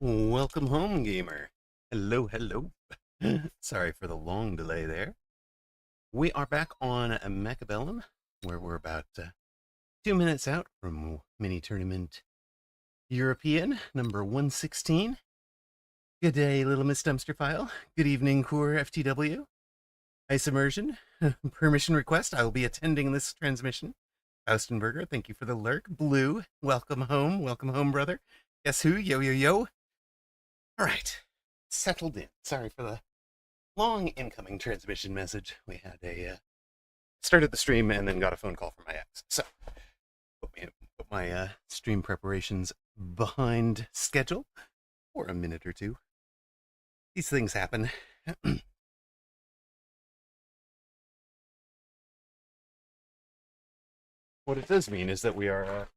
Welcome home, gamer. Hello, hello. Sorry for the long delay there. We are back on Mechabellum, where we're about 2 minutes out from mini tournament European number 116. Good day, Little Miss Dumpster File. Good evening, Core FTW. Ice Immersion. Permission request. I will be attending this transmission. Austenberger, thank you for the lurk. Blue, welcome home. Welcome home, brother. Guess who? Yo, yo, yo. All right. Settled in. Sorry for the long incoming transmission message. We had started the stream and then got a phone call from my ex. So put my stream preparations behind schedule for a minute or two. These things happen. What it does mean is that we are a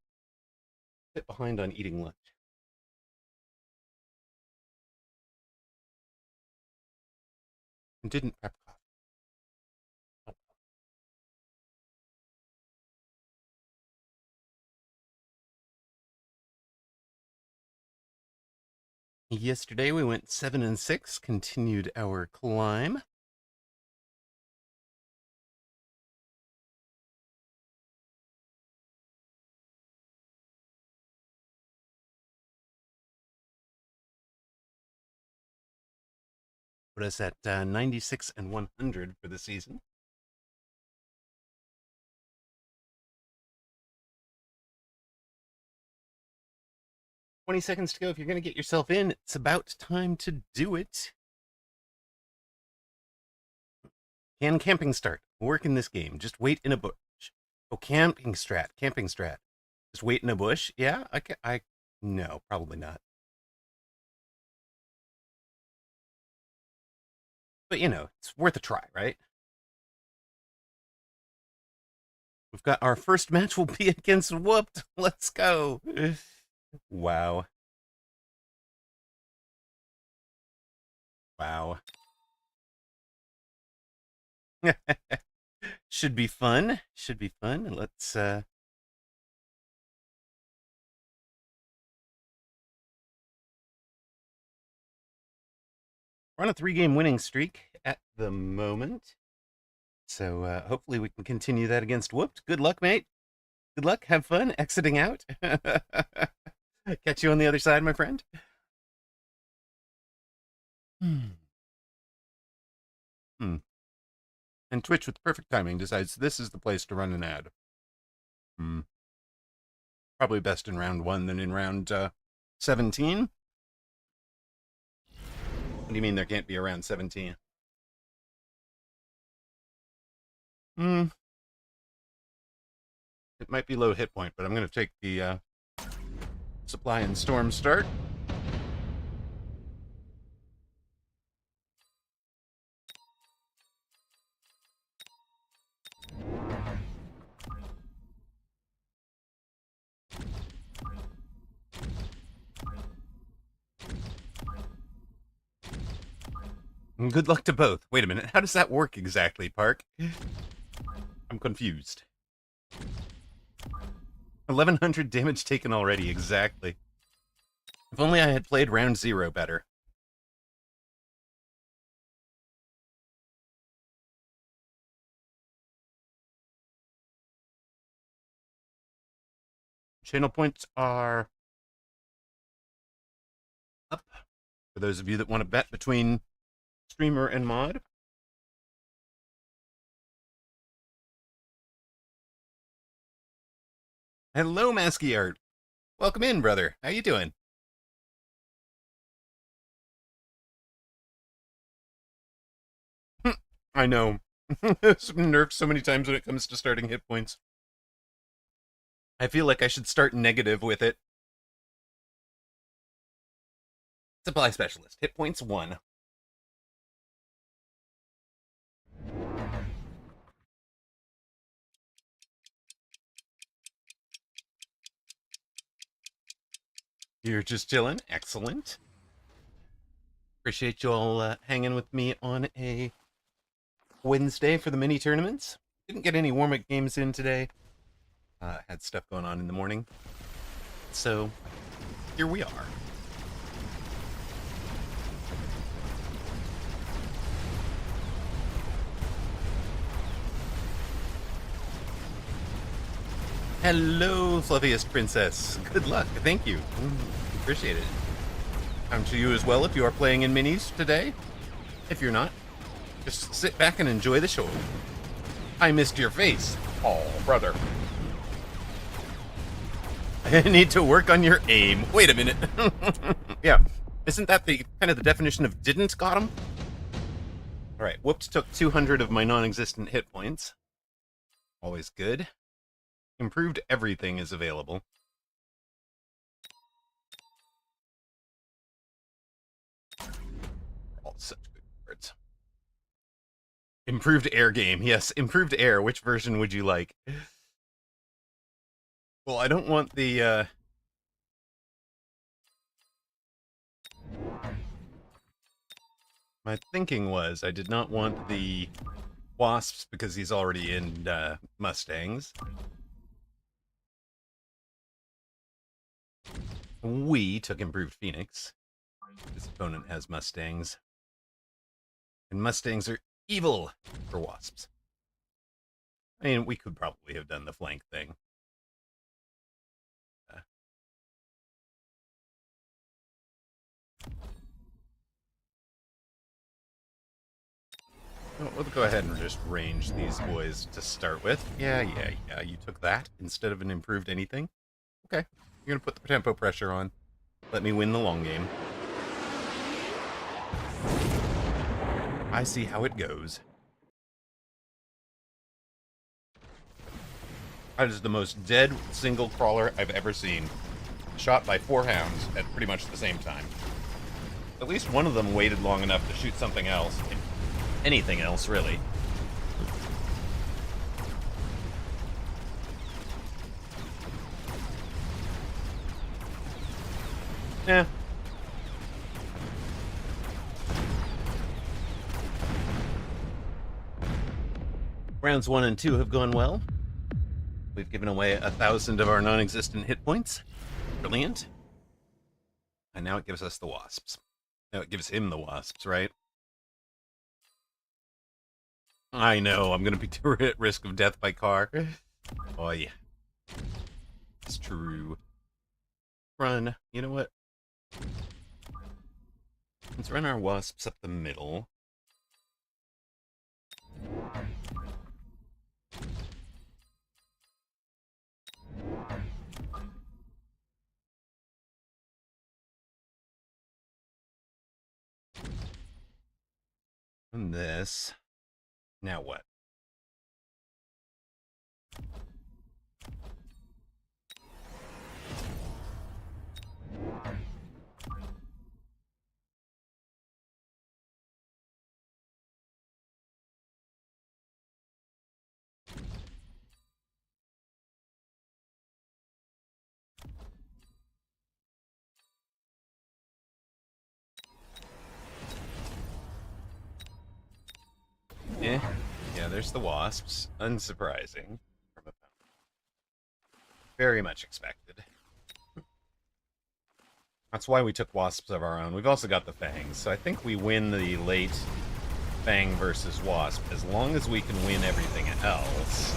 bit behind on eating lunch. And didn't prep coffee. Yesterday we went 7-6, continued our climb. Put us at 96 and 100 for the season. "20 seconds to go. If you're going to get yourself in, it's about time to do it. Can camping start? Work in this game. Just wait in a bush. Oh, camping strat. Just wait in a bush? Yeah, no, probably not. But, it's worth a try, right? We've got our first match will be against Whooped. Let's go. Wow. Wow. Should be fun. Let's we're on a 3-game winning streak at the moment. So hopefully we can continue that against Whooped. Good luck, mate. Good luck. Have fun exiting out. Catch you on the other side, my friend. Hmm. And Twitch, with perfect timing, decides this is the place to run an ad. Probably best in round 1 than in round 17. What do you mean there can't be a round 17? It might be low hit point, but I'm going to take the supply and storm start. Good luck to both. Wait a minute. How does that work exactly, Park? I'm confused. 1100 damage taken already, exactly. If only I had played round 0 better. Channel points are up for those of you that want to bet between streamer and mod. Hello, Masky Art. Welcome in, brother. How you doing? I know. It's been nerfed so many times when it comes to starting hit points. I feel like I should start negative with it. Supply specialist. Hit points 1. You're just chilling. Excellent. Appreciate you all hanging with me on a Wednesday for the mini tournaments. Didn't get any warm-up games in today. Had stuff going on in the morning. So, here we are. Hello, fluffiest princess. Good luck. Thank you. Appreciate it. Come to you as well if you are playing in minis today. If you're not, just sit back and enjoy the show. I missed your face. Oh, brother. I need to work on your aim. Wait a minute. Yeah. Isn't that the kind of the definition of didn't got him? All right. Whoops took 200 of my non-existent hit points. Always good. Improved everything is available. All such good words. Improved air game. Yes, improved air. Which version would you like? Well, I don't want the, My thinking was I did not want the Wasps because he's already in, Mustangs. We took improved Phoenix. This opponent has Mustangs. And Mustangs are evil for Wasps. I mean, we could probably have done the flank thing. We'll go ahead and just range these boys to start with. Yeah. You took that instead of an improved anything. Okay. You're going to put the tempo pressure on. Let me win the long game. I see how it goes. That is the most dead single crawler I've ever seen. Shot by 4 hounds at pretty much the same time. At least one of them waited long enough to shoot something else. Anything else, really. Yeah. Rounds 1 and 2 have gone well. We've given away 1,000 of our non-existent hit points. Brilliant. And now it gives us the Wasps. No, it gives him the Wasps, right? I know, I'm going to be at risk of death by car. Oh, yeah. It's true. Run. You know what? Let's run our Wasps up the middle. And this. Now what? Eh. Yeah, there's the Wasps. Unsurprising. Very much expected. That's why we took Wasps of our own. We've also got the Fangs, so I think we win the late Fang versus Wasp as long as we can win everything else.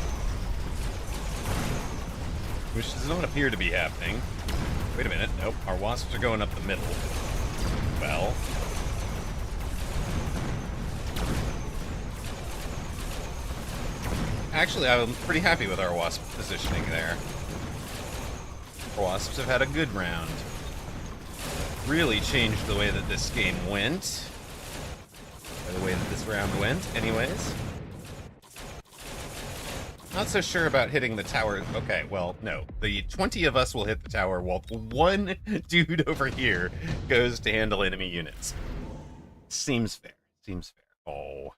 Which does not appear to be happening. Wait a minute. Nope. Our Wasps are going up the middle. Well. Actually, I'm pretty happy with our Wasp positioning there. Our Wasps have had a good round. Really changed the way that this game went. Or the way that this round went, anyways. Not so sure about hitting the tower. Okay, well, no. The 20 of us will hit the tower while one dude over here goes to handle enemy units. Seems fair. Seems fair. Oh.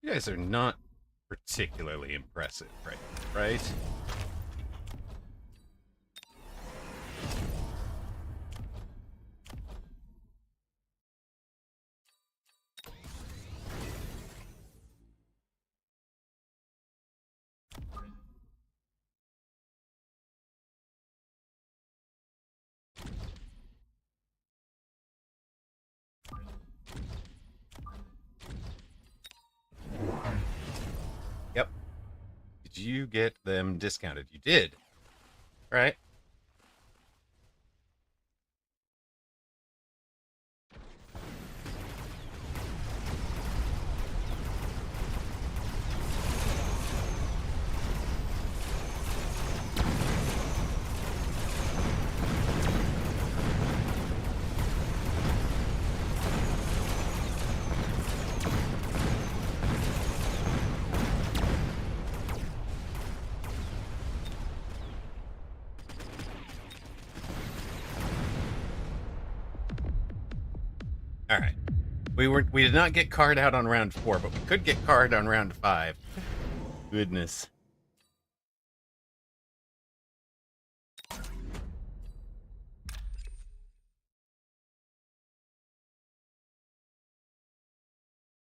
You guys are not particularly impressive, right? Did you get them discounted? You did. Right. All right. We did not get card out on round 4, but we could get card on round 5. Goodness.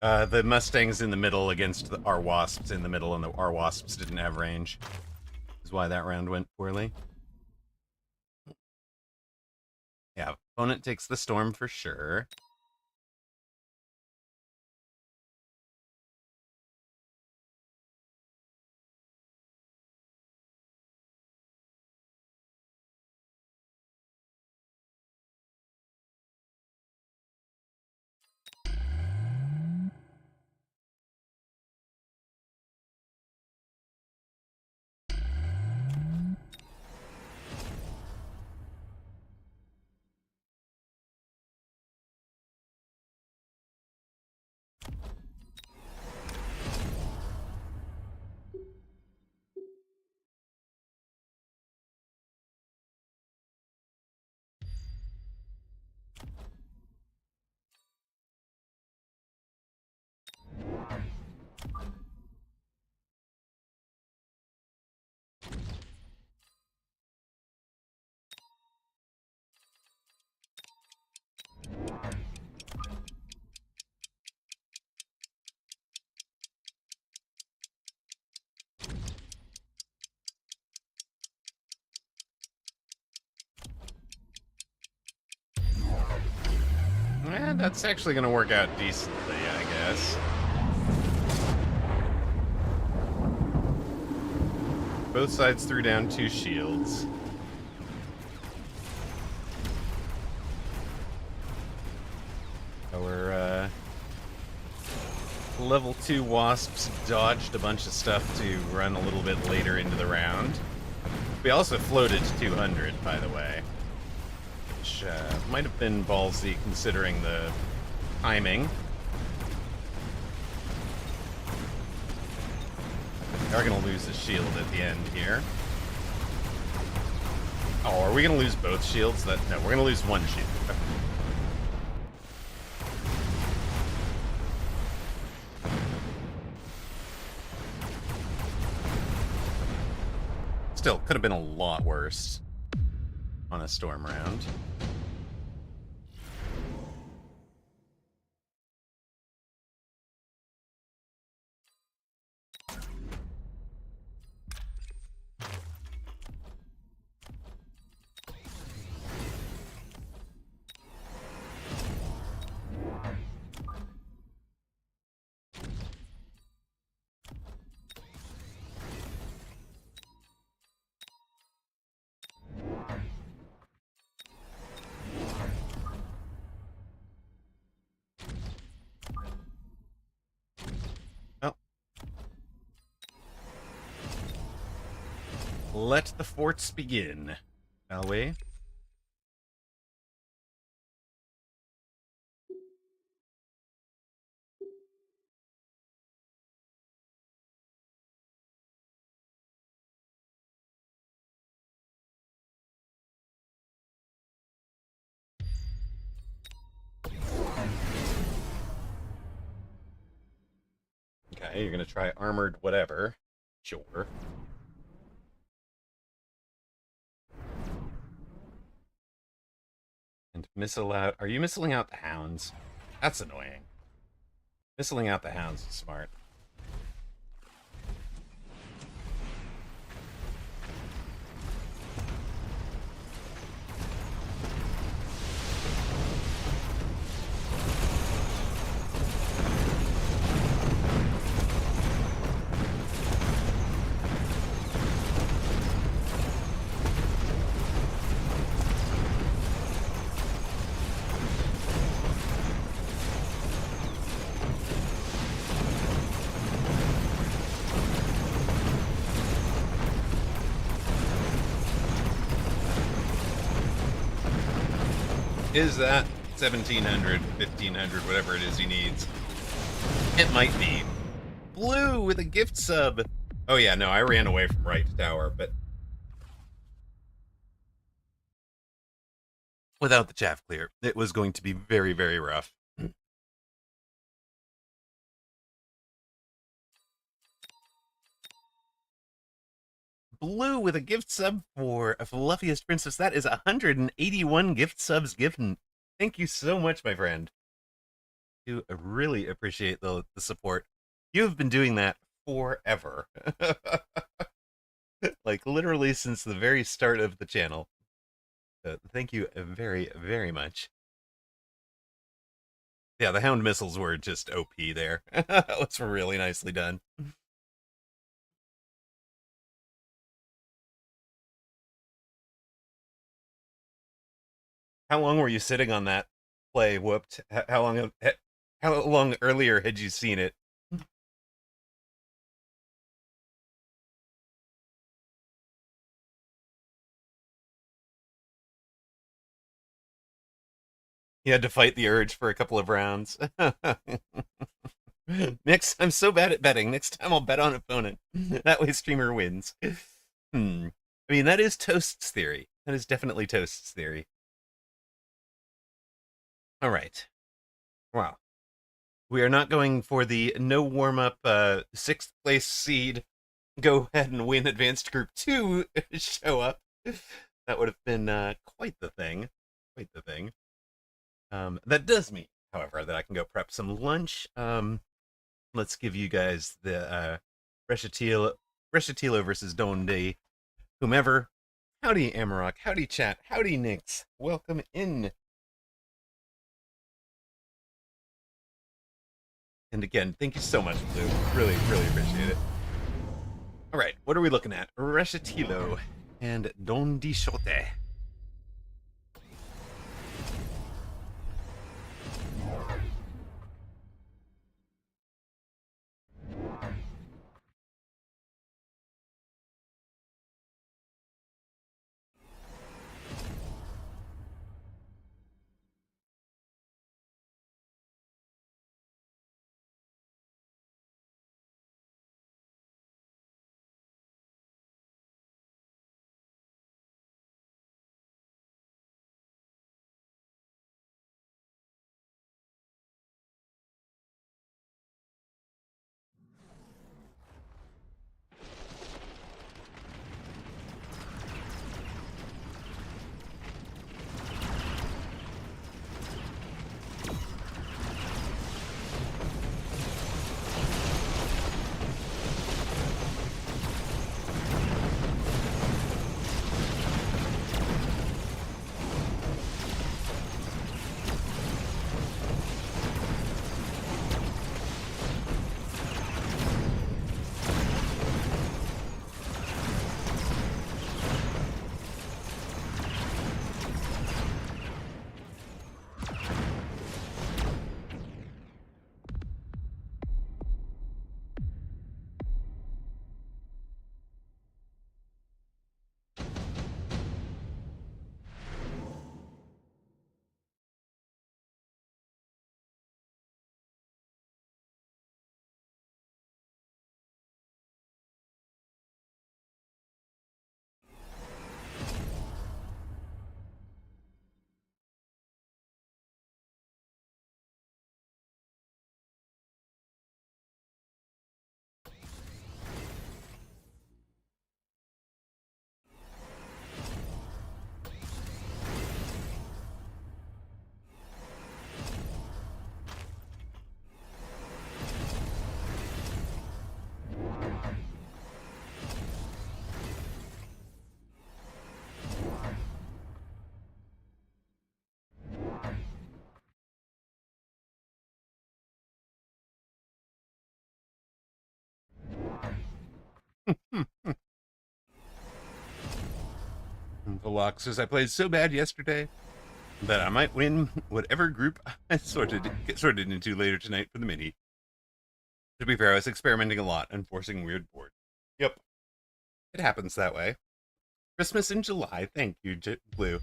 The Mustang's in the middle against our Wasps in the middle, and our Wasps didn't have range. Is why that round went poorly. Yeah, opponent takes the storm for sure. And that's actually going to work out decently, I guess. Both sides threw down 2 shields. Our level 2 Wasps dodged a bunch of stuff to run a little bit later into the round. We also floated 200, by the way. Which might have been ballsy considering the timing. We are going to lose a shield at the end here. Oh, are we going to lose both shields? No, we're going to lose one shield. Still, could have been a lot worse on a storm round. Let the forts begin, shall we? Okay, you're gonna try armored whatever. Sure. And missile out. Are you missing out the hounds? That's annoying. Missing out the hounds is smart. Is that 1700, 1500, whatever it is he needs? It might be. Blue with a gift sub. Oh yeah, no, I ran away from right tower, but without the chaff clear, it was going to be very, very rough. Blue with a gift sub for a fluffiest princess. That is 181 gift subs given. Thank you so much, my friend. You really appreciate the support. You have been doing that forever. Like literally since the very start of the channel. Thank you very, very much. Yeah, the hound missiles were just OP there. That was really nicely done. How long were you sitting on that play? Whooped. How long earlier had you seen it? You had to fight the urge for a couple of rounds. Next, I'm so bad at betting. Next time I'll bet on opponent. That way streamer wins. Hmm. I mean, that is Toast's theory. That is definitely Toast's theory. All right. Wow. We are not going for the no warm up sixth place seed. Go ahead and win advanced group 2 show up. That would have been quite the thing. Quite the thing. That does mean, however, that I can go prep some lunch. Let's give you guys the Reshatilo versus Donde, whomever. Howdy, Amarok. Howdy, chat. Howdy, Nix. Welcome in. And again, thank you so much, Blue. Really, really appreciate it. All right, what are we looking at? Reshatilo and Don Dishote. Velok says, I played so bad yesterday that I might win whatever group I get sorted into later tonight for the mini. To be fair, I was experimenting a lot and forcing weird boards. Yep. It happens that way. Christmas in July. Thank you, Blue.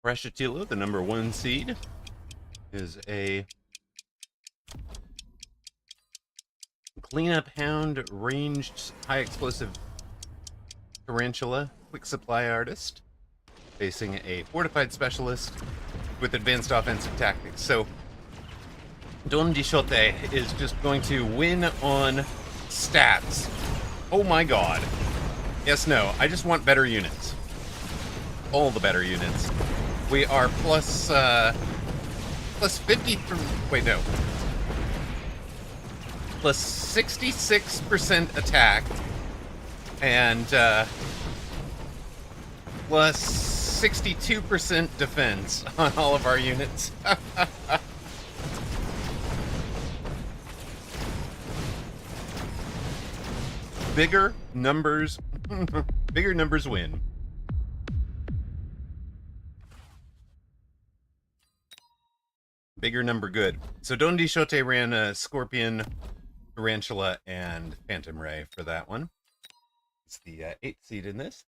Reshetilo, the number 1 seed, is a cleanup hound, ranged, high explosive tarantula, quick supply artist, facing a fortified specialist with advanced offensive tactics. So Don Quixote is just going to win on stats. Oh my god. Yes, no, I just want better units. All the better units. We are plus 53, wait, no. Plus 66% attack, and plus 62% defense on all of our units. Bigger numbers, bigger numbers win. Bigger number good. So Don Quixote ran a Scorpion, Tarantula, and Phantom Ray for that one. It's the 8th seed in this.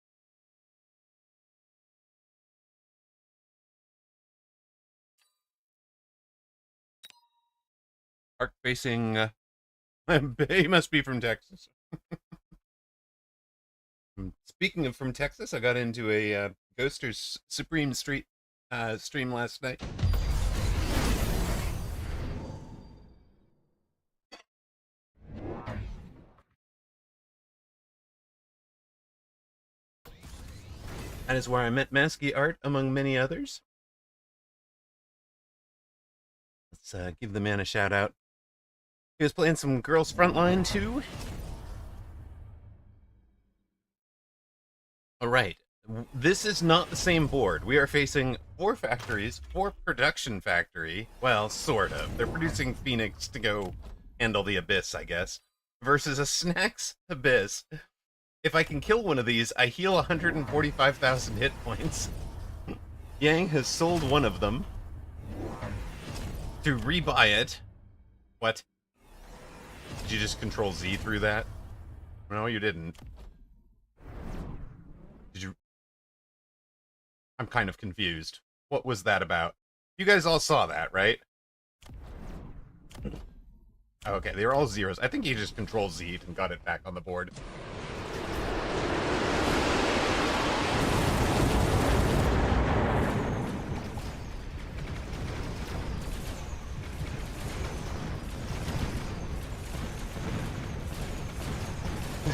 Arc facing, he must be from Texas. Speaking of from Texas, I got into a Ghosters Supreme Street stream last night. That is where I met Masky Art, among many others. Let's give the man a shout out. He was playing some Girls Frontline too. Alright, this is not the same board. We are facing 4 factories, 4 production factory. Well, sort of. They're producing Phoenix to go handle the Abyss, I guess. Versus a Snacks Abyss. If I can kill one of these, I heal 145,000 hit points. Yang has sold one of them to rebuy it. What? Did you just Control Z through that? No, you didn't. Did you? I'm kind of confused. What was that about? You guys all saw that, right? Okay, they were all zeros. I think you just Control Z'd and got it back on the board.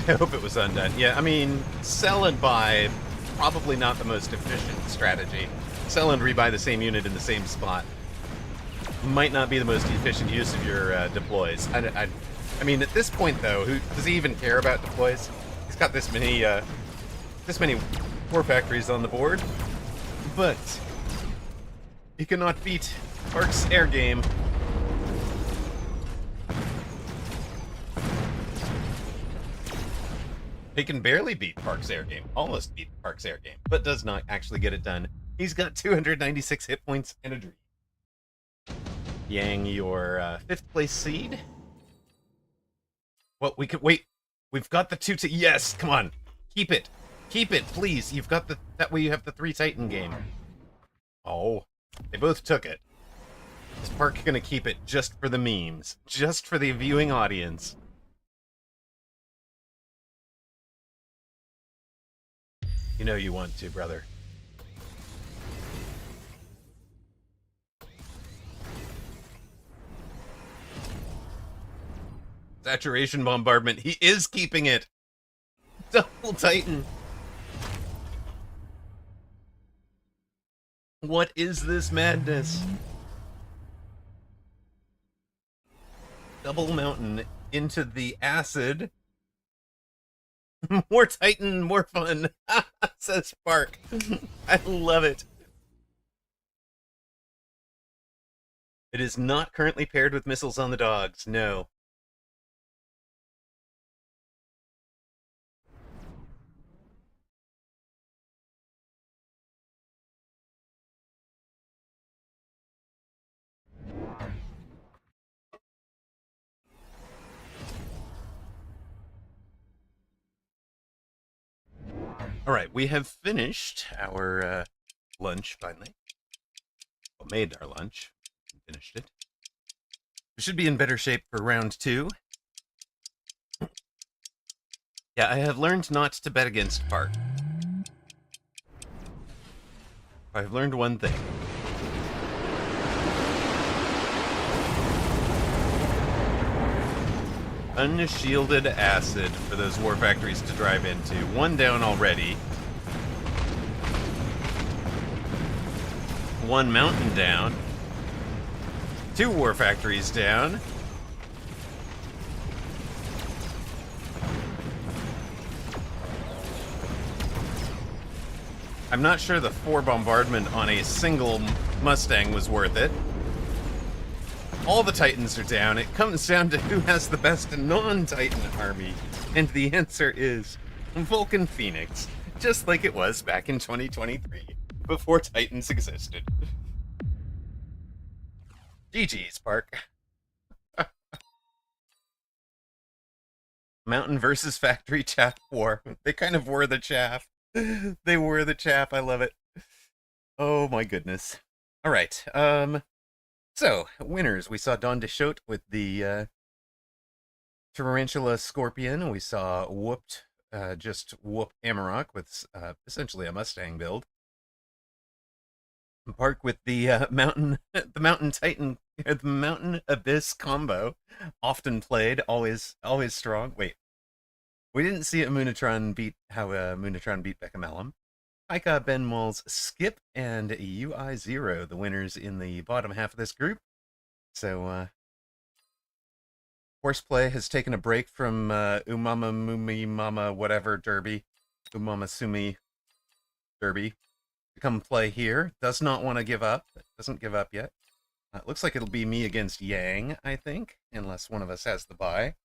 I hope it was undone. Yeah, I mean, sell and buy, probably not the most efficient strategy. Sell and rebuy the same unit in the same spot might not be the most efficient use of your deploys. I mean, at this point, though, who does he even care about deploys? He's got this many war factories on the board, but he cannot beat Park's air game. He can barely beat Park's air game, almost beat Park's air game, but does not actually get it done. He's got 296 hit points and a dream. Yang, your 5th place seed. What we could wait. We've got the 2 to yes. Come on, keep it, please. You've got the that way you have the 3 Titan game. Oh, they both took it. Is Park gonna keep it just for the memes, just for the viewing audience? You know you want to, brother. Saturation bombardment. He is keeping it. Double Titan. What is this madness? Double Mountain into the acid. More Titan, more fun, says Spark. I love it. It is not currently paired with missiles on the dogs, no. All right, we have finished our lunch finally. made our lunch. Finished it. We should be in better shape for round 2. Yeah, I have learned not to bet against Park. I've learned one thing. Unshielded acid for those war factories to drive into. One down already. One mountain down. 2 war factories down. I'm not sure the 4 bombardment on a single Mustang was worth it. All the Titans are down. It comes down to who has the best non-Titan army. And the answer is Vulcan Phoenix. Just like it was back in 2023, before Titans existed. GG's, Park. Mountain versus factory chaff war. They kind of were the chaff. They were the chaff. I love it. Oh my goodness. All right. So, winners. We saw Don Deschote with the Tarantula Scorpion. We saw just Whoop Amarok with essentially a Mustang build. Park with the Mountain Titan, the Mountain Abyss combo. Often played, always strong. Wait. We didn't see Munitron beat Munitron beat Beckham. Ika, Ben Moll's Skip, and UI0, the winners in the bottom half of this group. So, Horseplay has taken a break from Umama Mumi Mama whatever Derby. Umama Sumi Derby. To come play here. Does not want to give up. Doesn't give up yet. It looks like it'll be me against Yang, I think. Unless one of us has the bye.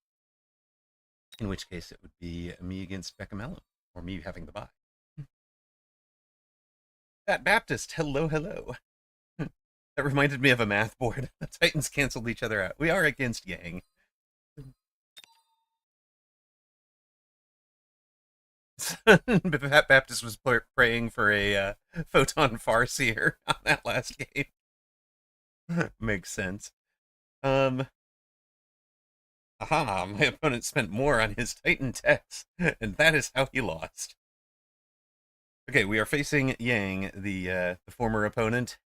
In which case it would be me against Beckham, or me having the bye. That Baptist, hello. That reminded me of a math board. The Titans canceled each other out. We are against Yang. Baptist was praying for a photon farseer on that last game. Makes sense. Aha, my opponent spent more on his Titan techs, and that is how he lost. Okay, we are facing Yang, the former opponent.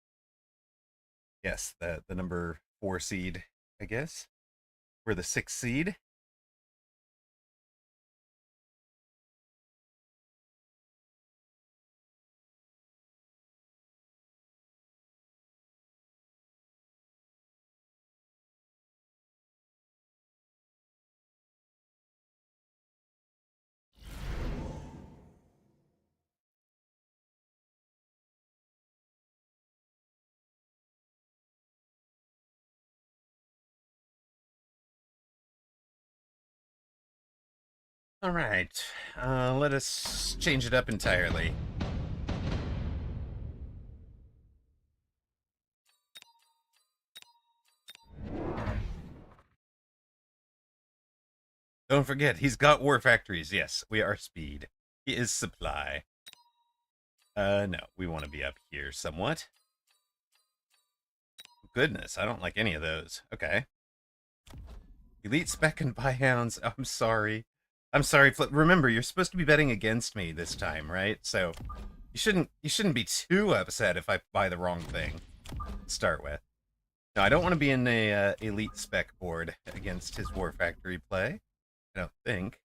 Yes, the number 4 seed, I guess. We're the 6th seed. All right, let us change it up entirely. Don't forget, he's got war factories. Yes, we are speed. He is supply. No, we want to be up here somewhat. Goodness, I don't like any of those. Okay. Elite spec and buy hounds. I'm sorry. I'm sorry, Flip. Remember, you're supposed to be betting against me this time, right? So you shouldn't be too upset if I buy the wrong thing to start with. No, I don't want to be in a elite spec board against his War Factory play. I don't think.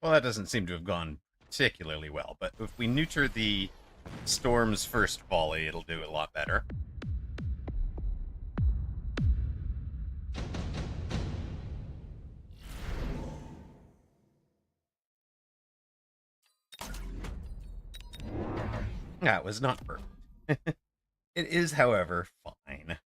Well, that doesn't seem to have gone particularly well, but if we neuter the Storm's first volley, it'll do a lot better. That was not perfect. It is, however, fine.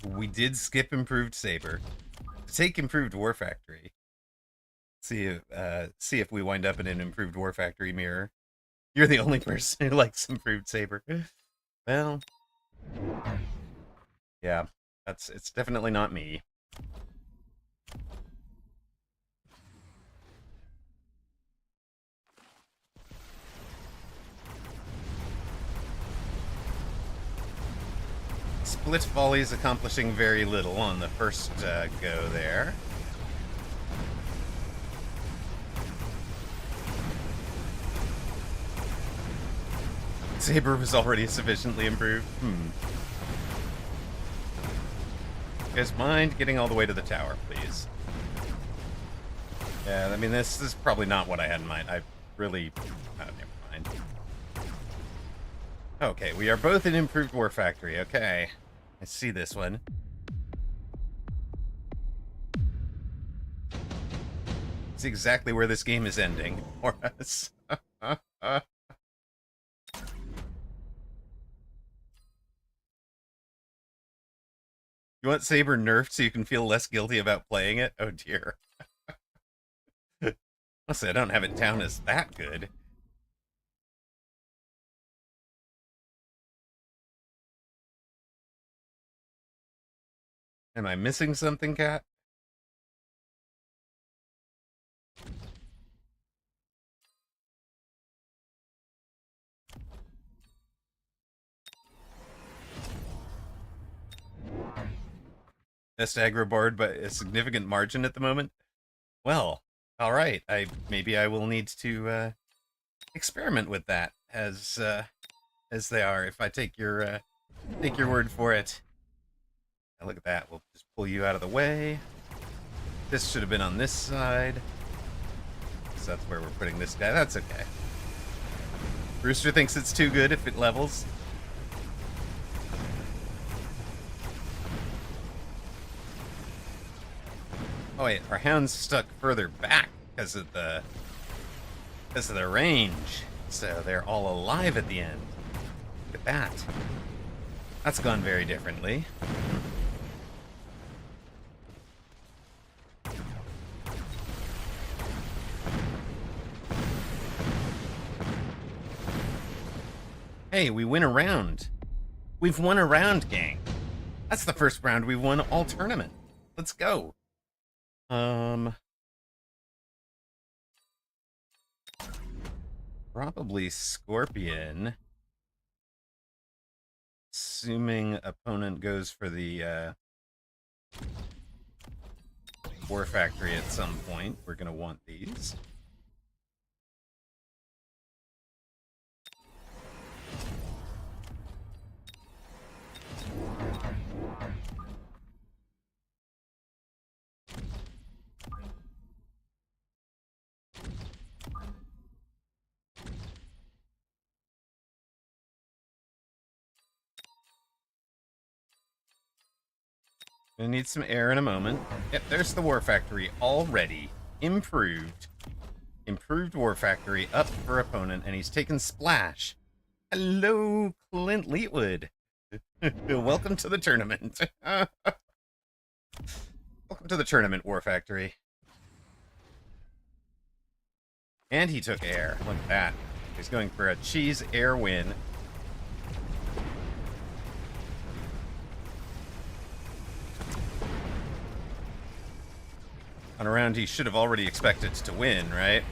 We did skip Improved Saber to take Improved War Factory. See if we wind up in an Improved War Factory mirror. You're the only person who likes Improved Saber. Well, yeah, it's definitely not me. Split volleys accomplishing very little on the first go there. Saber was already sufficiently improved. You guys mind getting all the way to the tower, please? Yeah, I mean, this is probably not what I had in mind. I really... Oh, never mind. Okay, we are both in Improved War Factory. Okay. I see this one. It's exactly where this game is ending for us. You want Saber nerfed so you can feel less guilty about playing it? Oh dear. Honestly, I don't have it down as that good. Am I missing something, Cat? Best aggro board by a significant margin at the moment? Well, alright. Maybe I will need to experiment with that as they are, if I take your word for it. Now look at that. We'll just pull you out of the way. This should have been on this side. So that's where we're putting this guy. That's okay. Brewster thinks it's too good if it levels. Oh wait, our hound's stuck further back because of the range. So they're all alive at the end. Look at that. That's gone very differently. Hey, we win a round. We've won a round, gang. That's the first round we've won all tournament. Let's go. Probably Scorpion. Assuming opponent goes for the War Factory at some point. We're gonna want these. Gonna need some air in a moment. Yep, there's the War Factory already. Improved. Improved War Factory up for opponent, and he's taken Splash. Hello, Clint Leetwood. Welcome to the tournament. Welcome to the tournament, War Factory. And he took air. Look at that. He's going for a cheese air win. On a round he should have already expected to win, right?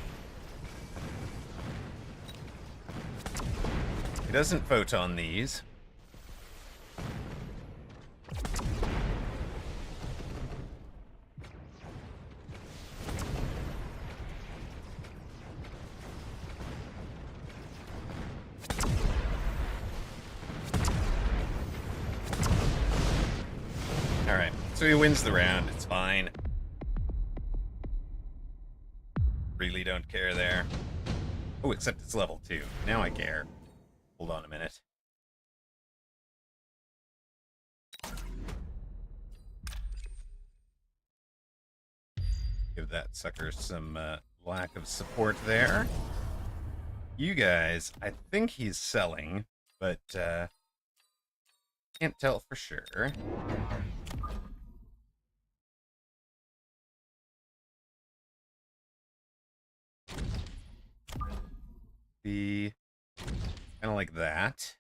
He doesn't photon these. So he wins the round. It's fine. Really don't care there. Oh, except it's level 2. Now I care. Hold on a minute. Give that sucker some lack of support there. You guys, I think he's selling, but can't tell for sure. Be kind of like that.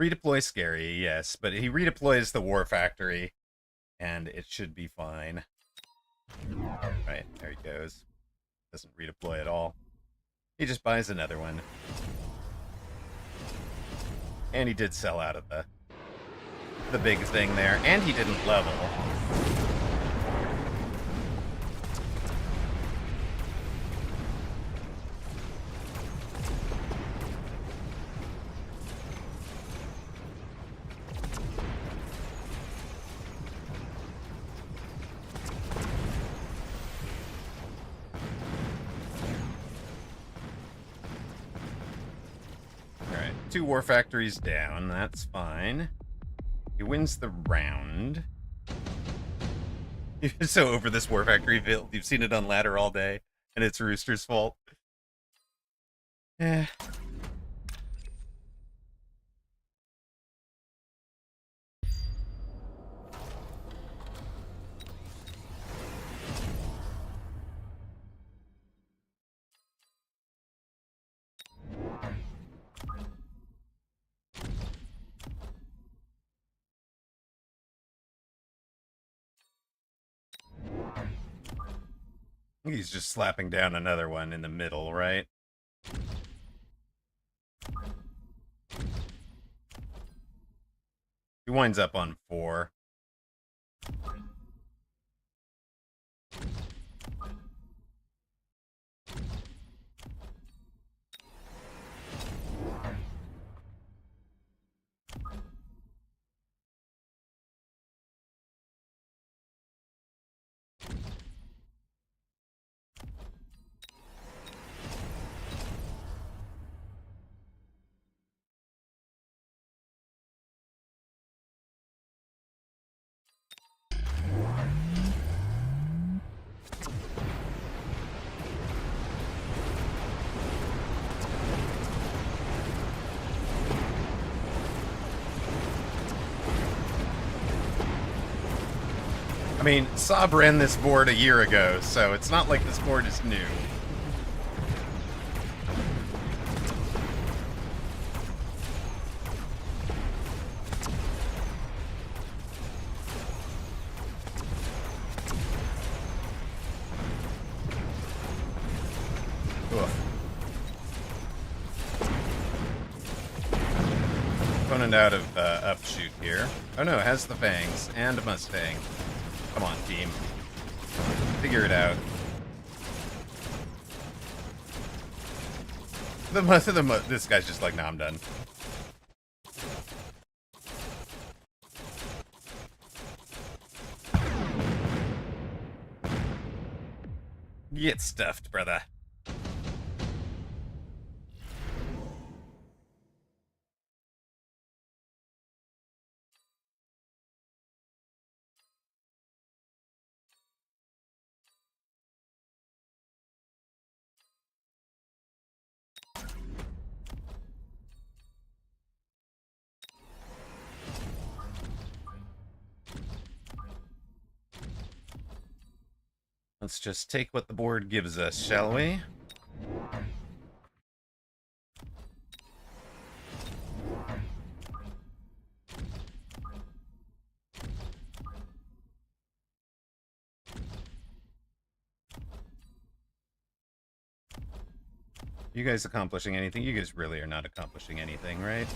Redeploy scary, yes, but he redeploys the war factory, and it should be fine. Right, there he goes. Doesn't redeploy at all. He just buys another one. And he did sell out of the big thing there, and he didn't level. Alright, 2 war factories down, that's fine. He wins the round. You're so over this war factory build. You've seen it on ladder all day, and it's Rooster's fault. Eh. He's just slapping down another one in the middle, right? He winds up on 4. I mean, Saab ran this board a year ago, so it's not like this board is new. Opponent out of upshoot here. Oh no, it has the Fangs and a Mustang. Come on, team. Figure it out. This guy's just like, nah, I'm done. Get stuffed, brother. Let's just take what the board gives us, shall we? You guys accomplishing anything? You guys really are not accomplishing anything, right?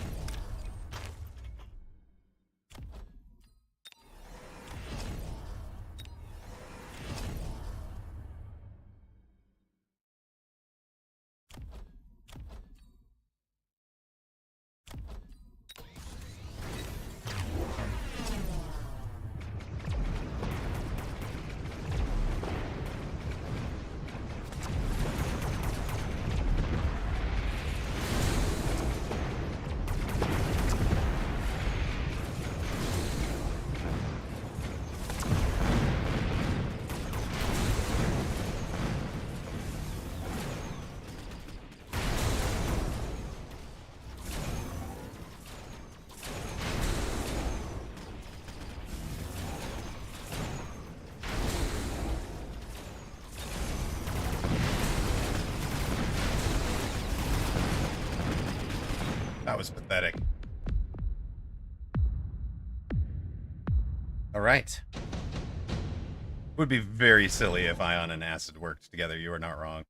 That was pathetic. All right. Would be very silly if ion and acid worked together. You are not wrong.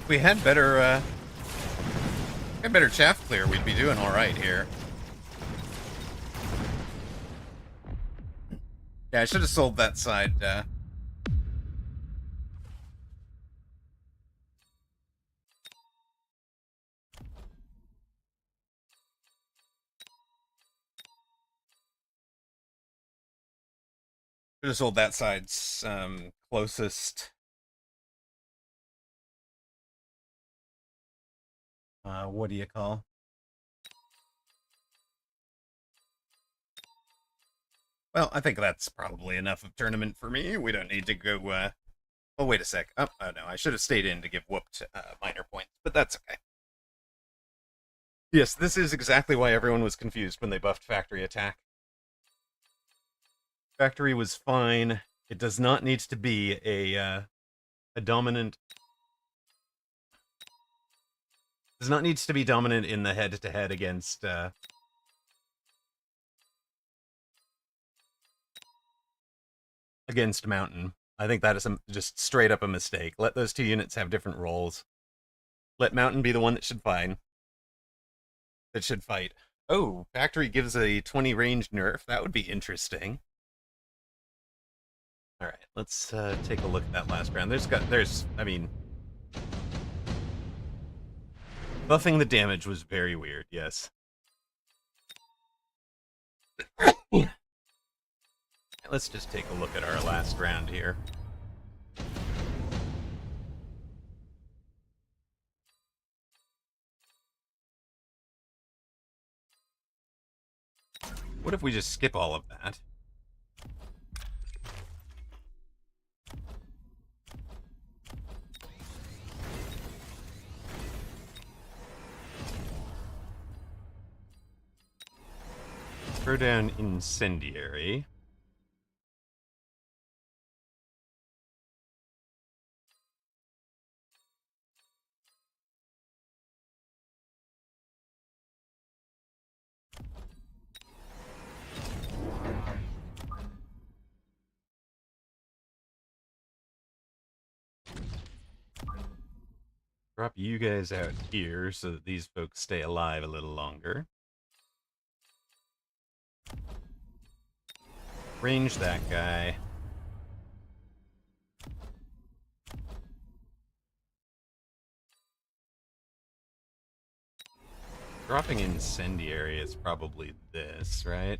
If we had better chaff clear, we'd be doing all right here. Yeah, I should have sold that side. Should have sold that side's closest. What do you call? Well, I think that's probably enough of tournament for me. We don't need to go. Oh, wait a sec. Oh no, I should have stayed in to give whooped minor points, but that's okay. Yes, this is exactly why everyone was confused when they buffed Factory Attack. Factory was fine. It does not need to be a dominant. Does not need to be dominant in the head-to-head against against Mountain. I think that is just straight up a mistake. Let those two units have different roles. Let Mountain be the one that should fight. Oh, Factory gives a 20 range nerf. That would be interesting. All right, let's take a look at that last round. I mean, buffing the damage was very weird. Yes. Let's just take a look at our last round here. What if we just skip all of that? Throw down Incendiary. Drop you guys out here so that these folks stay alive a little longer. Range that guy. Dropping Incendiary is probably this, right?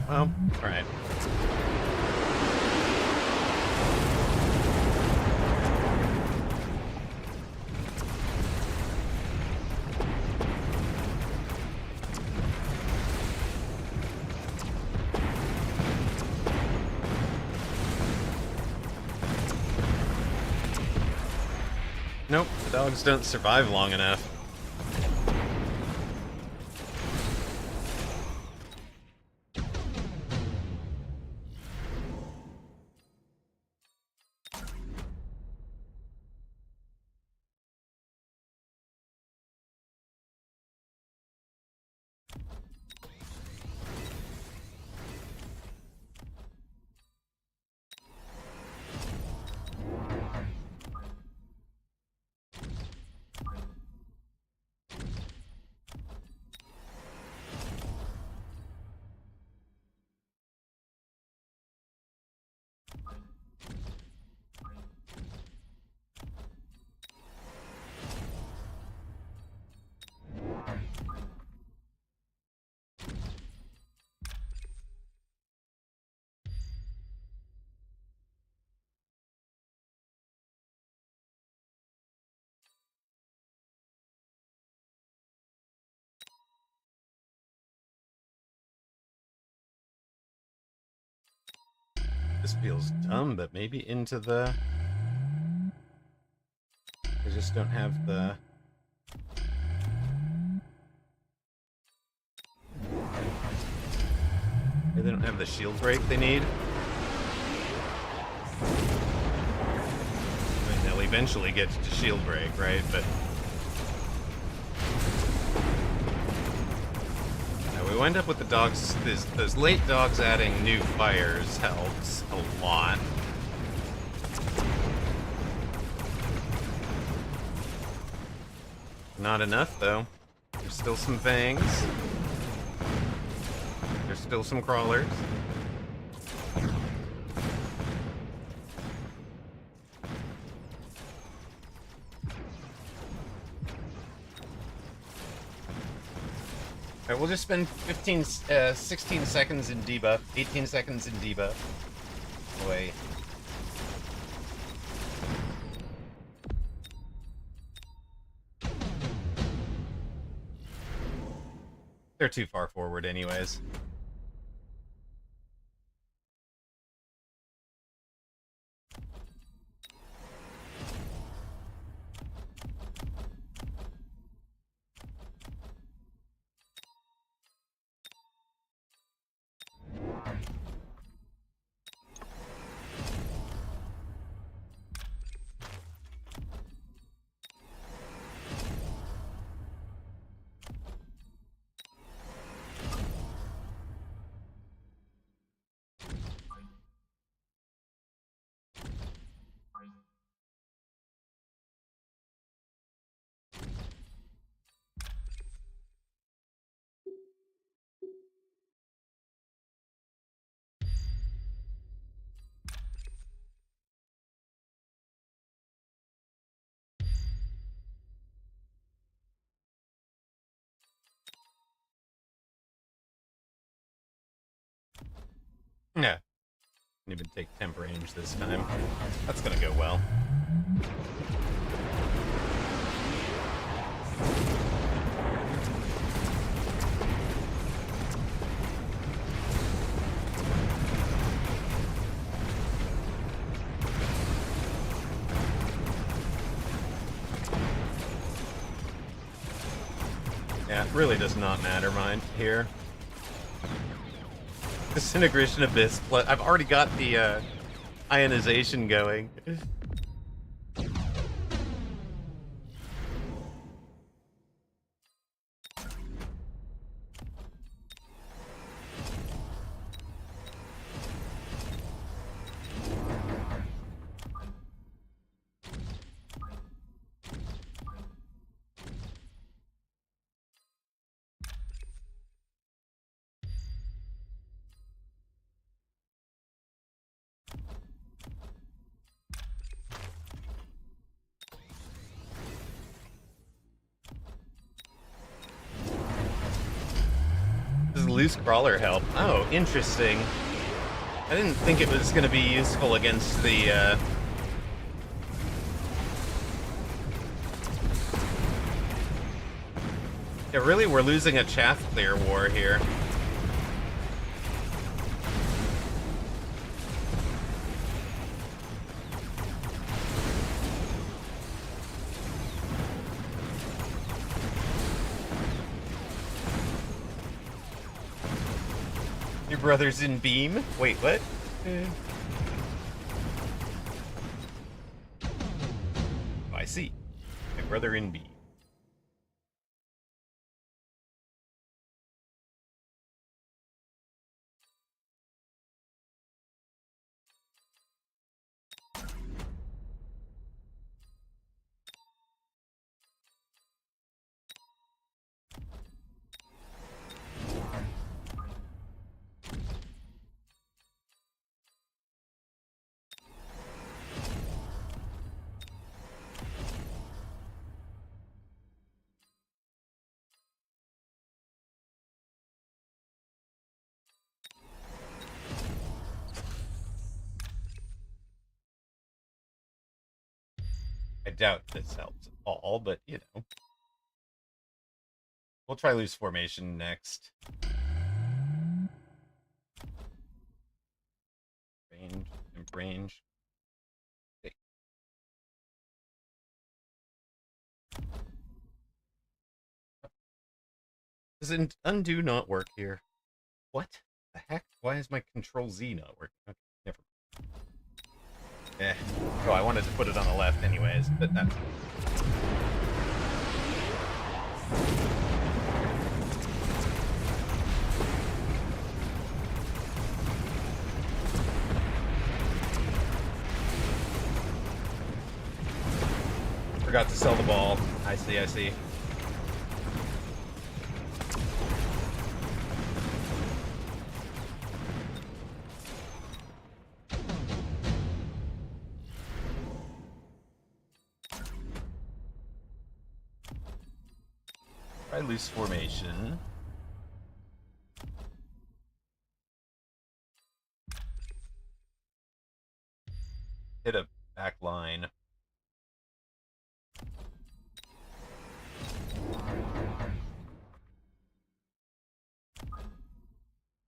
Well, alright. Nope, the dogs don't survive long enough. This feels dumb, but maybe into the... They just don't have the... They don't have the shield break they need. I mean, they'll eventually get to shield break, right? But... we wind up with the dogs... Those late dogs adding new fires helps a lot. Not enough, though. There's still some fangs. There's still some crawlers. Alright, we'll just spend 16 seconds in debuff, 18 seconds in debuff. Away. They're too far forward anyways. Yeah. Didn't even take temp range this time. That's gonna go well. Yeah, it really does not matter, mind, here. Disintegration Abyss, I've already got the ionization going. loose crawler help? Oh, interesting. I didn't think it was going to be useful against the, Yeah, really, we're losing a chaff clear war here. Your brother's in beam? Wait, what? Oh, I see. My brother in beam. I doubt this helps at all, but you know. We'll try loose formation next. Range, and range. Okay. Does undo not work here? What the heck? Why is my control Z not working? Okay, never mind. Oh, I wanted to put it on the left anyways, but that's... Forgot to sell the ball. I see, I see. Try loose formation. Hit a back line.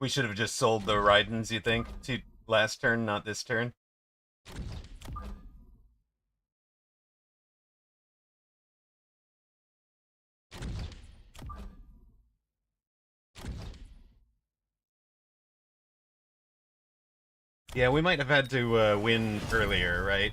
We should have just sold the Raidens, you think? To last turn, not this turn? Yeah, we might have had to win earlier, right?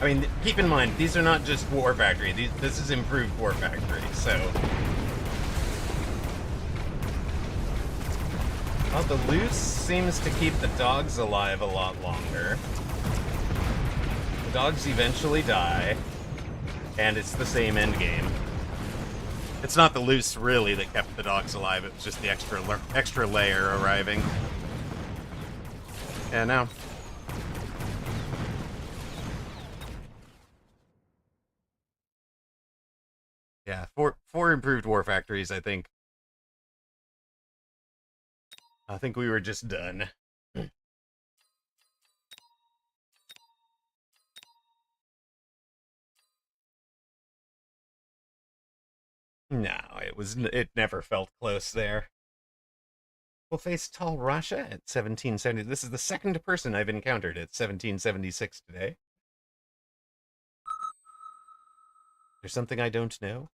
I mean, keep in mind, these are not just War Factory. This is improved War Factory, so... Well, the loose seems to keep the dogs alive a lot longer. The dogs eventually die, and it's the same endgame. It's not the loose, really, that kept the dogs alive. It was just the extra layer arriving. Yeah, no. Yeah, four improved War Factories, I think. I think we were just done. No, it never felt close there. We'll face Tall Russia at 1770. This is the second person I've encountered at 1776 today. There's something I don't know.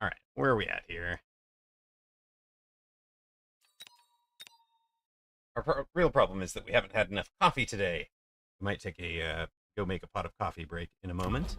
All right. Where are we at here? Our real problem is that we haven't had enough coffee today. We might take a go make a pot of coffee break in a moment.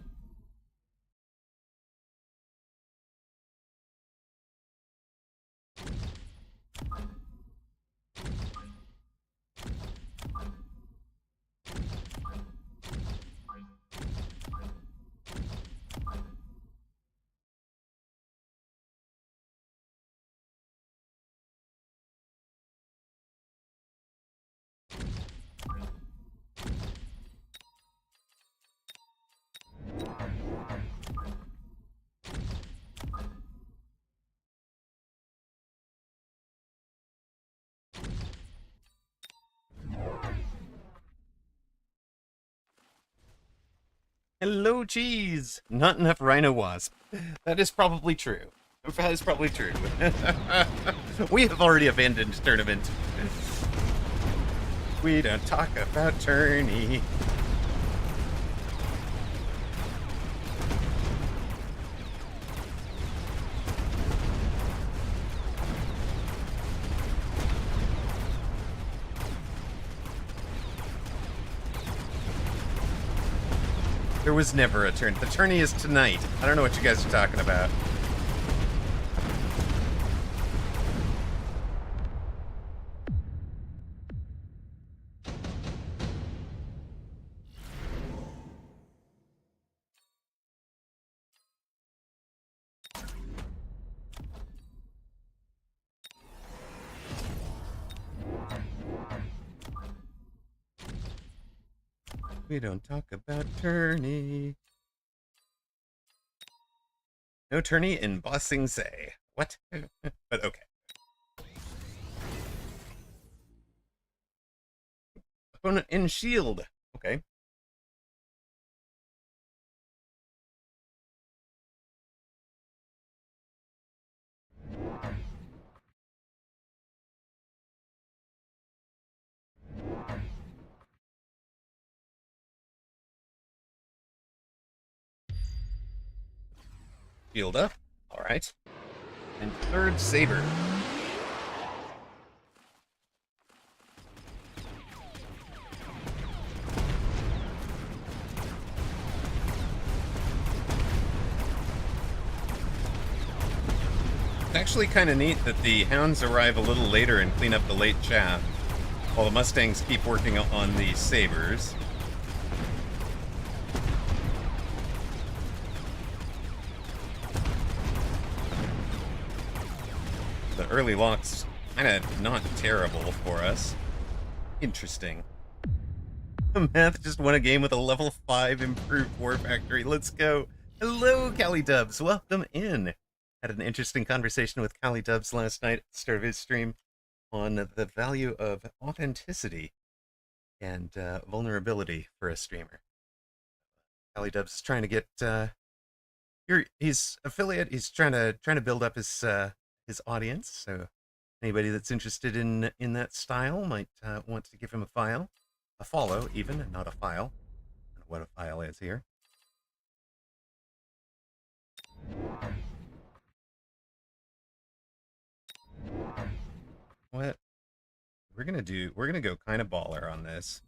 Hello, cheese. Not enough rhino wasp. That is probably true. That is probably true. We have already abandoned tournament. We don't talk about tourney. There was never a turn. The tourney is tonight. I don't know what you guys are talking about. We don't talk about tourney. No tourney in Bossing Say. What? But okay. Opponent in shield. Okay. Shield up. All right. And third saber. It's actually kind of neat that the hounds arrive a little later and clean up the late chaff, while the Mustangs keep working on the sabers. The early locks kind of not terrible for us. Interesting. Math just won a game with a level 5 improved War Factory. Let's go. Hello, Cali Dubs. Welcome in. Had an interesting conversation with Cali Dubs last night at the start of his stream on the value of authenticity and vulnerability for a streamer. Cali Dubs is trying to get he's affiliate. He's trying to build up his audience. So anybody that's interested in that style might want to give him a follow even, and not a file. I don't know what a file is here. What we're gonna go kind of baller on this.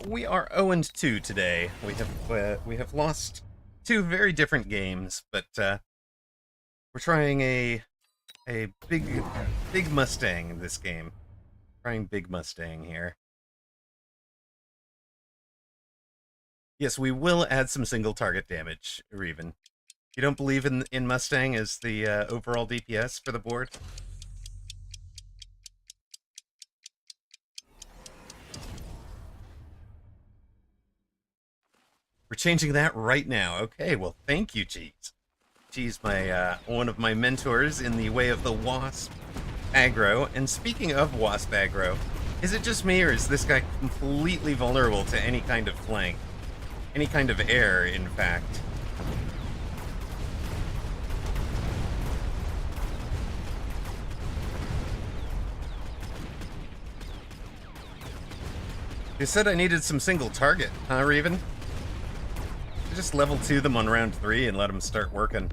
We are 0-2 today. We have lost 2 very different games, but we're trying a big Mustang in this game. Trying big Mustang here. Yes, we will add some single target damage, Reven. You don't believe in Mustang as the overall DPS for the board? We're changing that right now. Okay, well, thank you, Cheese. Cheese, my one of my mentors in the way of the Wasp aggro. And speaking of Wasp aggro, Is it just me, or is this guy completely vulnerable to any kind of flank? Any kind of air, in fact. You said I needed some single target, huh, Raven? Just level 2 them on round 3 and let them start working.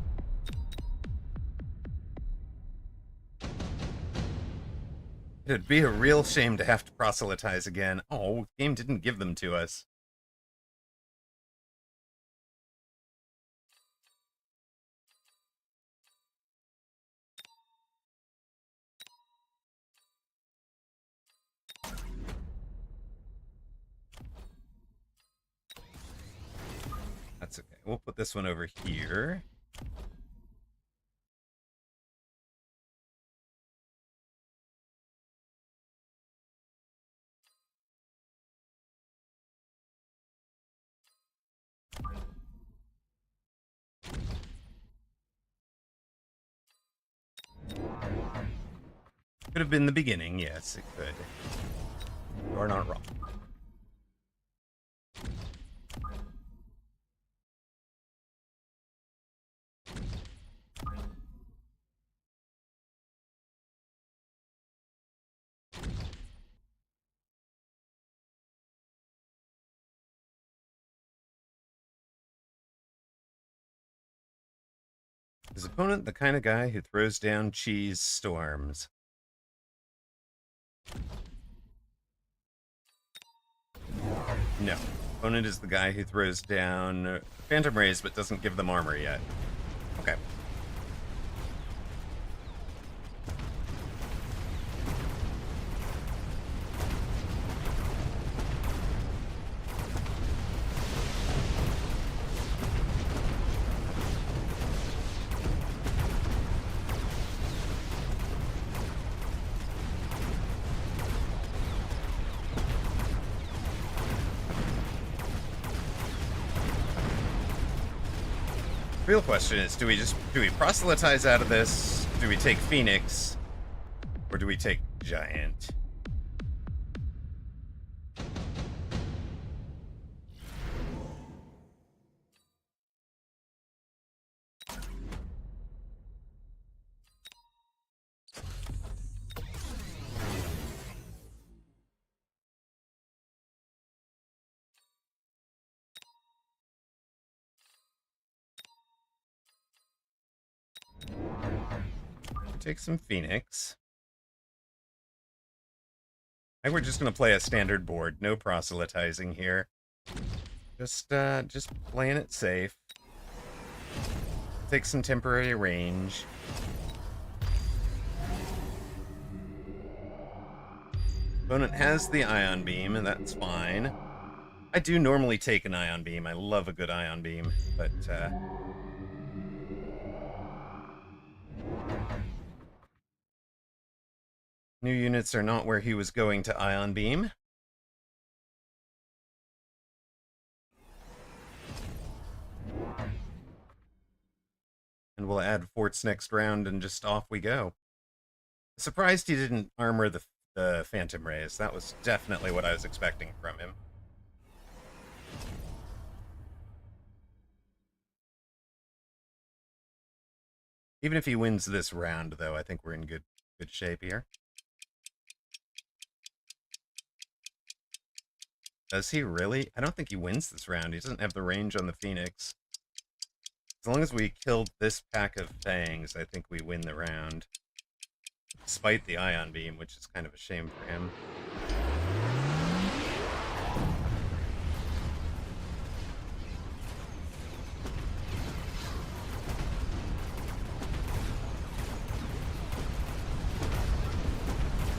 It'd be a real shame to have to proselytize again. Oh, the game didn't give them to us. That's okay. We'll put this one over here. Could have been the beginning, yes, it could. You're not wrong. Is opponent the kind of guy who throws down cheese storms? No. Opponent is the guy who throws down Phantom Rays but doesn't give them armor yet. Okay. Real question is, do we proselytize out of this? Do we take Phoenix? Or do we take Giant? Take some Phoenix. I think we're just gonna play a standard board. No proselytizing here. Just playing it safe. Take some temporary range. Opponent has the Ion Beam, and that's fine. I do normally take an Ion Beam. I love a good Ion Beam, but new units are not where he was going to Ion Beam. And we'll add forts next round, and just off we go. Surprised he didn't armor the Phantom Rays. That was definitely what I was expecting from him. Even if he wins this round, though, I think we're in good shape here. Does he really? I don't think he wins this round. He doesn't have the range on the Phoenix. As long as we killed this pack of Fangs, I think we win the round. Despite the Ion Beam, which is kind of a shame for him.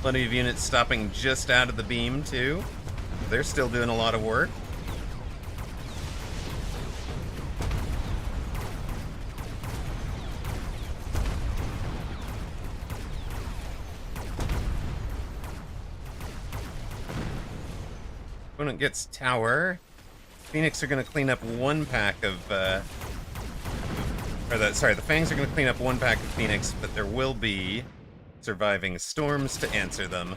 Plenty of units stopping just out of the beam, too. They're still doing a lot of work. Opponent gets tower. Phoenix are going to clean up one pack of... the Fangs are going to clean up one pack of Phoenix, but there will be surviving storms to answer them.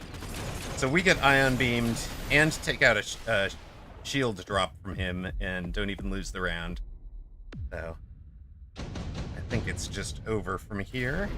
So we get ion beamed and take out a shield drop from him and don't even lose the round. So I think it's just over from here.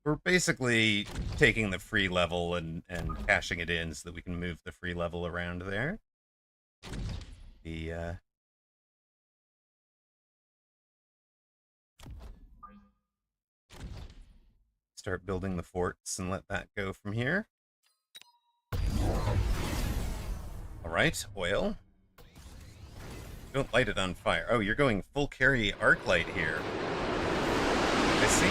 We're basically taking the free level and cashing it in so that we can move the free level around there. The start building the forts and let that go from here. All right, oil. Don't light it on fire. Oh, you're going full carry arc light here. I see.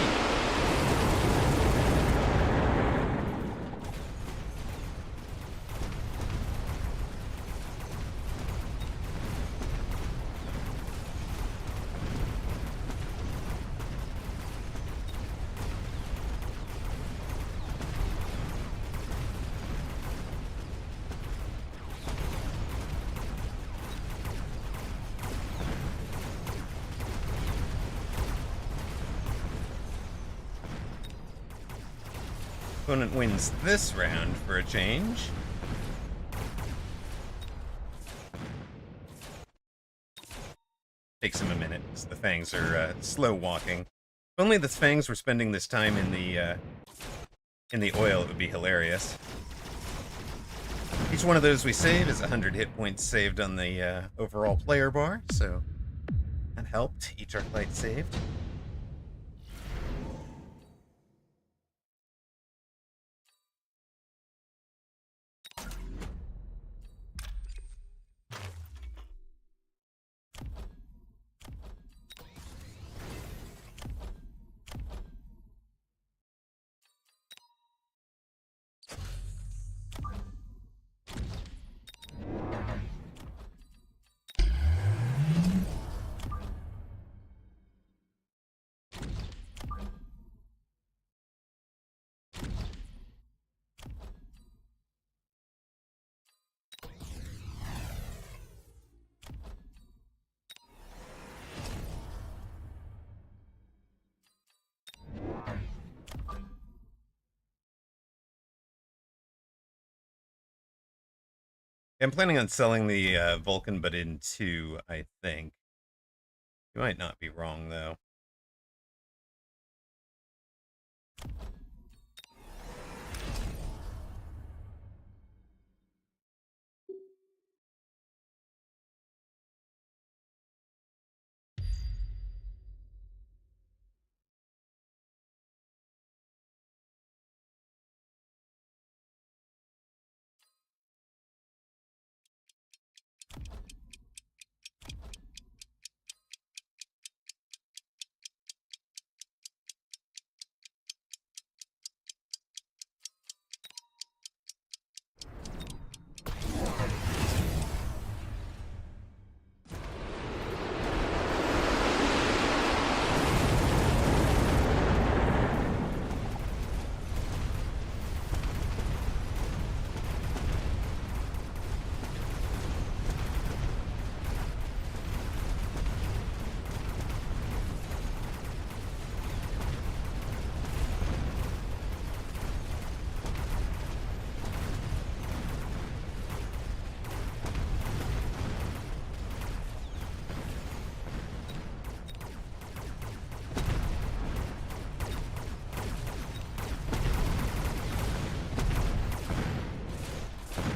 Opponent wins this round for a change. Takes him a minute, because the Fangs are slow walking. If only the Fangs were spending this time in the oil, it would be hilarious. Each one of those we save is 100 hit points saved on the overall player bar, so that helped. Each arc light saved. I'm planning on selling the Vulcan, but in 2, I think. You might not be wrong, though.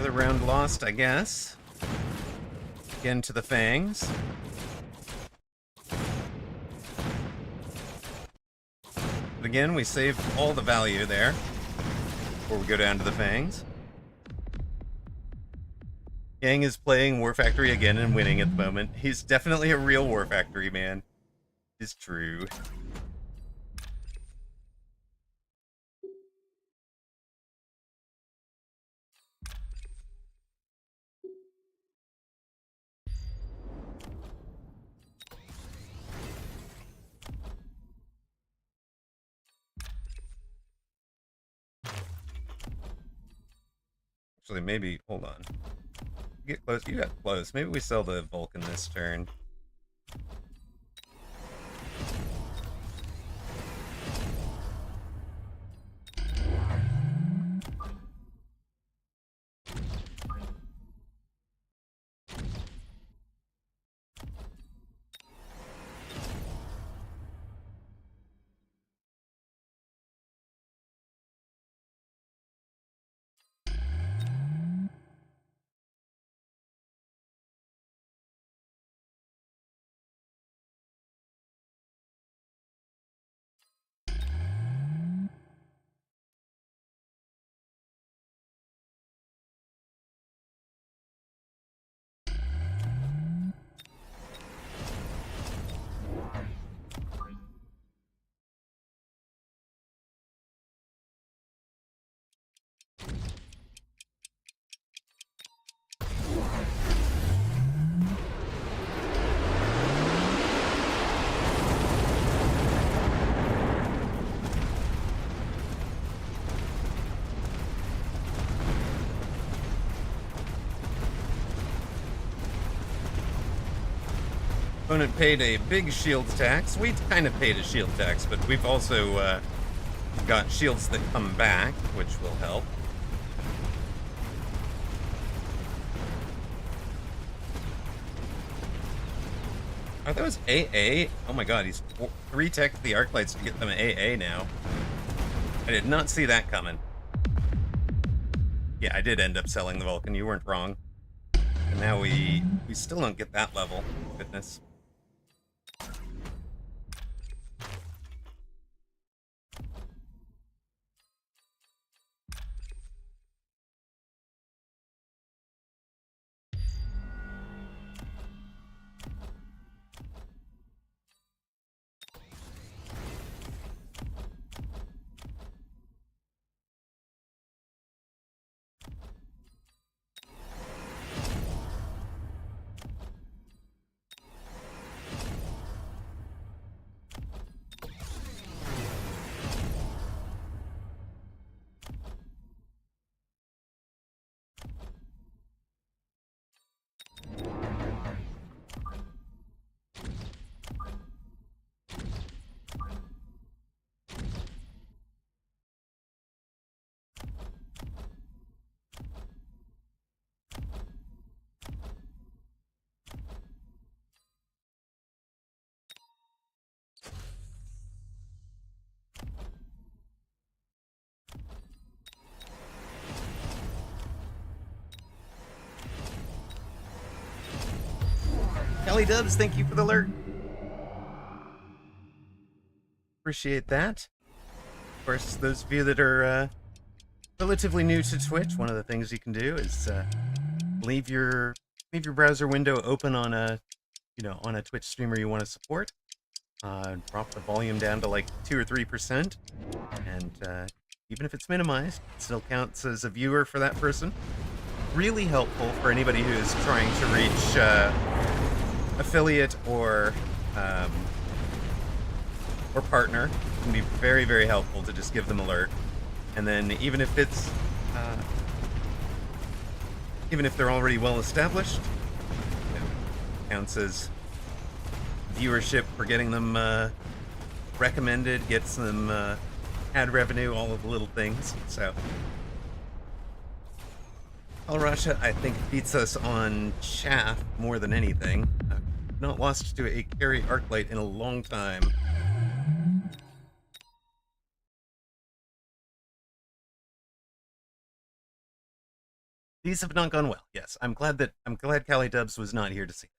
Another round lost, I guess. Again to the Fangs. But again, we saved all the value there before we go down to the Fangs. Yang is playing War Factory again and winning at the moment. He's definitely a real War Factory man. It's true. Actually, maybe, hold on. Get close. You got close. Maybe we sell the Vulcan this turn. Opponent paid a big shield tax. We kind of paid a shield tax, but we've also got shields that come back, which will help. Are those AA? Oh my god, he's 3-teched the Arclights to get them AA now. I did not see that coming. Yeah, I did end up selling the Vulcan. You weren't wrong. And now we still don't get that level. Goodness. Kelly Dubs, thank you for the alert. Appreciate that. Of course, those of you that are relatively new to Twitch, one of the things you can do is leave your browser window open on a on a Twitch streamer you want to support. Drop the volume down to like 2 or 3%, and even if it's minimized, it still counts as a viewer for that person. Really helpful for anybody who's trying to reach affiliate or partner. It can be very, very helpful to just give them alert, and then even if it's even if they're already well established, it counts as viewership for getting them recommended, gets them ad revenue, all of the little things. So All Russia, I think, beats us on chaff more than anything. I've not lost to a carry Arclight in a long time. These have not gone well. Yes, I'm glad Callie Dubs was not here to see that.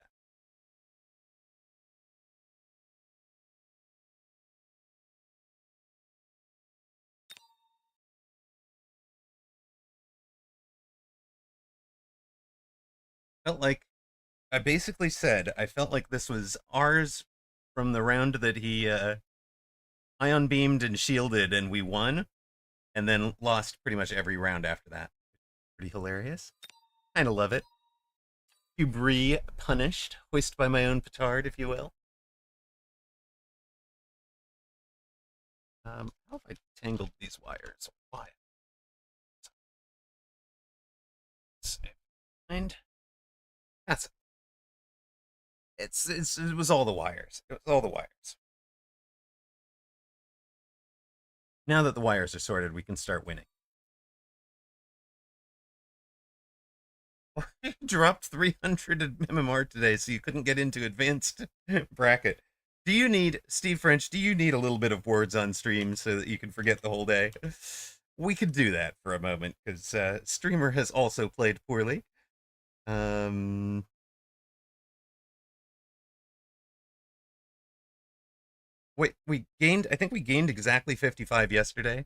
Felt like I basically said I felt like this was ours from the round that he ion beamed and shielded, and we won, and then lost pretty much every round after that. Pretty hilarious. Kind of love it. Hubri punished, hoist by my own petard, if you will. How have I tangled these wires? Why? And that's it was all the wires. It was all the wires. Now that the wires are sorted, we can start winning. You dropped 300 MMR today, so you couldn't get into advanced bracket. Do you need, Steve French, do you need a little bit of words on stream so that you can forget the whole day? We could do that for a moment, because Streamer has also played poorly. Wait, I think we gained exactly 55 yesterday.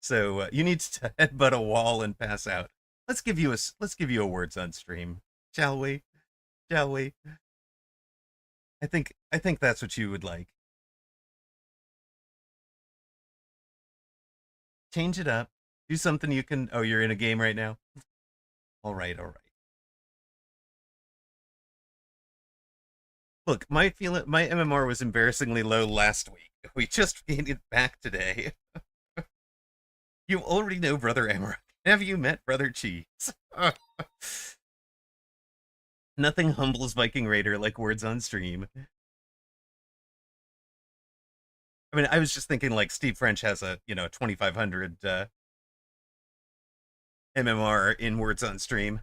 So you need to headbutt a wall and pass out. Let's give you a words on stream, shall we? Shall we? I think that's what you would like. Change it up. Do something you can. Oh, you're in a game right now. All right, all right. Look, my MMR was embarrassingly low last week. We just gained it back today. You already know Brother Emmerich. Have you met Brother Cheese? Nothing humbles Viking Raider like words on stream. I mean, I was just thinking like Steve French has a 2500 MMR in words on stream,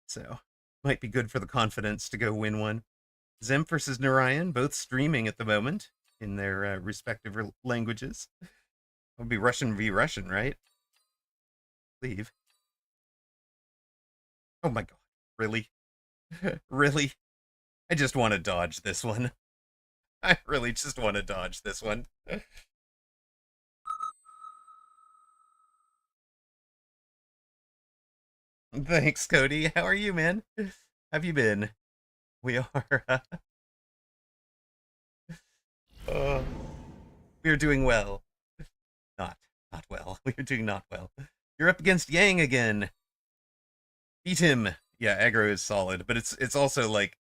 so might be good for the confidence to go win one. Zemp versus Narayan, both streaming at the moment in their respective languages. It would be Russian v Russian, right? Leave. Oh my god, really? Really? I just want to dodge this one. I really just want to dodge this one. Thanks, Cody. How are you, man? Have you been? We are. Uh, we are doing well. Not, not well. We are doing not well. You're up against Yang again. Beat him. Yeah, aggro is solid, but it's also like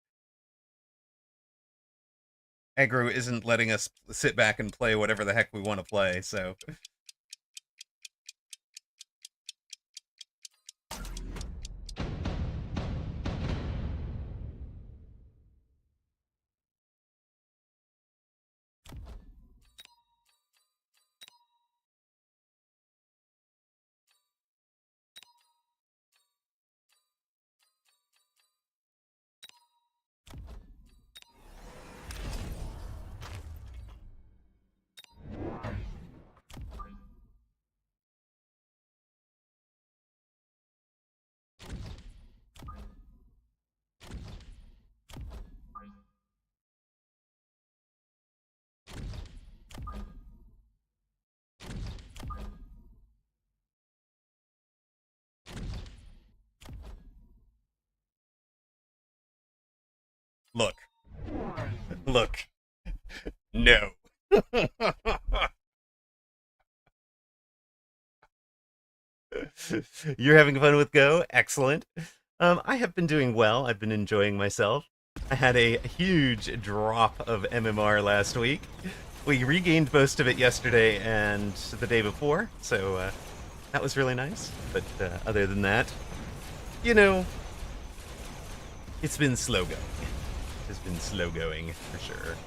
aggro isn't letting us sit back and play whatever the heck we want to play. So. Look. Look. No. You're having fun with Go? Excellent. I have been doing well. I've been enjoying myself. I had a huge drop of MMR last week. We regained most of it yesterday and the day before, so that was really nice. But other than that, it's been slow going. It's been slow going, for sure.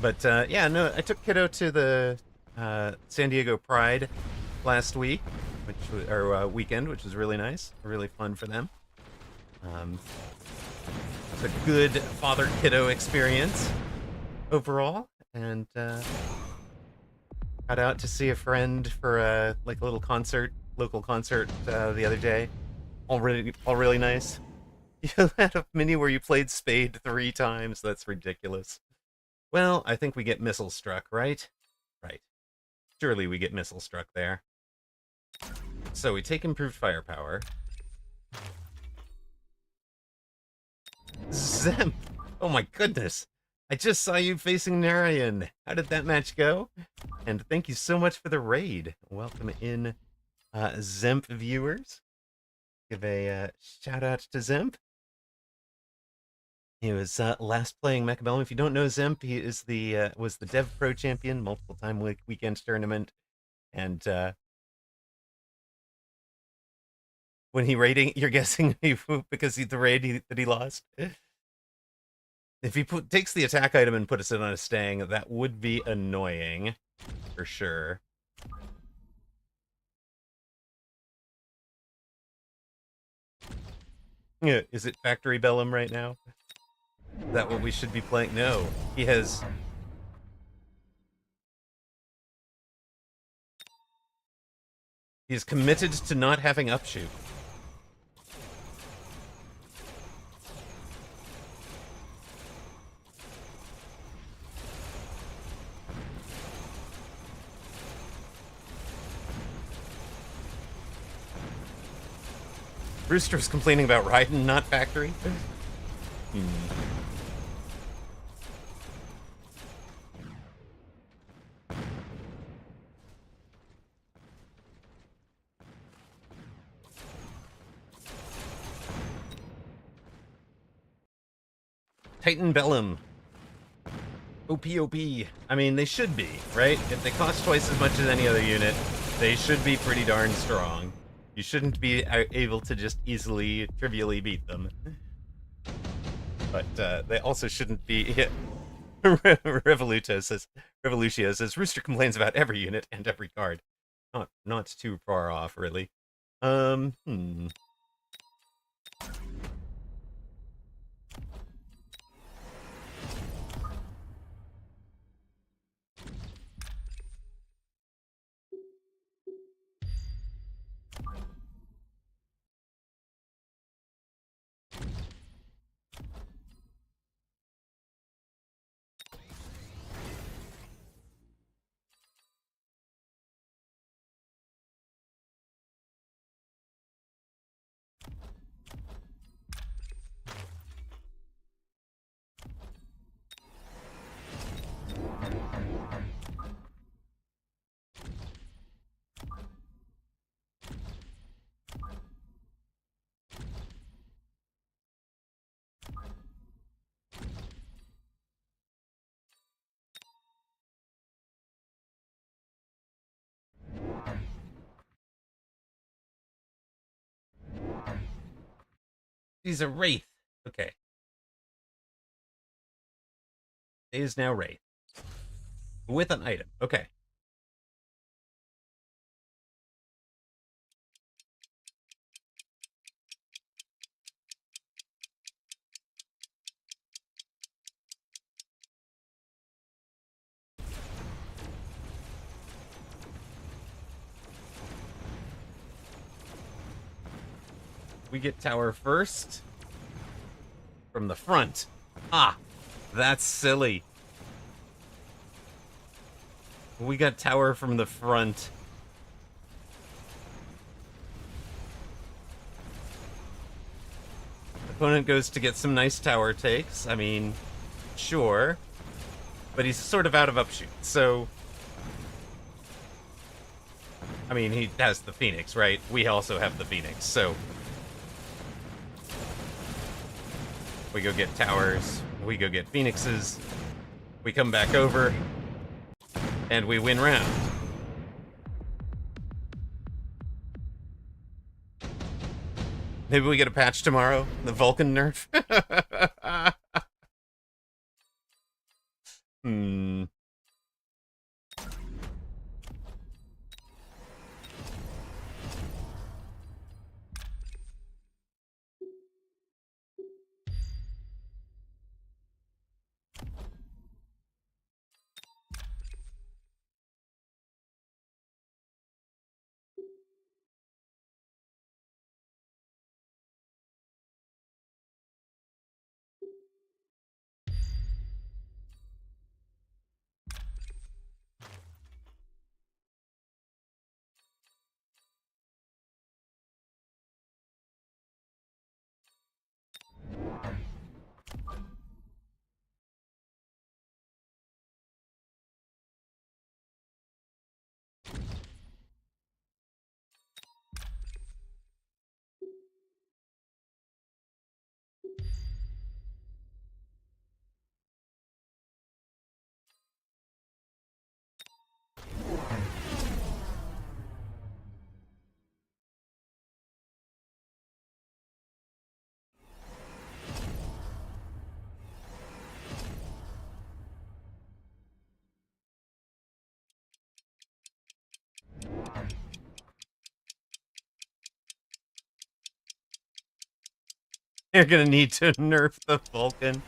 But yeah, no, I took Kiddo to the San Diego Pride last week, weekend, which was really nice, really fun for them. It's a good father-kiddo experience overall, and got out to see a friend for a little concert, local concert the other day. All really nice. You had a mini where you played Spade 3 times. That's ridiculous. Well, I think we get missile struck, right? Right. Surely we get missile struck there. So we take improved firepower. Zemp! Oh my goodness! I just saw you facing Narayan. How did that match go? And thank you so much for the raid. Welcome in, Zemp viewers. Give a shout out to Zemp. He was last playing Mechabellum. If you don't know Zemp, he is the was the Dev Pro champion, multiple time weekend tournament, and when he raiding, you're guessing because the raid that he lost. If he takes the attack item and puts it on a stang, that would be annoying for sure. Yeah, is it Factory Bellum right now? Is that what we should be playing? No, he has. He's committed to not having upshoot. Brewster's complaining about Raiden, not Factory. Titan Bellum. OP. I mean, they should be, right? If they cost twice as much as any other unit, they should be pretty darn strong. You shouldn't be able to just easily, trivially beat them. But they also shouldn't be... Yeah. Revolutia says, Rooster complains about every unit and every card. Not too far off, really. He's a Wraith. Okay. He is now Wraith. With an item. Okay. We get tower first. From the front. Ah, that's silly. We got tower from the front. Opponent goes to get some nice tower takes. I mean, sure. But he's sort of out of upshoot, so... I mean, he has the Phoenix, right? We also have the Phoenix, so... We go get towers, we go get Phoenixes, we come back over, and we win round. Maybe we get a patch tomorrow? The Vulcan nerf? They're gonna need to nerf the Vulcan.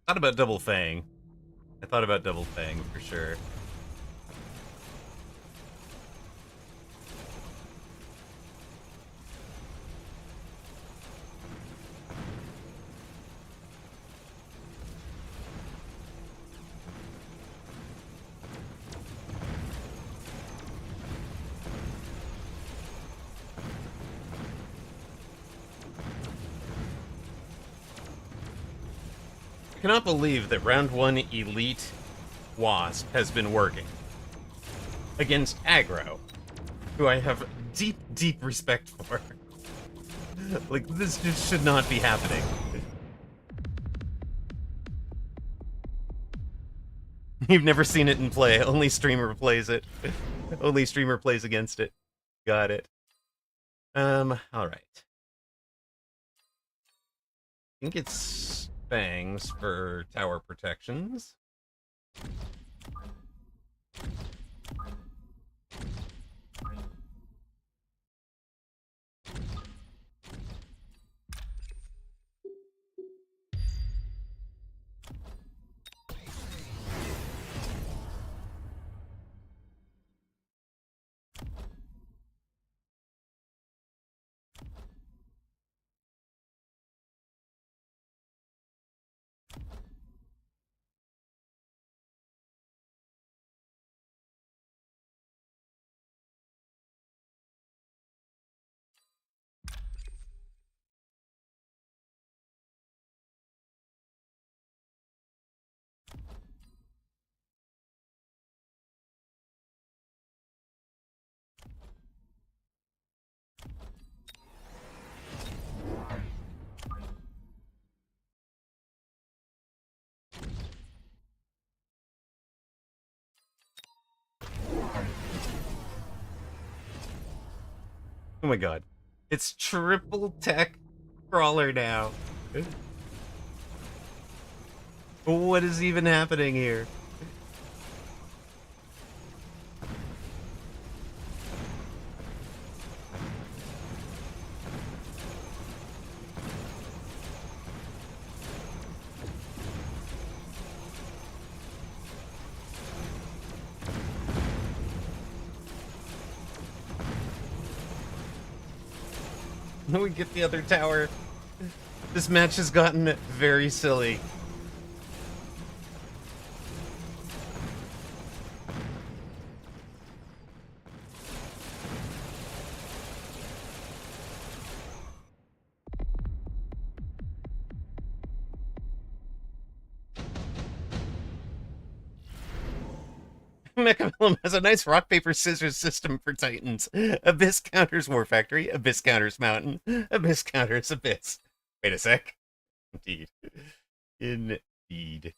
Thought about Double Fang. I thought about Double Fang for sure. I cannot believe that round 1 Elite Wasp has been working against aggro, who I have deep, deep respect for. Like, this just should not be happening. You've never seen it in play. Only streamer plays it. Only streamer plays against it. Got it. Alright. I think it's Fangs for tower protections. Oh my god. It's triple tech crawler now. What is even happening here? We get the other tower. This match has gotten very silly. Mechabellum has a nice rock, paper, scissors system for Titans. Abyss counters War Factory. Abyss counters Mountain. Abyss counters Abyss. Wait a sec. Indeed. Indeed.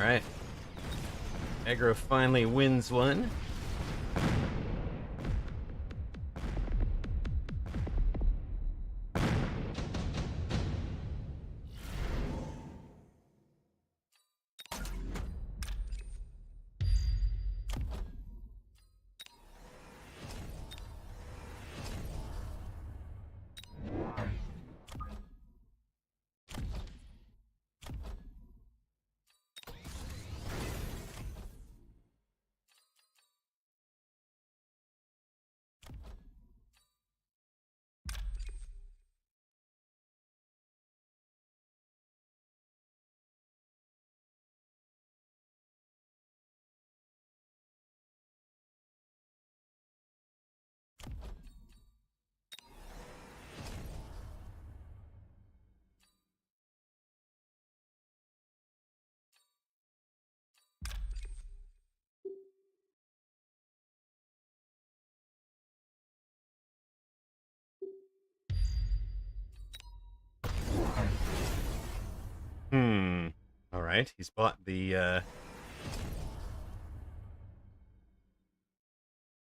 Alright. Aggro finally wins one. Alright, he's bought the,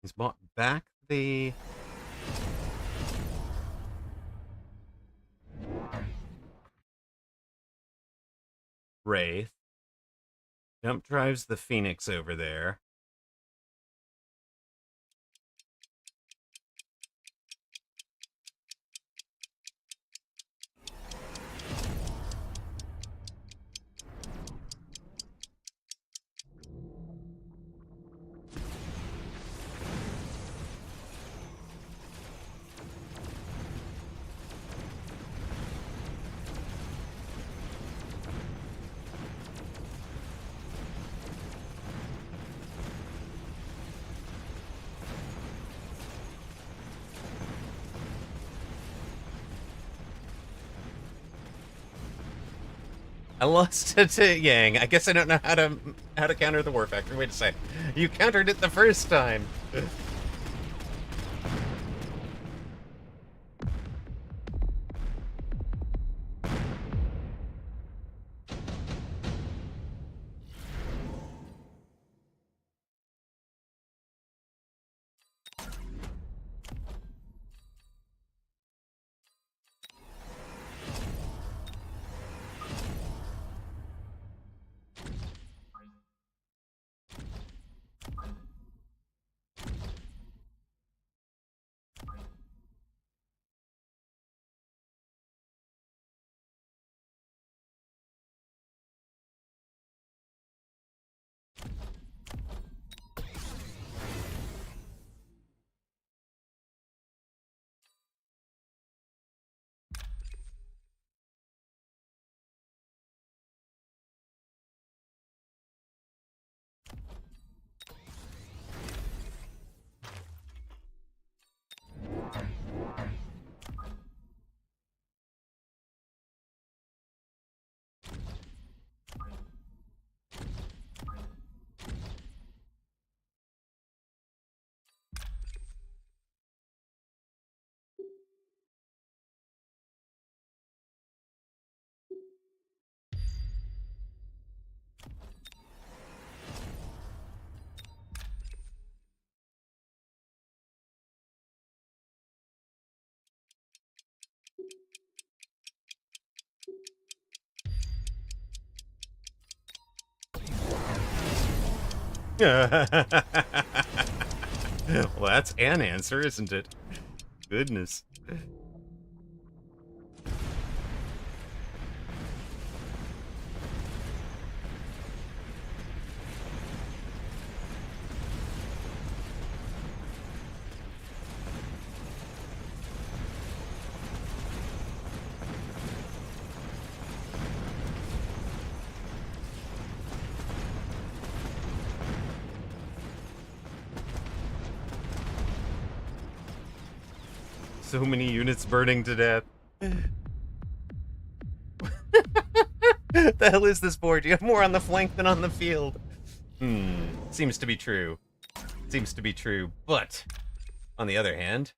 he's bought back the... Wraith. Jump drives the Phoenix over there. I lost it to Yang. I guess I don't know how to counter the War Factor. Wait a sec. You countered it the first time. Well, that's an answer, isn't it? Goodness. So many units burning to death. The hell is this board? You have more on the flank than on the field. Seems to be true. Seems to be true. But, on the other hand,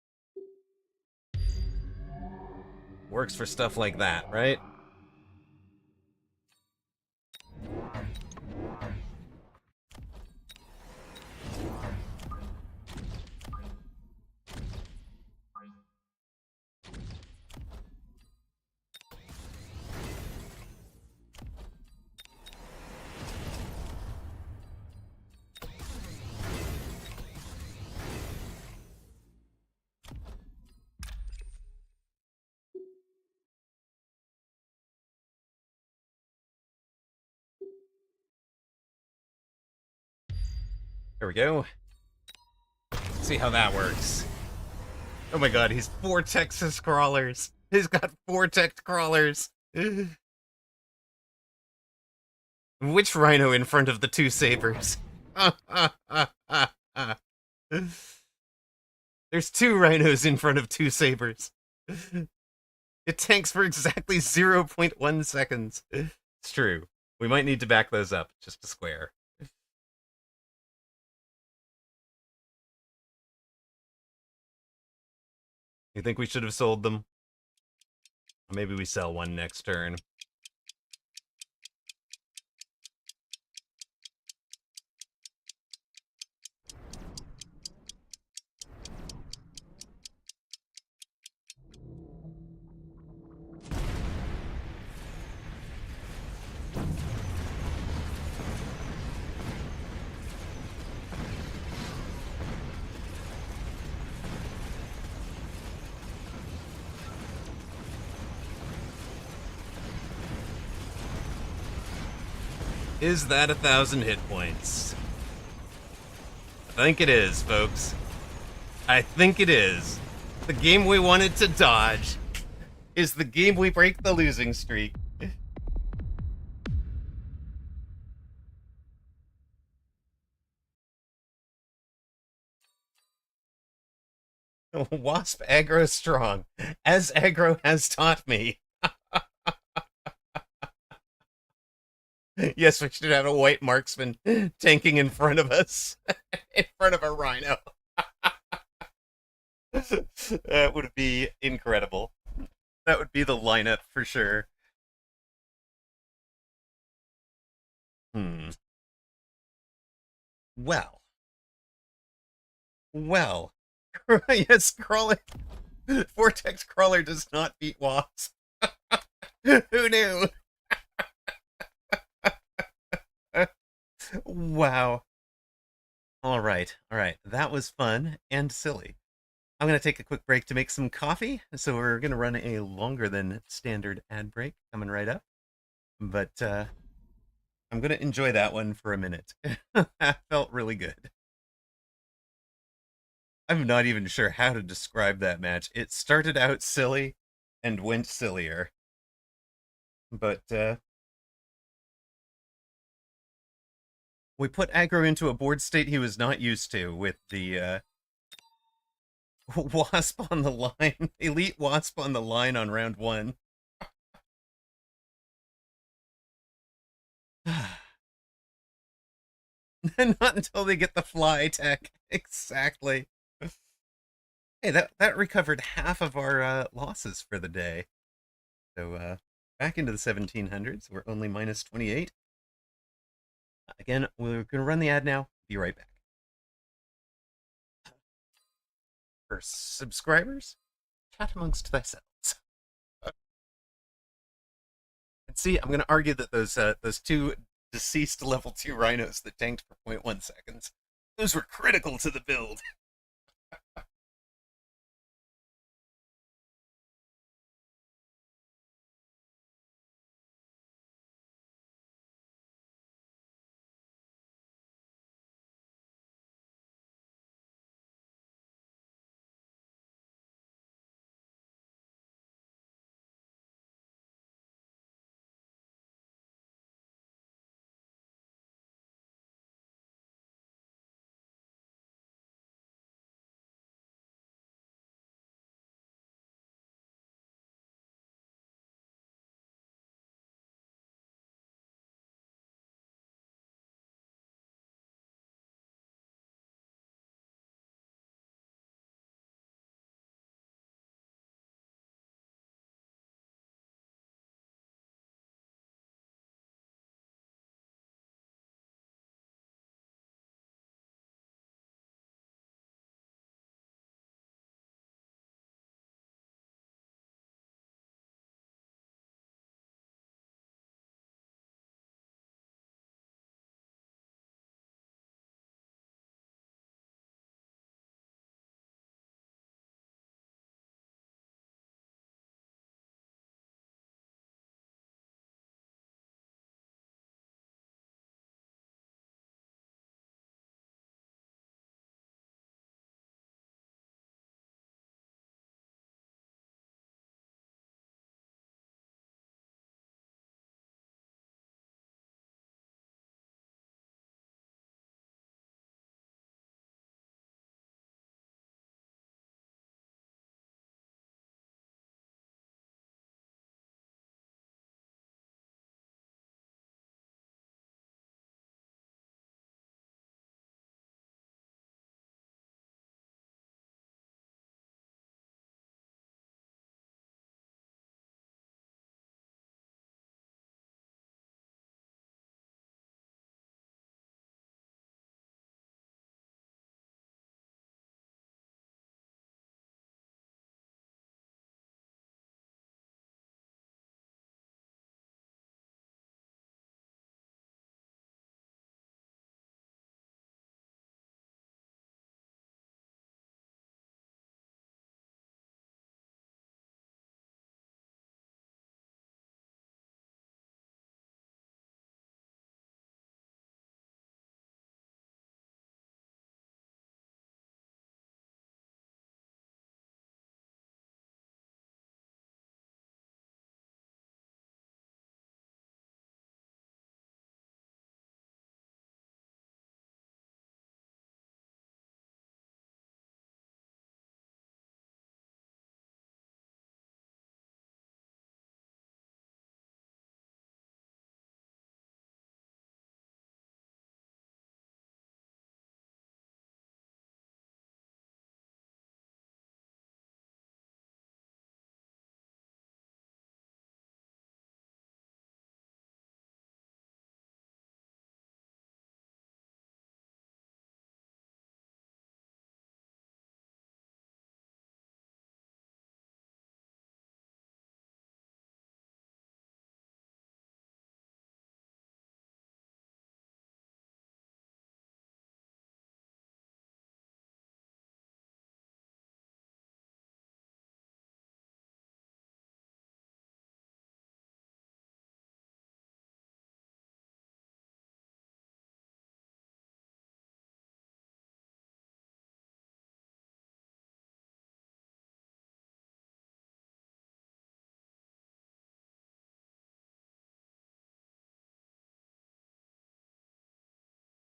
works for stuff like that, right? There we go. See how that works. Oh my god, he's 4 Texas crawlers. He's got 4 Tex crawlers. Which rhino in front of the 2 sabers? There's 2 rhinos in front of 2 sabers. It tanks for exactly 0.1 seconds. It's true. We might need to back those up just a square. You think we should have sold them? Or maybe we sell one next turn. Is that 1,000 hit points? I think it is, folks. I think it is. The game we wanted to dodge is the game we break the losing streak. Wasp aggro strong, as aggro has taught me. Yes, we should have a white marksman tanking in front of us, in front of a rhino. That would be incredible. That would be the lineup for sure. Hmm. Well. Well. Yes, crawler. Vortex crawler does not beat wasp. Who knew? Wow. All right. All right. That was fun and silly. I'm going to take a quick break to make some coffee. So we're going to run a longer than standard ad break coming right up. But I'm going to enjoy that one for a minute. That felt really good. I'm not even sure how to describe that match. It started out silly and went sillier. But we put aggro into a board state he was not used to with the wasp on the line, elite wasp on the line on round 1. Not until they get the fly tech. Exactly. Hey, that recovered half of our losses for the day. So back into the 1700s. We're only minus 28. Again, we're going to run the ad now. Be right back. For subscribers, chat amongst thyselves. And see, I'm going to argue that those 2 deceased level 2 rhinos that tanked for 0.1 seconds, those were critical to the build.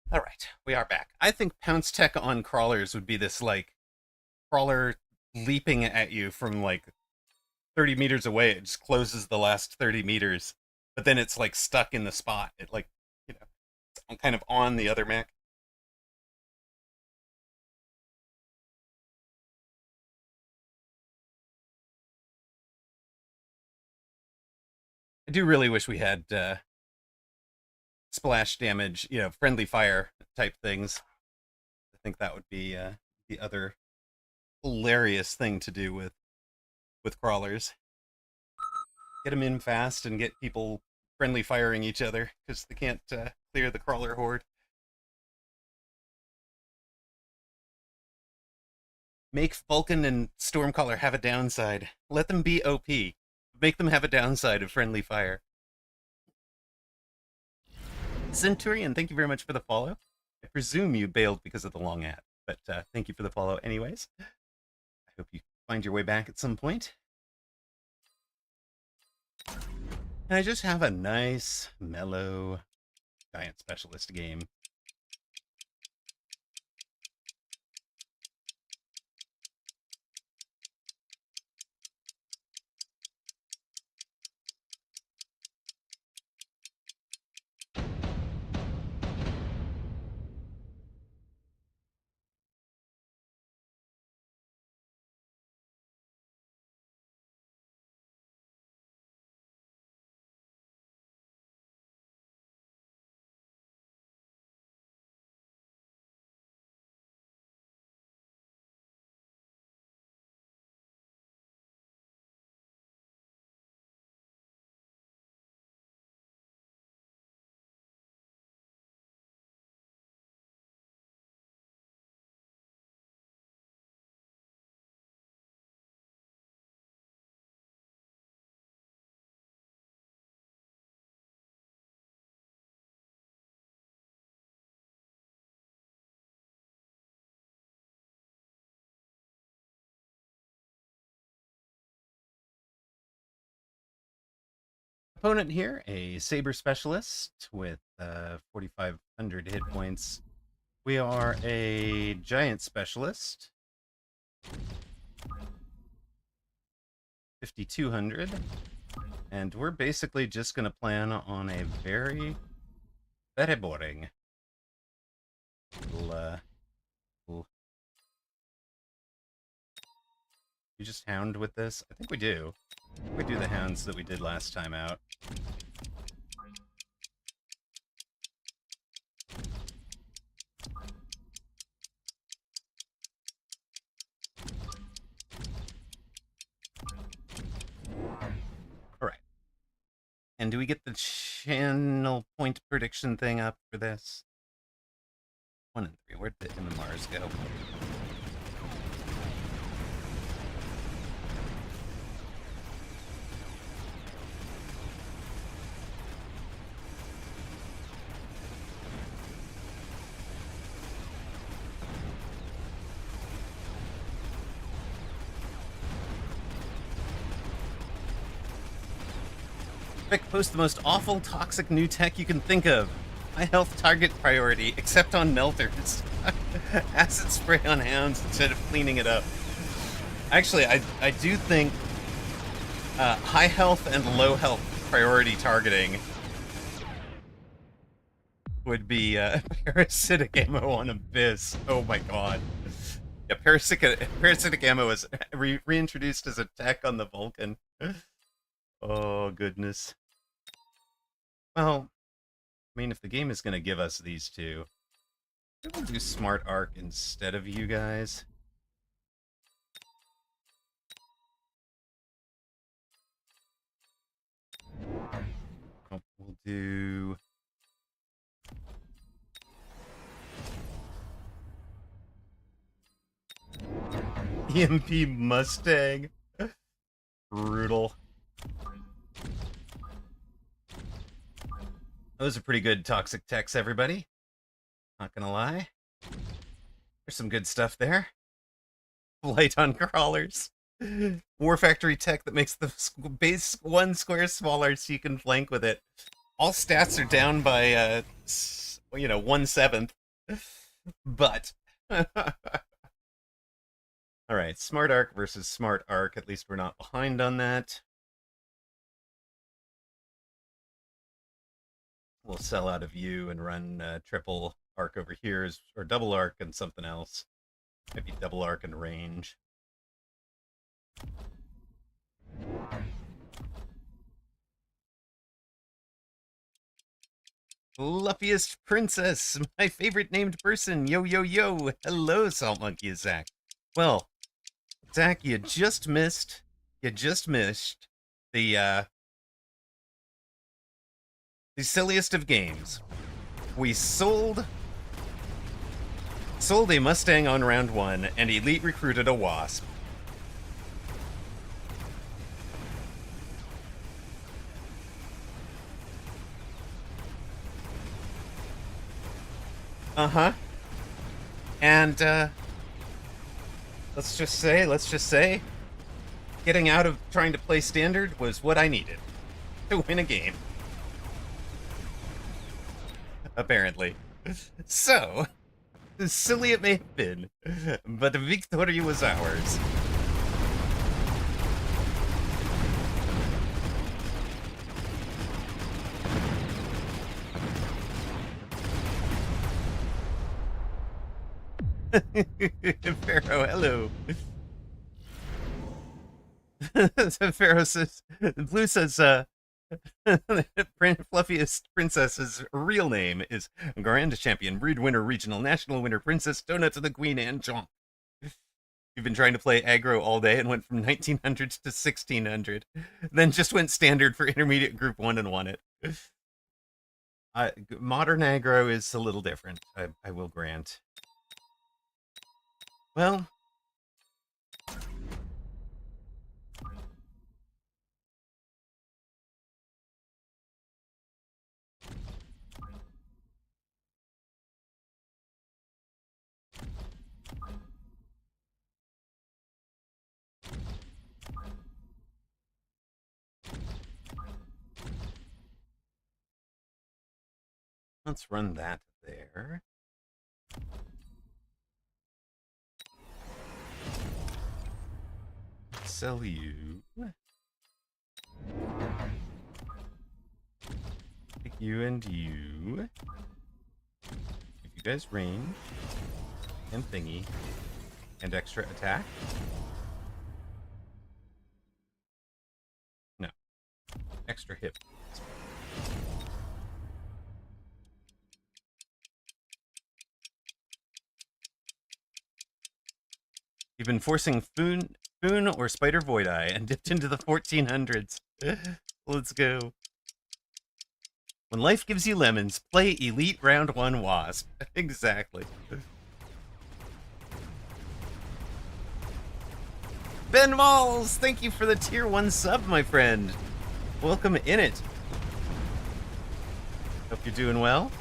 All right, we are back. I think Pounce Tech on crawlers would be this like crawler leaping at you from like 30 meters away. It just closes the last 30 meters, but then it's like stuck in the spot. It like, you know, it's kind of on the other mech. I do really wish we had splash damage, friendly fire type things. I think that would be the other hilarious thing to do with crawlers. Get them in fast and get people friendly firing each other because they can't clear the crawler horde. Make Vulcan and Stormcaller have a downside. Let them be OP. Make them have a downside of friendly fire. Centurion, thank you very much for the follow. I presume you bailed because of the long ad, but thank you for the follow anyways. I hope you find your way back at some point. And I just have a nice, mellow giant specialist game. Opponent here, a Saber Specialist with 4,500 hit points. We are a Giant Specialist, 5,200. And we're basically just going to plan on a very boring. You just hound with this? I think we do. We do the hounds that we did last time out. All right. And do we get the channel point prediction thing up for this? 1 and 3. Where'd the MMRs go? Vic, post the most awful, toxic new tech you can think of. High health target priority, except on melters. Acid spray on hounds instead of cleaning it up. Actually, I do think high health and low health priority targeting would be parasitic ammo on Abyss. Oh my god. Yeah, parasitic ammo is reintroduced as a tech on the Vulcan. Oh, goodness. Well, I mean, if the game is going to give us these two, we'll do Smart Arc instead of you guys. Oh, we'll do... EMP Mustang. Brutal. Those are pretty good toxic techs, everybody. Not gonna lie. There's some good stuff there. Light on crawlers. War Factory tech that makes the base 1 square smaller so you can flank with it. All stats are down by, 1/7. But all right, Smart Arc versus Smart Arc. At least we're not behind on that. We'll sell out of you and run triple arc over here, or double arc and something else. Maybe double arc and range. Fluffiest Princess, my favorite named person. Yo, yo, yo. Hello, Salt Monkey Zach. Well, Zach, you just missed the silliest of games. We sold a Mustang on round 1 and Elite recruited a Wasp. Uh-huh. And let's just say getting out of trying to play standard was what I needed to win a game. Apparently. So, silly it may have been, but the victory was ours. Pharaoh, hello. Pharaoh says, Blue says, Fluffiest Princess's real name is Grand Champion, Brood Winner, Regional, National Winner, Princess, Donut to the Queen, and Chomp. You've been trying to play aggro all day and went from 1900 to 1600. Then just went standard for intermediate group 1 and won it. Modern aggro is a little different, I will grant. Well, let's run that there. Sell you. Take you and you. Give you guys range and thingy and extra attack. No. Extra hip. You've been forcing Foon or Spider Void Eye and dipped into the 1400s. Let's go. When life gives you lemons, play Elite Round 1 Wasp. Exactly. Ben Malls, thank you for the tier 1 sub, my friend. Welcome in it. Hope you're doing well.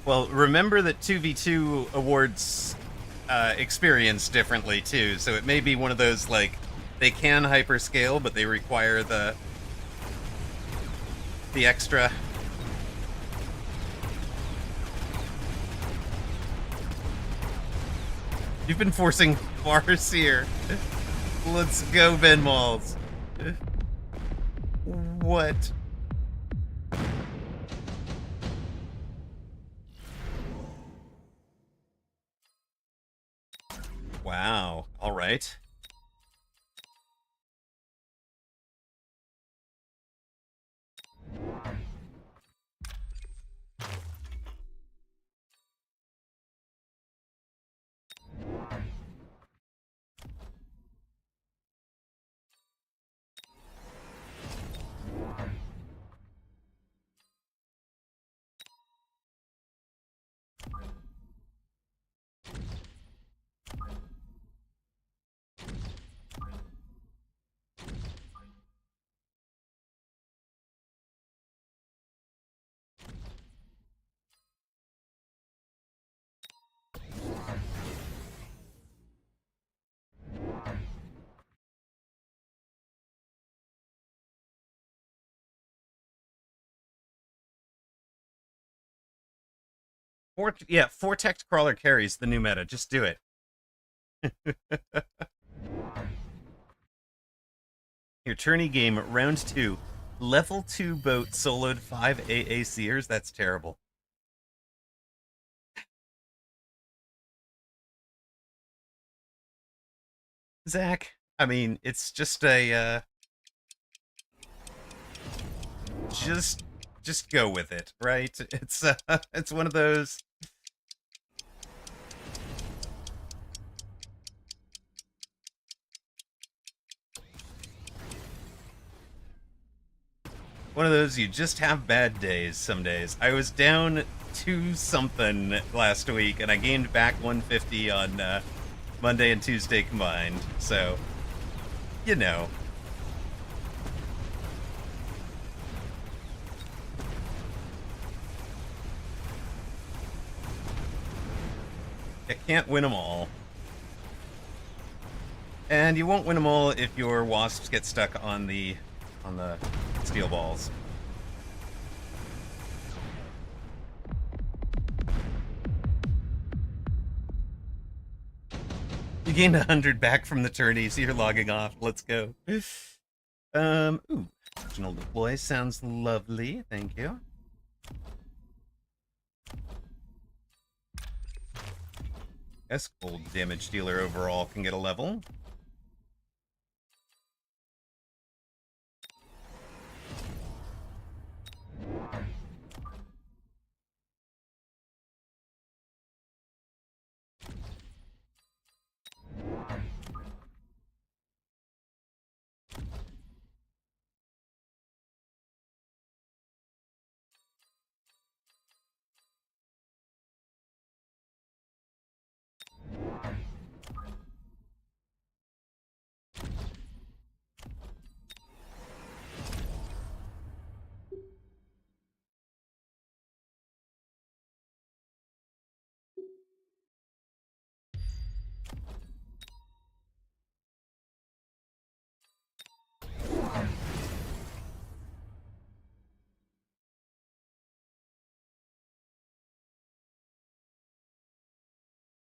Well, remember that 2v2 awards experience differently, too. So it may be one of those, like, they can hyperscale, but they require the extra. You've been forcing Farseer. Let's go, Ben Malls. What? Wow. All right. Vortex Crawler carries the new meta. Just do it. Your tourney game, round 2. Level 2 boat soloed 5 AACers? That's terrible. Zach, I mean, it's just just go with it, right? It's one of those. One of those you just have bad days some days. I was down 2 something last week and I gained back 150 on Monday and Tuesday combined. So, you know. You can't win them all. And you won't win them all if your wasps get stuck on the steel balls. You gained 100 back from the tourney, so you're logging off. Let's go. Ooh, original deploy sounds lovely. Thank you. Guess gold damage dealer overall can get a level.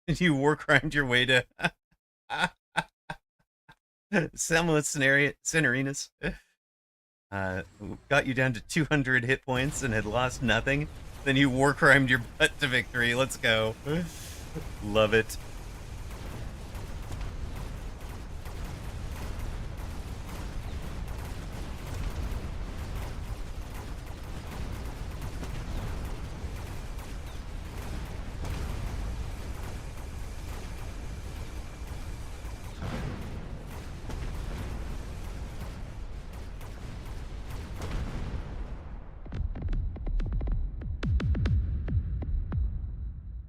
You war crimed your way to Selma Cenarinas. Got you down to 200 hit points and had lost nothing. Then you war crimed your butt to victory. Let's go. Love it.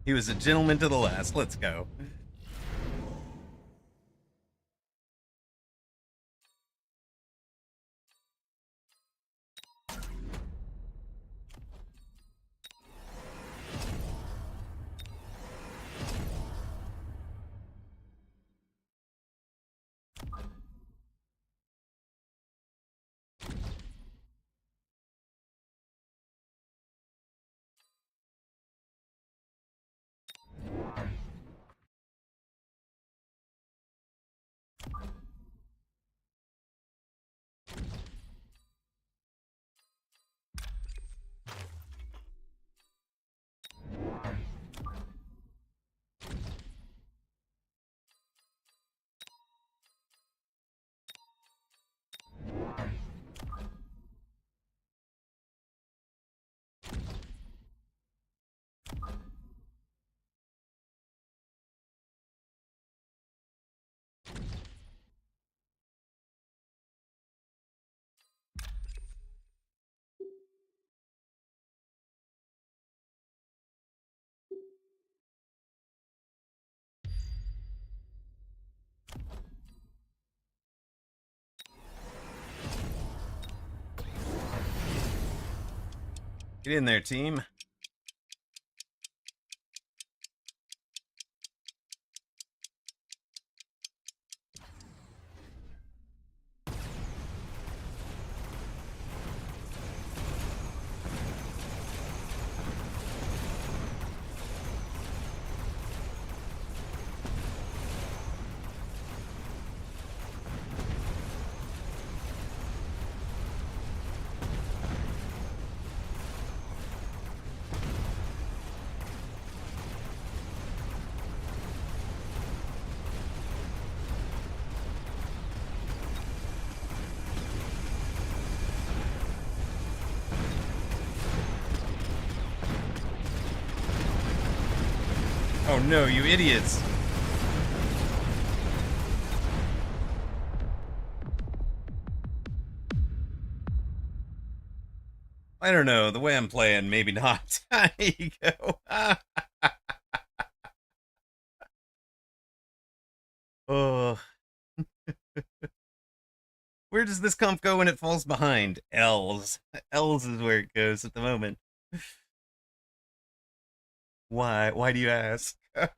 He was a gentleman to the last. Let's go. Get in there, team. Oh no, you idiots! I don't know. The way I'm playing, maybe not. There you go. Oh, where does this comp go when it falls behind? L's. L's is where it goes at the moment. Why? Why do you ask? uh,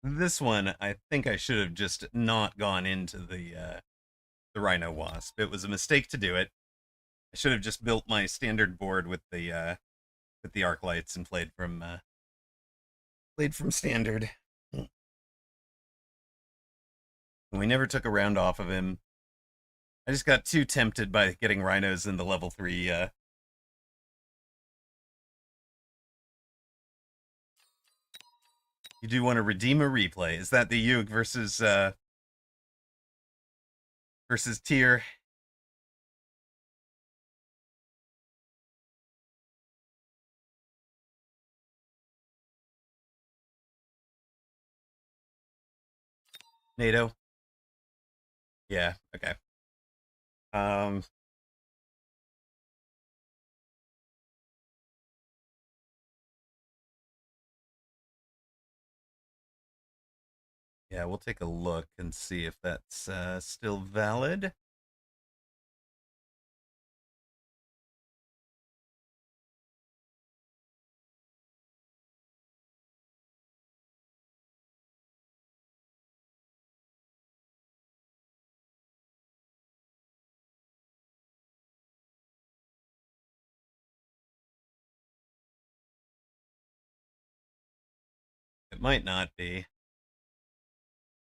this one, I think I should have just not gone into the Rhino Wasp. It was a mistake to do it. I should have just built my standard board with the arc lights and played from standard. We never took a round off of him. I just got too tempted by getting rhinos in the level 3. You do want to redeem a replay. Is that the Yug versus Tier? NATO? Yeah, okay. Um yeah, we'll take a look and see if that's still valid. It might not be.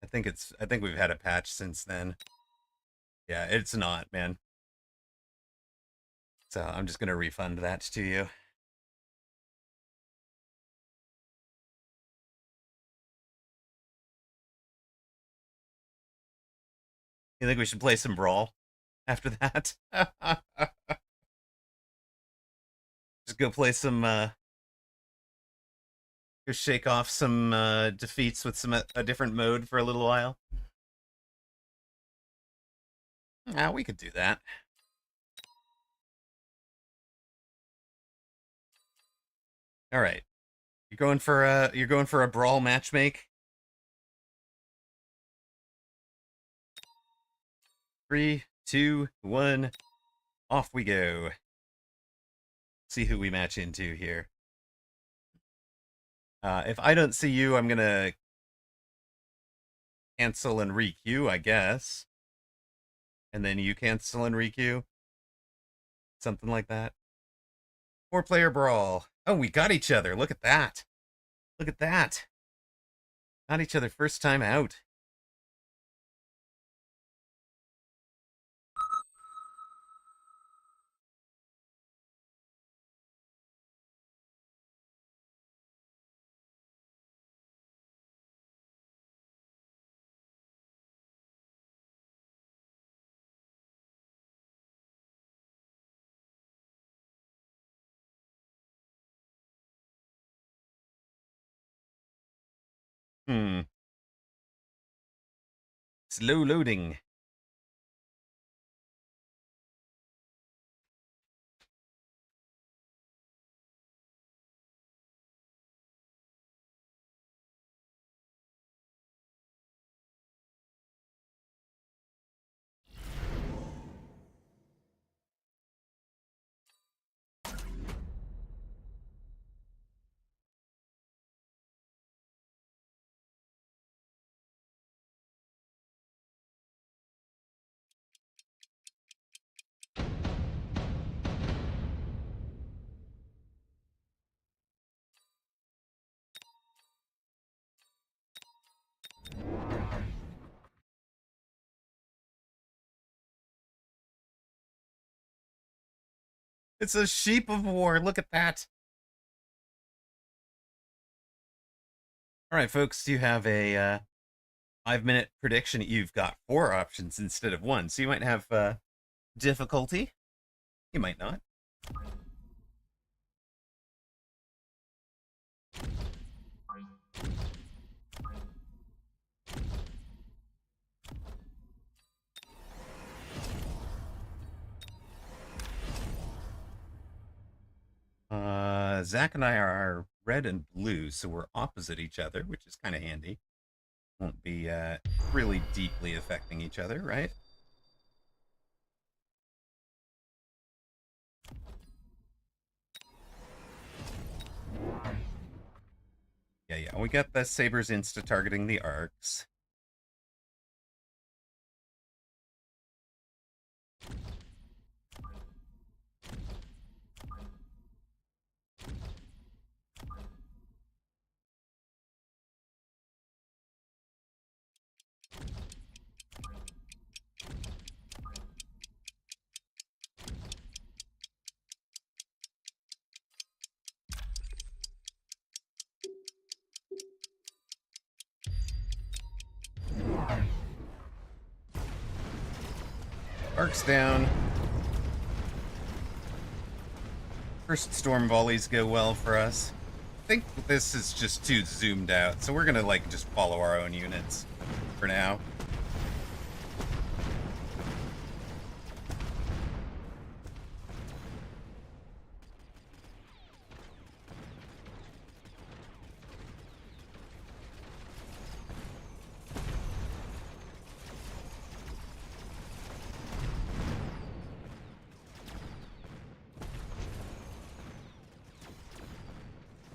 I think we've had a patch since then. Yeah, it's not, man. So I'm just gonna refund that to you. You think we should play some Brawl after that? Just go play some go shake off some defeats with some a different mode for a little while. Ah, we could do that. All right. You're going for a Brawl matchmake? 3, 2, 1, off we go. See who we match into here. If I don't see you, I'm gonna cancel and requeue, I guess. And then you cancel and requeue. Something like that. 4-player brawl. Oh, we got each other. Look at that. Look at that. Got each other first time out. Hmm. Slow loading. It's a sheep of war. Look at that. All right, folks, you have a 5-minute prediction. You've got 4 options instead of 1, so you might have difficulty. You might not. Zach and I are red and blue, so we're opposite each other, which is kind of handy. Won't be really deeply affecting each other, right? Yeah. We got the sabers insta-targeting the arcs. Arcs down. First storm volleys go well for us. I think this is just too zoomed out, so we're gonna like just follow our own units for now.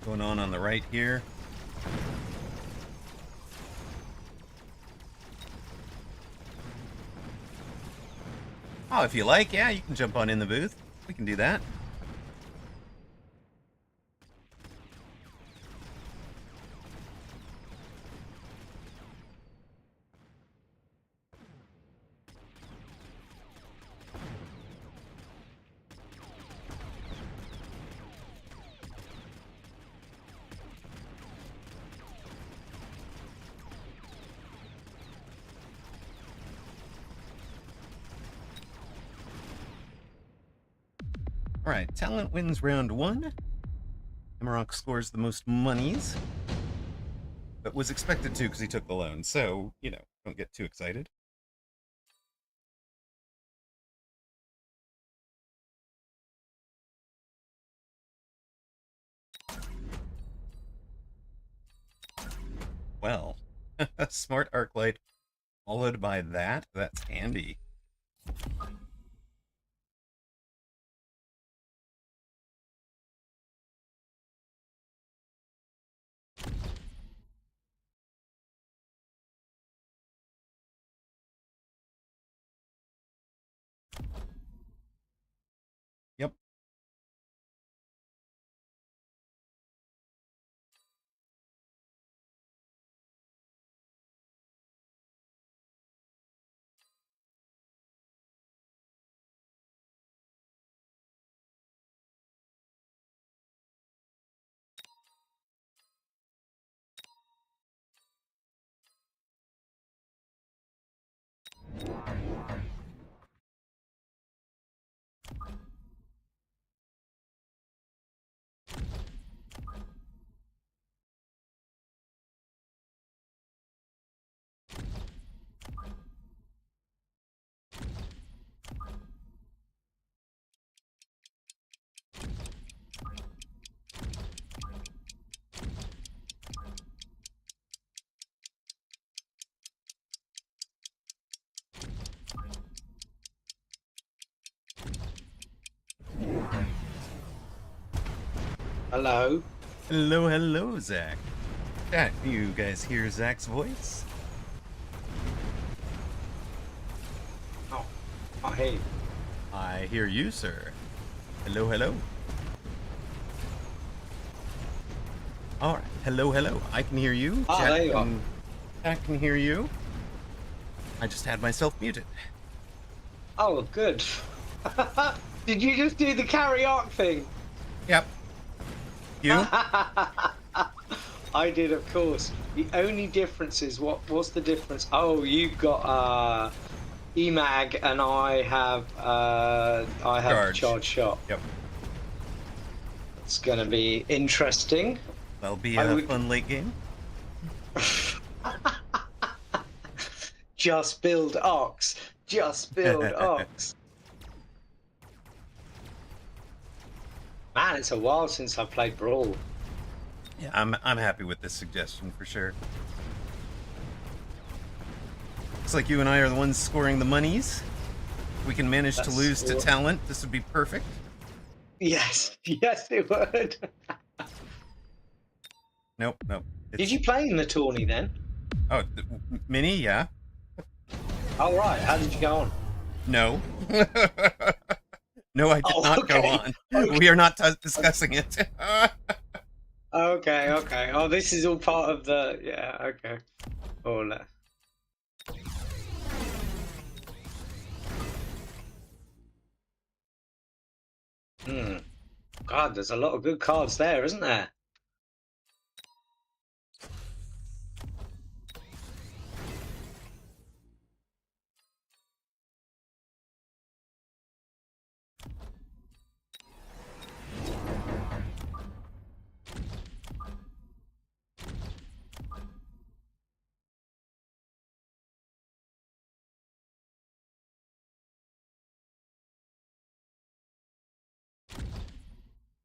Going on the right here. Oh, if you like, yeah, you can jump on in the booth. We can do that. All right, Talent wins round 1. Emerok scores the most monies, but was expected to because he took the loan. So, don't get too excited. Well, smart arc light followed by that. That's handy. Yep. Hello. Hello, Zach. Chat, you guys hear Zach's voice? Oh, hey. I hear you, sir. Hello. All right, hello. I can hear you. Ah, there you are. Chat can hear you. I just had myself muted. Oh, good. Did you just do the carry arc thing? Yep. You? I did, of course. The only difference is what's the difference? Oh, you've got EMAG and I have Charge. charge shot. Yep. It's gonna be interesting. That'll be I a would fun late game. just build Ox. Just build Ox. Man, it's a while since I played Brawl. Yeah, I'm happy with this suggestion for sure. Looks like you and I are the ones scoring the monies. If we can manage to lose to talent, this would be perfect. Yes, yes, it would. Nope. Did you play in the tourney then? Oh, Mini, yeah. All right. How did you go on? No. No, I did not go on. Okay. We are not discussing it. Okay. Oh, this is all part of the... Yeah, okay. Oh, no. God, there's a lot of good cards there, isn't there?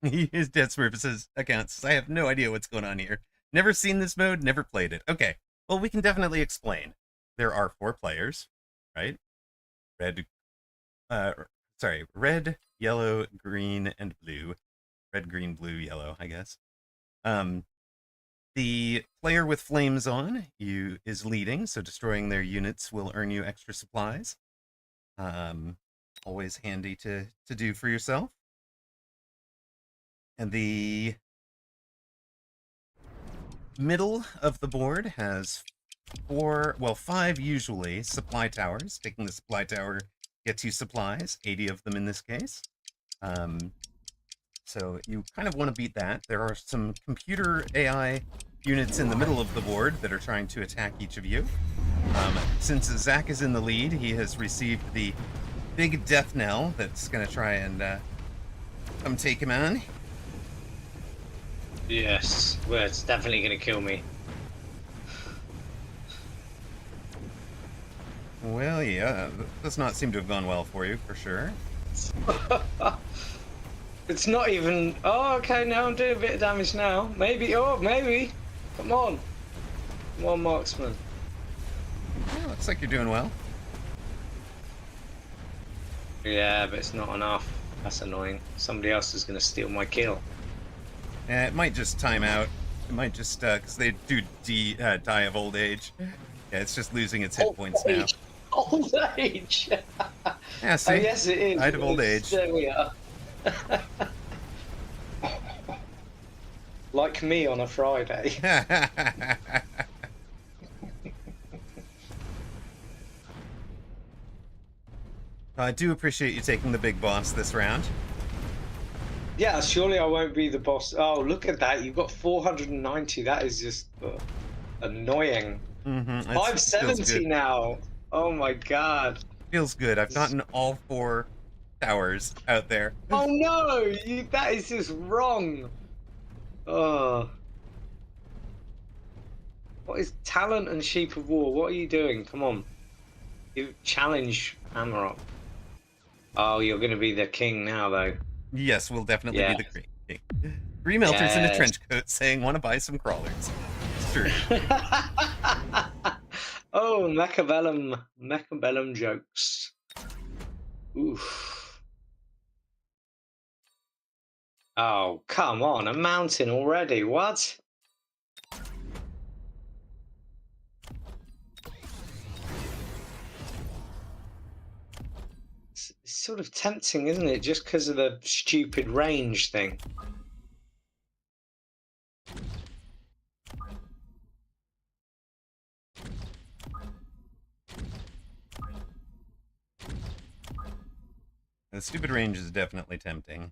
His Dead Smurfs accounts. I have no idea what's going on here. Never seen this mode, never played it. Okay, well, we can definitely explain. There are 4 players, right? Red, yellow, green, and blue. Red, green, blue, yellow, I guess. The player with flames on is leading, so destroying their units will earn you extra supplies. Always handy to do for yourself. And the middle of the board has 5 usually supply towers. Taking the supply tower gets you supplies, 80 of them in this case. So you kind of want to beat that. There are some computer AI units in the middle of the board that are trying to attack each of you. Since Zach is in the lead, he has received the big death knell that's going to try and come take him on. Yes, well, it's definitely going to kill me. Well, yeah, that does not seem to have gone well for you, for sure. It's not even... Oh, okay, now I'm doing a bit of damage now. Maybe, maybe. Come on. Come on, marksman. Yeah, looks like you're doing well. Yeah, but it's not enough. That's annoying. Somebody else is going to steal my kill. It might just time out. It might just, because they do die of old age. Yeah, it's just losing its hit points now. Old age! Yeah, see? Oh, yes, it is. Died of old age. There we are. Like me on a Friday. I do appreciate you taking the big boss this round. Yeah, surely I won't be the boss. Oh, look at that. You've got 490. That is just annoying. 570 now. Oh my god. Feels good. I've gotten all 4 towers out there. Oh no! That is just wrong. Oh. What is talent and sheep of war? What are you doing? Come on. You challenge Amarok. Oh, you're going to be the king now, though. Yes, we'll definitely be the king. Three melters in a trench coat saying, want to buy some crawlers. It's true. Oh, Mechabellum jokes. Oof. Oh, come on, a mountain already, what? It's sort of tempting, isn't it, just because of the stupid range thing. The stupid range is definitely tempting.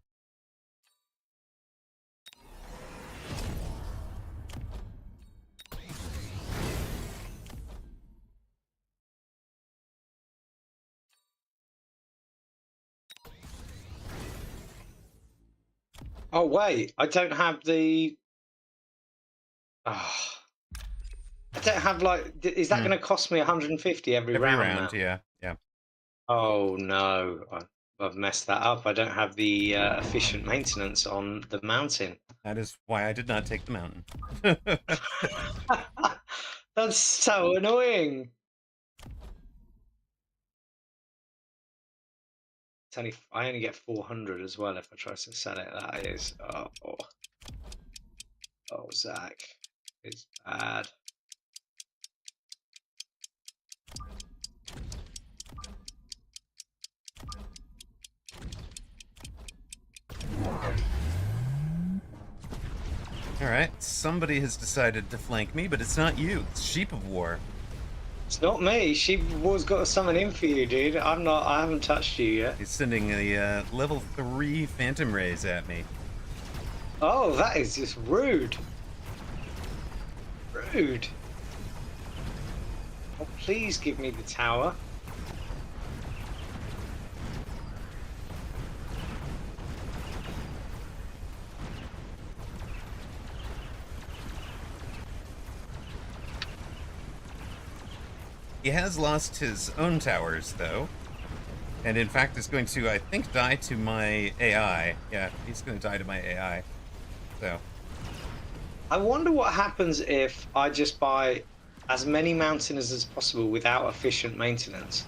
Oh wait, I don't have the. Oh, I don't have like. Is that Hmm. going to cost me 150 every Every round round, now? yeah, yeah. Oh no, I've messed that up. I don't have the efficient maintenance on the mountain. That is why I did not take the mountain. That's so annoying. I only get 400 as well if I try to sell it. That is, oh, Zach, it's bad. Alright, somebody has decided to flank me, but it's not you. It's Sheep of War. It's not me. She was got something in for you, dude. I haven't touched you yet. He's sending a level 3 Phantom Rays at me. Oh, that is just rude. Rude. Oh, please give me the tower. He has lost his own towers, though. And in fact is going to, I think, die to my AI. Yeah, he's going to die to my AI. So. I wonder what happens if I just buy as many mountainers as possible without efficient maintenance.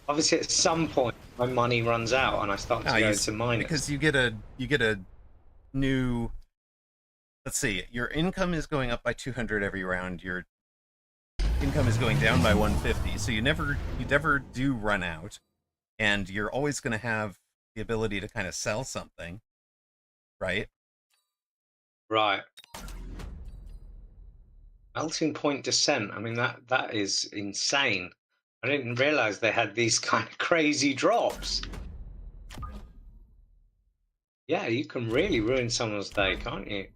Obviously, at some point, my money runs out and I start to go into miners. Because you get a new. Let's see. Your income is going up by 200 every round. Your income is going down by 150. So you never do run out, and you're always going to have the ability to kind of sell something, right? Right. Melting point descent. I mean that is insane. I didn't realize they had these kind of crazy drops. Yeah, you can really ruin someone's day, can't you?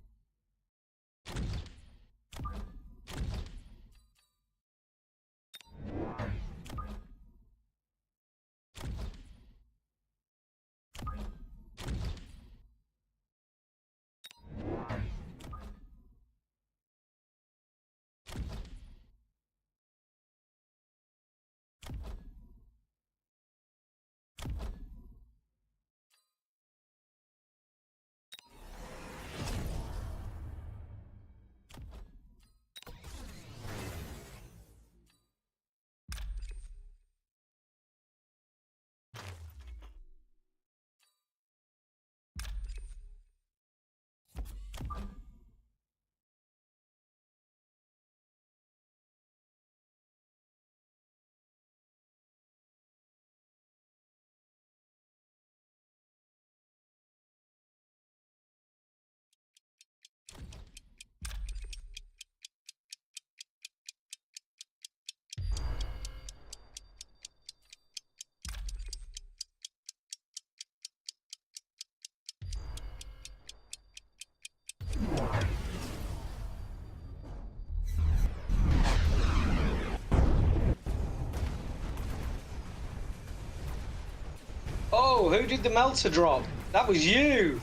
Oh, who did the melter drop? That was you.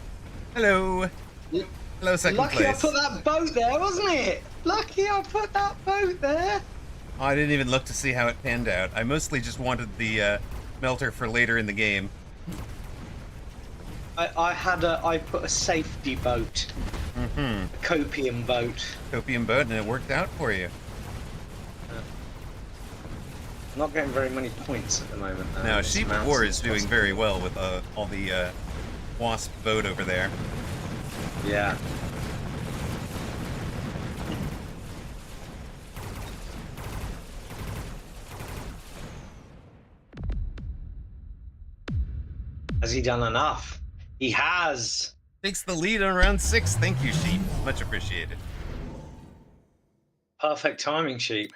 Hello. Hello, second Lucky place. I put that boat there, wasn't it? Lucky I put that boat there. Oh, I didn't even look to see how it panned out. I mostly just wanted the melter for later in the game. I put a safety boat. Mm-hmm. A copium boat. Copium boat, and it worked out for you. I'm not getting very many points at the moment. Now, Sheep of War is doing very well with all the Wasp boat over there. Yeah. Has he done enough? He has. Takes the lead on round 6. Thank you, Sheep. Much appreciated. Perfect timing, Sheep.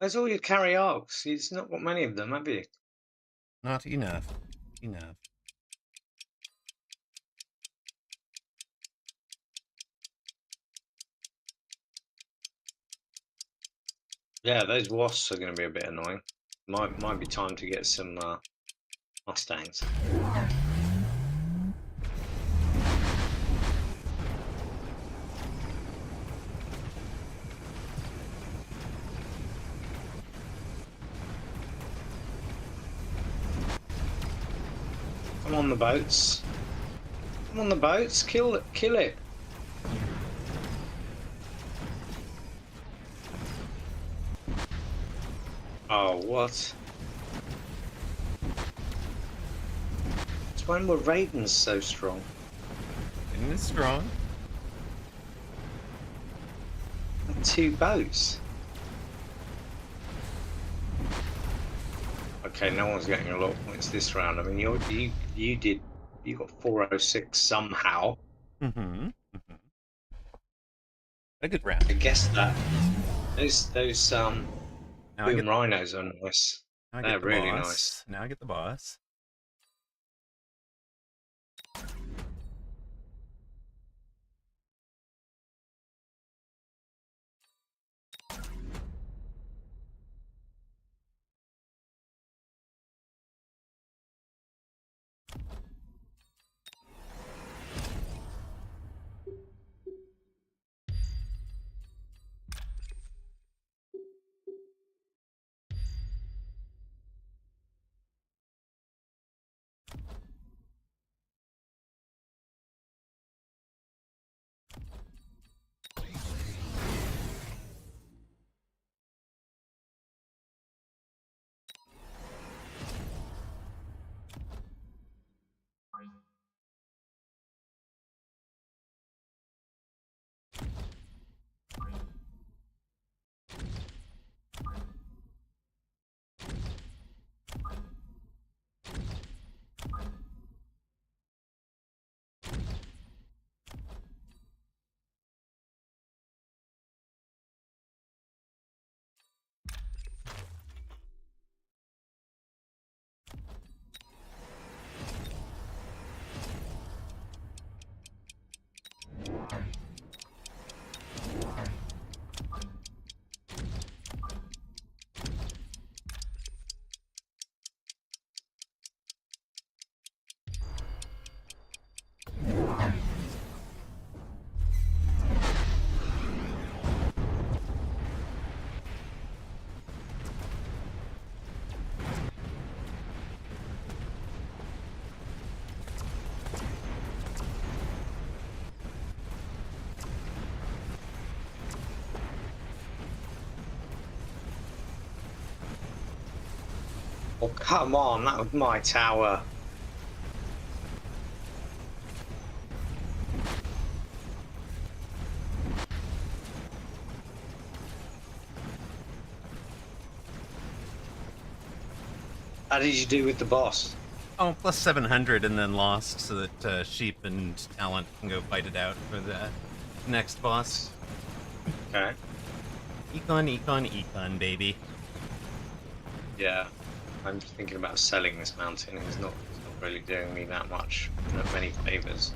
Where's all your carry arcs? You've not got many of them, have you? Not enough. Enough. Yeah, those wasps are going to be a bit annoying. Might be time to get some mustangs. Come on the boats. Come on the boats. Kill it. Kill it. Oh, what? It's when were Raidens so strong? Isn't it strong? 2 boats. Okay, no one's getting a lot of points this round. I mean, you got 406 somehow. Mm-hmm. A good round. I guess that those Now boom rhinos are nice. They're really nice. Now I get the boss. Oh, come on, that was my tower. How did you do with the boss? Oh, plus 700 and then lost so that Sheep and Talent can go fight it out for the next boss. Okay. Econ, baby. Yeah. I'm just thinking about selling this mountain. It's not really doing me that much, not many favors.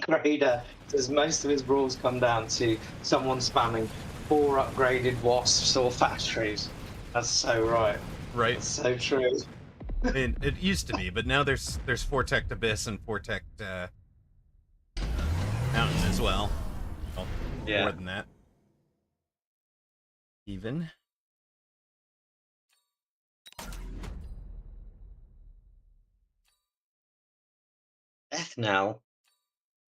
Grader says most of his rules come down to someone spamming 4 upgraded wasps or factories. That's so right. Right. That's so true. I mean, it used to be, but now there's Vortect Abyss and Vortect Mountain as well. Well, Yeah. more than that. Even. Death Knell?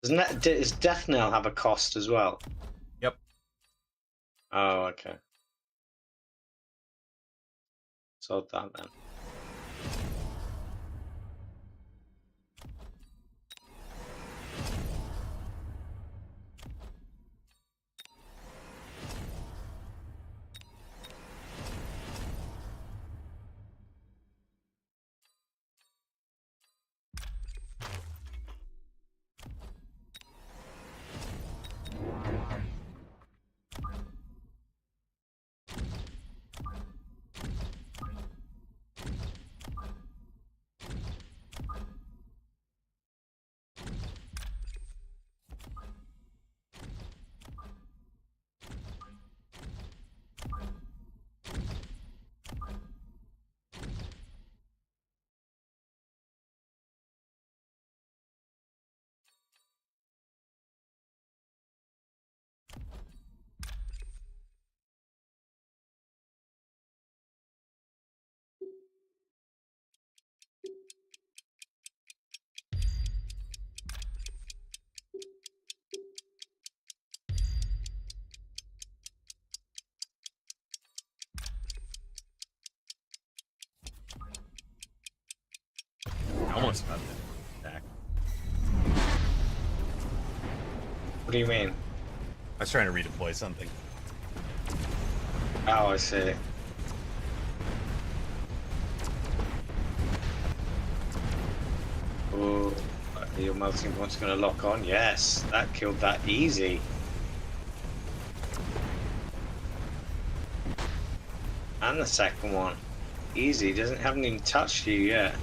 Does Death Knell have a cost as well? Yep. Oh, okay. Sort that then. just about to attack. What do you mean? I was trying to redeploy something. Oh, I see. Oh, your melting point's going to lock on. Yes, that killed that easy. And the second one. Easy, haven't even touched you yet.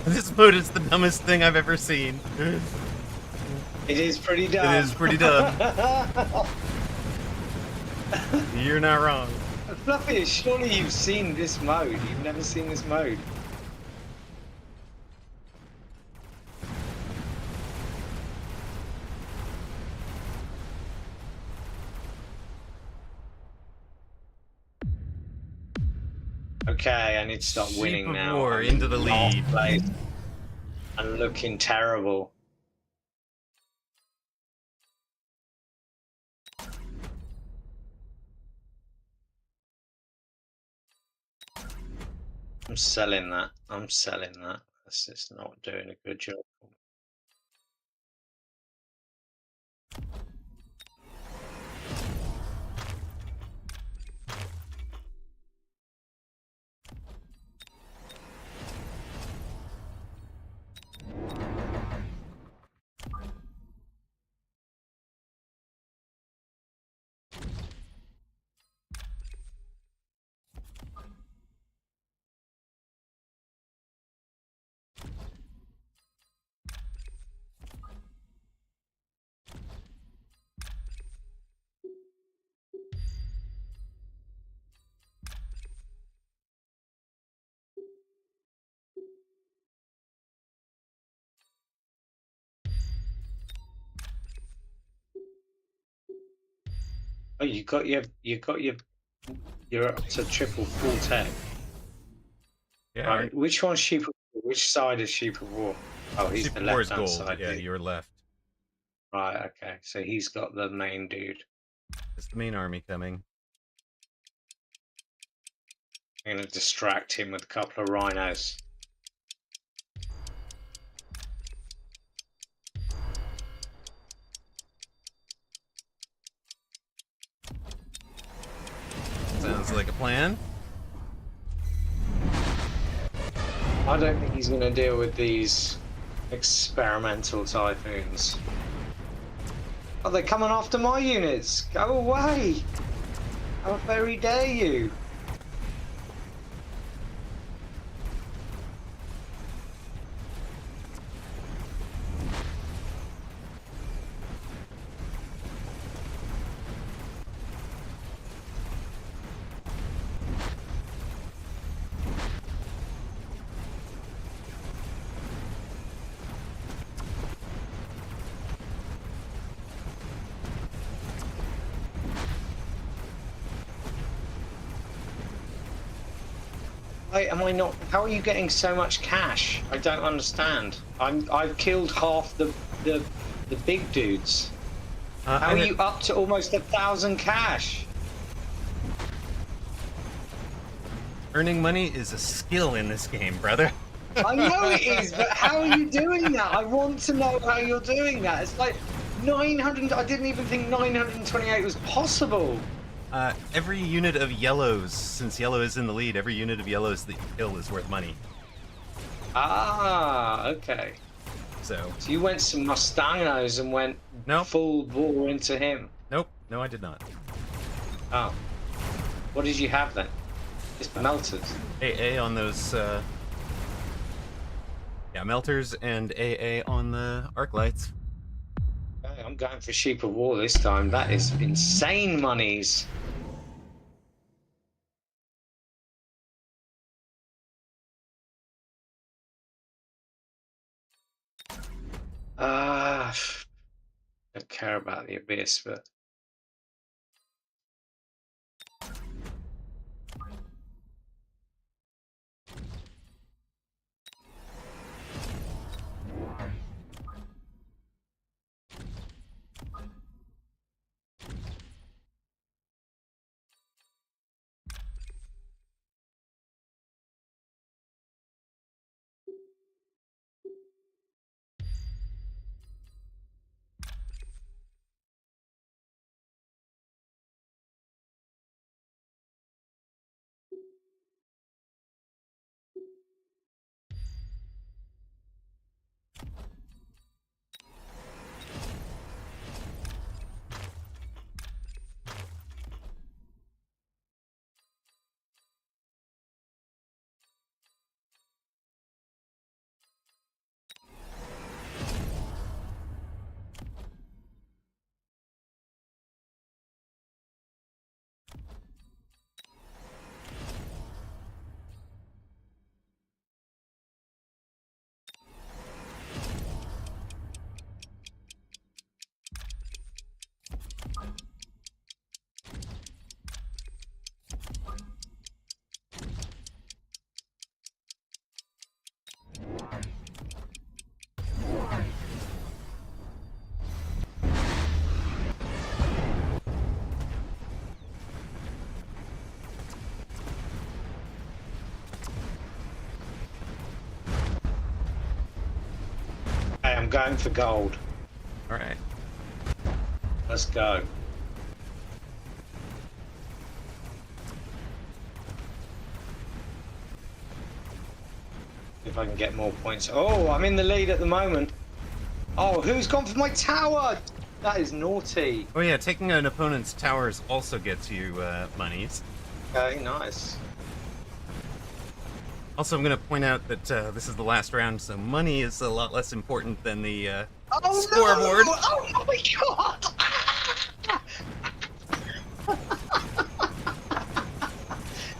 This mode is the dumbest thing I've ever seen. It is pretty dumb. It is pretty dumb. You're not wrong. Fluffy, surely you've seen this mode. You've never seen this mode. Okay, I need to start winning now. War into the lead. And looking terrible. I'm selling that. I'm selling that. That's just not doing a good job. Oh, you're up to triple full tech. Yeah. Right. Which one's Sheep of War? Which side is Sheep of War? Oh, he's the left-hand side. Yeah, you're left. Right, okay. So he's got the main dude. It's the main army coming. I'm gonna distract him with a couple of rhinos. Sounds like a plan. I don't think he's gonna deal with these experimental typhoons. Oh, they're coming after my units! Go away! How very dare you! Wait, am I not? How are you getting so much cash? I don't understand. I've killed half the big dudes. How are you up to almost 1,000 cash? Earning money is a skill in this game, brother. I know it is, but how are you doing that? I want to know how you're doing that. It's like 900. I didn't even think 928 was possible. Every unit of yellows, since yellow is in the lead, every unit of yellows that you kill is worth money. Ah, okay. So you went some Mustango's and went full bore into him? Nope. No, I did not. Oh. What did you have then? Just melters. AA on those, yeah, melters and AA on the arc lights. Okay, I'm going for Sheep of War this time. That is insane monies. I don't care about the Abyss, but going for gold. All right. Let's go. If I can get more points. Oh, I'm in the lead at the moment. Oh, who's gone for my tower? That is naughty. Oh yeah, taking an opponent's towers also gets you monies. Okay, nice. Also, I'm going to point out that this is the last round, so money is a lot less important than the scoreboard. No! Oh my god!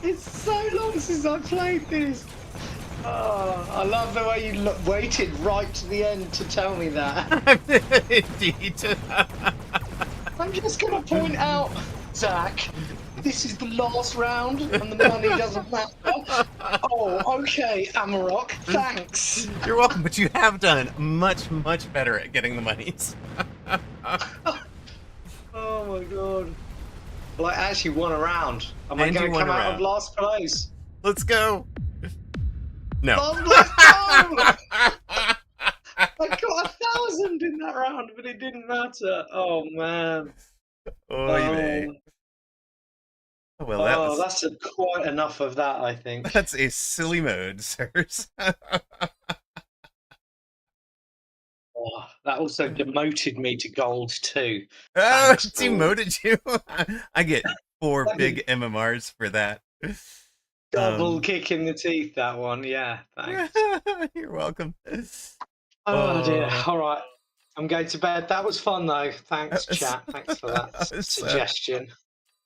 It's so long since I played this. Oh, I love the way you waited right to the end to tell me that. Indeed. I'm just going to point out, Zach, this is the last round and the money doesn't matter. Oh, okay, Amarok, thanks. You're welcome, but you have done much, much better at getting the monies. Oh my god. Well, I actually won a round. Am I going to come out of last place? Let's go. No. Let's go! I got 1,000 in that round, but it didn't matter. Oh man. Oh, well, that's quite enough of that, I think. That's a silly mode, sirs. Oh, that also demoted me to gold too. Oh, it demoted you. I get 4 big MMRs for that. Double kick in the teeth, that one. Yeah, thanks. You're welcome. Oh dear. All right. I'm going to bed. That was fun, though. Thanks, chat. Thanks for that suggestion.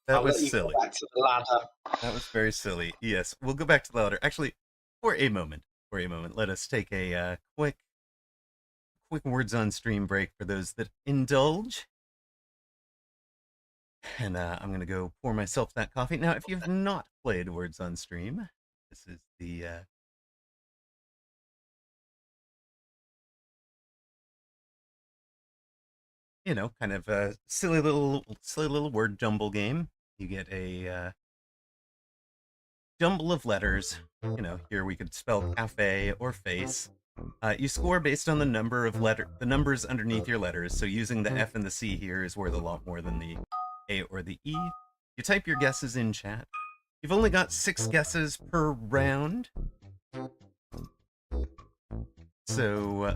That was silly. Go back to the ladder. That was very silly. Yes, we'll go back to the ladder. Actually, for a moment, let us take a quick words on stream break for those that indulge. And I'm going to go pour myself that coffee. Now, if you've not played Words on Stream, this is the kind of a silly little word jumble game. You get a jumble of letters. Here we could spell cafe or face. You score based on the number of the numbers underneath your letters. So using the F and the C here is worth a lot more than the A or the E. You type your guesses in chat. You've only got 6 guesses per round. So,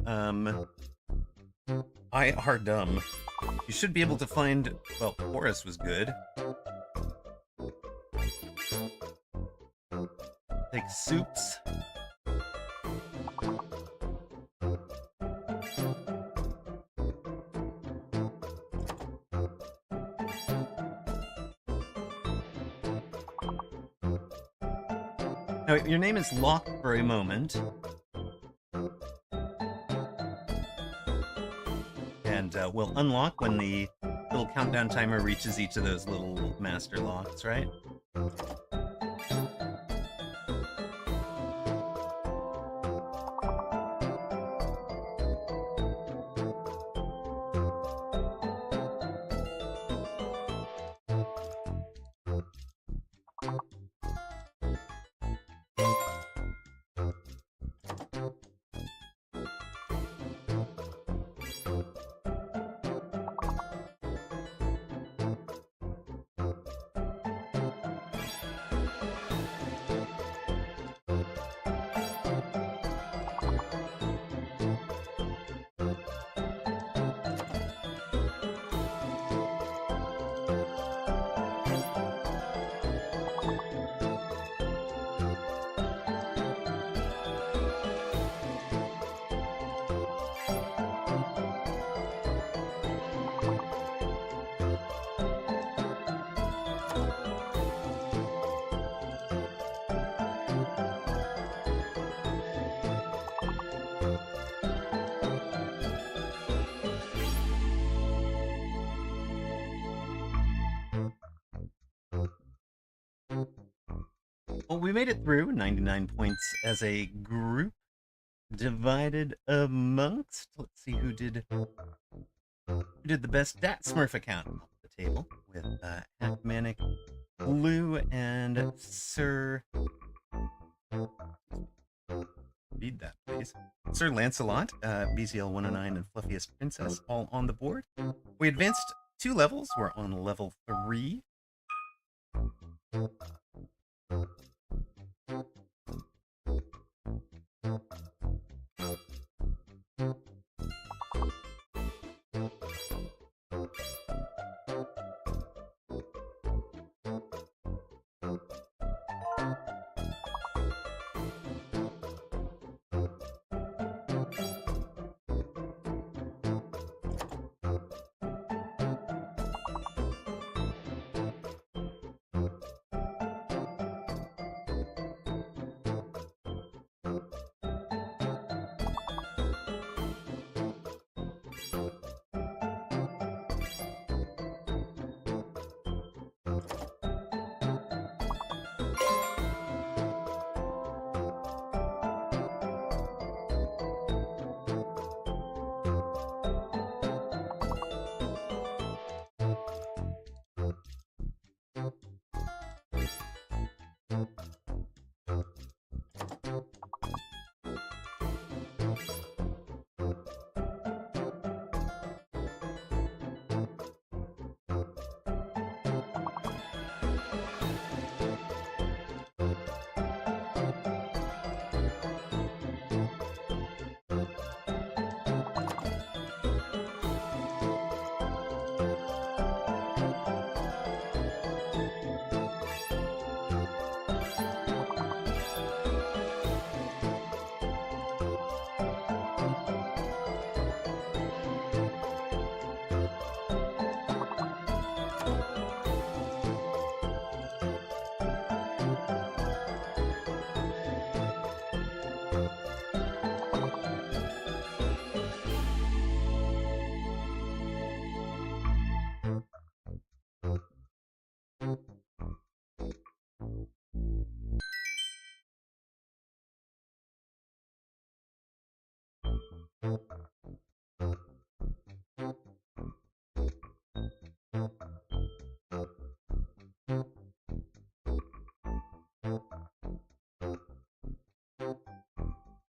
I are dumb. You should be able to find, well, Horace was good. Take soups. Now, your name is locked for a moment. And we'll unlock when the little countdown timer reaches each of those little master locks, right? Well, we made it through 99 points as a group, divided amongst. Let's see who did the best. Dat Smurf account off the table with Hackmanic, Lou, and Sir. read that, please. Sir Lancelot, BZL 109, and Fluffiest Princess all on the board. We advanced 2 levels. We're on level 3.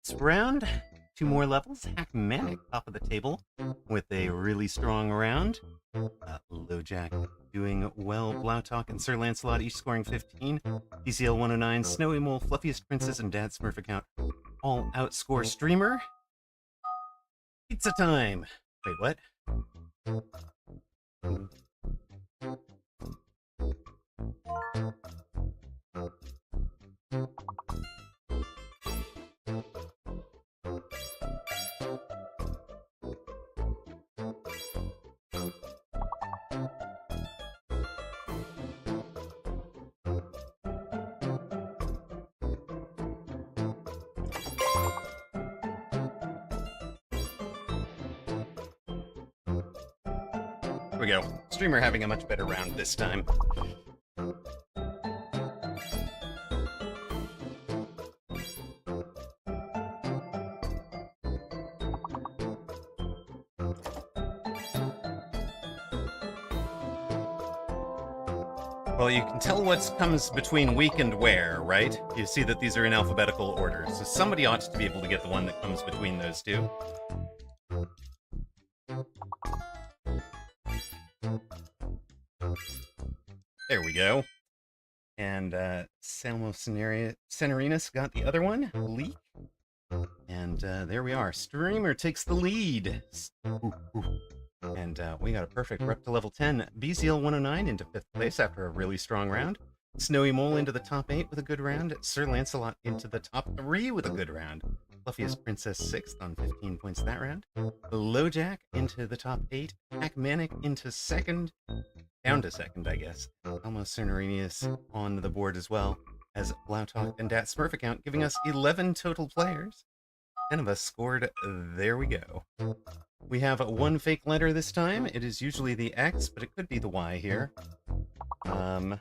This round, 2 more levels. Hackmanic, top of the table, with a really strong round. LoJack doing well. Blautalk and Sir Lancelot each scoring 15. DCL 109, Snowy Mole, Fluffiest Princess, and Dad Smurf account all outscore Streamer. Pizza time! Wait, what? Here we go. Streamer having a much better round this time. Well, you can tell what comes between weak and where, right? You see that these are in alphabetical order, so somebody ought to be able to get the one that comes between those two. There we go. And Salmo Cenarinas got the other one, Leak. And there we are. Streamer takes the lead. And we got a perfect. We're up to level 10. BZL 109 into 5th place after a really strong round. Snowy Mole into the top 8 with a good round. Sir Lancelot into the top 3 with a good round. Fluffiest Princess 6th on 15 points that round. LoJack into the top 8. Hackmanic into 2nd. Down to 2nd, I guess. Almost Cernarinius on the board as well as Blautalk and Dat Smurf account, giving us 11 total players. 10 of us scored. There we go. We have one fake letter this time. It is usually the X, but it could be the Y here. Wow.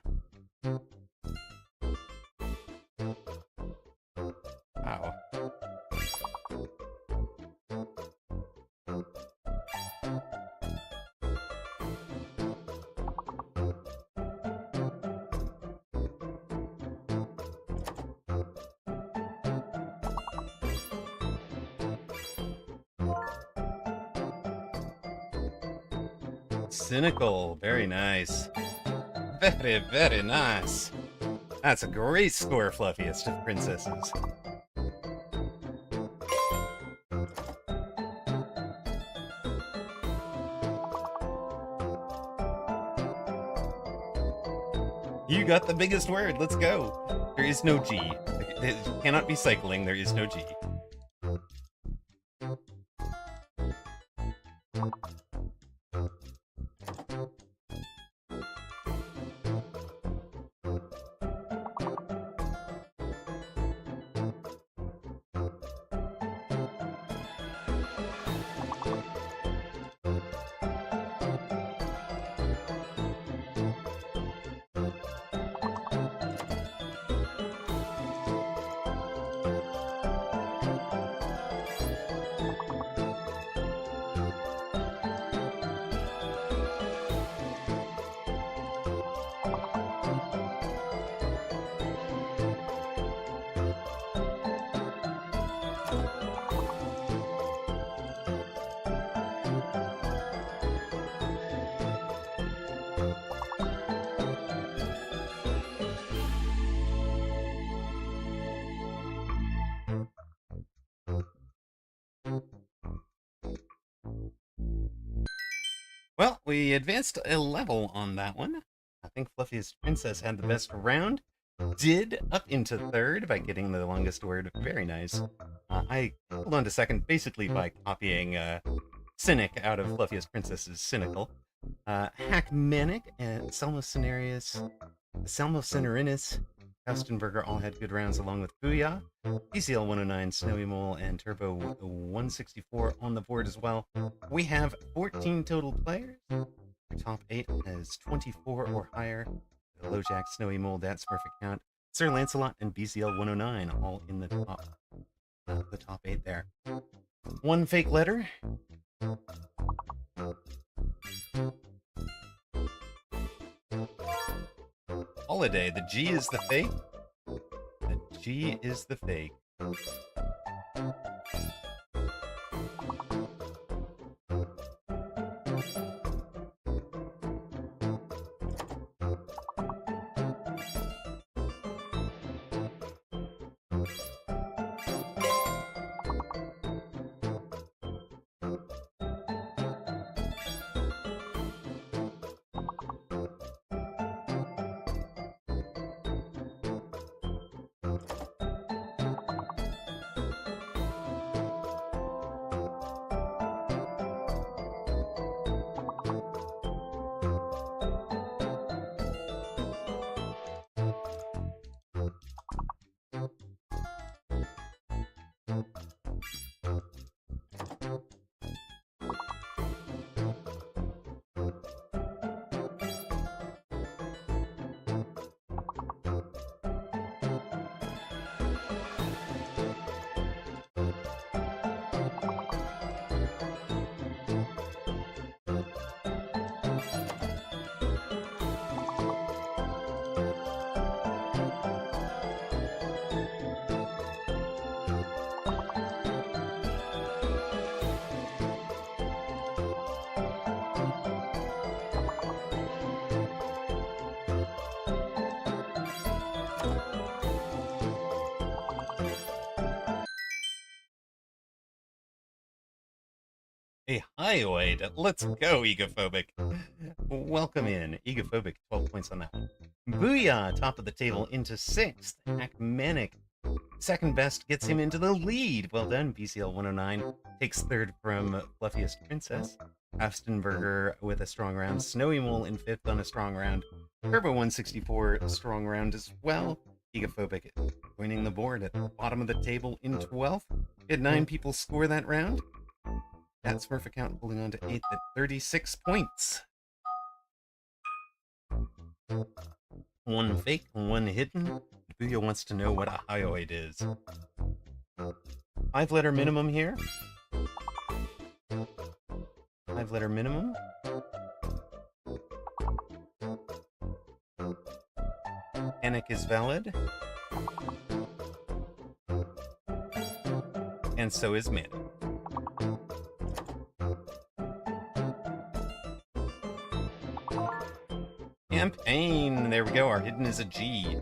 Cynical. Very nice. Very, very nice. That's a great score, Fluffiest of Princesses. You got the biggest word. Let's go. There is no G. It cannot be cycling. There is no G. Well, we advanced a level on that one. I think Fluffiest Princess had the best round. Did up into third by getting the longest word. Very nice. I held on to second basically by copying Cynic out of Fluffiest Princess's Cynical. Hackmanic and Salmocinerinus, Kaustenberger all had good rounds along with Booyah. PCL 109, Snowy Mole, and Turbo 164 on the board as well. We have 14 total players. Our top 8 has 24 or higher. LoJack, Snowy Mole, Dat Smurf account, Sir Lancelot, and BCL 109 all in the top 8 there. One fake letter. Holiday. The G is the fake. The G is the fake. A hyoid. Let's go, Egophobic. Welcome in. Egophobic, 12 points on that one. Booyah, top of the table into 6th. Hackmanic, second best, gets him into the lead. Well done, BCL 109. Takes 3rd from Fluffiest Princess. Afstenberger with a strong round. Snowy Mole in 5th on a strong round. Turbo 164, a strong round as well. Egophobic winning the board at the bottom of the table in 12th. Had 9 people score that round. That Smurf account holding on to 8th at 36 points. One fake, one hidden. Booyah wants to know what a hyoid is. 5-letter minimum here. 5-letter minimum. Panic is valid. And so is Manic. Champagne. There we go. Our hidden is a G.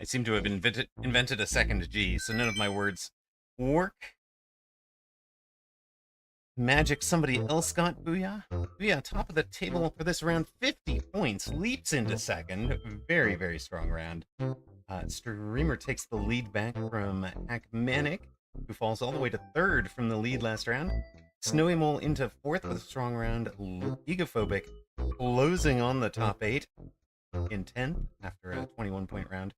I seem to have invented a second G, so none of my words work. Magic somebody else got. Booyah. Booyah, top of the table for this round. 50 points. Leaps into second. Very, very strong round. Streamer takes the lead back from Hackmanic, who falls all the way to third from the lead last round. Snowy Mole into fourth with a strong round. Egophobic closing on the top 8 in 10th after a 21-point round.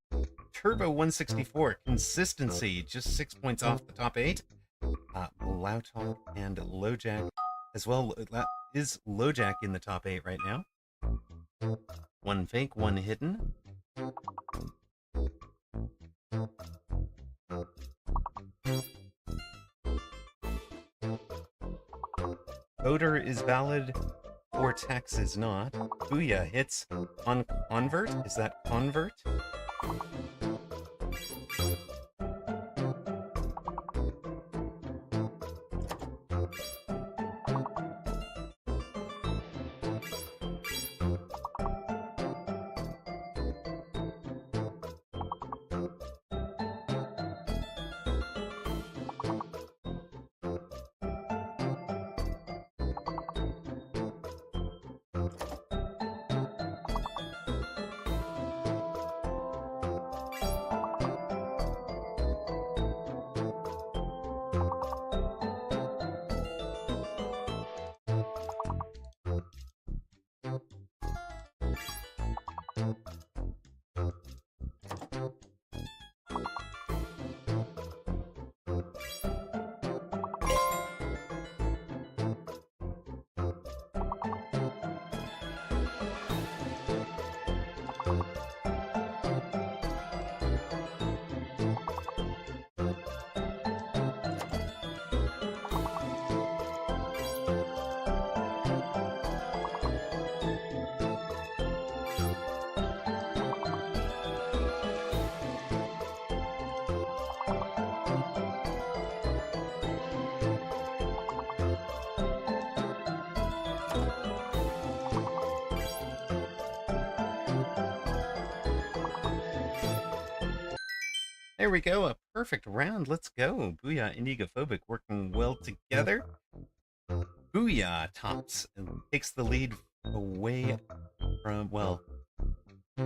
Turbo 164, consistency, just 6 points off the top 8. Lautalk and Lowjack as well. Is Lowjack in the top 8 right now? One fake, one hidden. Odor is valid. Vortex is not. Booyah hits on Convert. Is that Convert? There we go, a perfect round. Let's go. Booyah and Egophobic working well together. Booyah tops and takes the lead away from, well,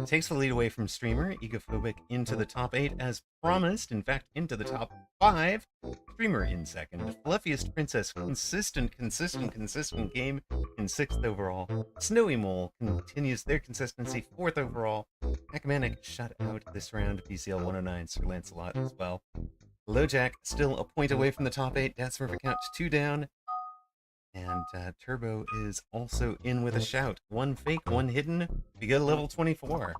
takes the lead away from Streamer. Egophobic into the top 8 as promised. In fact, into the top 5. Streamer in second. Fluffiest Princess, consistent game in 6th overall. Snowy Mole continues their consistency, 4th overall. Hackmanic shut out this round. PCL 109, Sir Lancelot as well. Lowjack still a point away from the top 8. Dance River count 2 down. And Turbo is also in with a shout. One fake, one hidden. We go to level 24.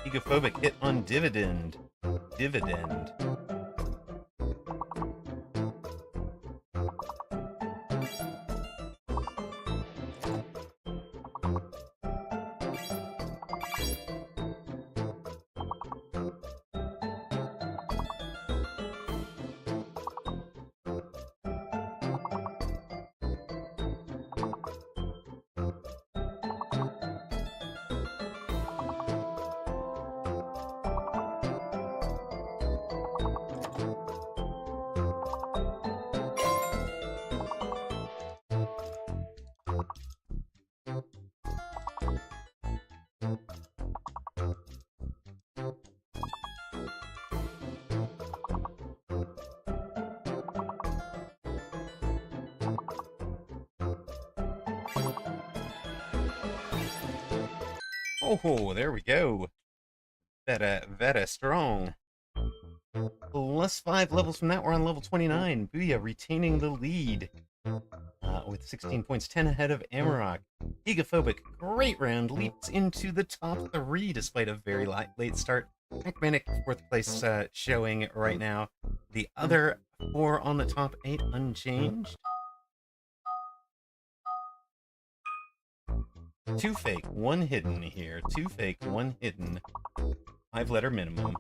Egophobic hit on Dividend. dividend. Oh, there we go. Very strong. Plus 5 levels from that, we're on level 29. Booyah, retaining the lead. With 16 points, 10 ahead of Amarok. Egophobic, great round, leaps into the top 3 despite a very late start. Hackmanic, 4th place showing right now. The other 4 on the top 8 unchanged. 2 fake, 1 hidden here. 2 fake, 1 hidden. 5-letter minimum.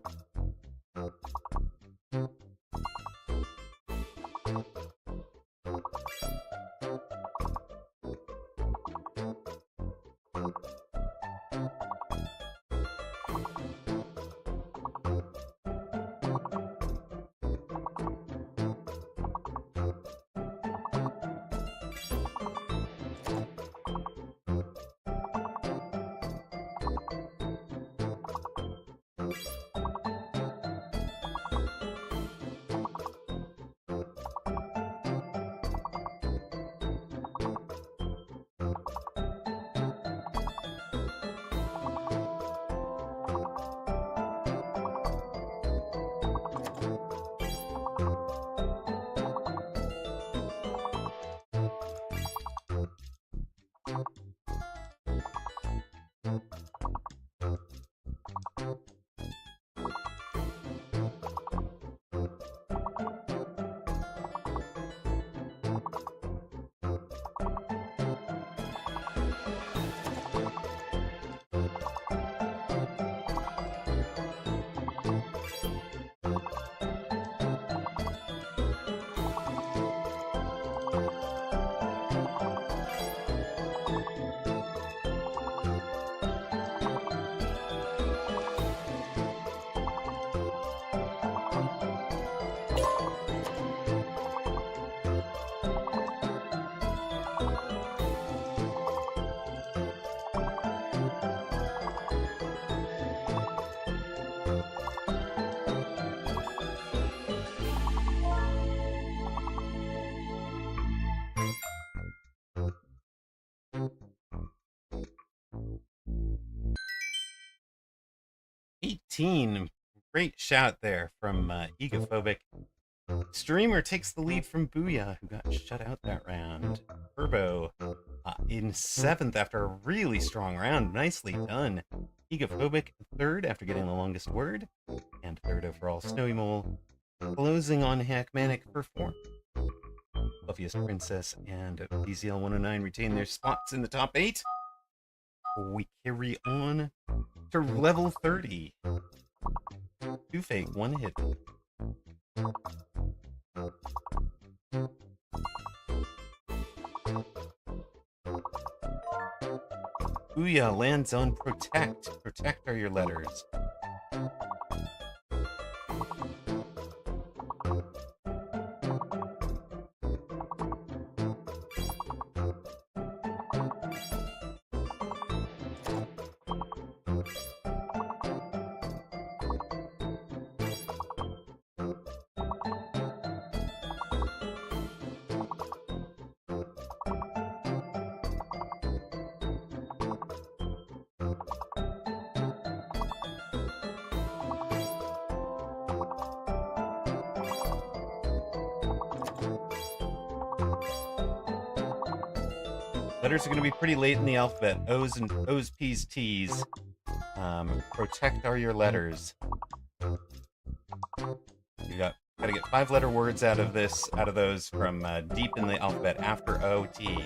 Great shout there from Egophobic. Streamer takes the lead from Booyah, who got shut out that round. Turbo in 7th after a really strong round. Nicely done. Egophobic 3rd after getting the longest word. And 3rd overall. Snowy Mole closing on Hackmanic for 4th. Fluffiest Princess and BZL109 retain their spots in the top 8. We carry on to level 30. 2 fake, 1 hidden. Booyah lands on Protect. Protect are your letters. Letters are going to be pretty late in the alphabet. O's, P's, T's. Protect are your letters. You gotta get 5-letter words out of those from deep in the alphabet after O, T.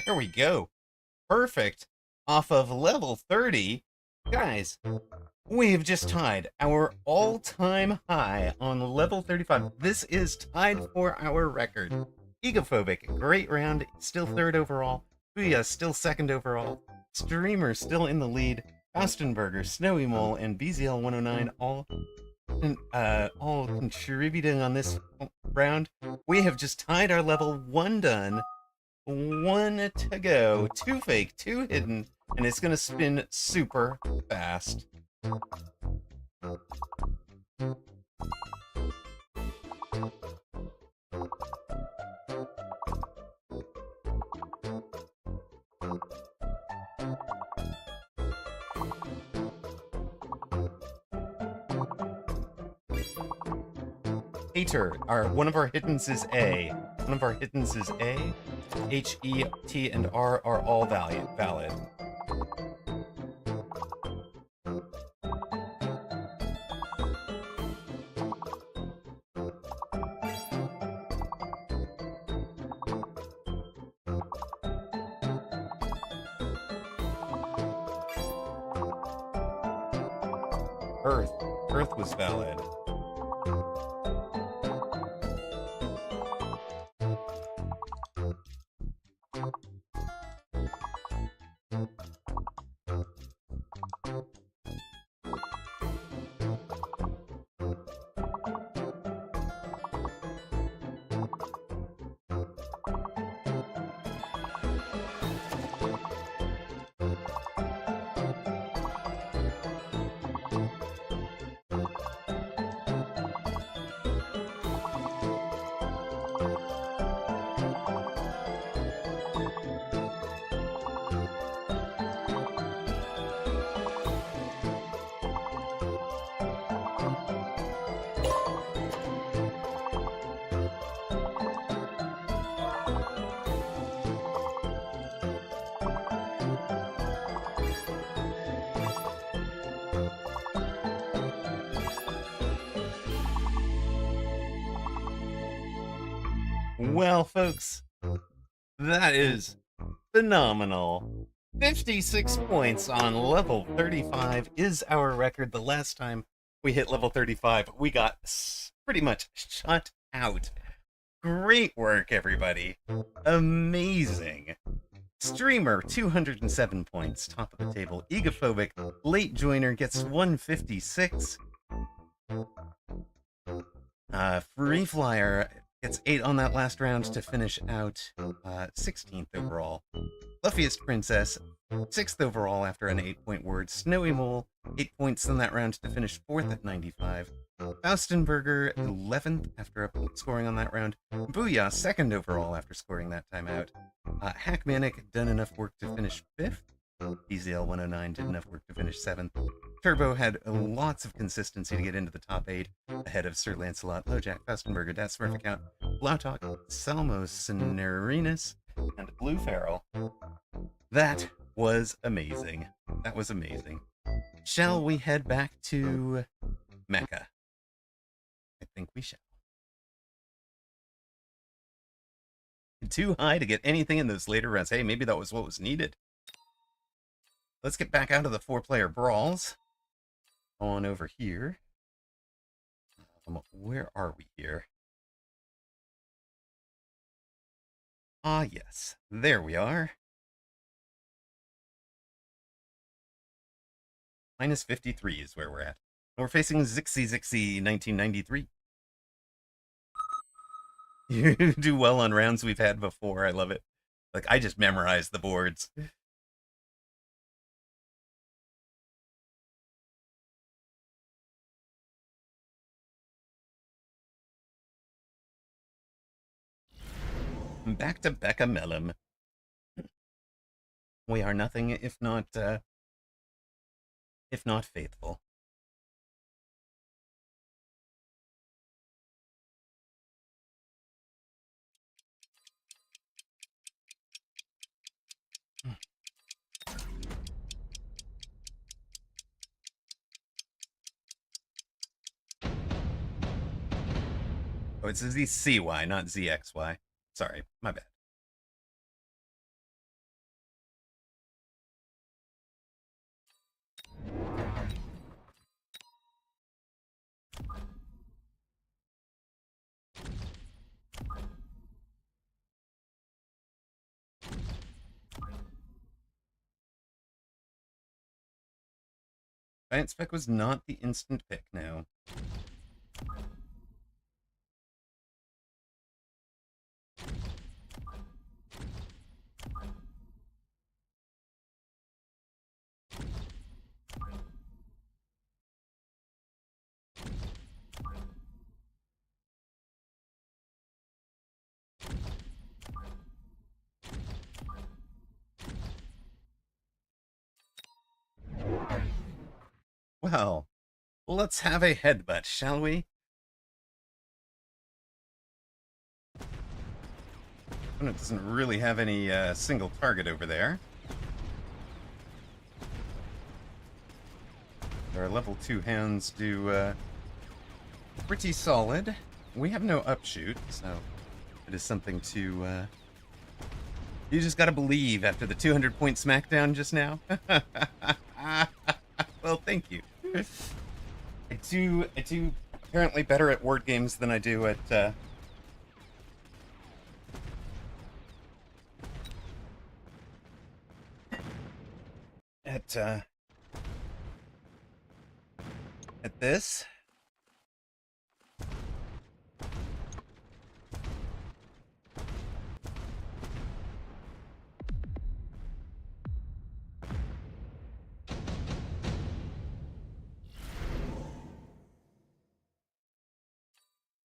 There we go. Perfect. Off of level 30. Guys, we've just tied our all-time high on level 35. This is tied for our record. Egophobic, great round, still third overall. Booyah, still second overall. Streamer, still in the lead. Fastenberger, Snowy Mole, and BZL 109 all contributing on this round. We have just tied our level, one done. One to go. Two fake, two hidden, and it's gonna spin super fast. Hater. One of our hiddens is A. One of our hiddens is A. H, E, T, and R are all valid. Earth. Earth was valid. Well, folks, that is phenomenal. 56 points on level 35 is our record. The last time we hit level 35, we got pretty much shut out. Great work, everybody. Amazing. Streamer, 207 points, top of the table. Egophobic, late joiner, gets 156. Free Flyer gets 8 on that last round to finish out 16th overall. Fluffiest Princess, 6th overall after an 8-point word. Snowy Mole, 8 points in that round to finish 4th at 95. Faustenberger, 11th after scoring on that round. Booyah, 2nd overall after scoring that time out. Hackmanic, done enough work to finish 5th. BZL 109 did enough work to finish 7th. Turbo had lots of consistency to get into the top 8, ahead of Sir Lancelot, Lojack, Fastenberger, Dat Smurf Account, Blautalk, Salmo Cinerinus, and Blue Feral. That was amazing. That was amazing. Shall we head back to Mecca? I think we shall. Too high to get anything in those later rounds. Hey, maybe that was what was needed. Let's get back out of the 4-player brawls. On over here. Where are we here? Ah, yes. There we are. Minus 53 is where we're at. We're facing Zixie 1993. You do well on rounds we've had before. I love it. Like, I just memorized the boards. Back to Becca Mellum. We are nothing if not faithful. Oh, it's ZCY, not ZXY. Sorry, my bad. Giant Spec was not the instant pick, no. Well, let's have a headbutt, shall we? Opponent doesn't really have any single target over there. Our level 2 hands do pretty solid. We have no upshoot, so it is something to... you just gotta believe after the 200-point smackdown just now. Well, thank you. I do apparently better at word games than I do at this.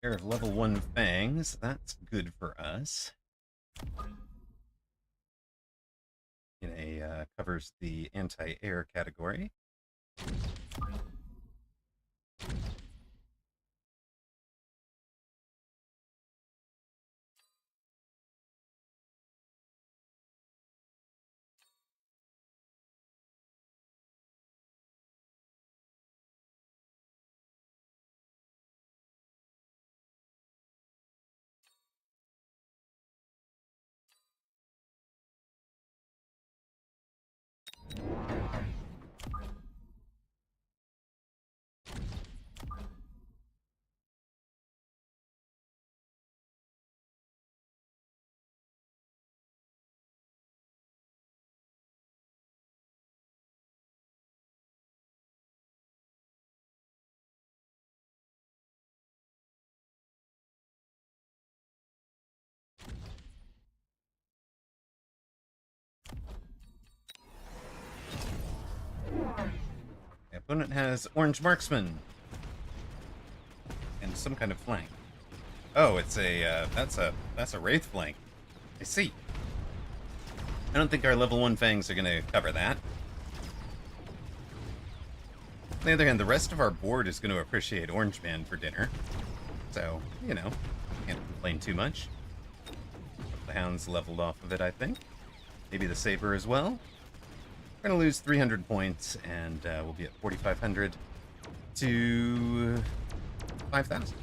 Pair of level 1 fangs. That's good for us. Covers the anti-air category. The opponent has Orange Marksman and some kind of flank. Oh, it's a that's a Wraith flank. I see. I don't think our level 1 fangs are gonna cover that. On the other hand, the rest of our board is gonna appreciate Orange Man for dinner. So, can't complain too much. The Hound's leveled off of it, I think. Maybe the Saber as well. We're going to lose 300 points, and we'll be at 4,500 to 5,000.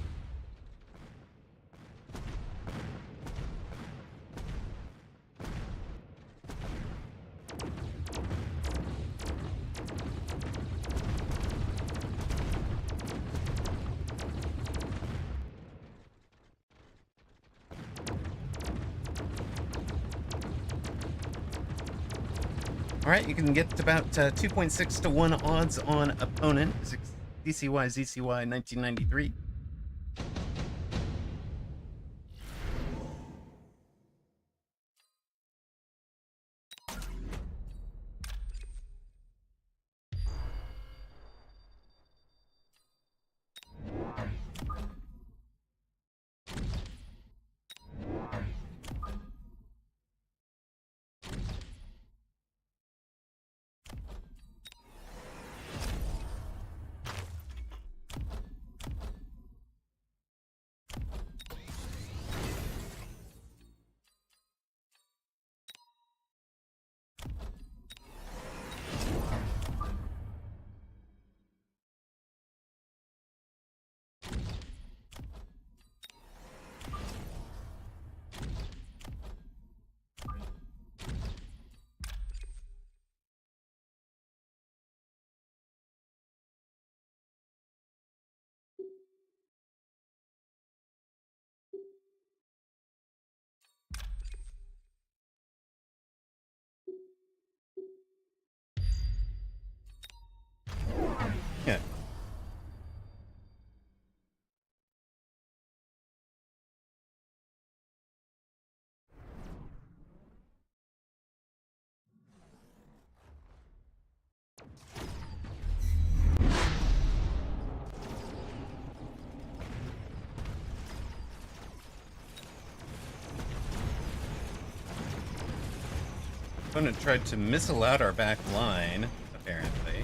Alright, you can get about 2.6 to 1 odds on opponent. DCY ZCY 1993. Opponent tried to missile out our back line, apparently.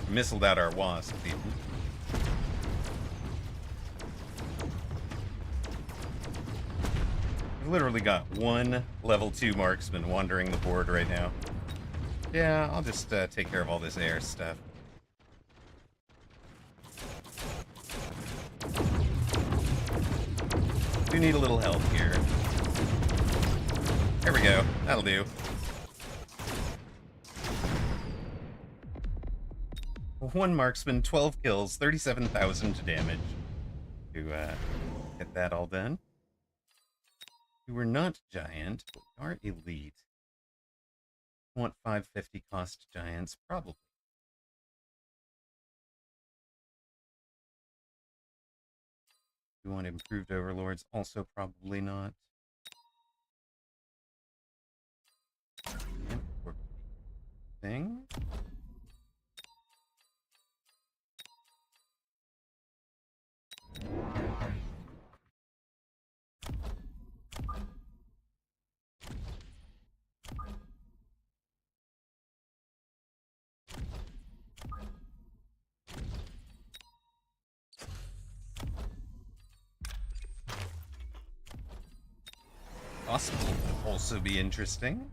Missiled out our wasp, even. We've literally got one level 2 marksman wandering the board right now. Yeah, I'll just take care of all this air stuff. Do need a little help here. There we go. That'll do. One marksman, 12 kills, 37,000 damage. To get that all done. We were not giant, but we are elite. Want 550 cost giants? Probably. We want improved overlords? Also probably not. Thing. Possible will also be interesting.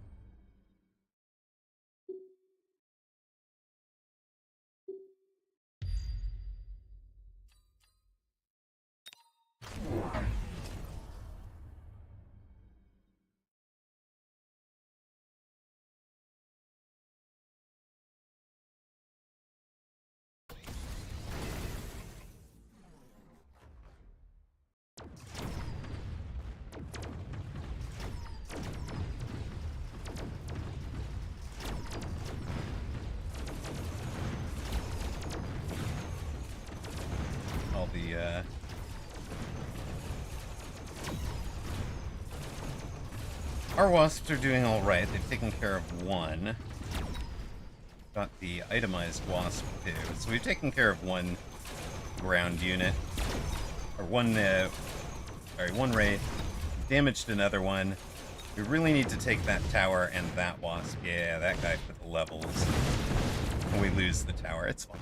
Our wasps are doing alright. They've taken care of one. Got the itemized wasp too. So we've taken care of one ground unit. Or one wraith. Damaged another one. We really need to take that tower and that wasp. Yeah, that guy for the levels. And we lose the tower. It's fine.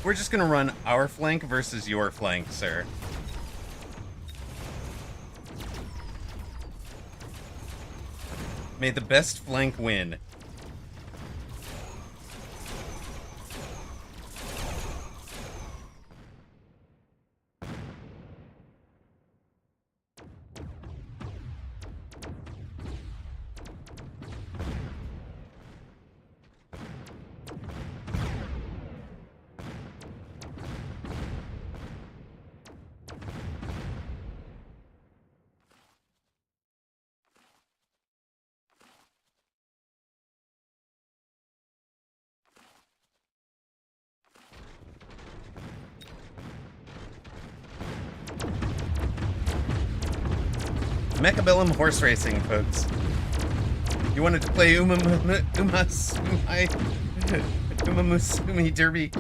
We're just gonna run our flank versus your flank, sir. May the best flank win. Mechabellum horse racing, folks. You wanted to play Umamusumi Derby?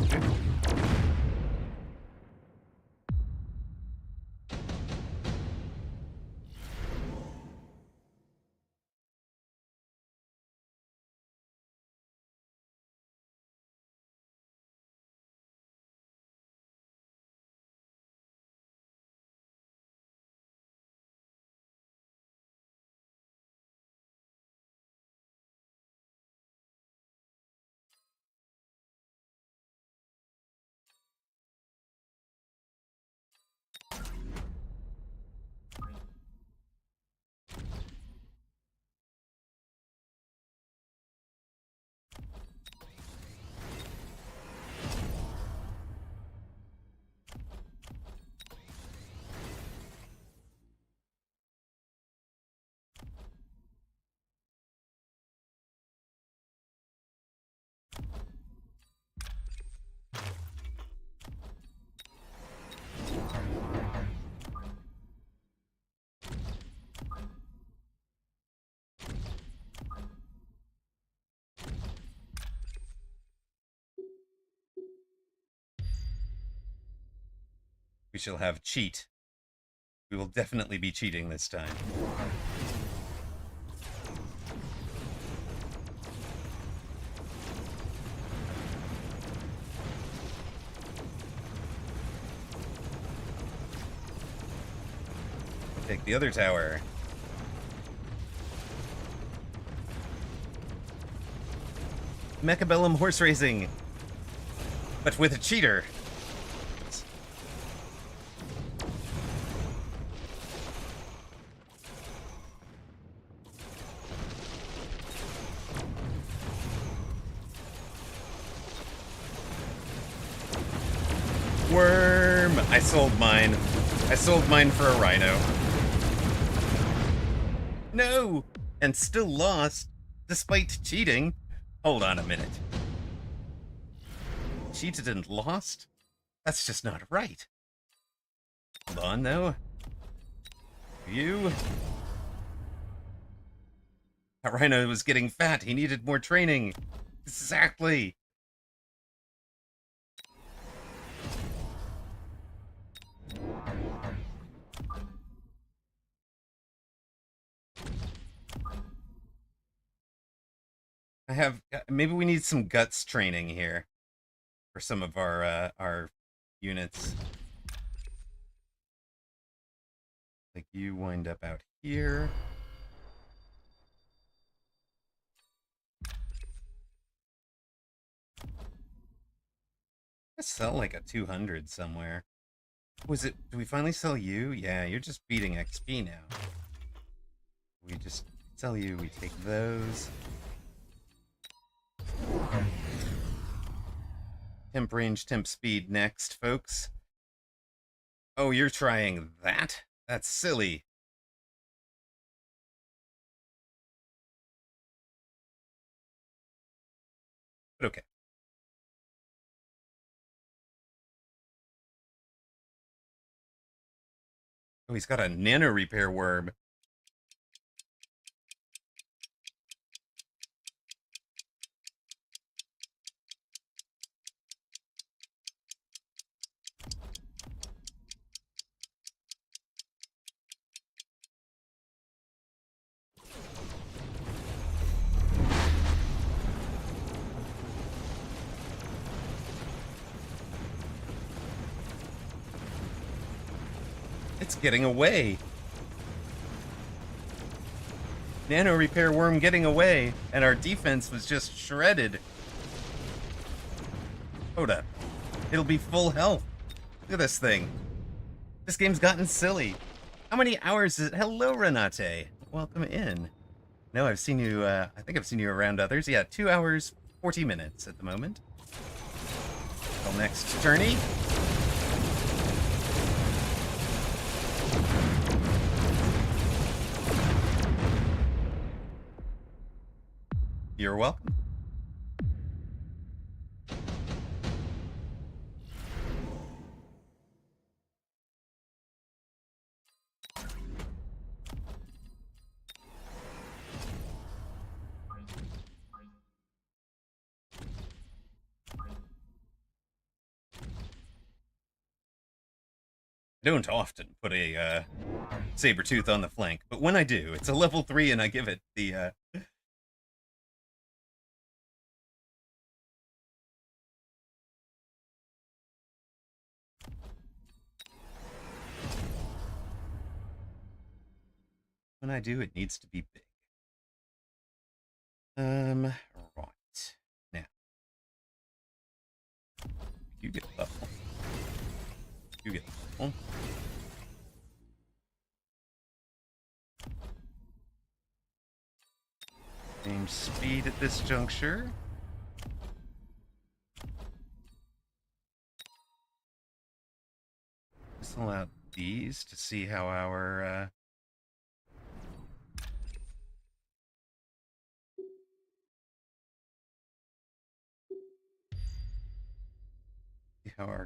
We shall have cheat. We will definitely be cheating this time. Take the other tower. Mechabellum horse racing, but with a cheater. Worm! I sold mine. I sold mine for a rhino. No! And still lost, despite cheating. Hold on a minute. Cheated and lost? That's just not right. Hold on, though. You... That rhino was getting fat. He needed more training. Exactly. I have... Maybe we need some guts training here for some of our units. Like you wind up out here. I sell like a 200 somewhere. Was it... Do we finally sell you? Yeah, you're just beating XP now. We just sell you, we take those. Temp range, temp speed next, folks. Oh, you're trying that? That's silly. But okay. Oh, he's got a nano repair worm. It's getting away. Nano repair worm getting away, and our defense was just shredded. Hold up. It'll be full health. Look at this thing. This game's gotten silly. How many hours is it? Hello, Renate. Welcome in. No, I've seen you, I think I've seen you around others. Yeah, 2 hours, 40 minutes at the moment. Till next tourney. You're welcome. I don't often put a saber tooth on the flank, but when I do, it's a level 3 and I give it the when I do, it needs to be big. Right. Now, you get a level. You get a level. Same speed at this juncture. Whistle out these to see how our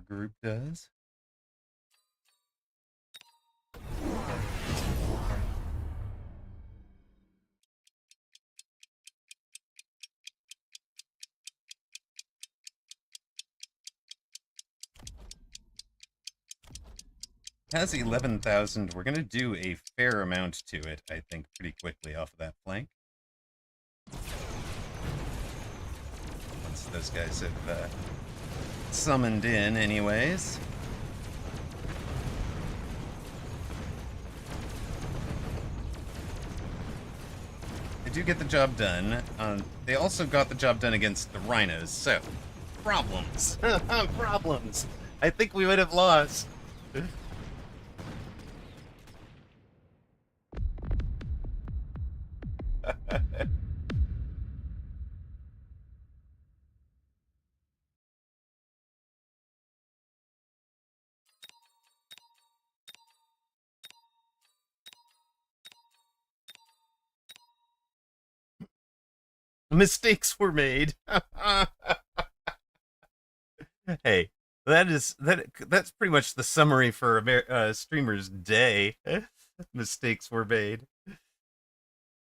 group does. Has 11,000. We're going to do a fair amount to it, I think, pretty quickly off of that flank. Once those guys have summoned in, anyways. They do get the job done. They also got the job done against the rhinos, so problems. Problems. I think we would have lost. Mistakes were made. Hey, that's pretty much the summary for a streamer's day. Mistakes were made.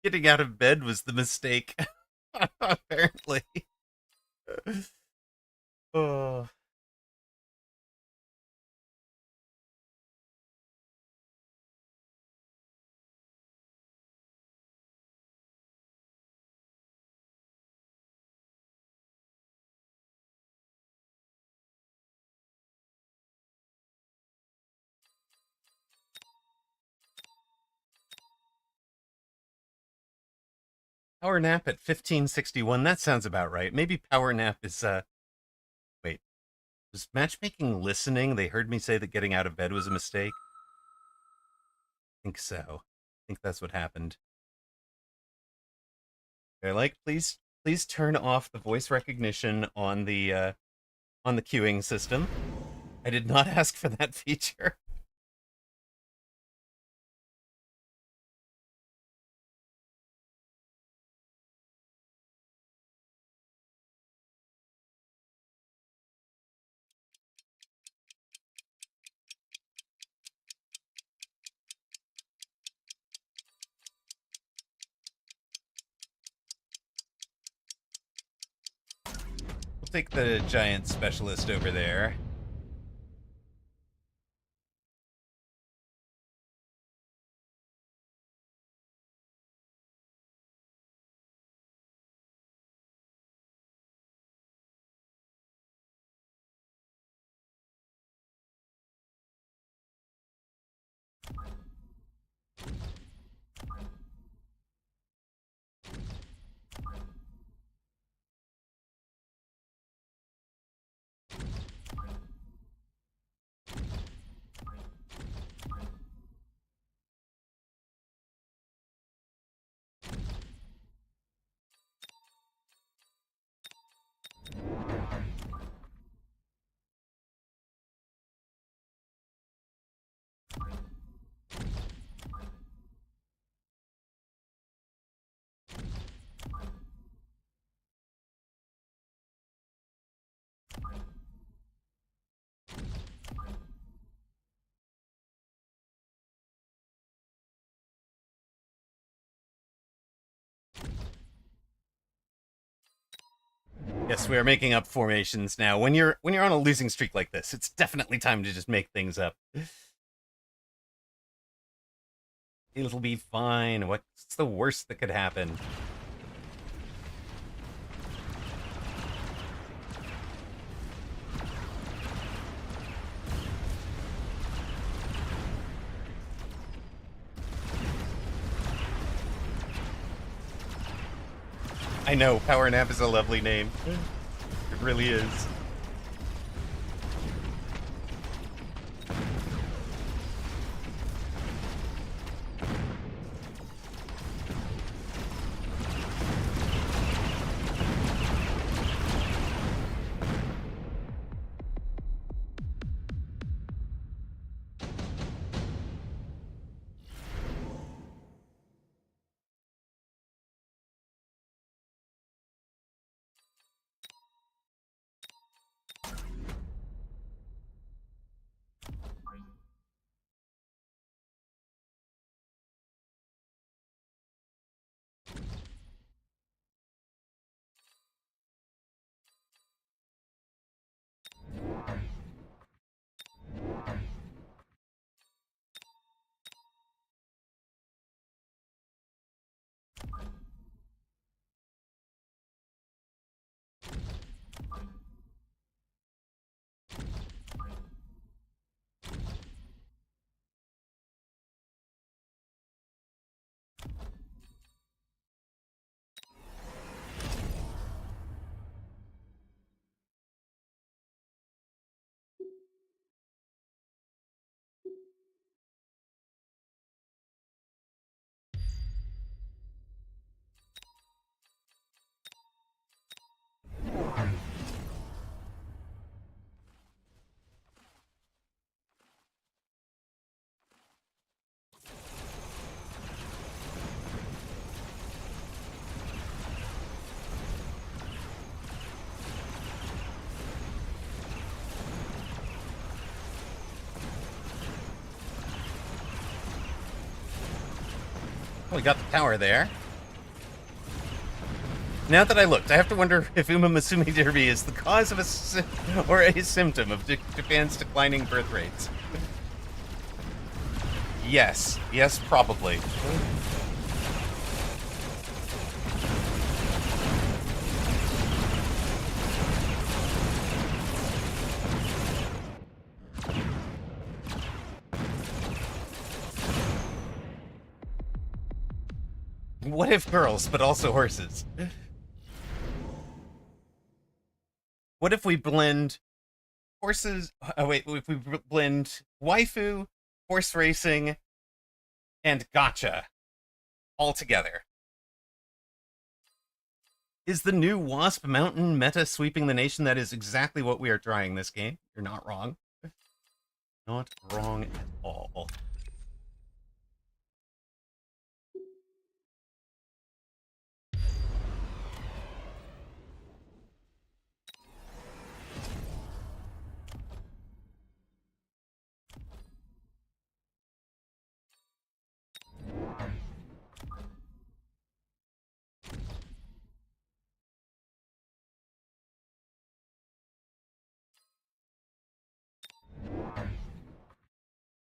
Getting out of bed was the mistake. Apparently. Oh. Power nap at 1561. That sounds about right. Maybe power nap is wait. Was matchmaking listening? They heard me say that getting out of bed was a mistake. I think so. I think that's what happened. They're like, please turn off the voice recognition on the queuing system. I did not ask for that feature. We'll take the giant specialist over there. Yes, we are making up formations now. When you're on a losing streak like this, it's definitely time to just make things up. It'll be fine. What's the worst that could happen? I know, Power Nap is a lovely name. It really is. We got the tower there. Now that I looked, I have to wonder if Uma Musume Derby is the cause of or a symptom of Japan's declining birth rates. Yes, probably. What if girls, but also horses? What if we blend horses? Oh wait, if we blend waifu, horse racing, and gacha all together? Is the new Wasp Mountain meta sweeping the nation? That is exactly what we are trying this game. You're not wrong. Not wrong at all.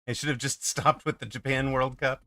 I should have just stopped with the Japan World Cup.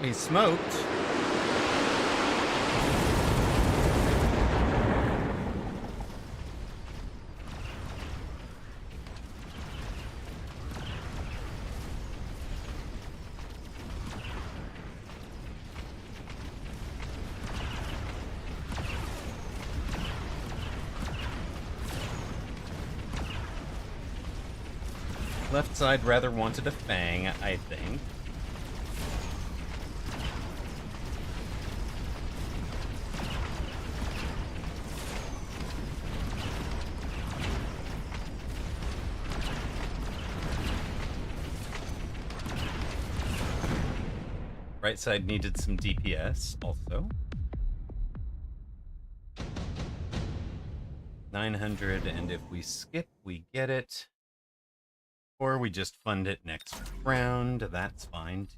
We smoked. Left side rather wanted a fang, I think. Right side needed some DPS also. 900, and if we skip, we get it. Or we just fund it next round. That's fine too.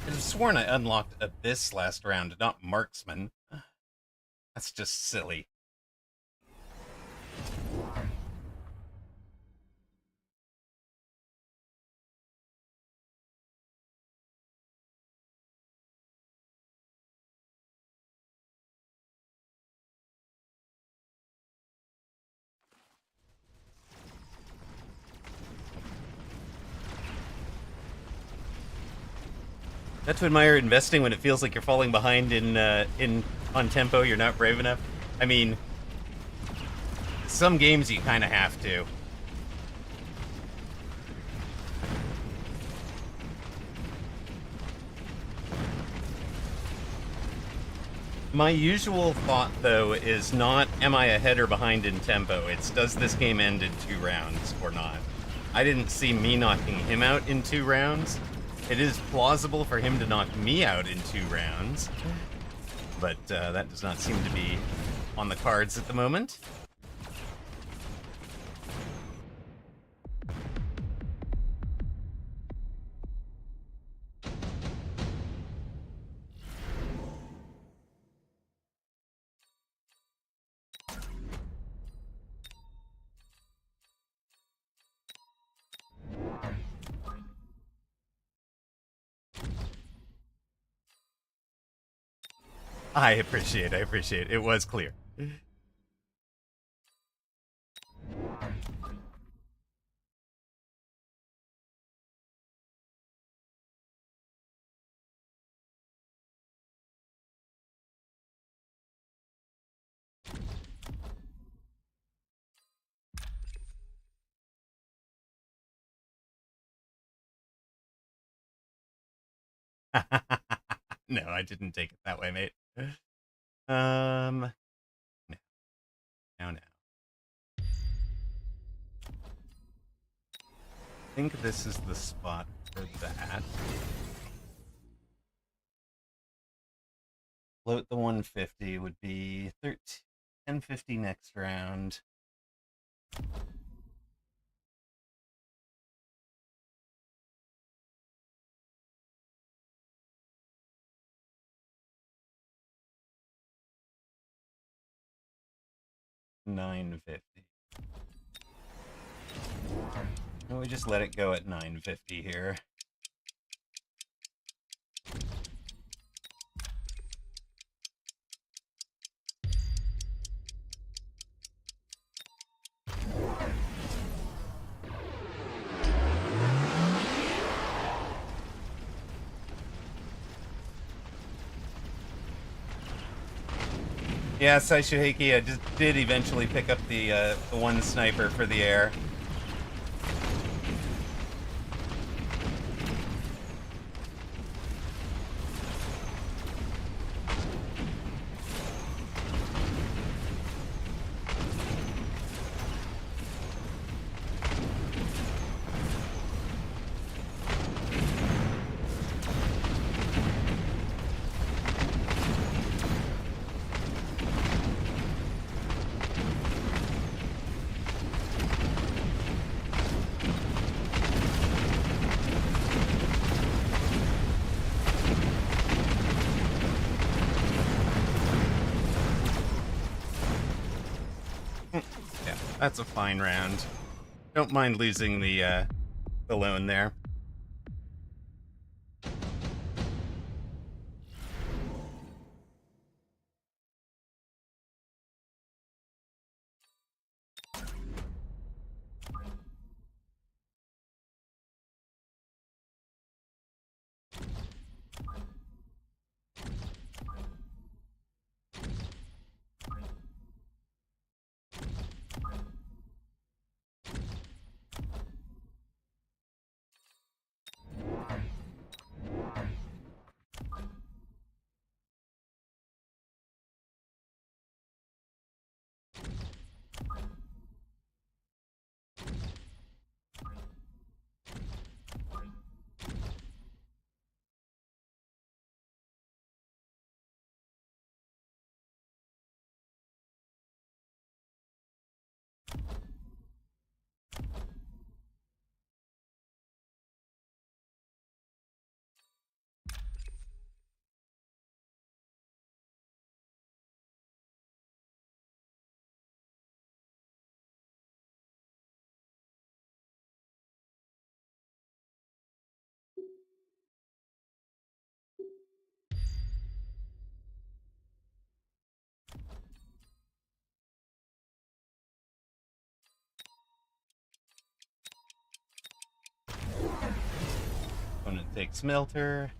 I've sworn I unlocked Abyss last round, not Marksman. That's just silly. Not to admire investing when it feels like you're falling behind in on tempo. You're not brave enough. I mean, some games you kind of have to. My usual thought, though, is not am I ahead or behind in tempo. It's does this game end in 2 rounds or not? I didn't see me knocking him out in 2 rounds. It is plausible for him to knock me out in 2 rounds, but that does not seem to be on the cards at the moment. I appreciate. It was clear. No, I didn't take it that way, mate. No. Now. I think this is the spot for that. Float the 150 would be 1050 next round. $950. And we just let it go at $950 here. Yeah, Saishuhiki, I just did eventually pick up the one sniper for the air. Yeah, that's a fine round. Don't mind losing the lone there. Opponent takes Smelter.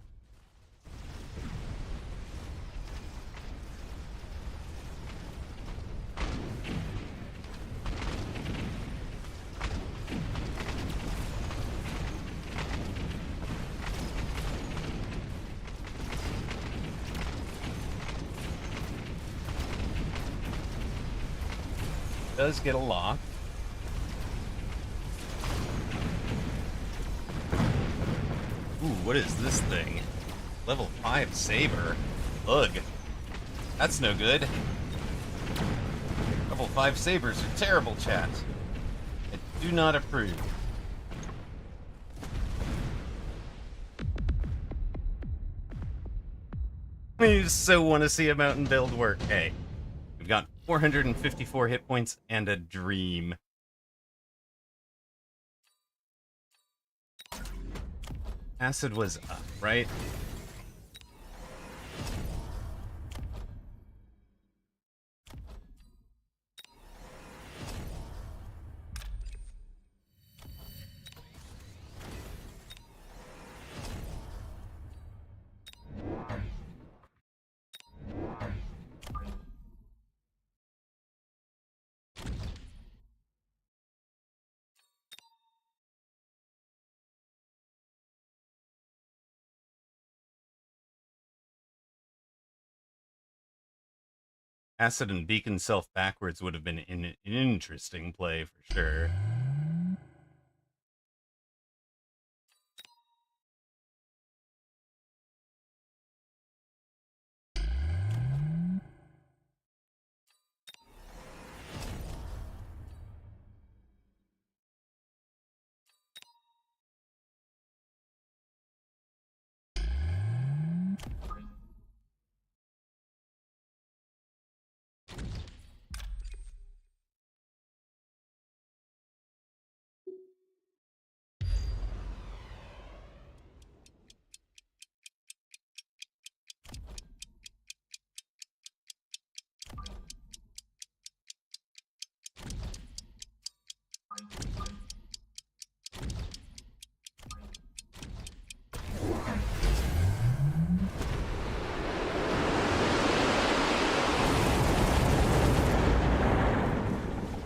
Does get a lock. Ooh, what is this thing? Level 5 Saber. Ugh. That's no good. Level 5 Sabers are terrible, chat. I do not approve. I so want to see a mountain build work. Hey, we've got 454 hit points and a dream. Acid was up, right? Acid and Beacon Self backwards would have been an interesting play for sure.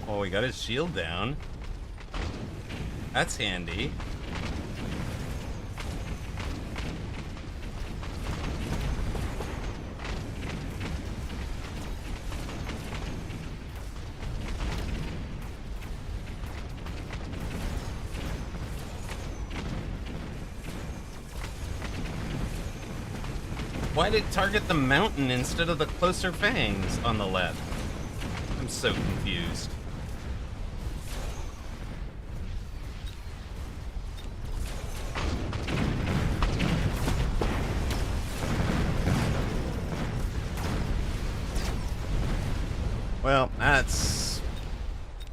Oh, he got his shield down. That's handy. Why did it target the mountain instead of the closer fangs on the left? I'm so confused. Well, that's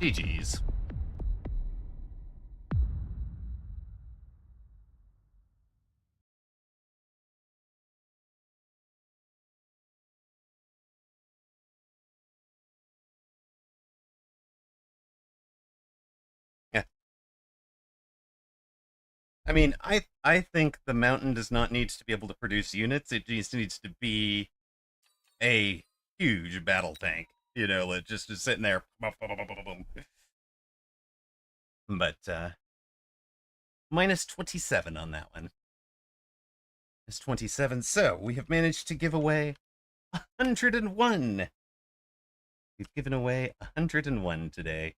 GG's. Yeah. I mean, I think the mountain does not need to be able to produce units. It just needs to be a huge battle tank. You know, like just sitting there. But minus 27 on that one. Minus 27. So we have managed to give away 101. We've given away 101 today.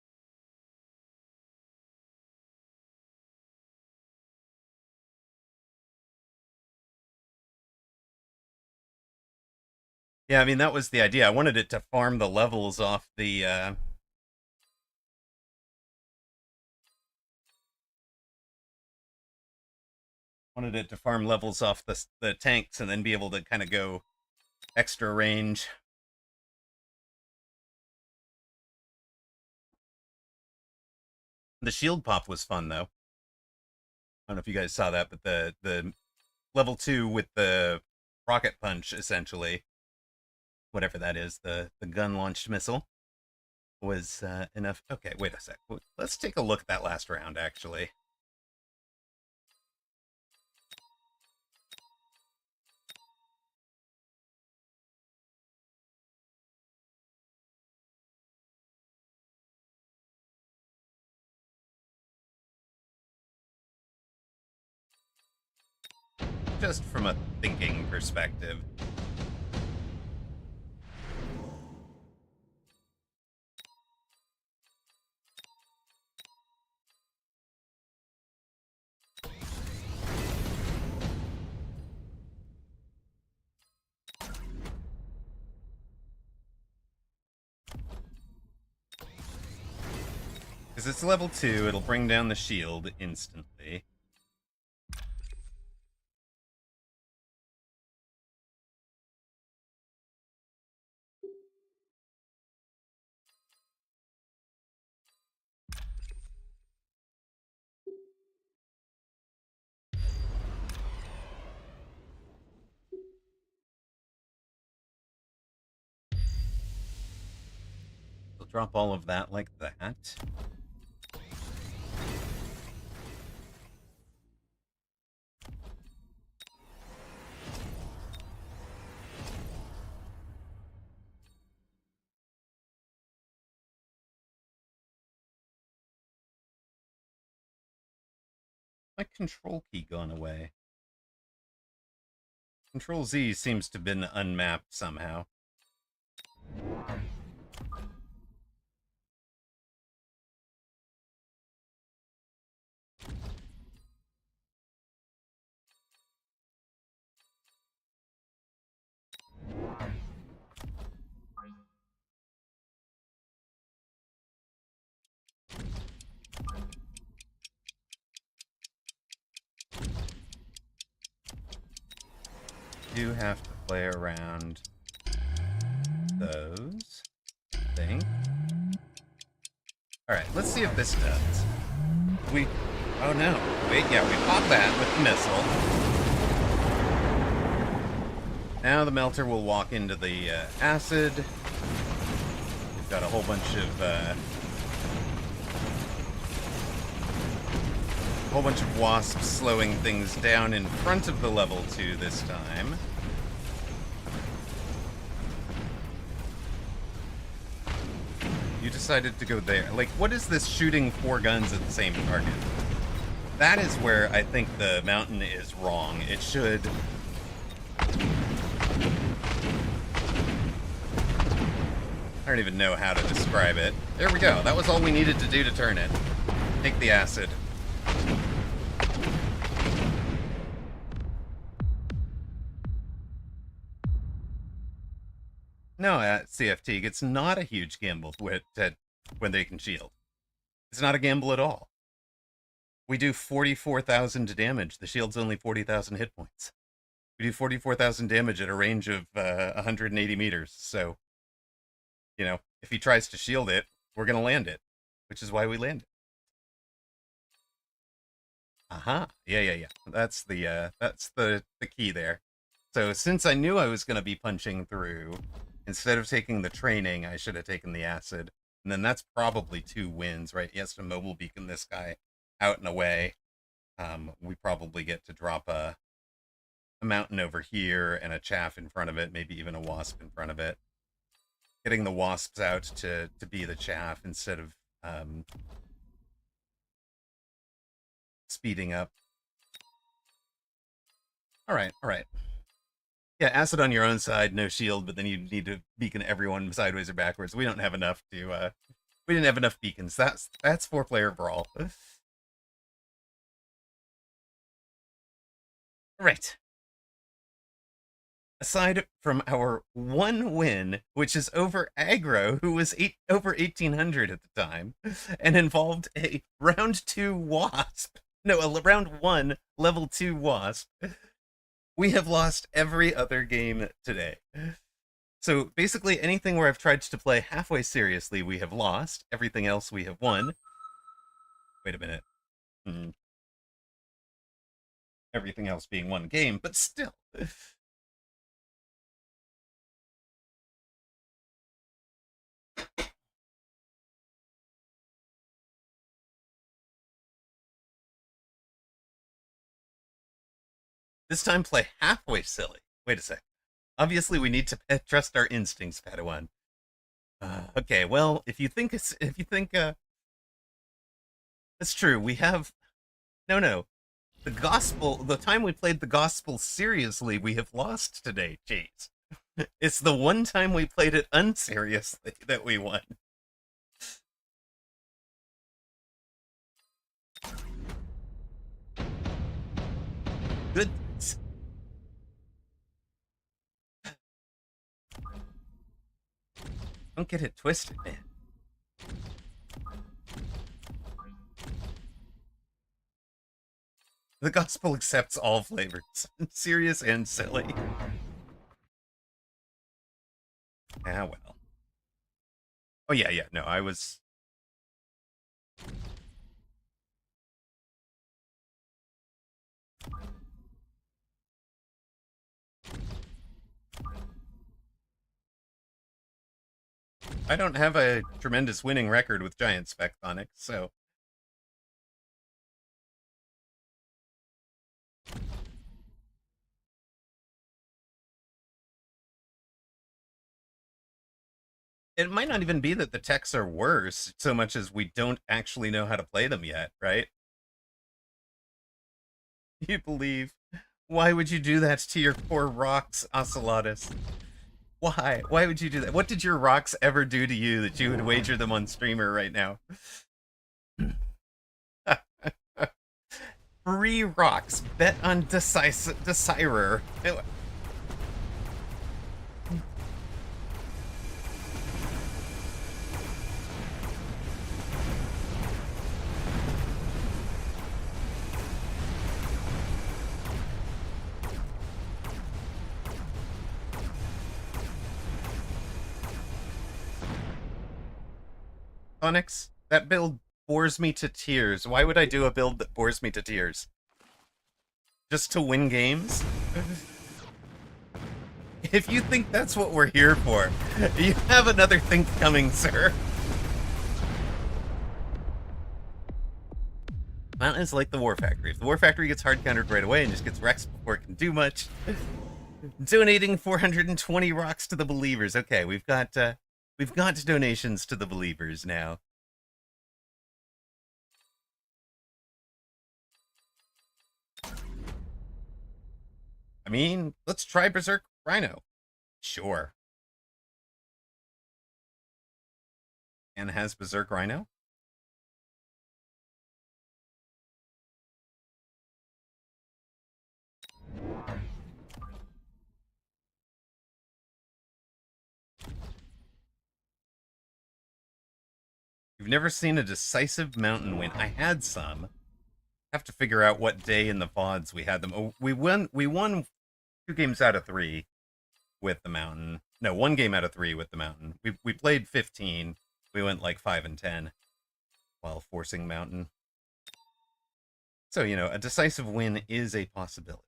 Yeah, I mean, that was the idea. I wanted it to farm the levels off the wanted it to farm levels off the tanks and then be able to kind of go extra range. The shield pop was fun though. I don't know if you guys saw that, but the level 2 with the rocket punch, essentially, whatever that is, the gun launched missile, was enough. Okay, wait a sec. Let's take a look at that last round, actually. just from a thinking perspective. Because it's level 2, it'll bring down the shield instantly. We'll drop all of that like that. My control key gone away. Control Z seems to have been unmapped somehow. Do have to play around those, I think. Alright, let's see if this does. Oh no. Wait, yeah, we pop that with the missile. Now the melter will walk into the acid. We've got a whole bunch of wasps slowing things down in front of the level 2 this time. You decided to go there. Like, what is this shooting 4 guns at the same target? That is where I think the mountain is wrong. It should... I don't even know how to describe it. There we go. That was all we needed to do to turn it. Take the acid. No, CFT, it's not a huge gamble when they can shield. It's not a gamble at all. We do 44,000 damage. The shield's only 40,000 hit points. We do 44,000 damage at a range of 180 meters. So, you know, if he tries to shield it, we're going to land it, which is why we land it. Aha. Yeah. That's the key there. So since I knew I was going to be punching through, instead of taking the training, I should have taken the acid. And then that's probably 2 wins, right? He has to mobile beacon this guy out and away. We probably get to drop a mountain over here and a chaff in front of it, maybe even a wasp in front of it. Getting the wasps out to be the chaff instead of speeding up. All right. Yeah, acid on your own side, no shield, but then you need to beacon everyone sideways or backwards. We don't have enough to, we didn't have enough beacons. That's 4-player brawl. Right. Aside from our 1 win, which is over aggro, who was over 1,800 at the time, and involved a round 2 wasp. No, a round 1 level 2 wasp. We have lost every other game today. So basically anything where I've tried to play halfway seriously, we have lost. Everything else we have won. Wait a minute. Everything else being 1 game, but still. This time play halfway silly. Wait a sec. Obviously, we need to trust our instincts, Padawan. Okay, well, if you think that's true, we have... No. The gospel, the time we played the gospel seriously, we have lost today, jeez. It's the one time we played it unseriously that we won. Goodness. Don't get it twisted, man. The gospel accepts all flavors, serious and silly. Ah, well. Oh, yeah, no, I was... I don't have a tremendous winning record with Giant Spectronics, so... It might not even be that the techs are worse, so much as we don't actually know how to play them yet, right? You believe? Why would you do that to your poor rocks, Ocelotus? Why? Why would you do that? What did your rocks ever do to you that you would wager them on streamer right now? Free rocks. Bet on Decirer. Onyx, that build bores me to tears. Why would I do a build that bores me to tears? Just to win games? If you think that's what we're here for, you have another think coming, sir. Mountain is like the War Factory. If the War Factory gets hard countered right away and just gets Rex before it can do much. Donating 420 rocks to the believers. Okay, we've got donations to the believers now. I mean, let's try Berserk Rhino. Sure. And has Berserk Rhino? You've never seen a decisive mountain win. I had some. Have to figure out what day in the VODs we had them. Oh, we won 2 games out of 3 with the mountain. No, 1 game out of 3 with the mountain. We played 15. We went like 5 and 10 while forcing mountain. So, you know, a decisive win is a possibility.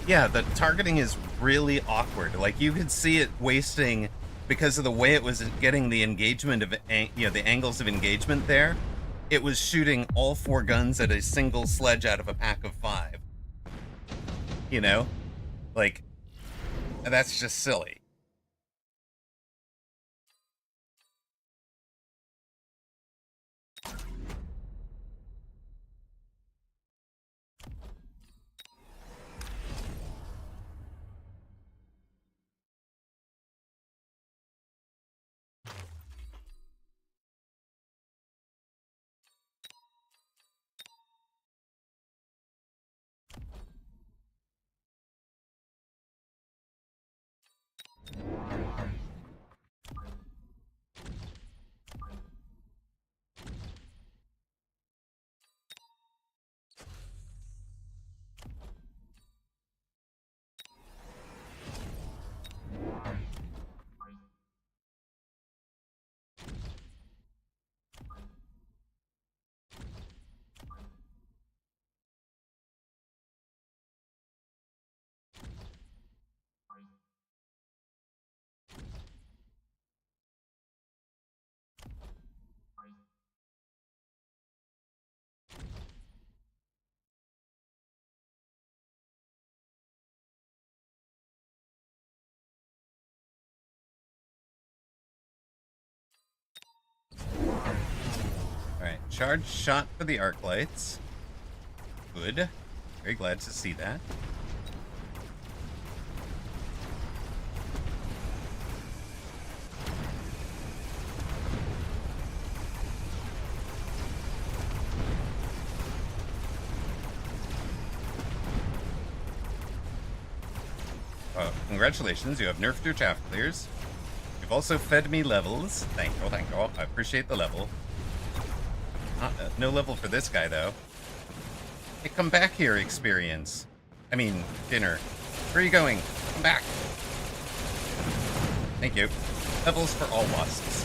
Yeah, the targeting is really awkward. Like, you could see it wasting because of the way it was getting the engagement of, the angles of engagement there. It was shooting all 4 guns at a single sledge out of a pack of 5. You know? Like, that's just silly. charge shot for the arc lights. Good. Very glad to see that. Congratulations, you have nerfed your chaff clears. You've also fed me levels. Thank you, thank you. I appreciate the level. No level for this guy, though. Hey, come back here, experience. I mean, dinner. Where are you going? Come back. Thank you. Levels for all wasps.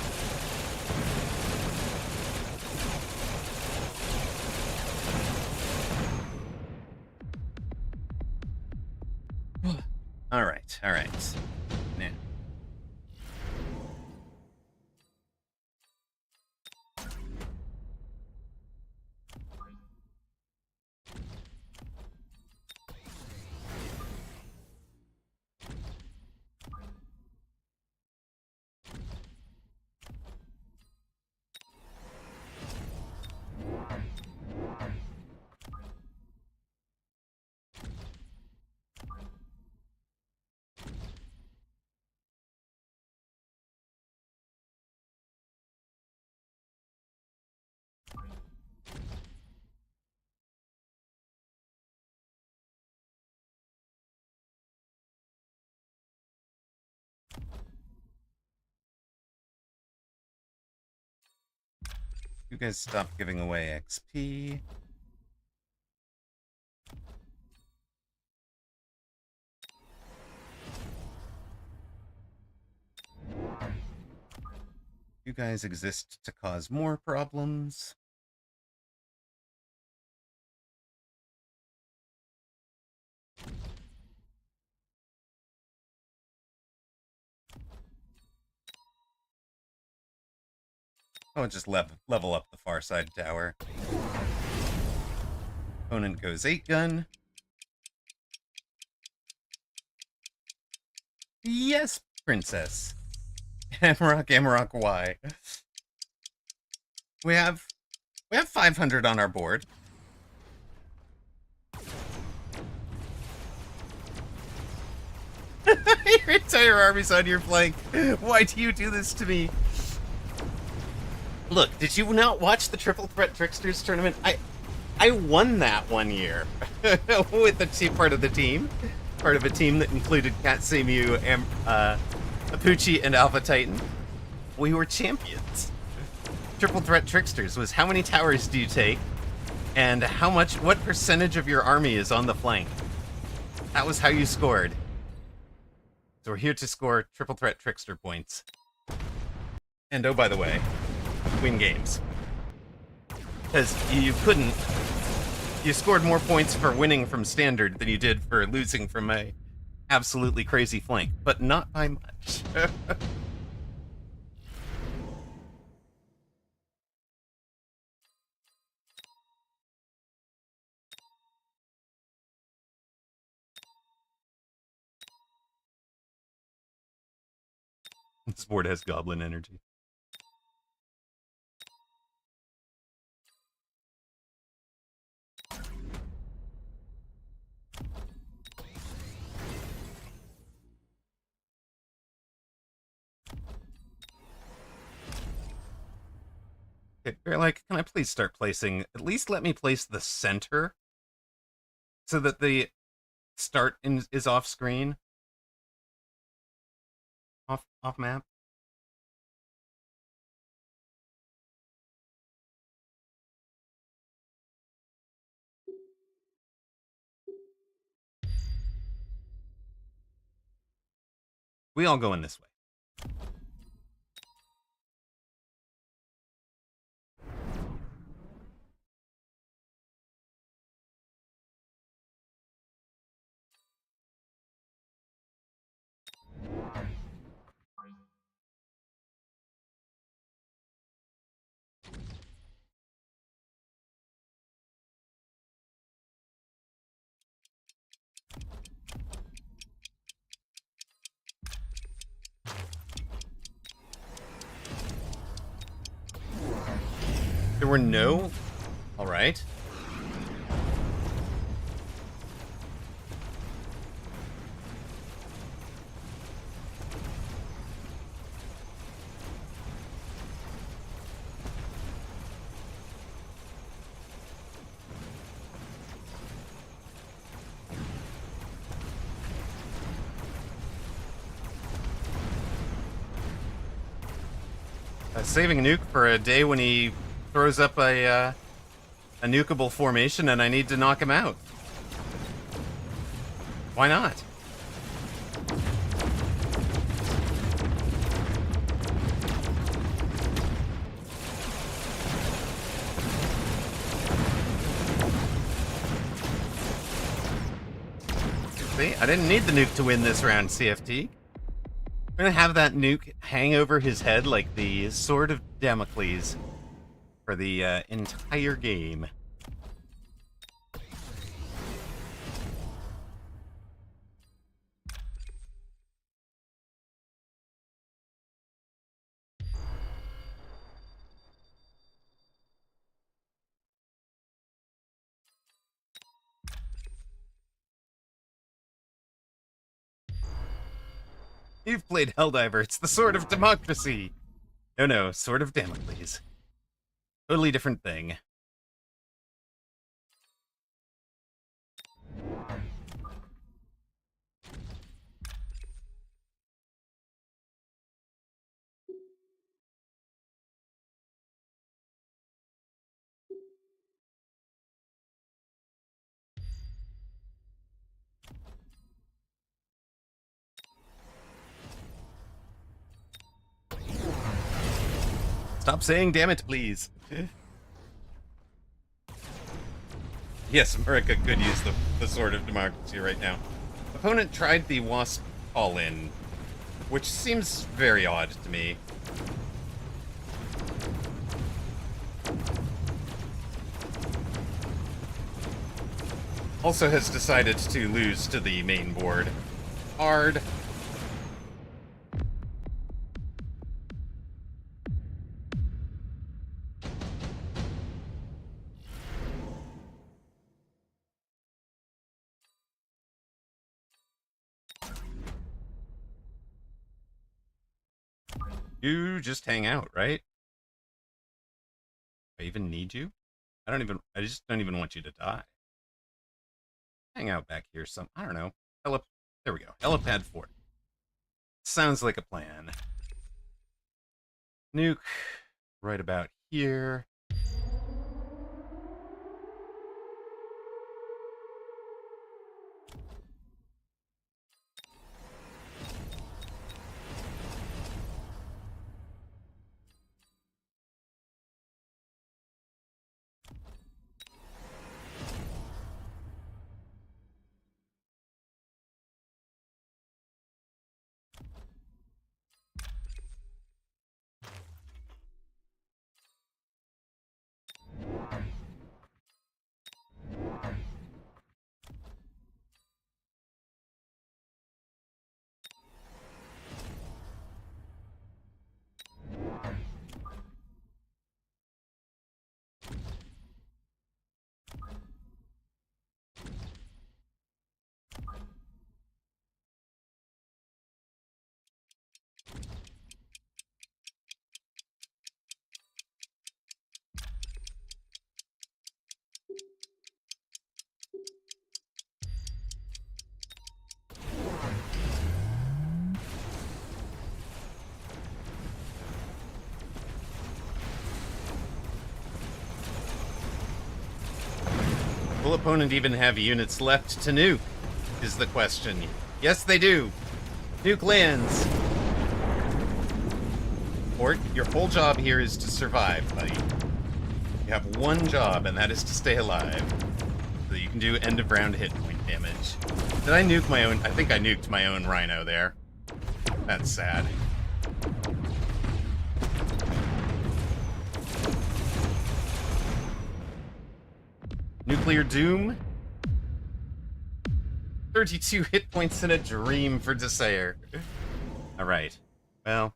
All right, all right. Now. You guys stop giving away XP. You guys exist to cause more problems. Oh, just level up the far side tower. Opponent goes 8-gun. Yes, princess. Amarok Y. We have 500 on our board. Your entire army's on your flank. Why do you do this to me? Look, did you not watch the Triple Threat Tricksters tournament? I won that one year with the part of the team. Part of a team that included Katsemu, Apuchi, and Alpha Titan. We were champions. Triple Threat Tricksters was how many towers do you take, and what percentage of your army is on the flank. That was how you scored. So we're here to score Triple Threat Trickster points. And oh, by the way, win games. Because you scored more points for winning from standard than you did for losing from a absolutely crazy flank, but not by much. This board has goblin energy. Okay, like, can I please start placing, at least let me place the center so that the start is off screen? Off map? We all go in this way. There were no? All right. Saving a nuke for a day when he throws up a nukeable formation and I need to knock him out. Why not? See, I didn't need the nuke to win this round, CFT. I'm gonna have that nuke hang over his head like the Sword of Damocles for the entire game. You've played Helldiver. It's the Sword of Democracy. No, Sword of Damocles. Totally different thing. Stop saying damn it, please. Yes, America could use the Sword of Democracy right now. Opponent tried the Wasp all-in, which seems very odd to me. Also has decided to lose to the main board. Hard. You just hang out, right? I even need you? I just don't even want you to die. Hang out back here I don't know. There we go. Helipad fort. Sounds like a plan. Nuke right about here. Will opponent even have units left to nuke? Is the question. Yes, they do. Nuke lands. Fort, your whole job here is to survive, buddy. You have one job, and that is to stay alive. So you can do end of round hit point damage. Did I nuke my own? I think I nuked my own Rhino there. That's sad. Nuclear Doom. 32 hit points in a dream for Desayer. Alright. Well.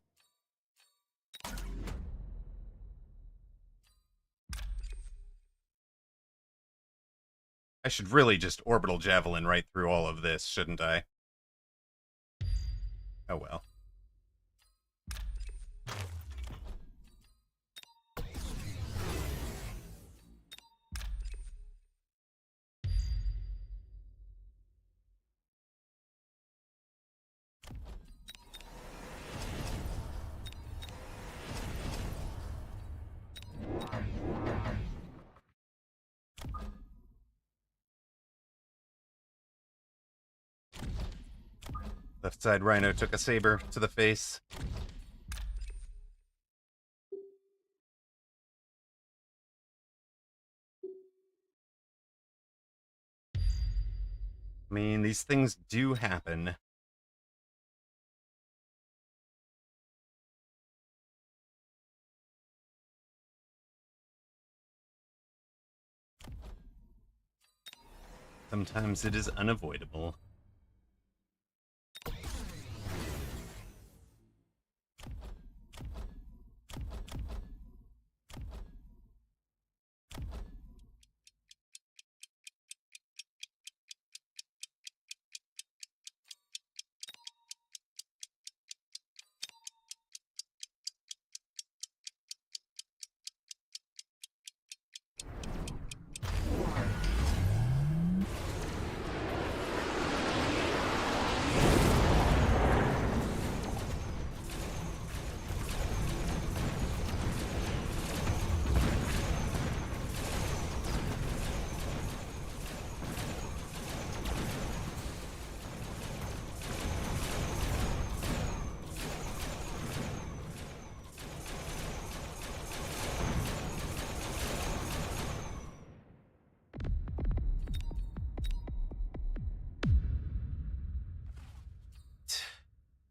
I should really just orbital javelin right through all of this, shouldn't I? Oh well. Left side rhino took a saber to the face. I mean, these things do happen. Sometimes it is unavoidable.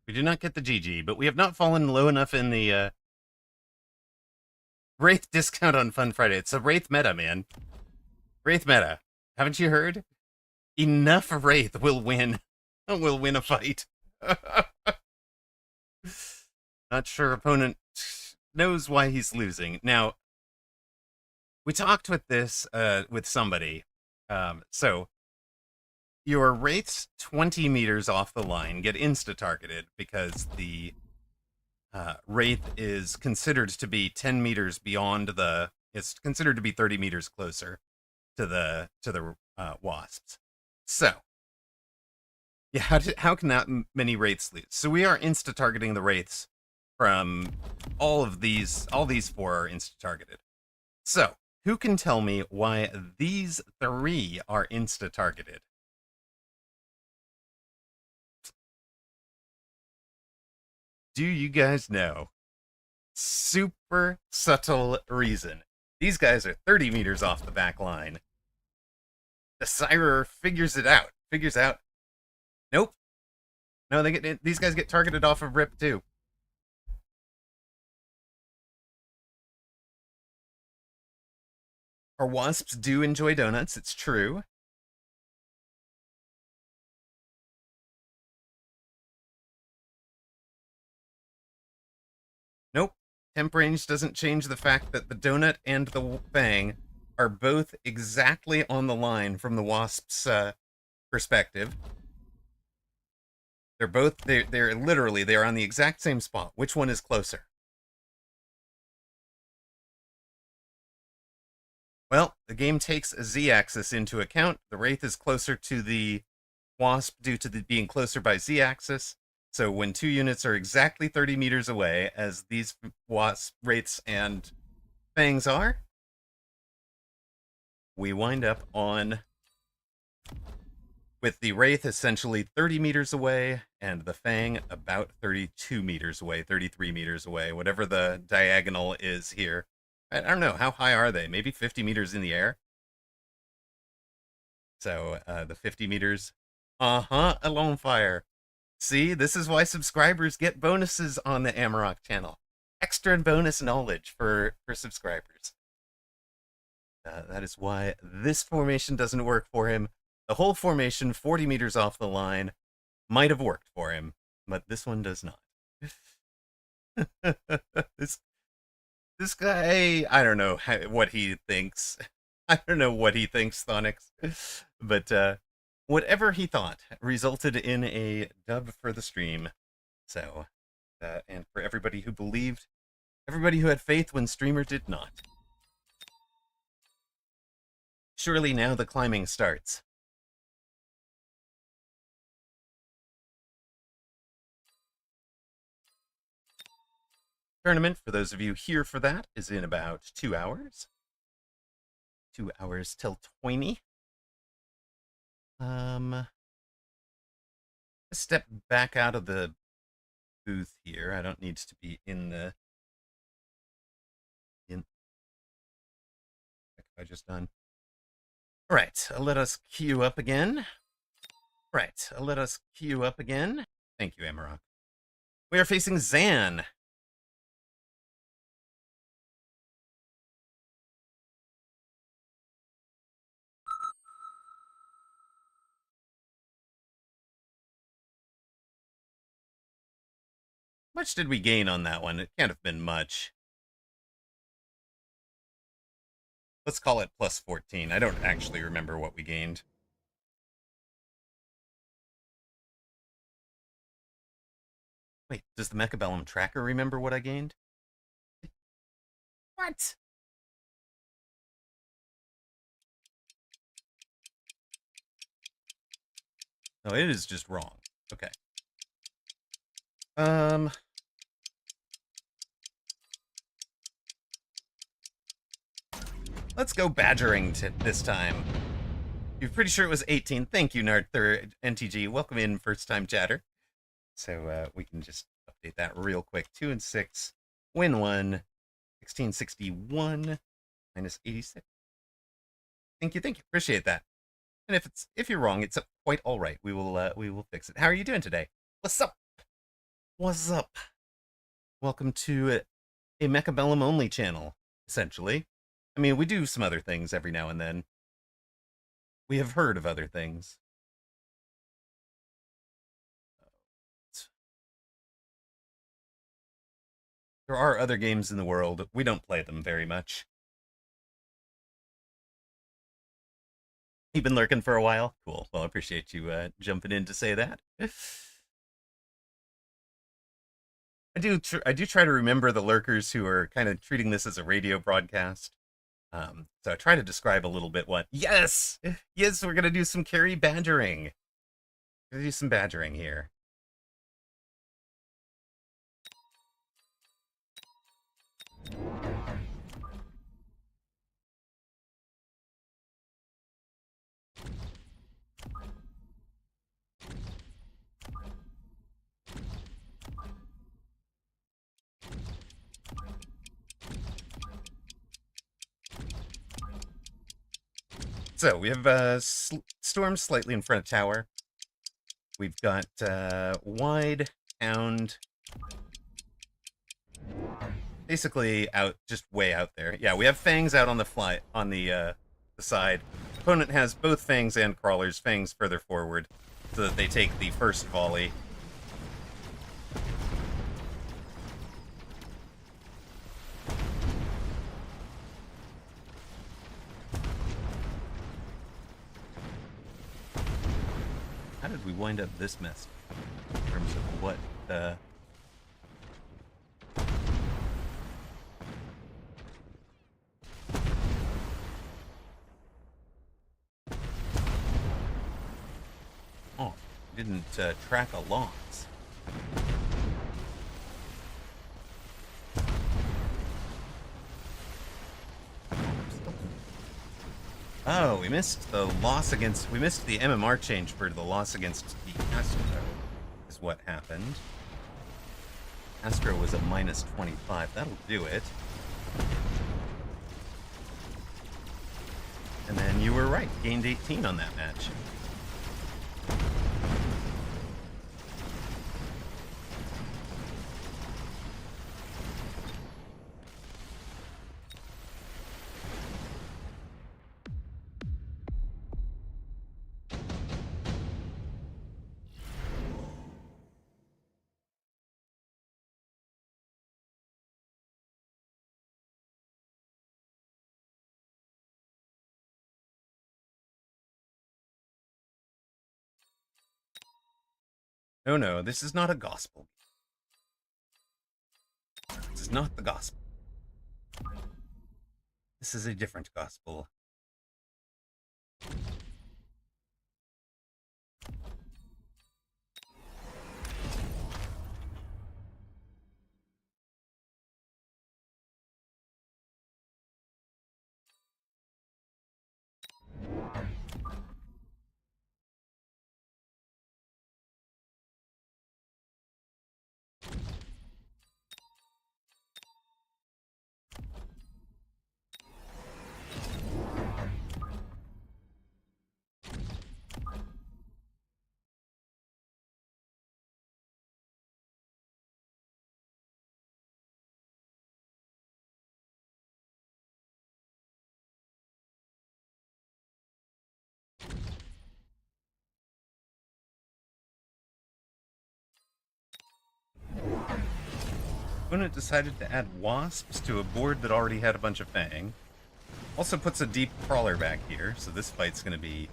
We did not get the GG, but we have not fallen low enough in the Wraith discount on Fun Friday. It's a Wraith meta, man. Wraith meta. Haven't you heard? Enough Wraith will win. Will win a fight. Not sure opponent knows why he's losing. Now, we talked with this with somebody. So your Wraiths 20 meters off the line get insta-targeted because the Wraith is considered to be 10 meters beyond the... It's considered to be 30 meters closer to the Wasps. So, yeah, how can that many Wraiths lose? So we are insta-targeting the Wraiths from all these 4 are insta-targeted. So, who can tell me why these 3 are insta-targeted? Do you guys know? Super subtle reason. These guys are 30 meters off the back line. The Sirer figures it out. Figures out. Nope. No, these guys get targeted off of Rip too. Our Wasps do enjoy donuts, it's true. Nope. Temp range doesn't change the fact that the donut and the fang are both exactly on the line from the Wasp's perspective. They're both, they're literally, they're on the exact same spot. Which one is closer? Well, the game takes a z-axis into account. The Wraith is closer to the Wasp due to being closer by z-axis. So when 2 units are exactly 30 meters away, as these Wasp, Wraiths, and Fangs are, we wind up on... with the Wraith essentially 30 meters away, and the Fang about 32 meters away, 33 meters away, whatever the diagonal is here. I don't know, how high are they? Maybe 50 meters in the air? So, the 50 meters... a lone fire. See, this is why subscribers get bonuses on the Amarok channel. Extra bonus knowledge for subscribers. That is why this formation doesn't work for him. The whole formation, 40 meters off the line, might have worked for him, but this one does not. This guy, I don't know what he thinks. I don't know what he thinks, Thonix, but whatever he thought resulted in a dub for the stream. So, and for everybody who believed, everybody who had faith when streamer did not. Surely now the climbing starts. Tournament, for those of you here for that, is in about 2 hours. 2 hours till 20. Step back out of the booth here. I don't need to be in the... What have I just done? All right, let us queue up again. Right, let us queue up again. Thank you, Amarok. We are facing Zan. Much did we gain on that one? It can't have been much. Let's call it plus 14. I don't actually remember what we gained. Wait, does the Mechabellum tracker remember what I gained? What? No, it is just wrong. Okay. Let's go badgering this time. You're pretty sure it was 18. Thank you, Narther NTG. Welcome in, first time chatter. So we can just update that real quick. 2 and 6. Win 1. 1661 minus 86. Thank you. Appreciate that. And if you're wrong, it's quite all right. We will fix it. How are you doing today? What's up? What's up? Welcome to a Mechabellum only channel, essentially. I mean, we do some other things every now and then. We have heard of other things. There are other games in the world. We don't play them very much. You've been lurking for a while? Cool. Well, I appreciate you jumping in to say that. I do try to remember the lurkers who are kind of treating this as a radio broadcast. So I try to describe a little bit what... Yes! Yes, we're going to do some carry badgering. We're going to do some badgering here. So we have Storm slightly in front of tower. We've got wide, hound, basically out, just way out there. Yeah, we have fangs out on the the side. Opponent has both fangs and crawlers. Fangs further forward, so that they take the first volley. How did we wind up this mess in terms of what Oh, didn't track a loss. Oh, we missed the loss against... We missed the MMR change for the loss against the Astro, is what happened. Astro was a minus 25. That'll do it. And then you were right. Gained 18 on that match. No, no, this is not a gospel. This is not the gospel. This is a different gospel. Opponent decided to add wasps to a board that already had a bunch of fang. Also puts a deep crawler back here, so this fight's going to be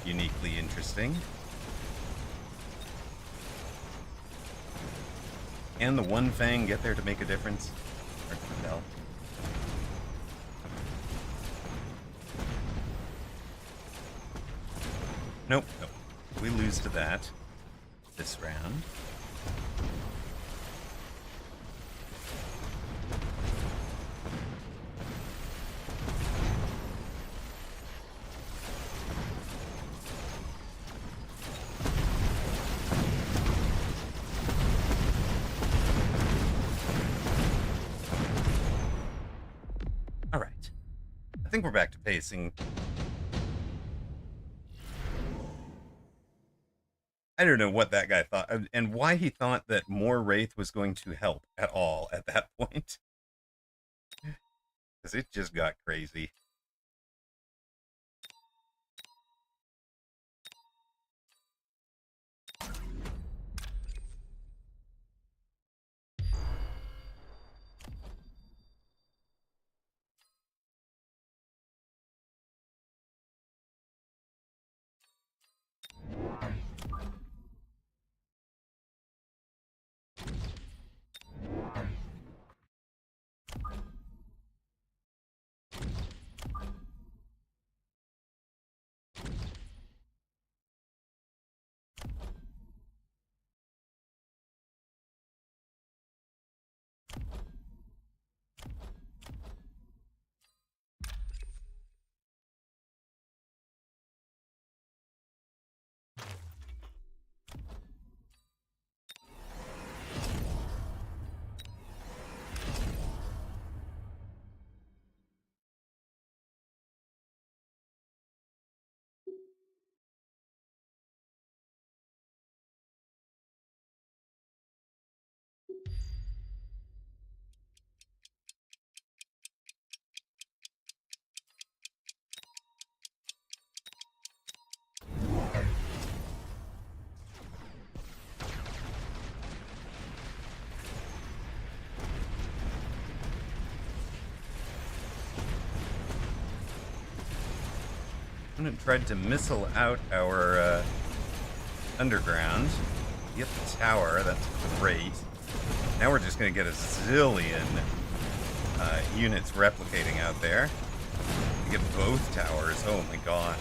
uniquely interesting. Can the one fang get there to make a difference? Hard to tell. Nope, nope. We lose to that this round. All right. I think we're back to pacing. I don't know what that guy thought and why he thought that more Wraith was going to help at all at that point. Because it just got crazy. Opponent tried to missile out our underground. Get the tower, that's great. Now we're just going to get a zillion units replicating out there. We get both towers, oh my gosh.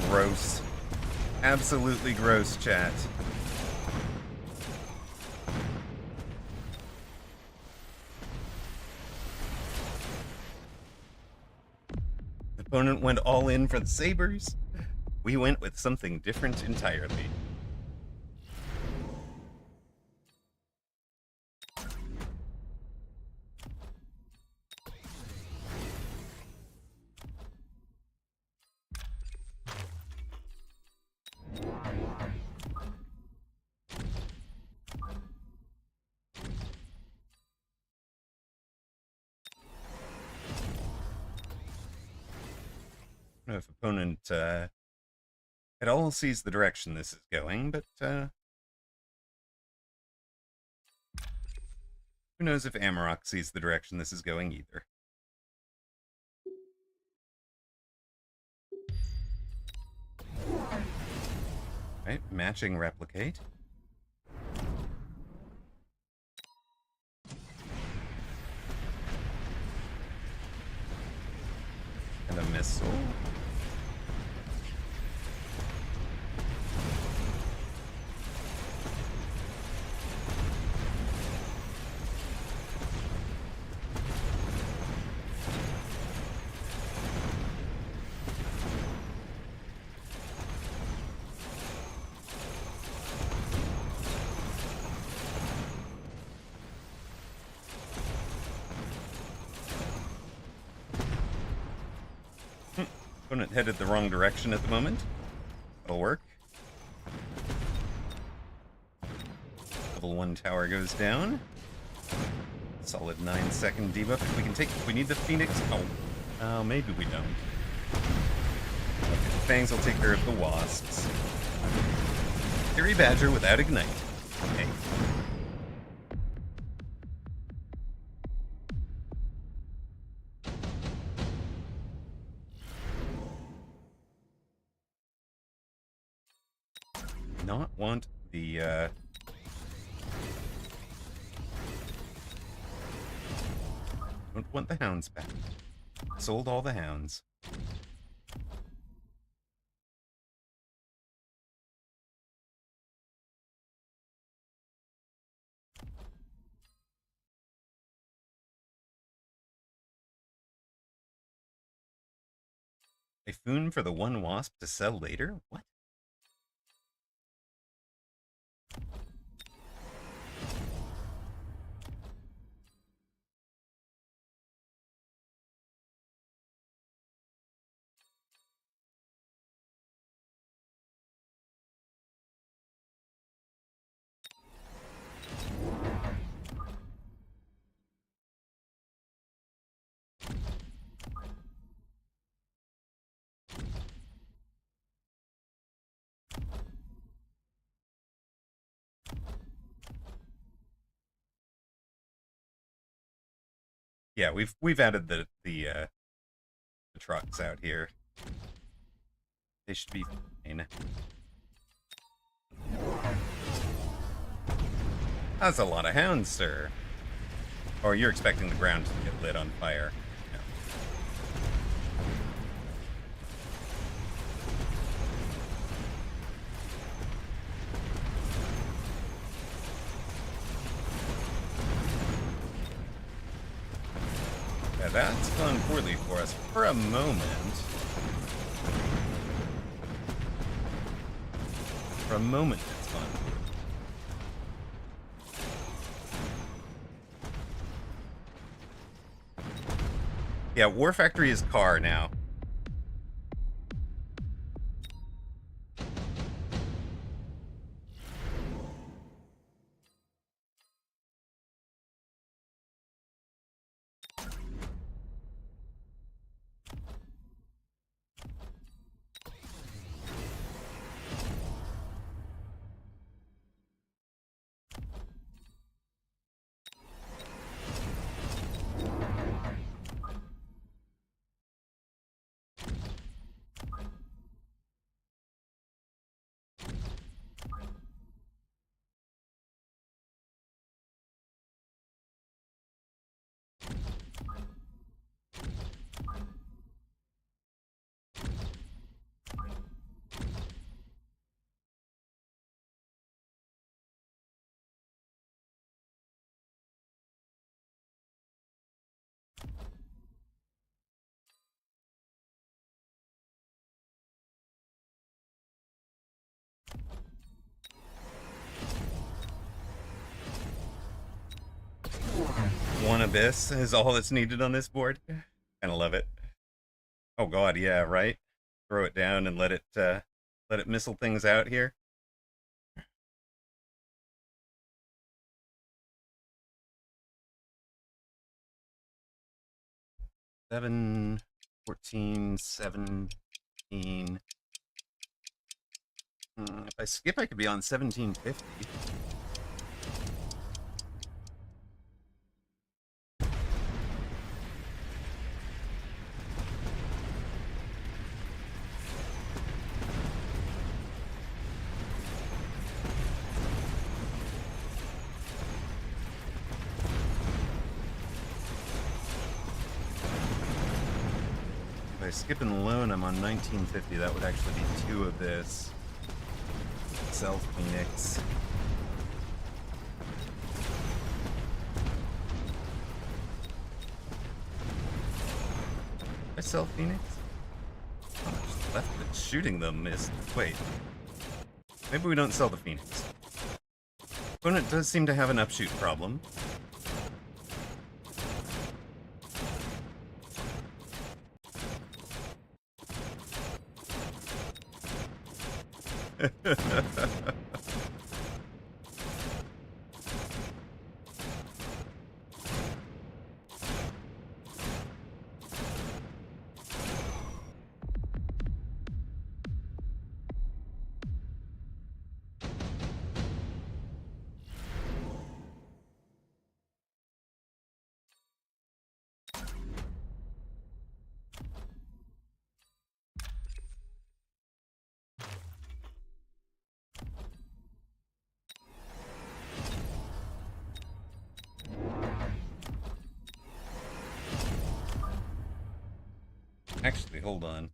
Gross. Absolutely gross, chat. The opponent went all in for the sabers. We went with something different entirely. I don't know if opponent at all sees the direction this is going, but who knows if Amarok sees the direction this is going either. Right, matching replicate. soul. Opponent headed the wrong direction at the moment. That'll work. Level 1 tower goes down. Solid 9-second debuff. If we can take... We need the Phoenix... Oh, maybe we don't. Okay, the Fangs will take care of the Wasps. Fury Badger without Ignite. Okay. Not want the don't want the hounds back. Sold all the hounds. Typhoon for the one wasp to sell later? What? Yeah, we've added the trucks out here. They should be fine. That's a lot of hounds, sir. Or you're expecting the ground to get lit on fire. No. Yeah, that's gone poorly for us for a moment. For a moment, it's gone poorly. Yeah, War Factory is car now. One abyss is all that's needed on this board. Kind of love it. Oh god, yeah, right. Throw it down and let it missile things out here. Seven, 14, 17. If I skip, I could be on 1750. I skip and loan, I'm on 1950. That would actually be 2 of this. Sell Phoenix. I sell Phoenix? How much left that's shooting them is... Wait. Maybe we don't sell the Phoenix. Opponent does seem to have an upshoot problem. Actually, hold on.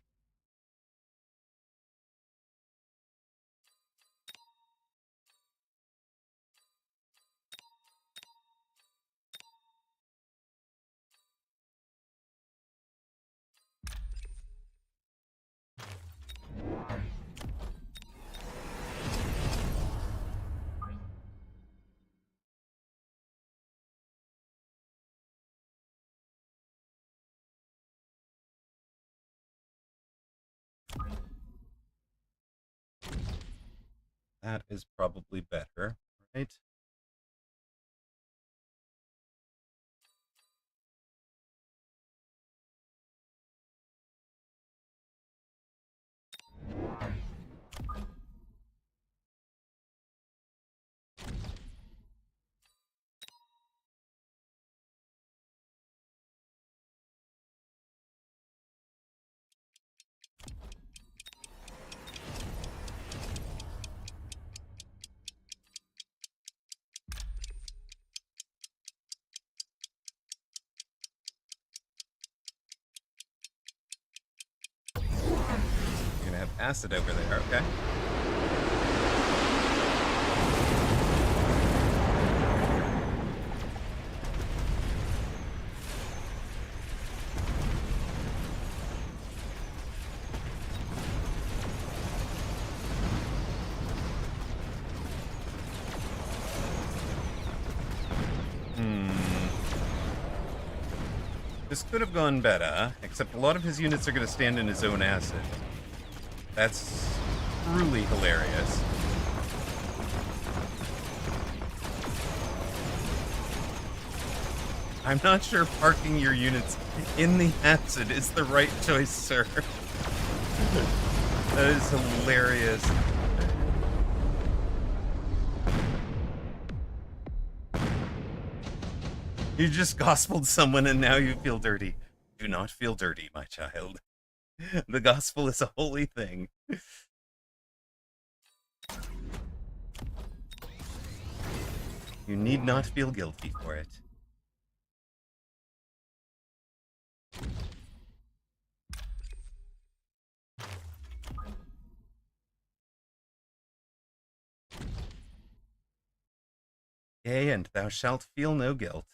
That is probably better, right? You're gonna have acid over there, okay? This could have gone better, except a lot of his units are going to stand in his own acid. That's truly hilarious. I'm not sure parking your units in the acid is the right choice, sir. That is hilarious. You just gospeled someone and now you feel dirty. Do not feel dirty, my child. The gospel is a holy thing. You need not feel guilty for it. Yea, and thou shalt feel no guilt.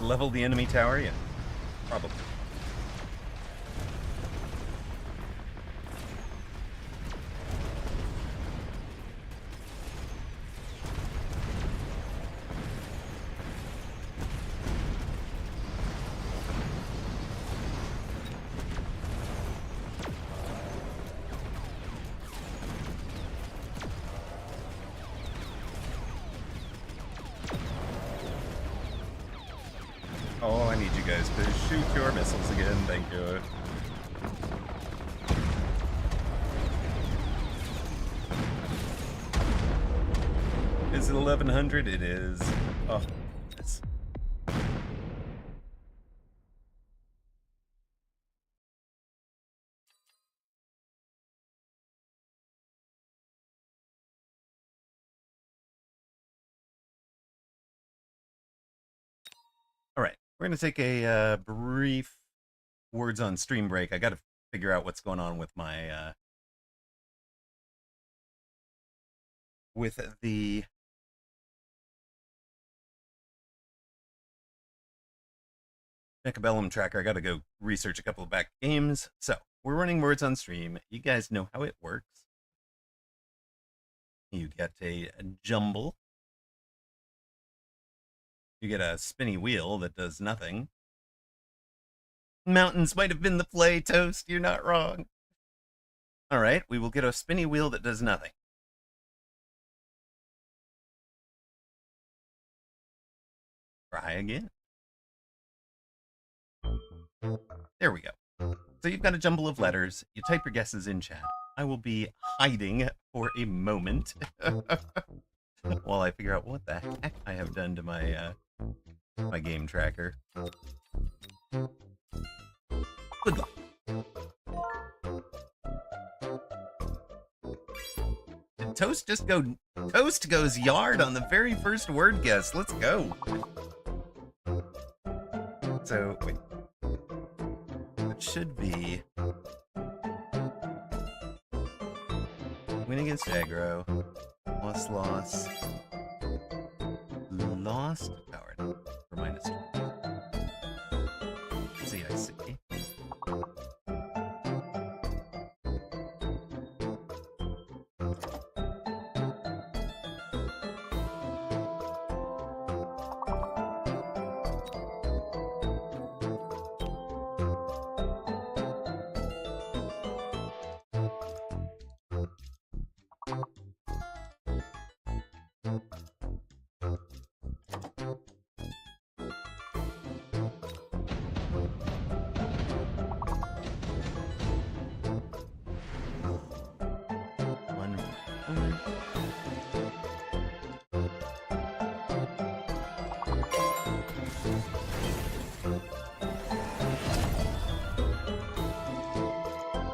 level the enemy tower? Yeah, probably. Oh, I need you guys to shoot your missiles again. Thank you. Is it 1100? It is. Oh, yes. All right, we're going to take a brief words on stream break. I got to figure out what's going on with my with the Mechabellum tracker. I got to go research a couple of back games. So we're running words on stream. You guys know how it works. You get a jumble. You get a spinny wheel that does nothing. Mountains might have been the play, Toast. You're not wrong. All right, we will get a spinny wheel that does nothing. Try again. There we go. So you've got a jumble of letters. You type your guesses in chat. I will be hiding for a moment while I figure out what the heck I have done to my my game tracker. Good luck. Did Toast just go? Toast goes yard on the very first word guess. Let's go. So, wait. It should be win against aggro, loss, lost power for -2. See, I see.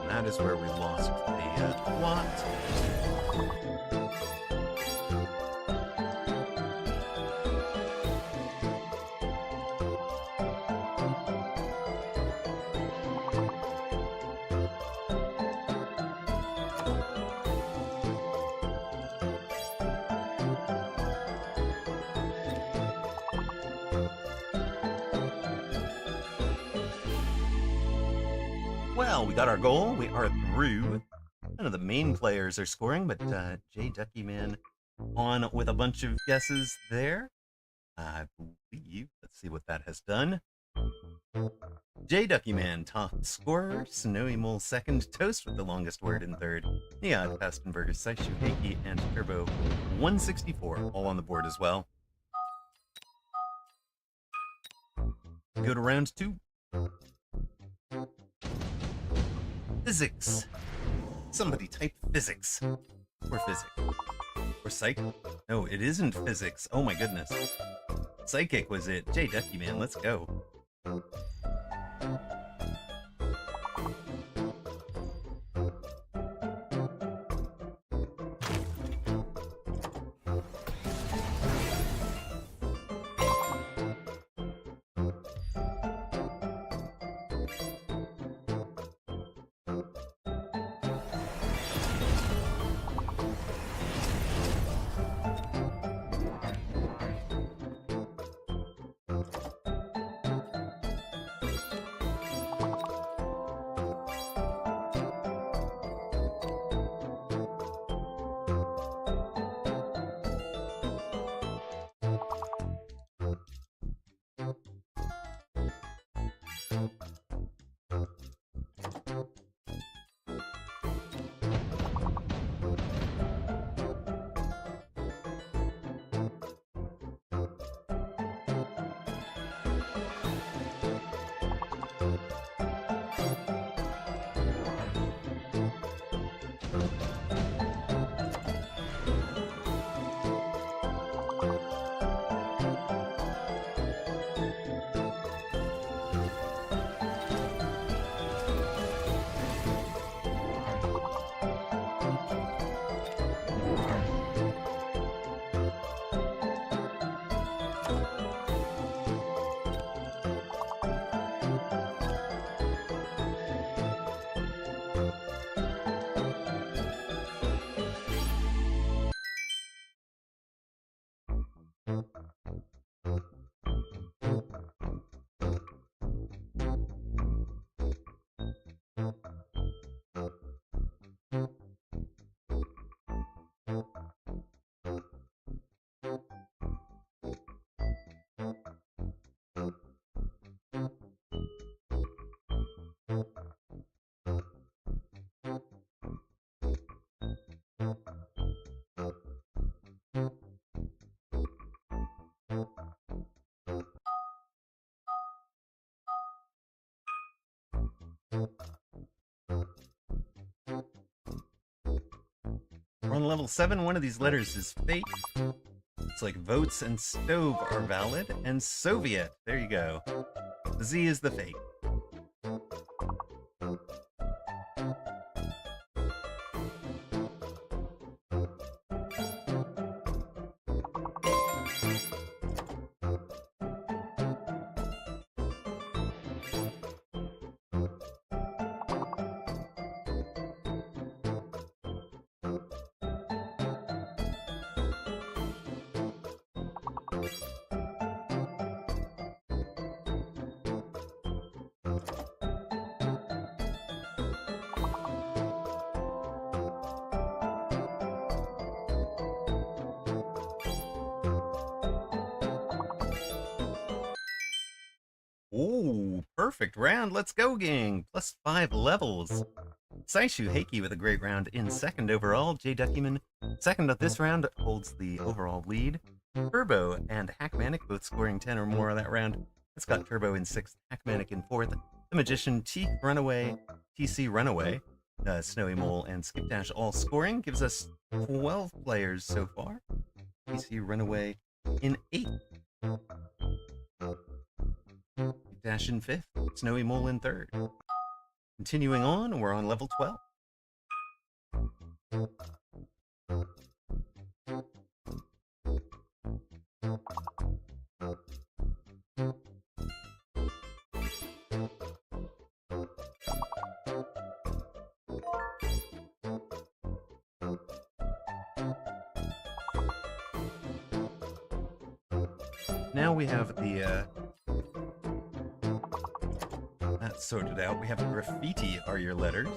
That is where we lost the plot. Well, we got our goal. We are through. None of the main players are scoring, but J Ducky Man on with a bunch of guesses there. I believe. Let's see what that has done. J Ducky Man, top scorer. Snowy Mole second. Toast with the longest word in third. Neon, Pastenberger, Saishu Heiki, and Turbo 164 all on the board as well. Go to round 2. Physics. Somebody type physics. Or physics. Or psych. No, it isn't physics. Oh my goodness. Psychic was it. J Ducky Man, let's go. We're on level 7. One of these letters is fate. It's like votes and stove are valid, and Soviet. There you go. The Z is the fate. Ooh, perfect round. Let's go, gang. Plus 5 levels. Saishu Heiki with a great round in second overall. Jay Duckyman, second of this round, holds the overall lead. Turbo and Hackmanic both scoring 10 or more on that round. It's got Turbo in 6th, Hackmanic in 4th. The Magician, TC Runaway, Snowy Mole, and Skip Dash all scoring. Gives us 12 players so far. TC Runaway in 8th. Dash in 5th, Snowy Mole in 3rd. Continuing on, we're on level 12. Now we have the that's sorted out. We have graffiti are your letters.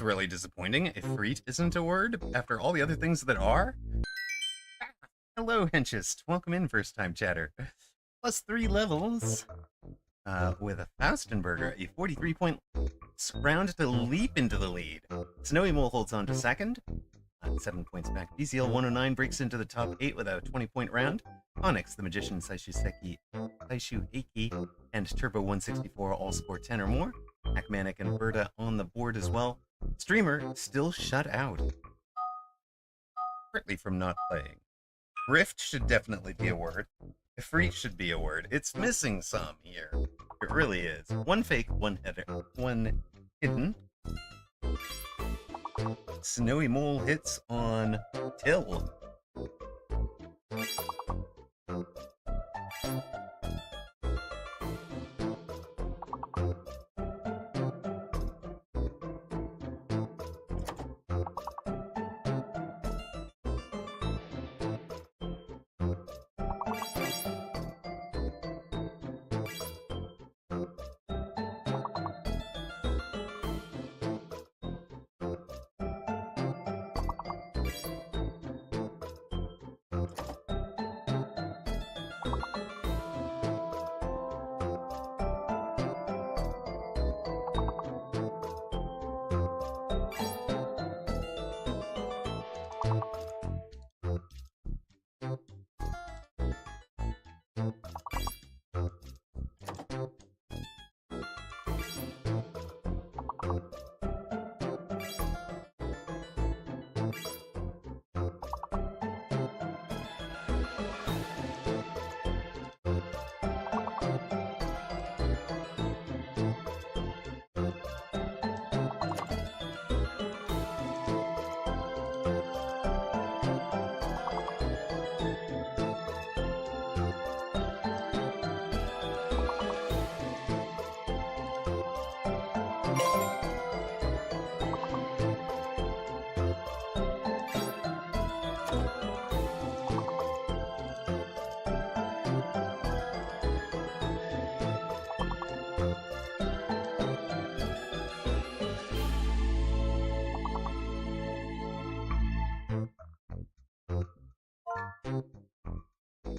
really disappointing. Ifrit isn't a word after all the other things that are. Hello, Henchist. Welcome in, first-time chatter. Plus 3 levels. With a Faustenberger, a 43-point round to leap into the lead. Snowy Mole holds on to second. 7 points back. BCL 109 breaks into the top 8 with a 20-point round. Onyx, the Magician, Saishu Heiki, and Turbo 164 all score 10 or more. Hackmanic and Berta on the board as well. Streamer still shut out. Partly from not playing. Rift should definitely be a word. Ifrit should be a word. It's missing some here. It really is. One fake, one hidden. Snowy Mole hits on Till.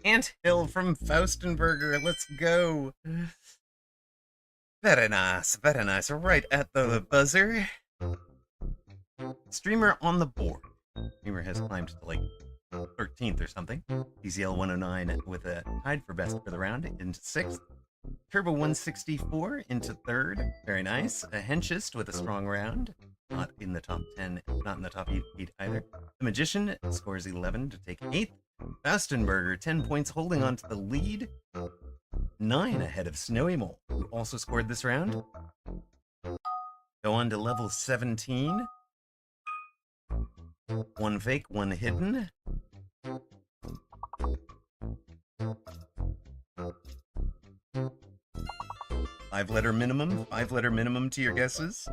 Ant Hill from Faustenberger, let's go. Very nice, very nice. Right at the buzzer. Streamer on the board. Streamer has climbed to like 13th or something. DZL 109 with a tied for best for the round into 6th. Turbo 164 into 3rd. Very nice. A Henchist with a strong round. Not in the top 10, not in the top 8 either. The Magician scores 11 to take 8th. Faustenberger, 10 points, holding on to the lead. 9 ahead of Snowy Mole, who also scored this round. Go on to level 17. One fake, one hidden. Five-letter minimum to your guesses.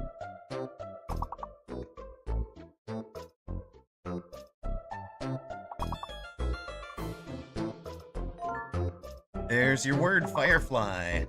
There's your word, Firefly.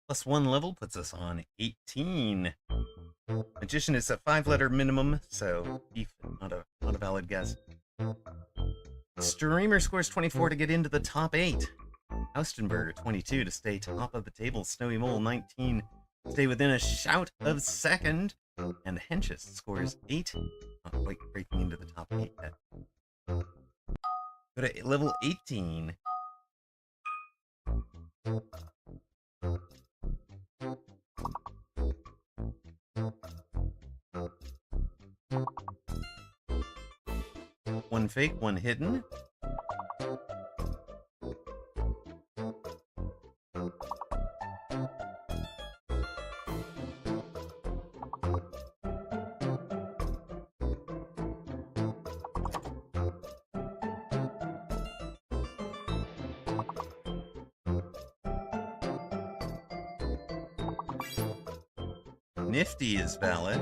Plus 1 level puts us on 18. Magician is a 5-letter minimum, so Thief, not a valid guess. Streamer scores 24 to get into the top 8. Austenberger 22 to stay top of the table. Snowy Mole 19 to stay within a shout of second. And Henchus scores 8. Not quite breaking into the top 8 yet. Go to level 18. One fake, one hidden. Nifty is valid.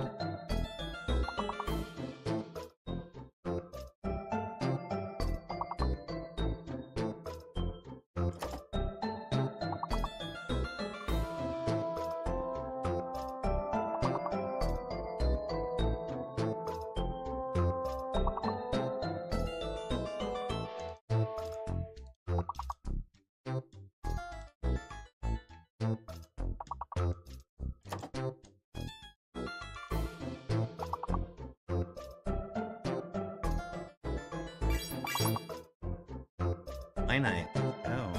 Night. Oh.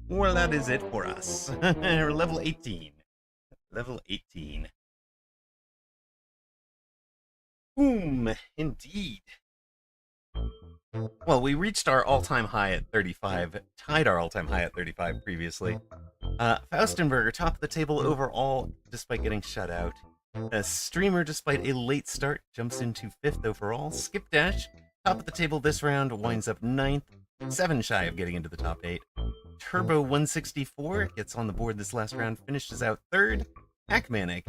Well, that is it for us. We're level 18. Level 18. Boom, indeed. Well, we reached our all-time high at 35, tied our all-time high at 35 previously. Faustenberger, top of the table overall, despite getting shut out. Streamer, despite a late start, jumps into 5th overall. Skipdash, top of the table this round, winds up 9th, 7 shy of getting into the top 8. Turbo 164 gets on the board this last round, finishes out 3rd. Hackmanic,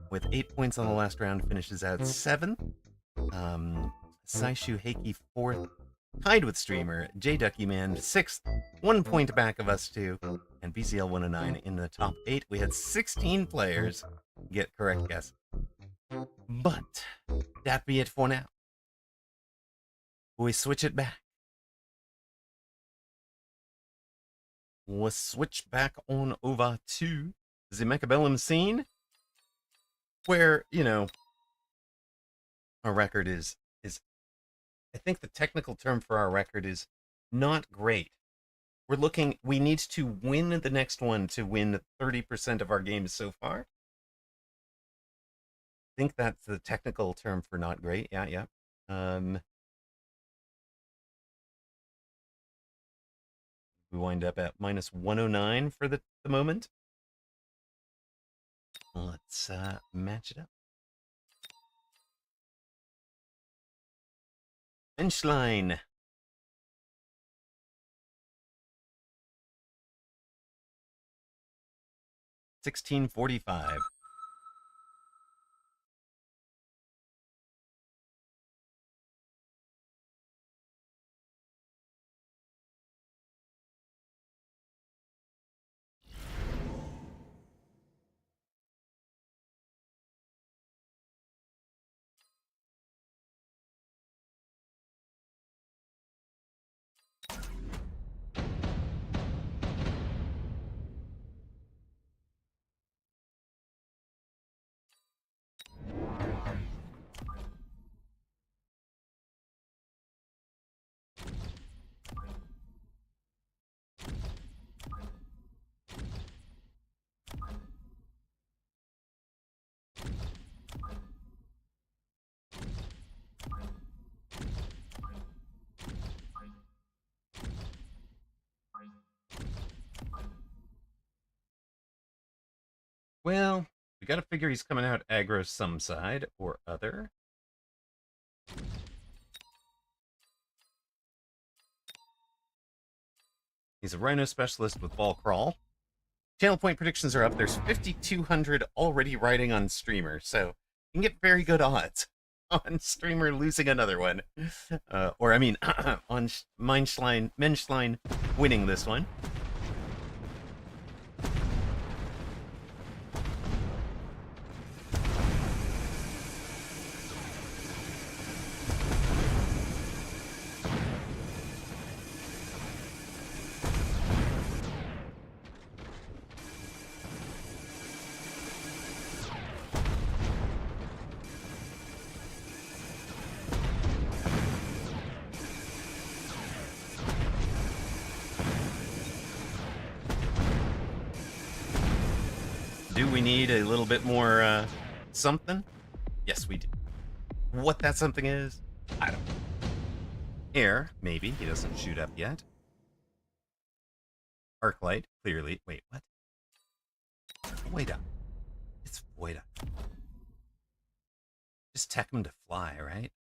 with 8 points on the last round, finishes out 7th. Saishu Heiki 4th, tied with Streamer. J Ducky Man 6th, 1 point back of us two, and BCL 109 in the top 8. We had 16 players get correct guess. But that be it for now. We switch it back. We'll switch back on over to the Mechabellum scene, where, you know, our record is I think the technical term for our record is not great. We need to win the next one to win 30% of our games so far. I think that's the technical term for not great. Yeah. We wind up at minus 109 for the moment. Let's match it up. Bench line. $16.45. Well, we gotta figure he's coming out aggro some side or other. He's a Rhino specialist with ball crawl. Channel point predictions are up. There's 5,200 already riding on streamer, so you can get very good odds on streamer losing another one. Or, I mean, on Menschlein winning this one. Do we need a little bit more something? Yes, we do. What that something is, I don't know. Air, maybe. He doesn't shoot up yet. Arc light, clearly. Wait, what? Voida. It's Voida. Just tech him to fly, right?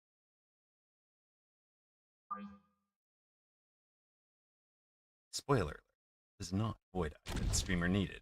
Spoiler alert. Is not Voida that streamer needed.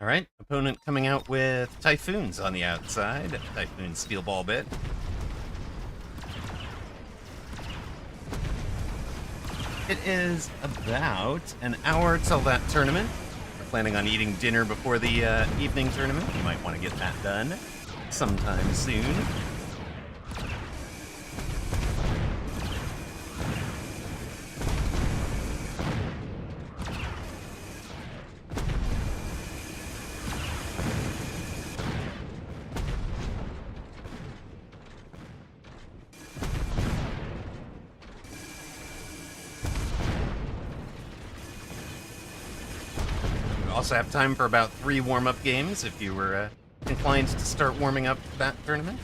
All right, opponent coming out with Typhoons on the outside. Typhoon steel ball bit. It is about an hour till that tournament. We're planning on eating dinner before the evening tournament. You might want to get that done sometime soon. Also have time for about 3 warm-up games if you were inclined to start warming up that tournament.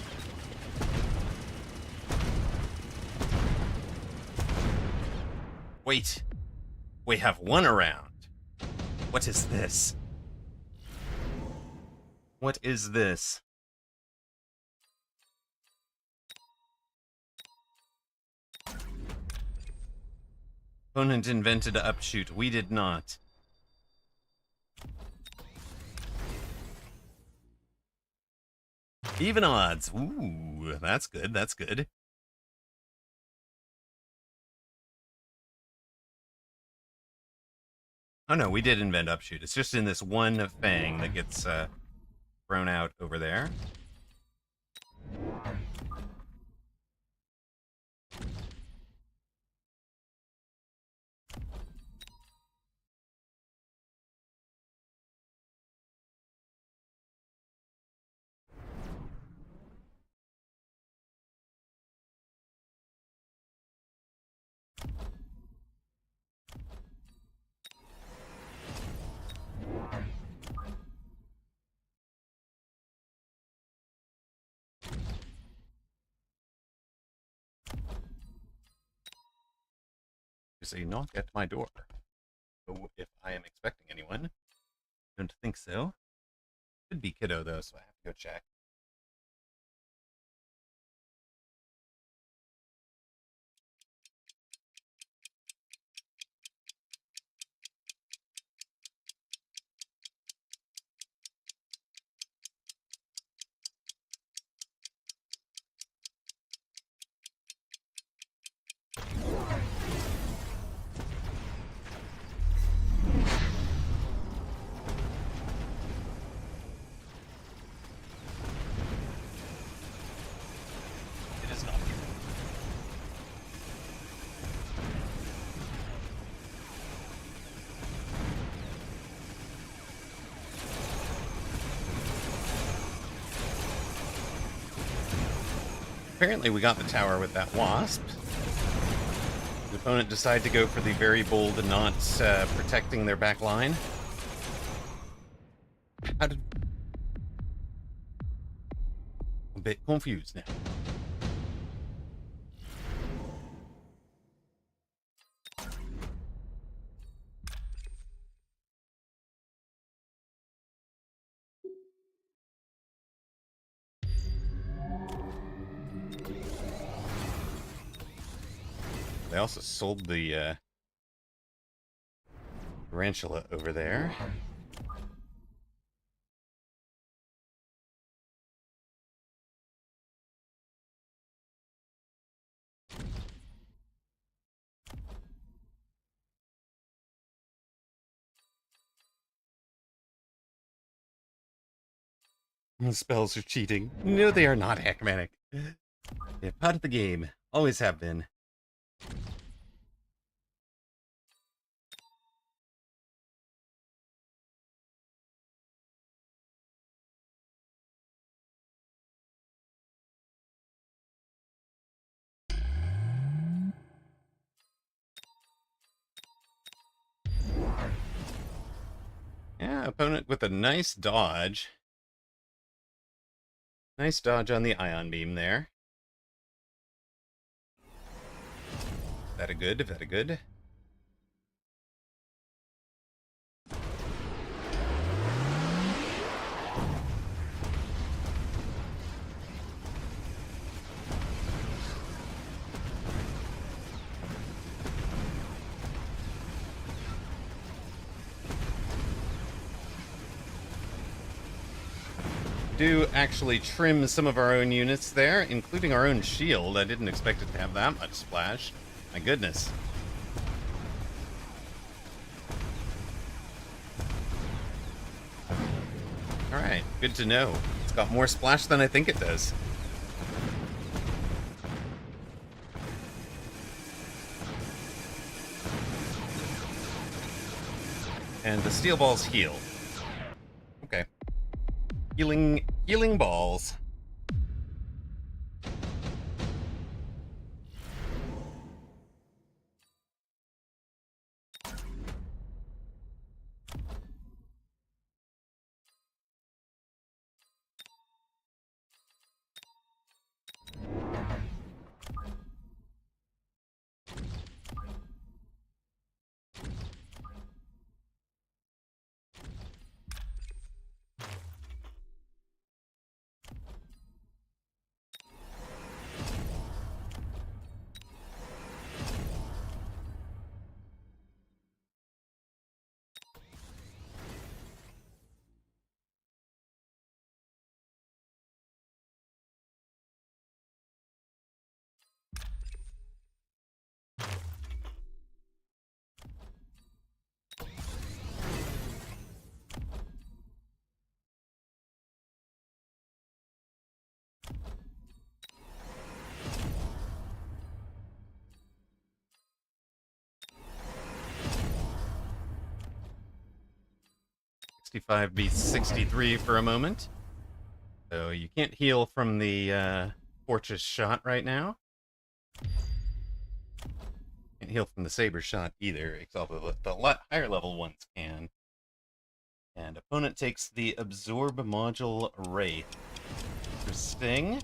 Wait, we have one around. What is this? What is this? Opponent invented a upshoot. We did not. Even odds. Ooh, that's good. That's good. Oh no, we did invent upshoot. It's just in this one fang that gets thrown out over there. There's a knock at my door. So if I am expecting anyone, don't think so. Could be Kiddo though, so I have to go check. Apparently we got the tower with that wasp. The opponent decided to go for the very bold and not protecting their back line. How did... A bit confused now. They also sold the tarantula over there. The spells are cheating. No, they are not, Hackmanic. They're part of the game. Always have been. Yeah, opponent with a nice dodge. Nice dodge on the ion beam there. Very good, very good. Do actually trim some of our own units there, including our own shield. I didn't expect it to have that much splash. My goodness. Alright, good to know. It's got more splash than I think it does. And the steel balls heal. Okay. Healing balls. '65 beats '63 for a moment. So you can't heal from the Fortress shot right now. Can't heal from the Saber shot either, except the lot higher level ones can. And opponent takes the Absorb Module Wraith. Interesting.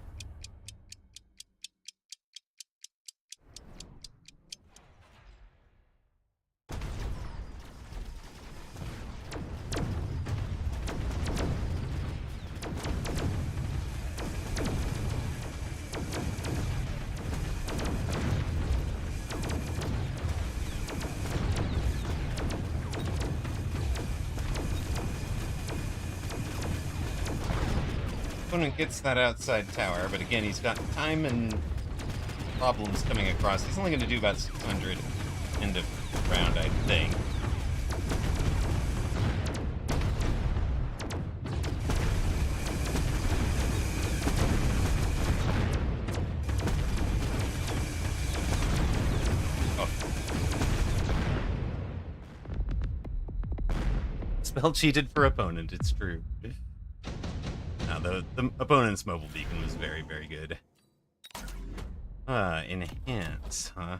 Opponent gets that outside tower, but again, he's got time and problems coming across. He's only going to do about 600 end of round, I think. Oh. Spell cheated for opponent, it's true. Now, the opponent's mobile beacon was very, very good. Enhance, huh?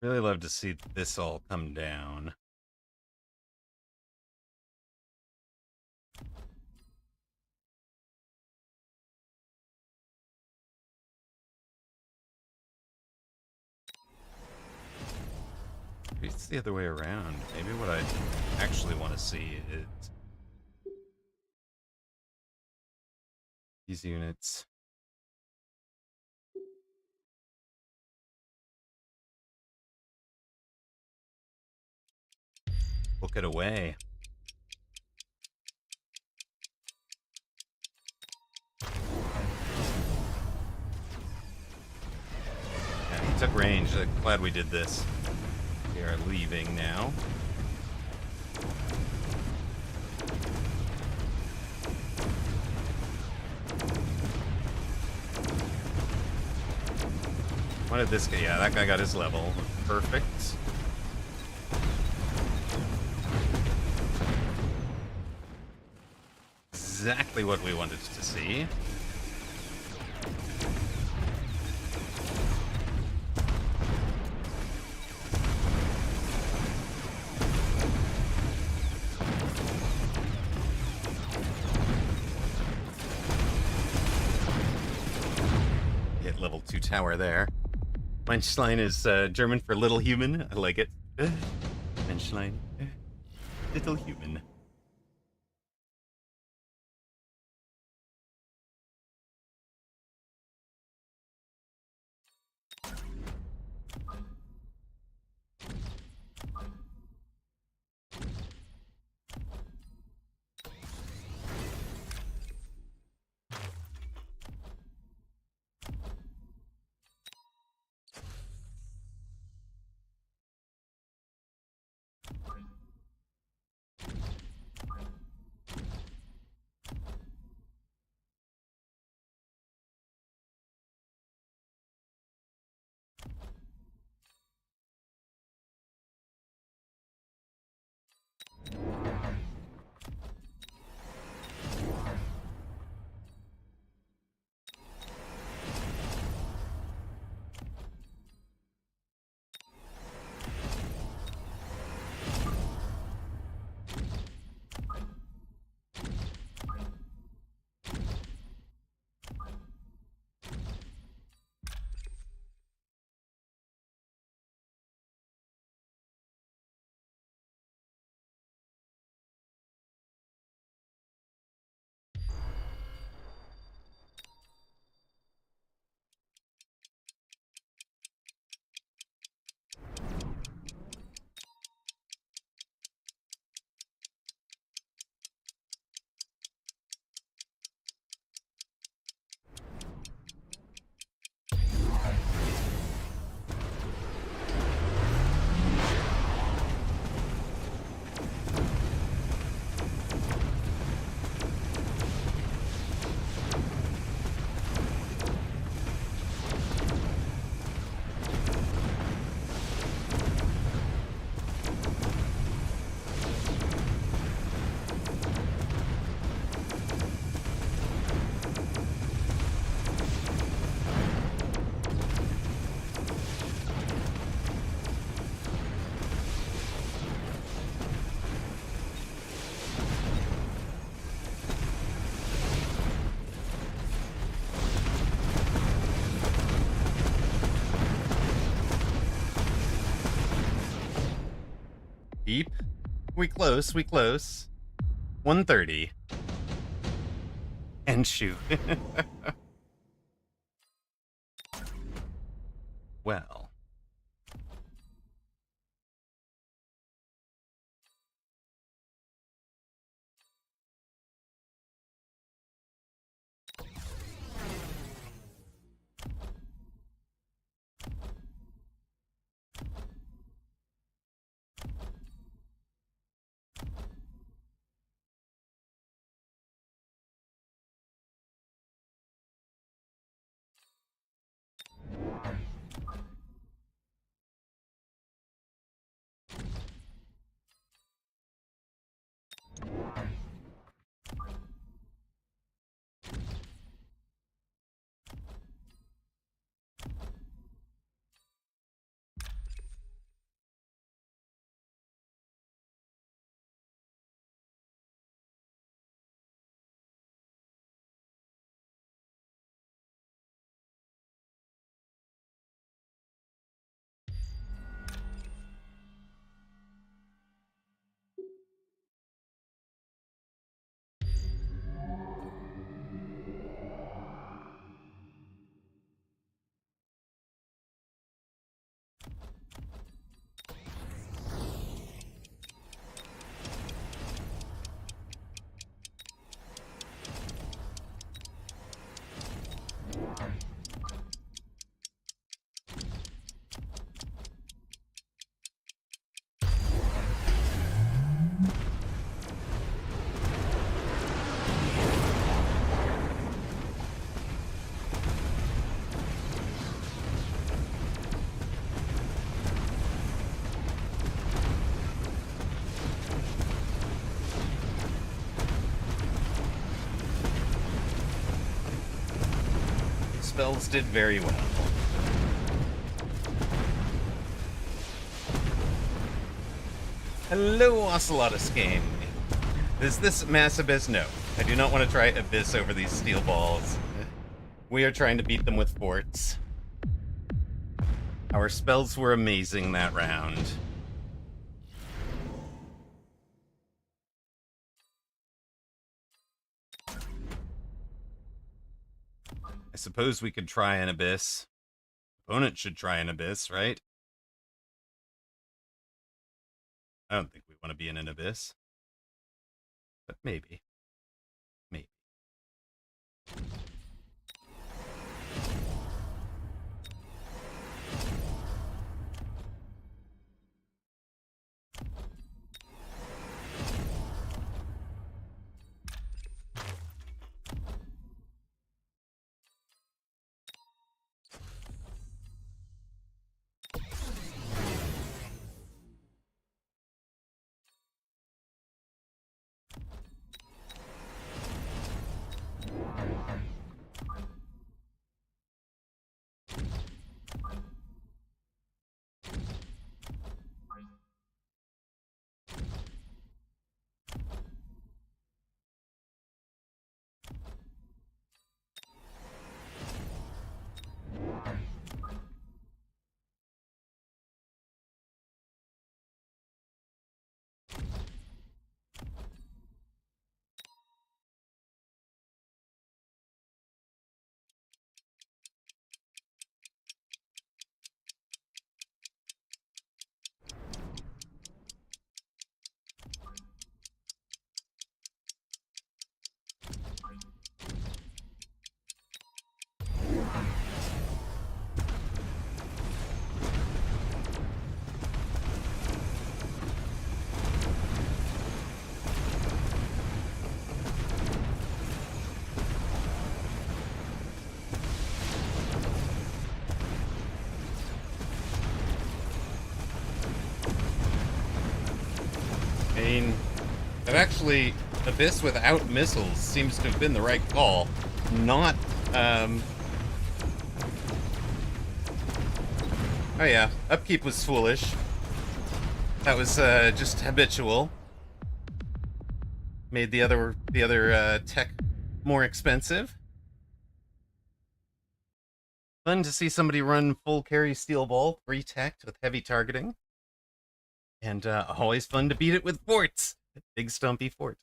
Really love to see this all come down. Maybe it's the other way around. Maybe what I actually want to see is these units. Book it away. Yeah, he took range. I'm glad we did this. We are leaving now. What did this guy? Yeah, that guy got his level. Perfect. Exactly what we wanted to see. Hit level 2 tower there. Menschlein is German for little human. I like it. Menschlein. Little human. Deep. We close. 130. And shoot. well. Spells did very well. Hello, Ocelotus game. Is this Mass Abyss? No. I do not want to try Abyss over these steel balls. We are trying to beat them with forts. Our spells were amazing that round. I suppose we could try an Abyss. Opponent should try an Abyss, right? I don't think we want to be in an Abyss. But maybe. Maybe. I mean, I've actually, Abyss without missiles seems to have been the right call. Not, oh yeah, upkeep was foolish. That was, just habitual. Made the other tech more expensive. Fun to see somebody run full carry steel ball, 3-teched with heavy targeting. And always fun to beat it with forts. Big stumpy fort.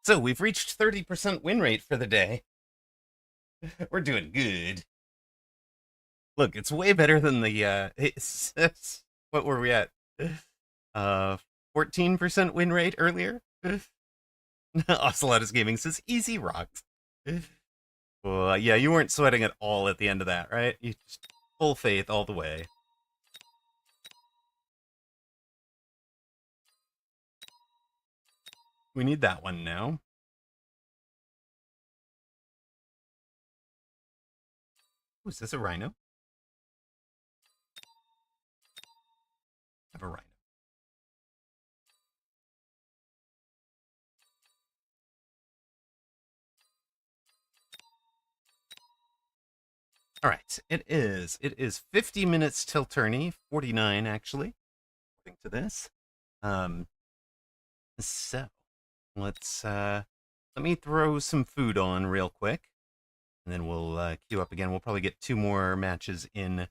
So we've reached 30% win rate for the day. We're doing good. Look, it's way better than the what were we at? 14% win rate earlier. Ocelotus Gaming says easy rocks. Well, yeah, you weren't sweating at all at the end of that, right? You just full faith all the way. We need that one now. Ooh, is this a rhino? I have a rhino. All right, it is 50 minutes till tourney, 49 actually, according to this. So let's let me throw some food on real quick, and then we'll queue up again. We'll probably get 2 more matches in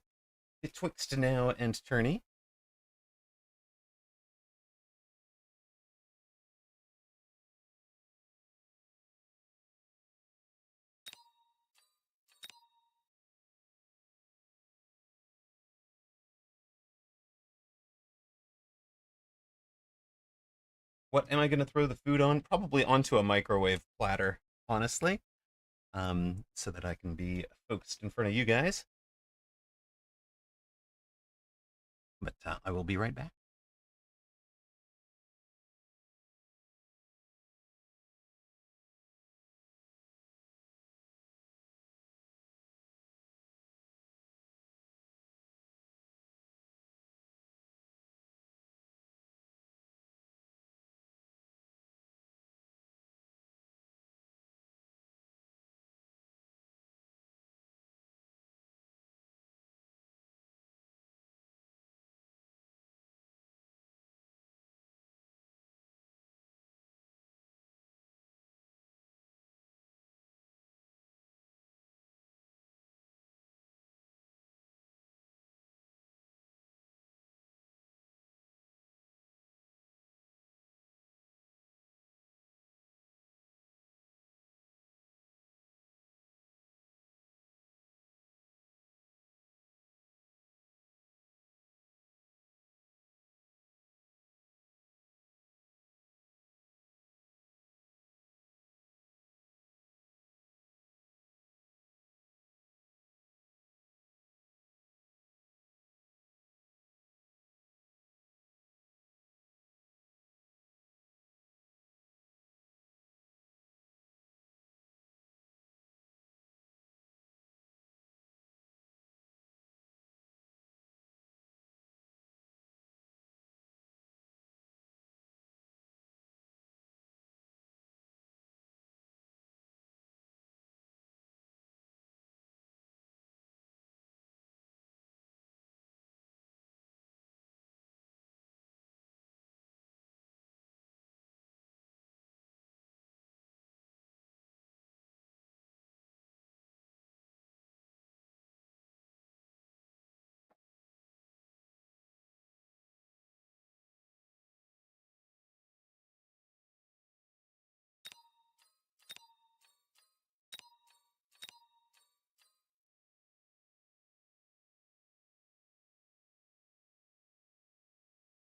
betwixt now and tourney. What am I going to throw the food on? Probably onto a microwave platter, honestly, so that I can be focused in front of you guys. But I will be right back.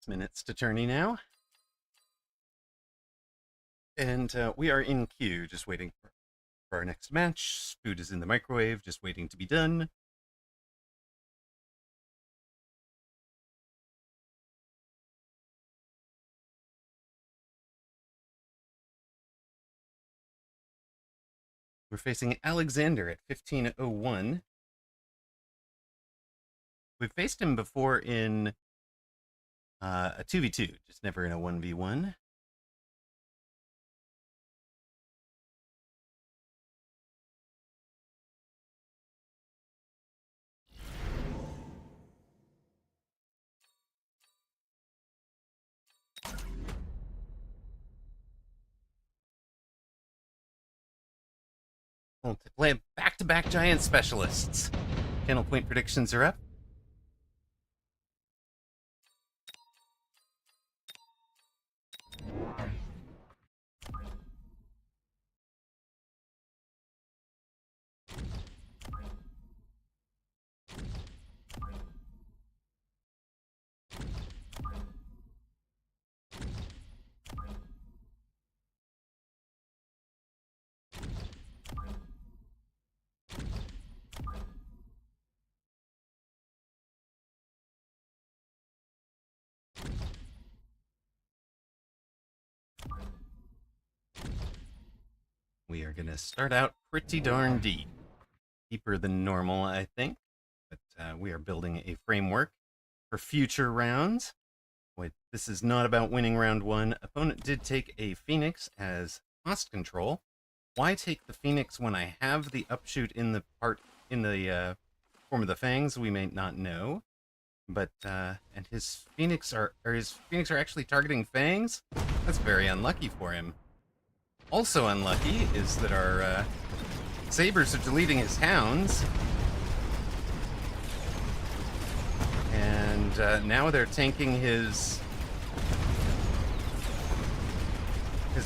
Minutes to tourney now. And we are in queue, just waiting for our next match. Food is in the microwave, just waiting to be done. We're facing Alexander at 1501. We've faced him before in a 2v2, just never in a 1v1. We'll play back-to-back giant specialists. Channel point predictions are up. We are going to start out pretty darn deep. Deeper than normal, I think. But we are building a framework for future rounds. Wait, this is not about winning round one. Opponent did take a Phoenix as cost control. Why take the Phoenix when I have the upshoot in the form of the fangs? We may not know. But and his Phoenix are actually targeting fangs? That's very unlucky for him. Also unlucky is that our sabers are deleting his hounds. And now they're tanking his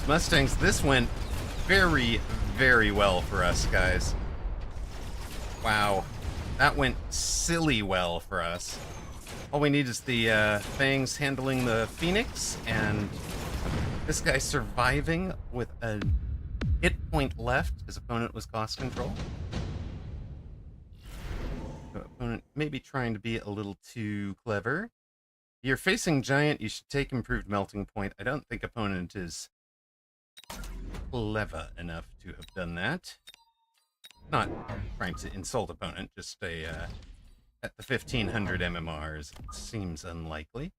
Mustangs. This went very, very well for us, guys. Wow. That went silly well for us. All we need is the fangs handling the Phoenix, and this guy surviving with a hit point left. His opponent was cost control. So opponent may be trying to be a little too clever. If you're facing giant, you should take improved melting point. I don't think opponent is clever enough to have done that. Not trying to insult opponent, just a at the 1500 MMRs, it seems unlikely.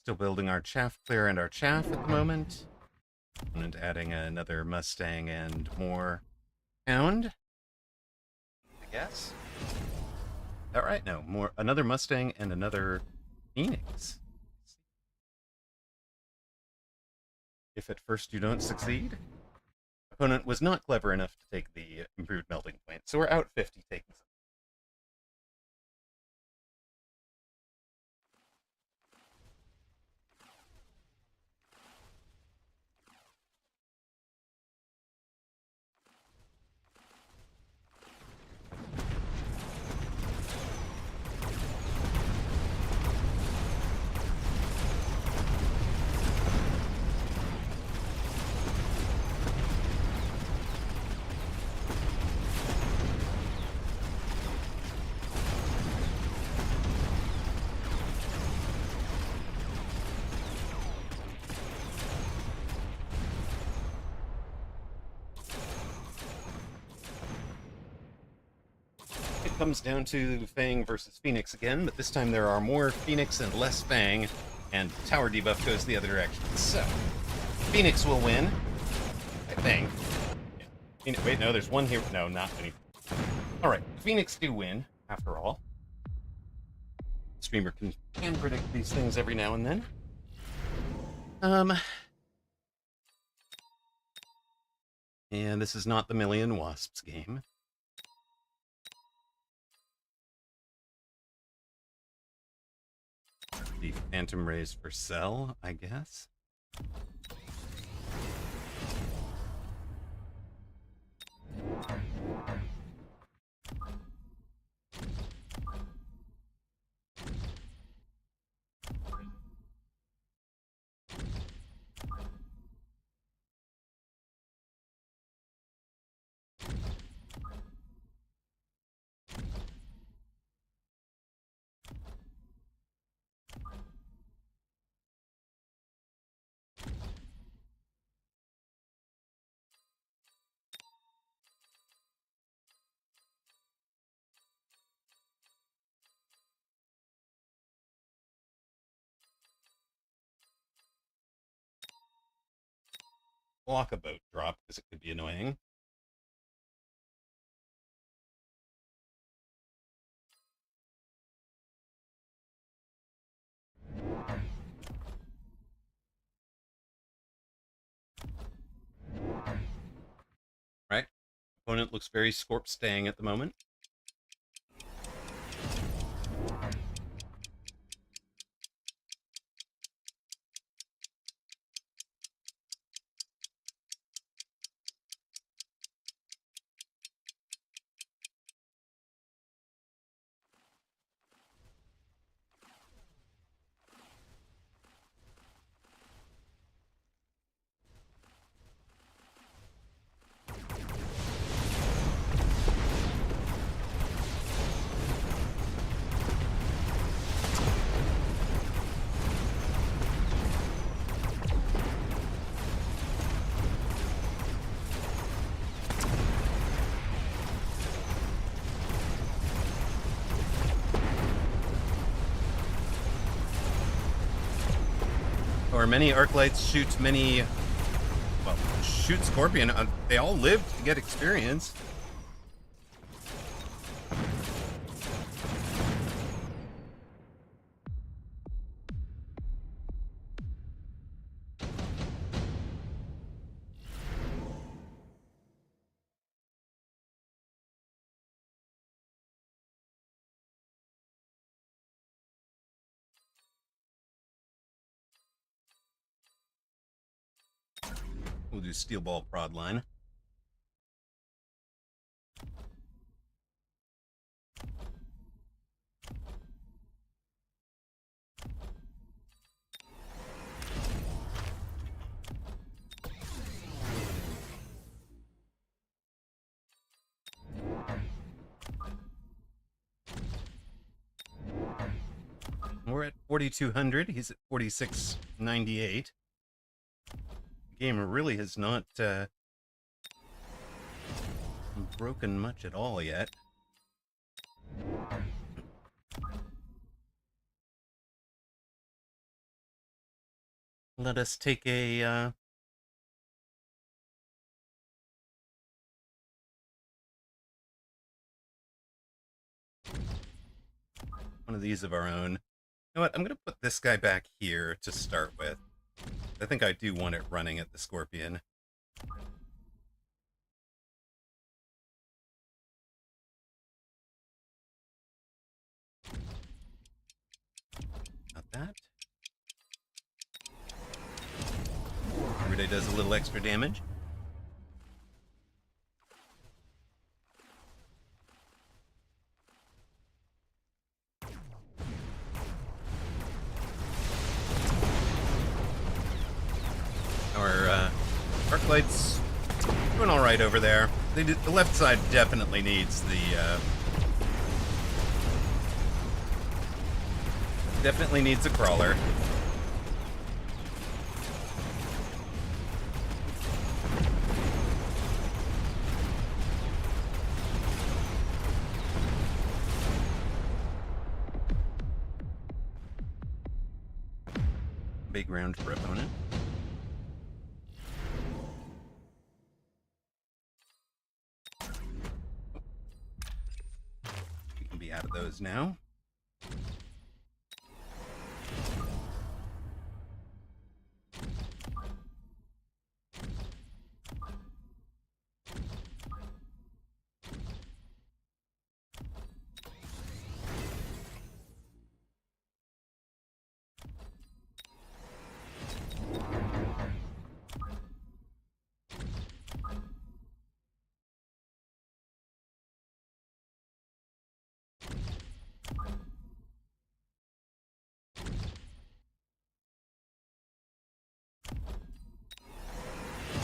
Still building our chaff clear and our chaff at the moment. And adding another Mustang and more hound, I guess. Is that right? No, another Mustang and another Phoenix. If at first you don't succeed. Opponent was not clever enough to take the improved melting point, so we're out 50 taking some. It comes down to Fang versus Phoenix again, but this time there are more Phoenix and less Fang, and tower debuff goes the other direction. So, Phoenix will win, I think. Yeah. Wait, no, there's one here. No, not any. Alright, Phoenix do win, after all. Streamer can predict these things every now and then. And this is not the Million Wasps game. The Phantom Rays for sell, I guess. Block a boat drop because it could be annoying. Right? Opponent looks very Scorp staying at the moment. Or many arc lights shoot many... Well, shoot Scorpion. They all live to get experience. We'll do steel ball prod line. We're at 4,200. He's at 4,698. The game really has not broken much at all yet. Let us take a one of these of our own. You know what? I'm going to put this guy back here to start with. I think I do want it running at the Scorpion. Not that. Every day does a little extra damage. Our arc lights doing all right over there. The left side definitely needs the definitely needs a crawler. Big round for opponent. We can be out of those now.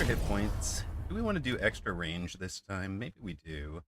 Hit points. Do we want to do extra range this time? Maybe we do.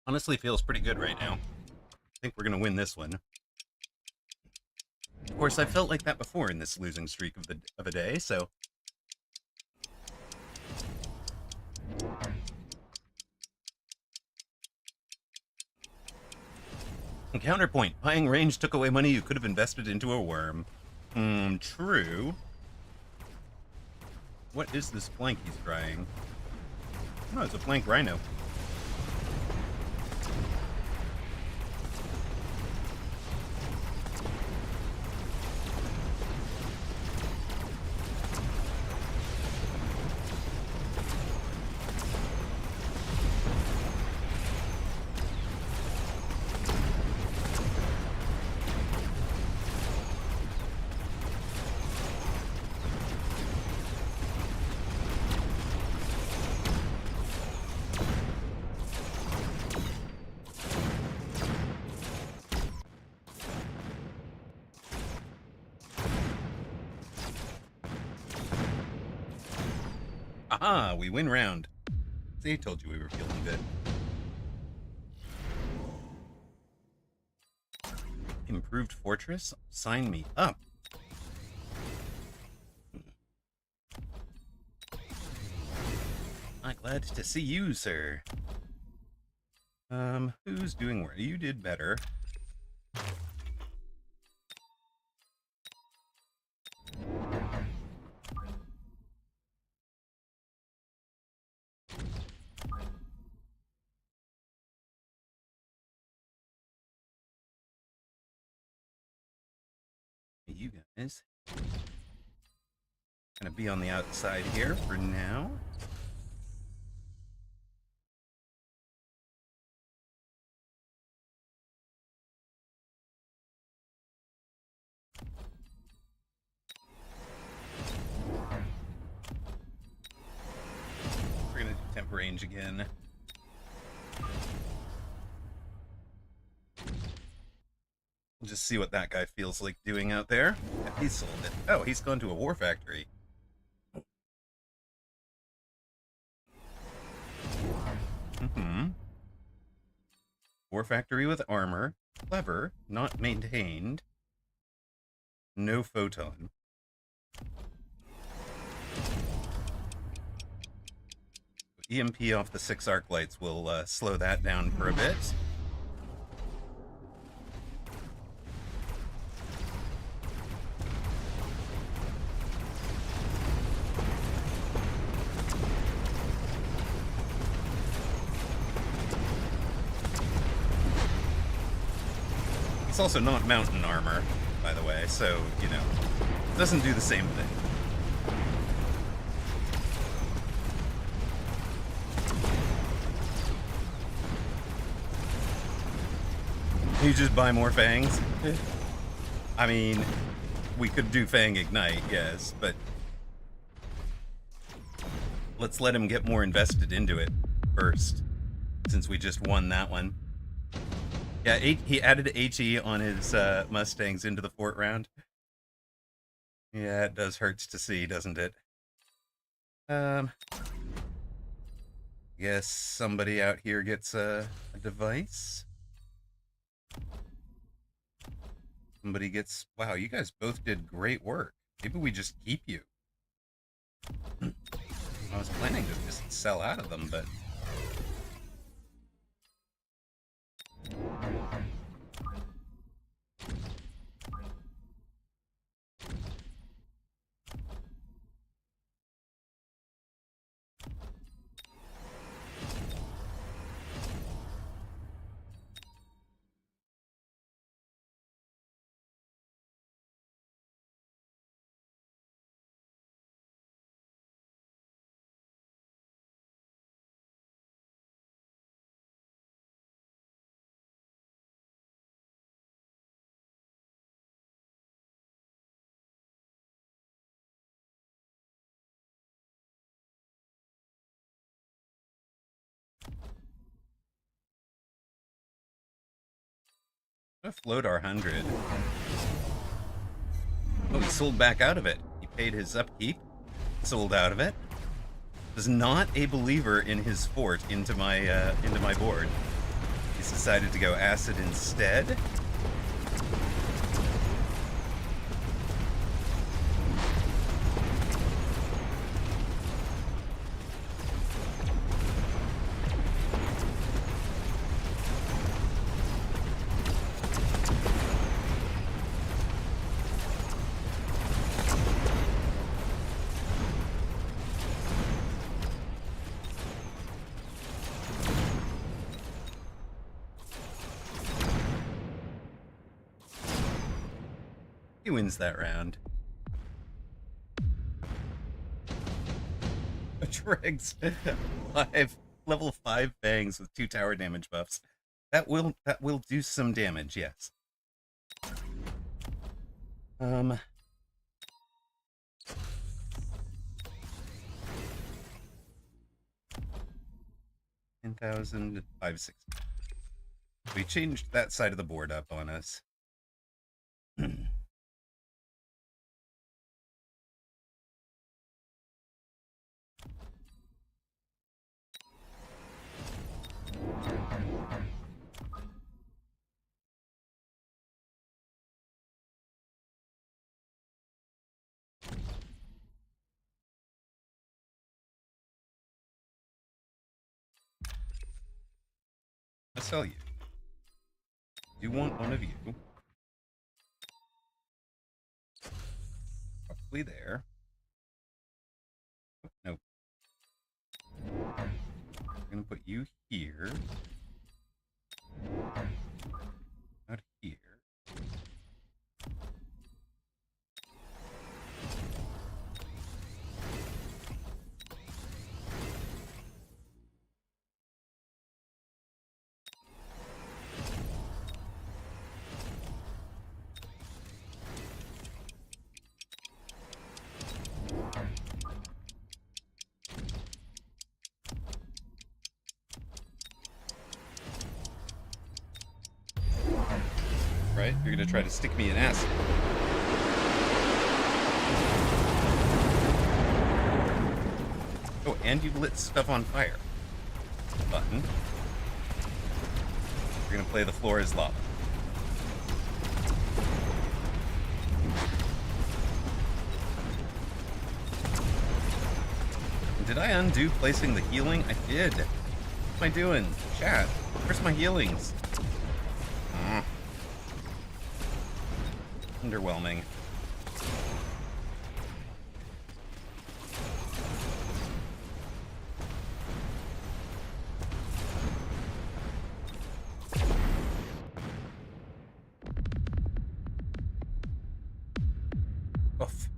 Honestly, feels pretty good right now. I think we're going to win this one. Of course, I felt like that before in this losing streak of a day, so... And counterpoint, buying range took away money you could have invested into a worm. True. What is this flank he's trying? Oh, it's a flank rhino. Haha, we win round. See, I told you we were feeling good. Improved fortress? Sign me up. I'm glad to see you, sir. Who's doing where? You did better. You guys gonna be on the outside here for now. We're gonna do temp range again. We'll just see what that guy feels like doing out there. Yeah, he sold it. Oh, he's gone to a war factory. War factory with armor. Clever. Not maintained. No photon. EMP off the 6 arc lights will slow that down for a bit. It's also not mountain armor, by the way, so, you know, it doesn't do the same thing. You just buy more fangs? I mean, we could do Fang Ignite, yes, but let's let him get more invested into it first, since we just won that one. Yeah, he added HE on his Mustangs into the fort round. Yeah, it does hurts to see, doesn't it? Guess somebody out here gets a device. Somebody gets... Wow, you guys both did great work. Maybe we just keep you. I was planning to just sell out of them, but... A Floatar 100. Oh, he sold back out of it. He paid his upkeep, sold out of it. Was not a believer in his fort into my board. He's decided to go acid instead. He wins that round. Dregs level 5 fangs with 2 tower damage buffs. That will do some damage, yes. 10,560. We changed that side of the board up on us. sell you. Do want one of you. Probably there. Oh, nope. We're gonna put you here. Out here. Right? You're gonna try to stick me in acid. Oh, and you lit stuff on fire. Button. You're gonna play the floor as lava. Did I undo placing the healing? I did. What am I doing? Chat, where's my healings? Underwhelming. Oof.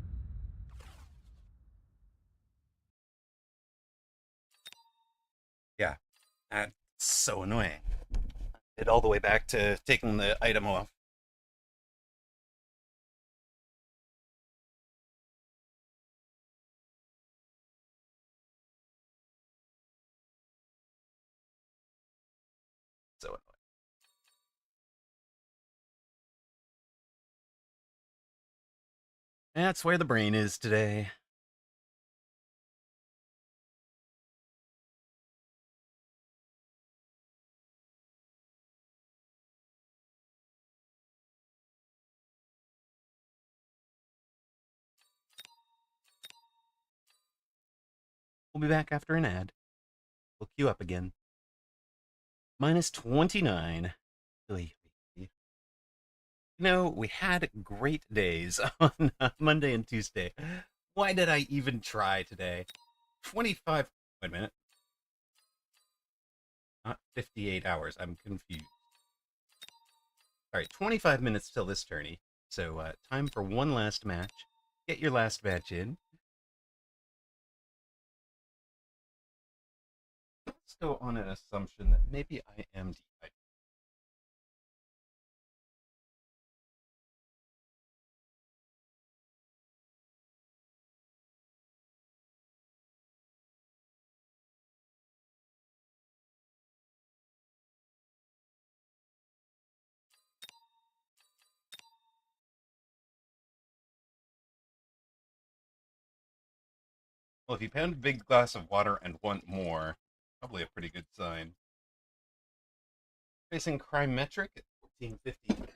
Yeah, that's so annoying. It all the way back to taking the item off. So annoying. That's where the brain is today. We'll be back after an ad. We'll queue up again. Minus 29. You know, we had great days on Monday and Tuesday. Why did I even try today? 25. Wait a minute. Not 58 hours. I'm confused. All right, 25 minutes till this tourney. So, time for one last match. Get your last match in. Let's go on an assumption that maybe I am dehydrated. Well, if you pound a big glass of water and want more, probably a pretty good sign. Facing Crime Metric at 1450.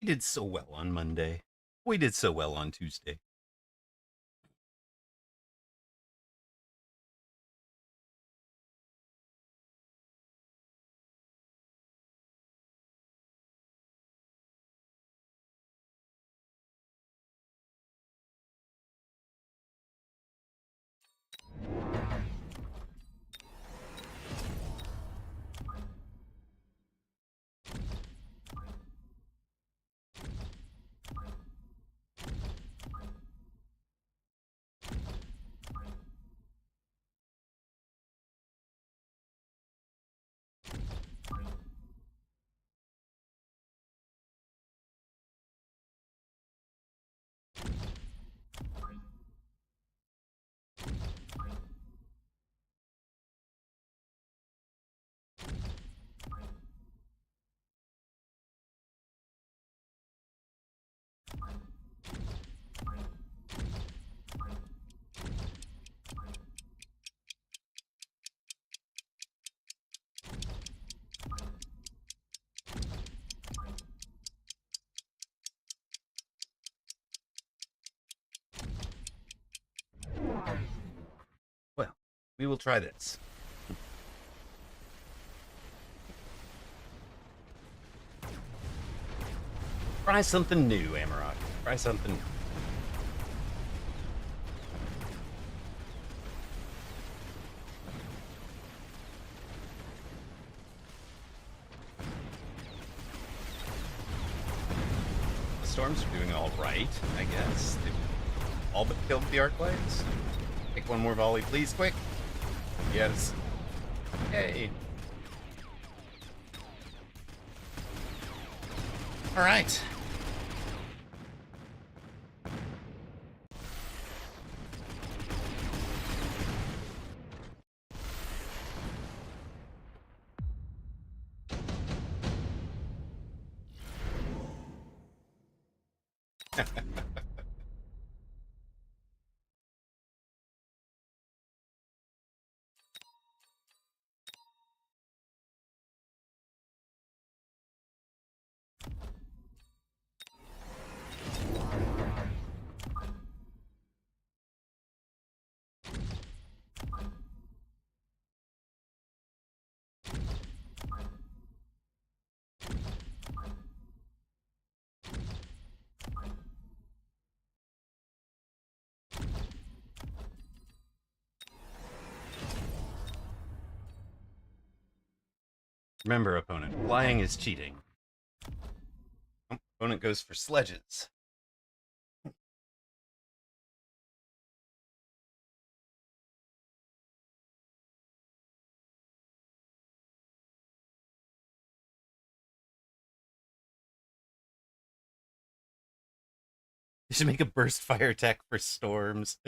We did so well on Monday. We did so well on Tuesday. we will try this. Try something new, Amarok. Try something new. The storms are doing all right, I guess. They've all but killed the arc blades. Take one more volley, please, quick. Yes. Yay. All right. Remember, opponent, flying is cheating. Opponent goes for sledges. You should make a burst fire tech for storms.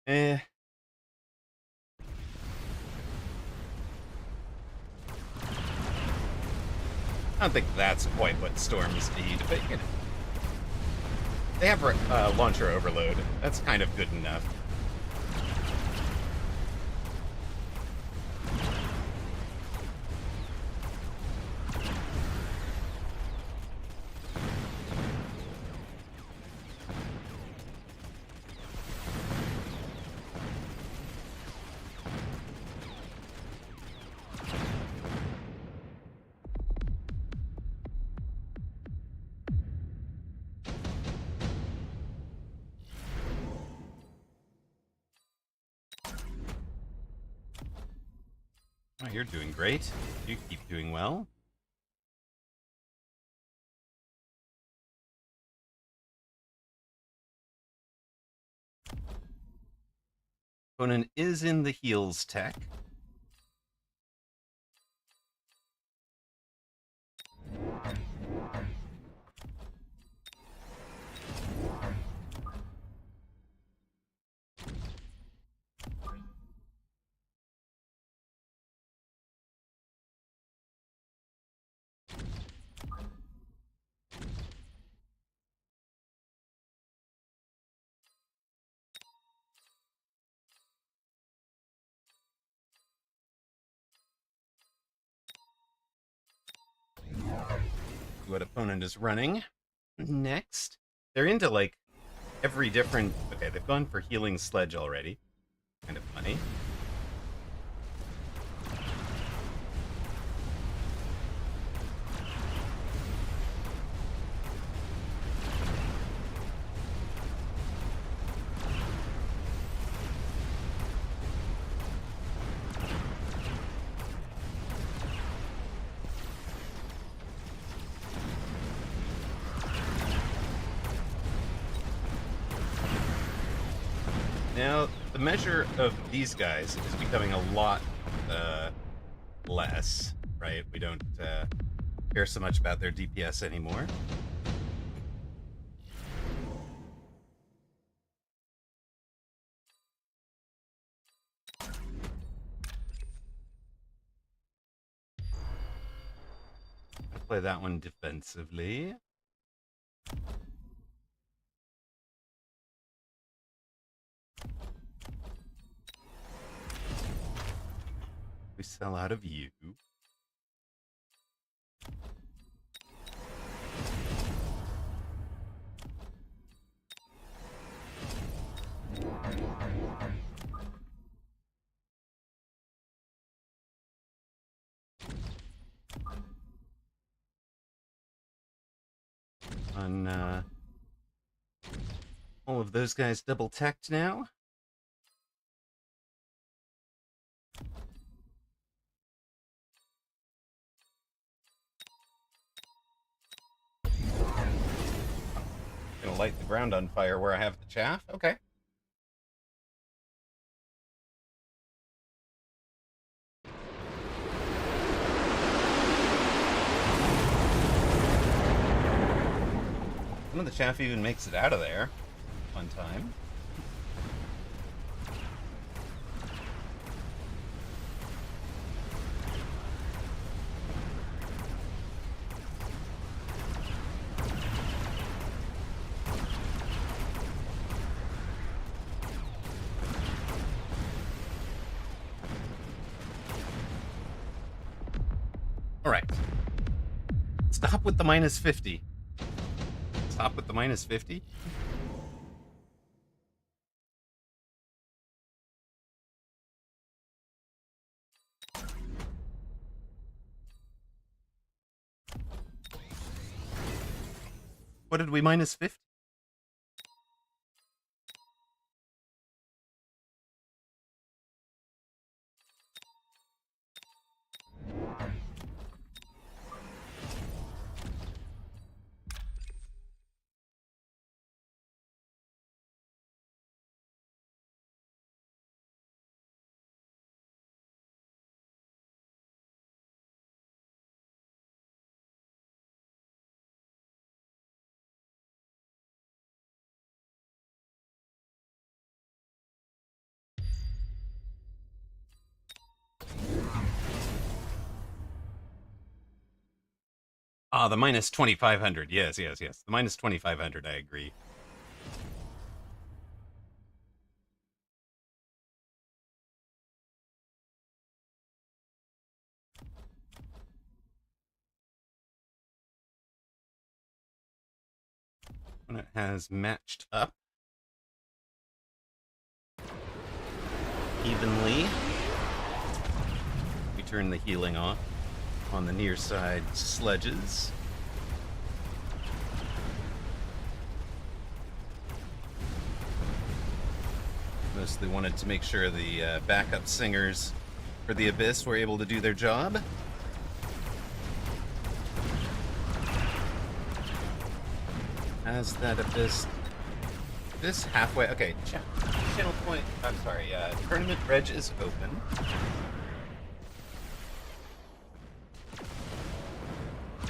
Eh. I don't think that's quite what storms need, but you know. They have launcher overload. That's kind of good enough. Oh, you're doing great. You keep doing well. Opponent is in the heals tech. What opponent is running next? They're into like every different. Okay, they've gone for healing sledge already. Kind of funny. Now, the measure of these guys is becoming a lot less, right? We don't care so much about their DPS anymore. I'll play that one defensively. We sell out of you. on all of those guys double teched now. Gonna light the ground on fire where I have the chaff. Okay. Some of the chaff even makes it out of there. Fun time. All right. Stop with the minus 50. Stop with the minus 50. What did we minus 50? Ah, the minus 2,500. Yes, yes, yes. The minus 2,500, I agree. When it has matched up evenly, we turn the healing off on the near side sledges. Mostly wanted to make sure the backup singers for the Abyss were able to do their job. As that Abyss this halfway. Okay, channel point. I'm sorry. Tournament reg is open.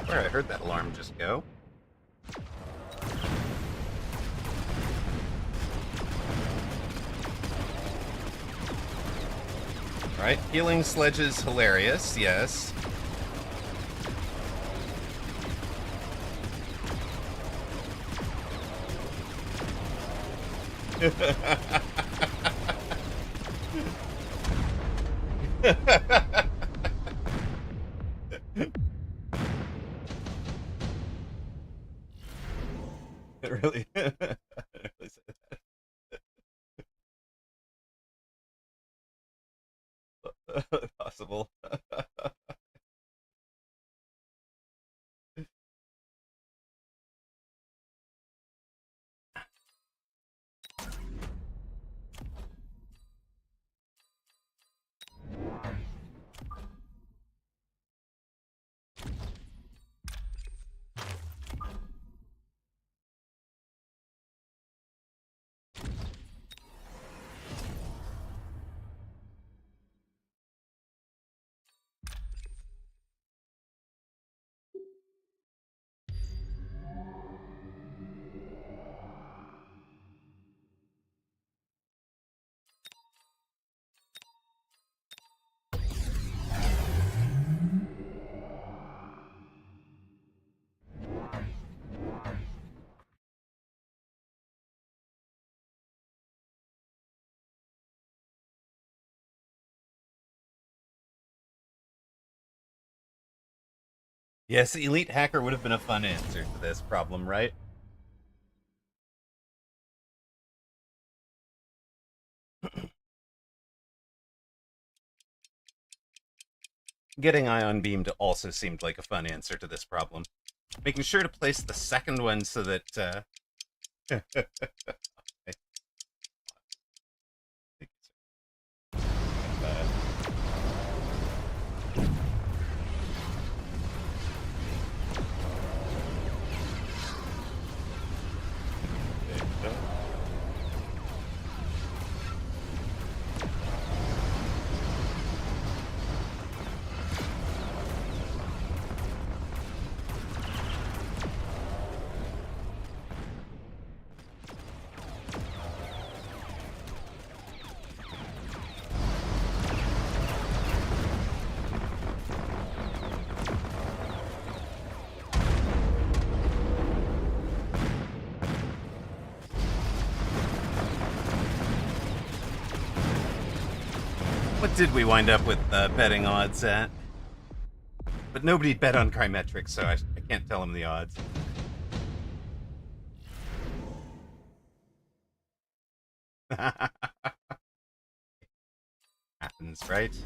Where I heard that alarm just go. All right, healing sledges, hilarious. Yes. It really, really said that. Possible. Yes, Elite Hacker would have been a fun answer to this problem, right? Getting Ion Beamed also seemed like a fun answer to this problem. Making sure to place the second one so that okay. What did we wind up with betting odds at? But nobody bet on Chrometrics, so I can't tell him the odds. Happens, right?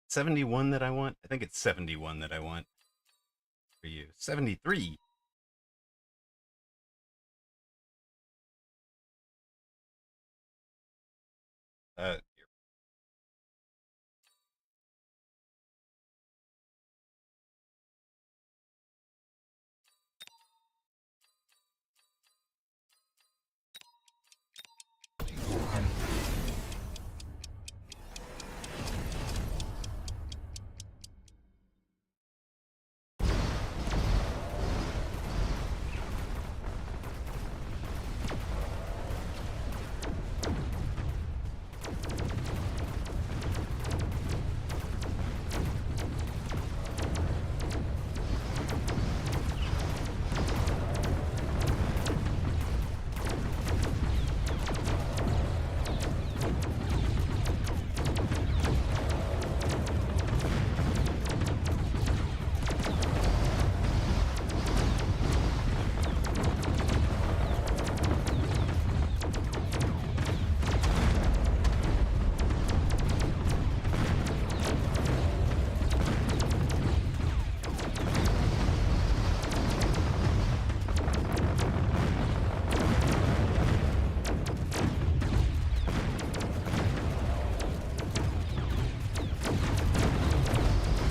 $71 that I want? I think it's 71 that I want for you. 73. Here.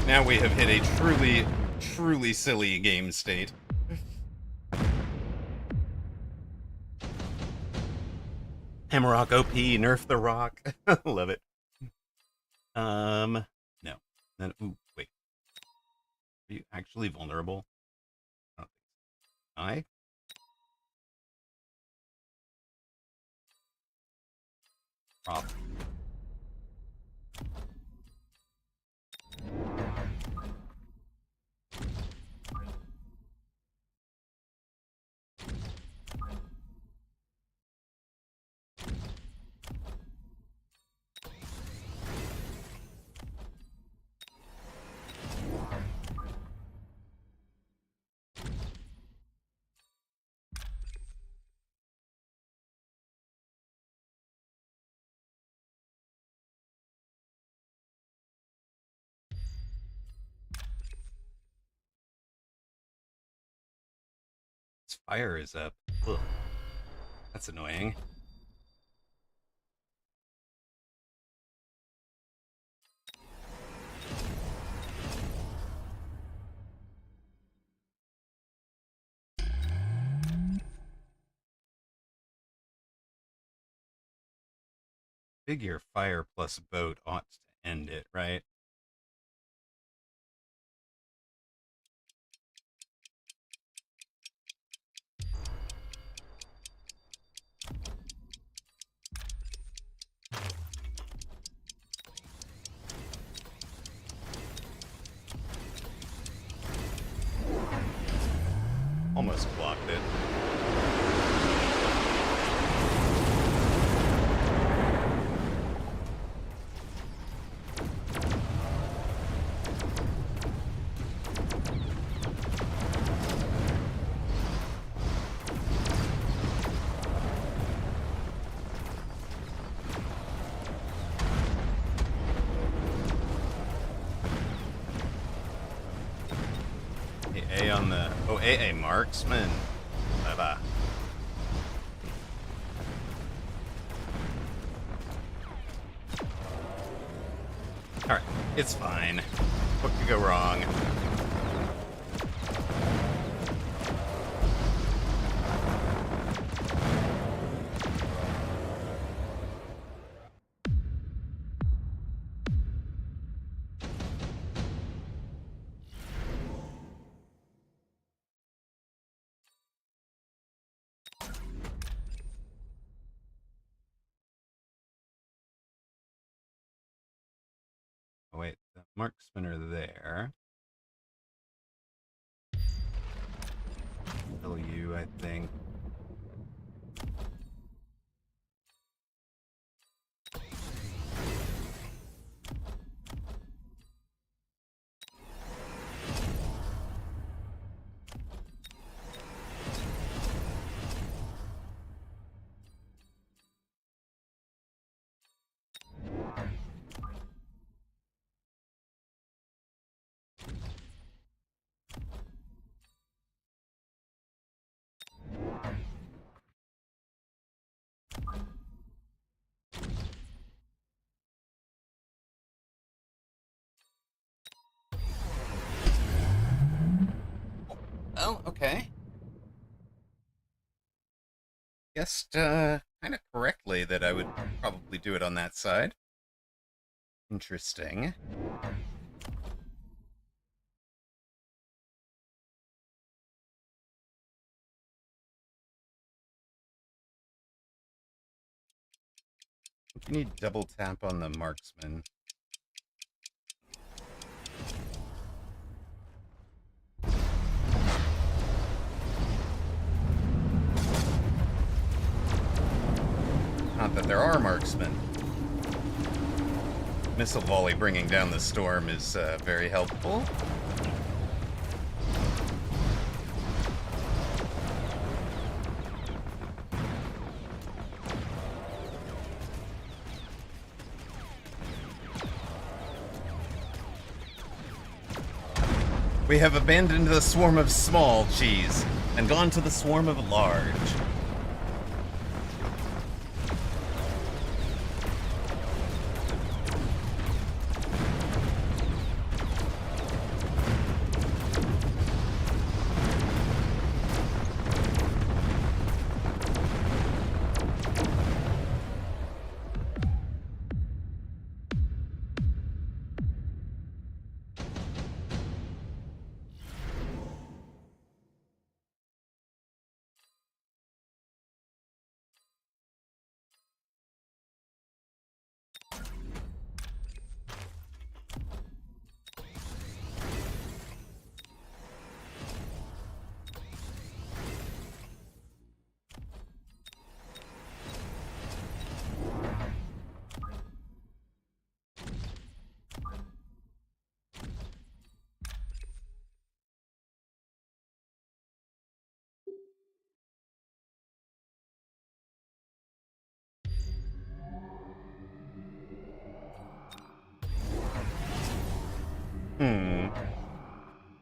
Now we have hit a truly, truly silly game state. Hammerrock OP, nerf the rock. Love it. No. Ooh, wait. Are you actually vulnerable? I? Problem. This fire is up. Ugh. That's annoying. Figure fire plus boat ought to end it, right? Almost blocked it. A on the... Oh, AA marksman. Bye-bye. Alright, it's fine. What could go wrong? Oh, wait, the marksmen are there. W, I think. Oh, okay. Guessed kind of correctly that I would probably do it on that side. Interesting. You need double tap on the marksman. Not that there are marksmen. Missile volley bringing down the storm is very helpful. We have abandoned the swarm of small cheese and gone to the swarm of large.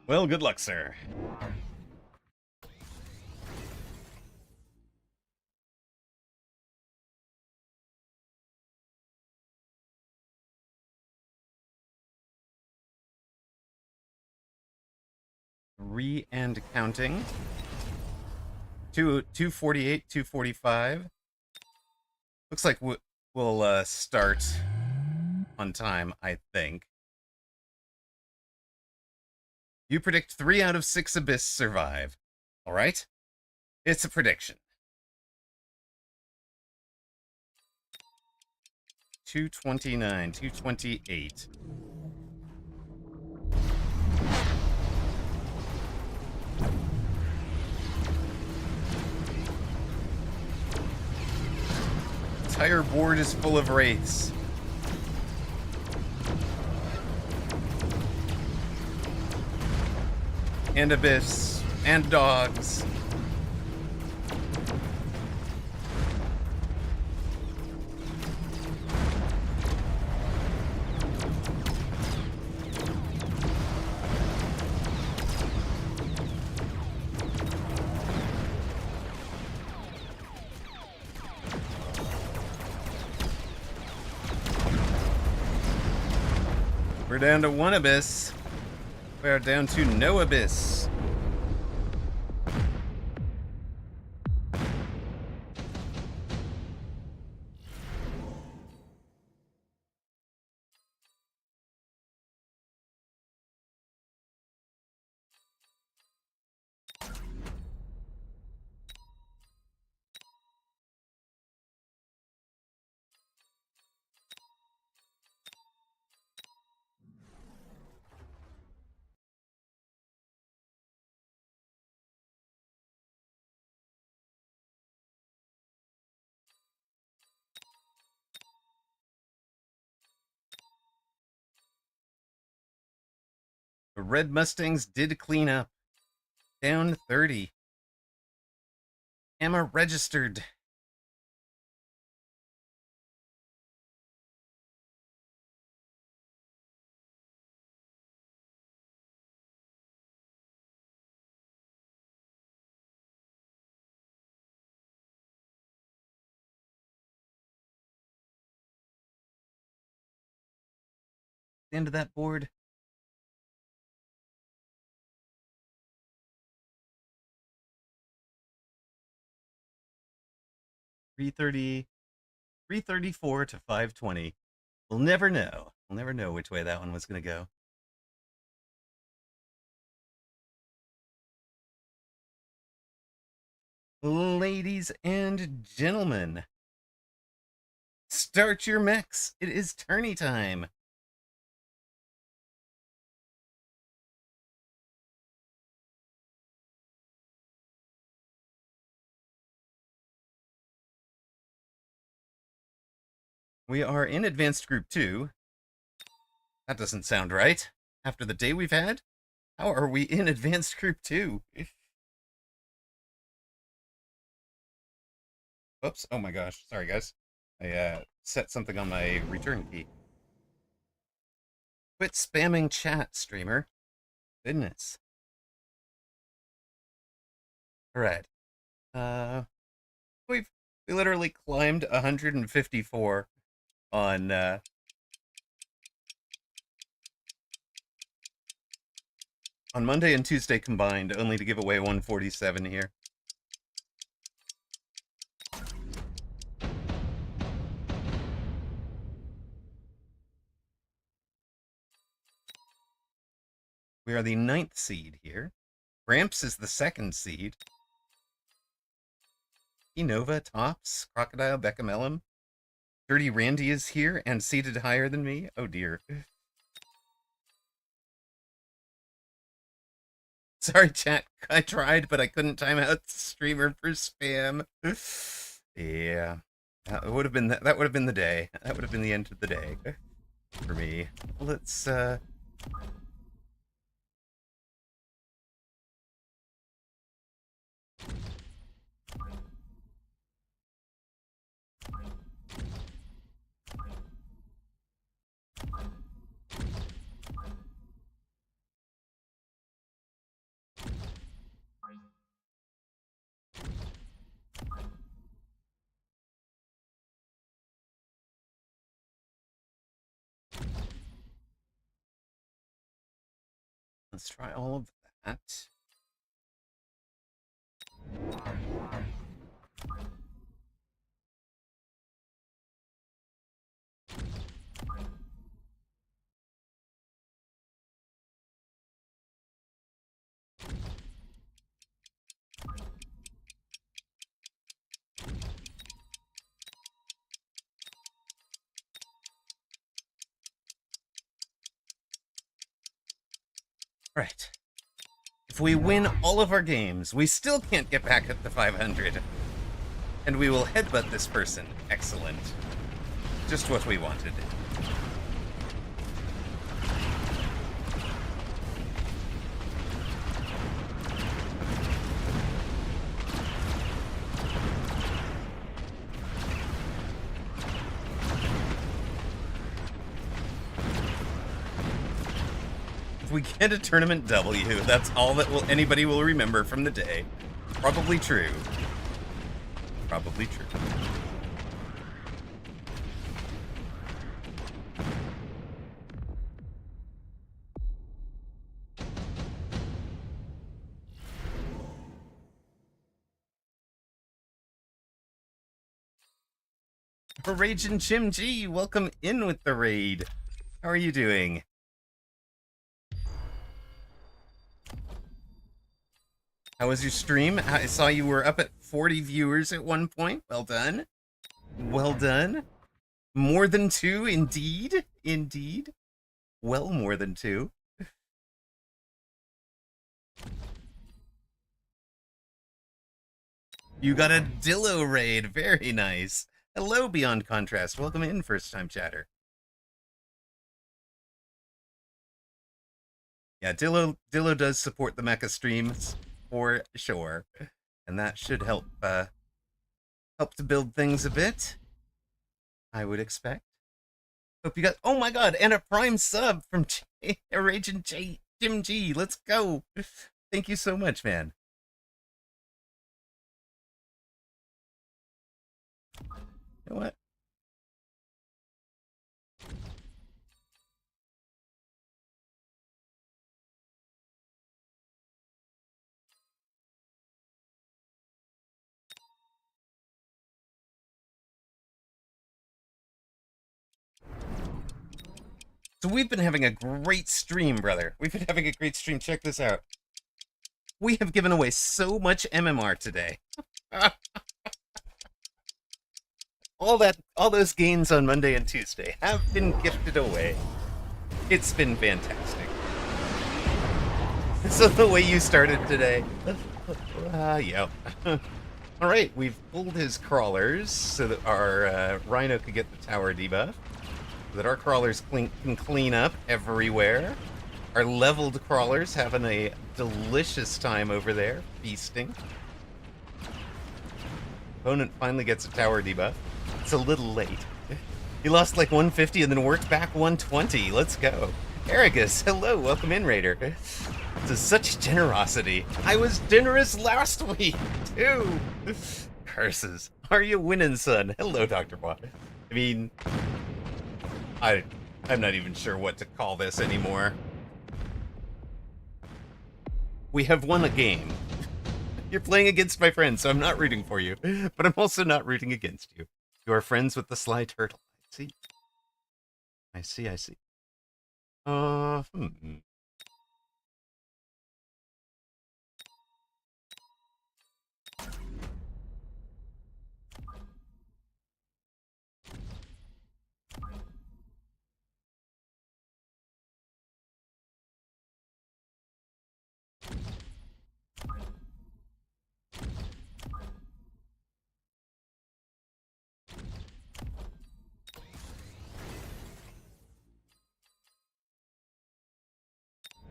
Well, good luck, sir. And counting. 248, 245. Looks like We'll start on time, I think. You predict 3 out of 6 Abyss survive. All right? It's a prediction. 229, 228. Entire board is full of wraiths. And Abyss. And dogs. We're down to 1 Abyss. We are down to no Abyss. The Red Mustangs did clean up. Down 30. Emma registered. The end of that board. $330, $334 to $520. We'll never know. We'll never know which way that one was going to go. Ladies and gentlemen, start your mechs. It is tourney time. We are in Advanced Group 2. That doesn't sound right. After the day we've had? How are we in Advanced Group 2? Oops. Oh my gosh. Sorry, guys. I set something on my return key. Quit spamming chat, streamer. Goodness. Alright. We literally climbed 154 on Monday and Tuesday combined, only to give away 147 here. We are the 9th seed here. Gramps is the 2nd seed. Enova, Tops, Crocodile, Beccamelum. Dirty Randy is here and seated higher than me. Oh dear. Sorry, chat. I tried, but I couldn't time out the streamer for spam. Yeah. That would have been the day. That would have been the end of the day for me. Let's try all of that. Right. If we win all of our games, we still can't get back up to 500. And we will headbutt this person. Excellent. Just what we wanted. If we get a tournament W, that's all that anybody will remember from the day. Probably true. Probably true. Raging Jim G, welcome in with the raid. How are you doing? How was your stream? I saw you were up at 40 viewers at one point. Well done. Well done. More than 2, indeed. Indeed. Well, more than 2. You got a Dillo raid. Very nice. Hello, Beyond Contrast. Welcome in, first-time chatter. Yeah, Dillo does support the mecha streams for sure, and that should help help to build things a bit. I would expect. Hope you got. Oh my God! And a prime sub from Raging Jim G. Let's go. Thank you so much, man. You know what? So we've been having a great stream, brother. We've been having a great stream. Check this out. We have given away so much MMR today. all those gains on Monday and Tuesday have been gifted away. It's been fantastic. So the way you started today. Yeah. All right, we've pulled his crawlers so that our Rhino could get the tower debuff. So that our crawlers can clean up everywhere. Our leveled crawlers having a delicious time over there, feasting. Opponent finally gets a tower debuff. It's a little late. He lost like 150 and then worked back 120. Let's go. Aragus, hello, welcome in, Raider. This is such generosity. I was generous last week, too. Curses. Are you winning, son? Hello, Dr. Bot. I mean, I'm not even sure what to call this anymore. We have won a game. You're playing against my friends, so I'm not rooting for you. But I'm also not rooting against you. You are friends with the sly turtle. I see.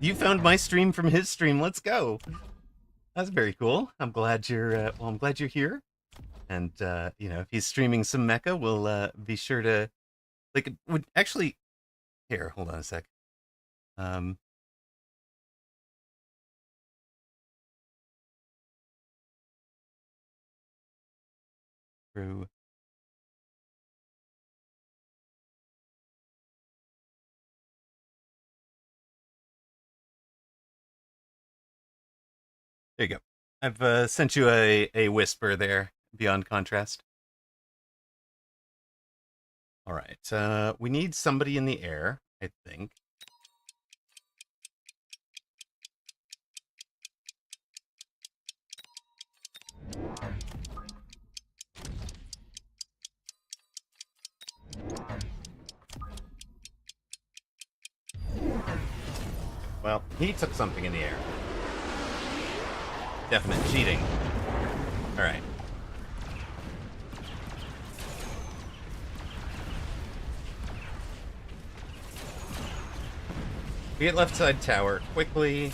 You found my stream from his stream. Let's go. That's very cool. I'm glad you're. I'm glad you're here. And you know, if he's streaming some mecha, we'll be sure to. Like, would actually. Here, hold on a sec. Through. There you go. I've sent you a whisper there, Beyond Contrast. All right. We need somebody in the air, I think. Well, he took something in the air. Definite cheating. Alright. We get left side tower quickly.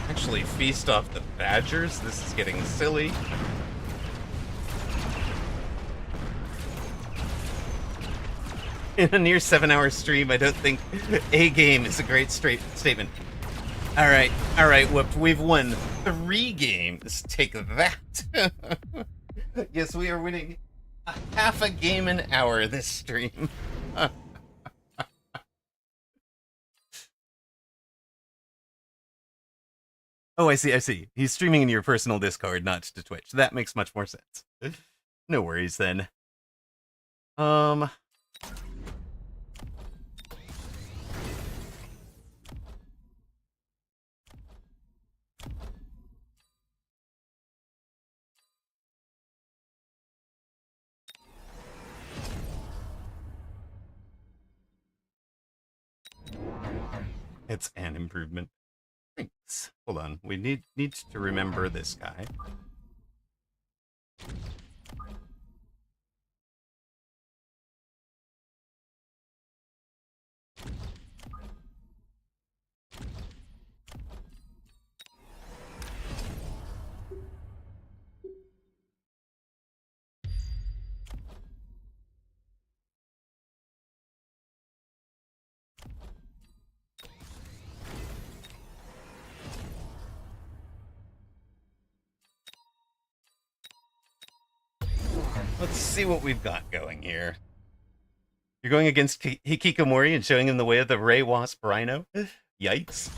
Actually feast off the badgers. This is getting silly. In a near 7-hour stream, I don't think a game is a great statement. All right, Whooped. We've won 3 games. Take that. Yes, we are winning a half a game an hour this stream. Oh, I see. He's streaming in your personal Discord, not to Twitch. That makes much more sense. No worries then. It's an improvement. Thanks. Hold on. We need to remember this guy. Let's see what we've got going here. You're going against Hikikomori and showing him the way of the Ray Wasp Rhino? Yikes.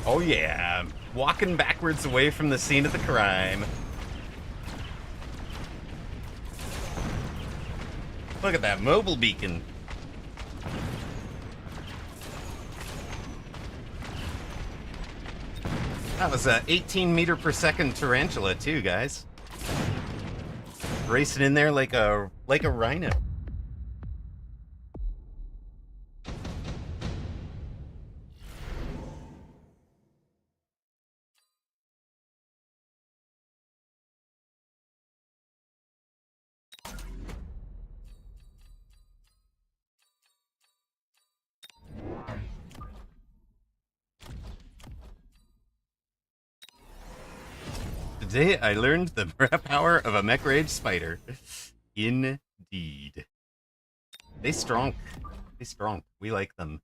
Oh yeah, walking backwards away from the scene of the crime. Look at that mobile beacon. That was a 18 meter per second tarantula too, guys. Racing in there like a rhino. Today I learned the power of a mech rage spider. Indeed. They strong. We like them.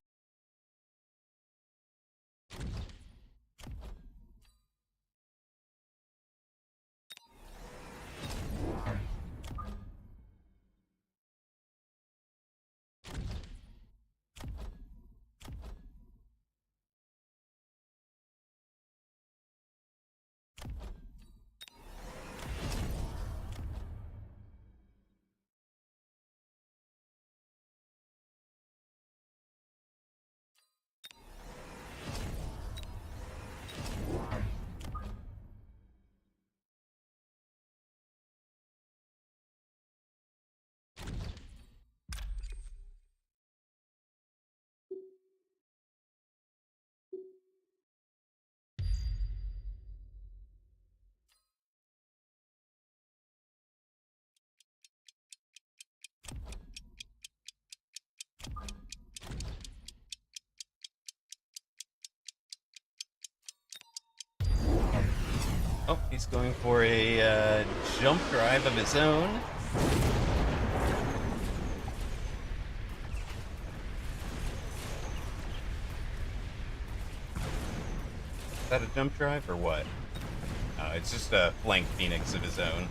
Oh, he's going for a jump drive of his own. Is that a jump drive or what? It's just a flank phoenix of his own.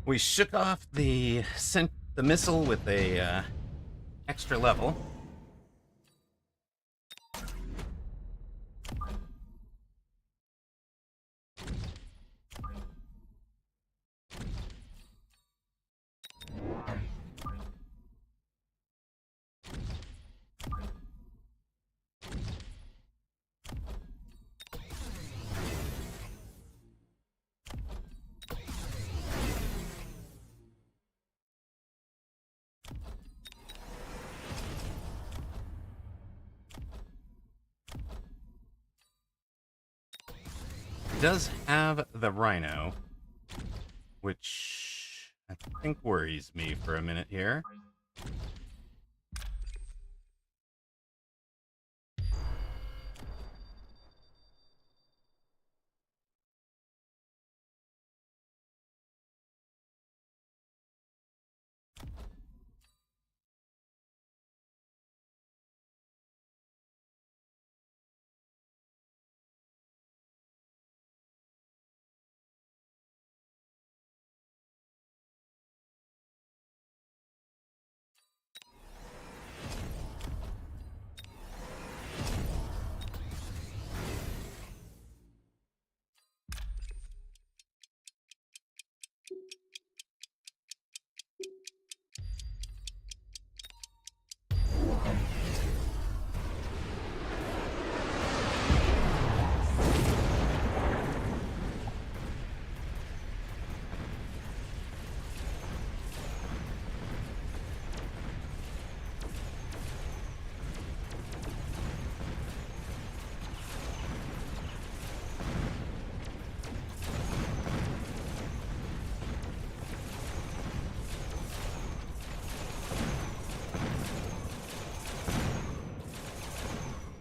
We shook off the missile with a extra level. Does have the rhino, which I think worries me for a minute here.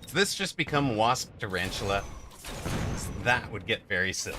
Does this just become Wasp Tarantula? That would get very silly.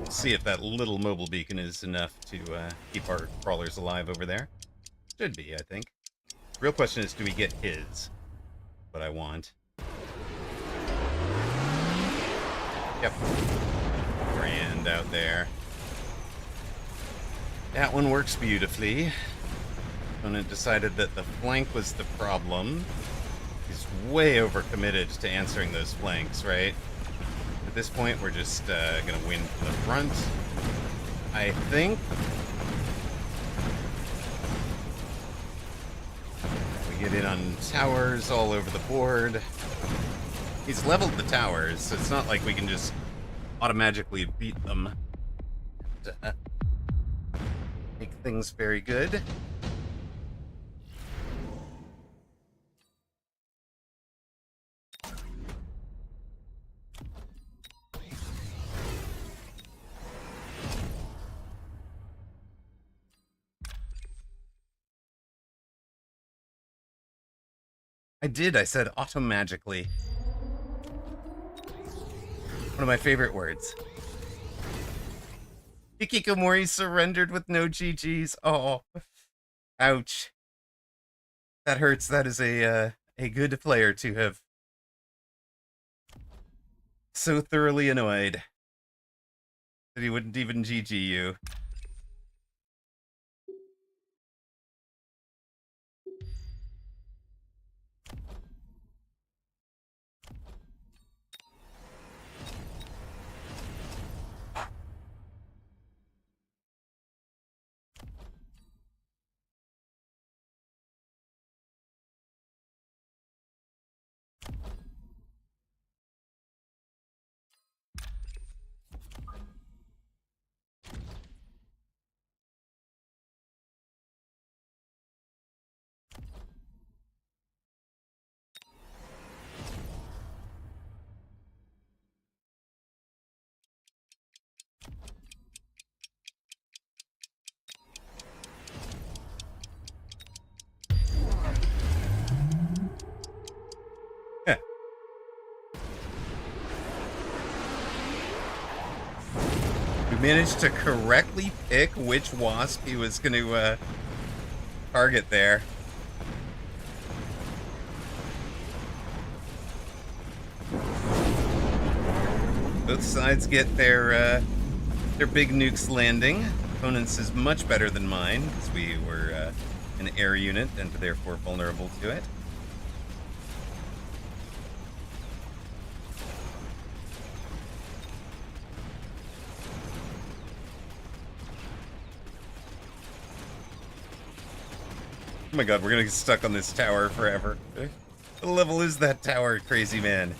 See if that little mobile beacon is enough to keep our crawlers alive over there. Should be, I think. Real question is, do we get his? What I want. Yep. Grand out there. That one works beautifully. Opponent decided that the flank was the problem. He's way overcommitted to answering those flanks, right? At this point, we're just gonna win from the front, I think. get in on towers all over the board. He's leveled the towers, so it's not like we can just automatically beat them. Make things very good. I said automagically. One of my favorite words. Hikikomori surrendered with no GGs. Oh, ouch. That hurts. That is a good player to have so thoroughly annoyed that he wouldn't even GG you. We managed to correctly pick which wasp he was going to target there. Both sides get their big nukes landing. Opponent's is much better than mine because we were an air unit and therefore vulnerable to it. Oh my god, we're gonna get stuck on this tower forever. What level is that tower, crazy man?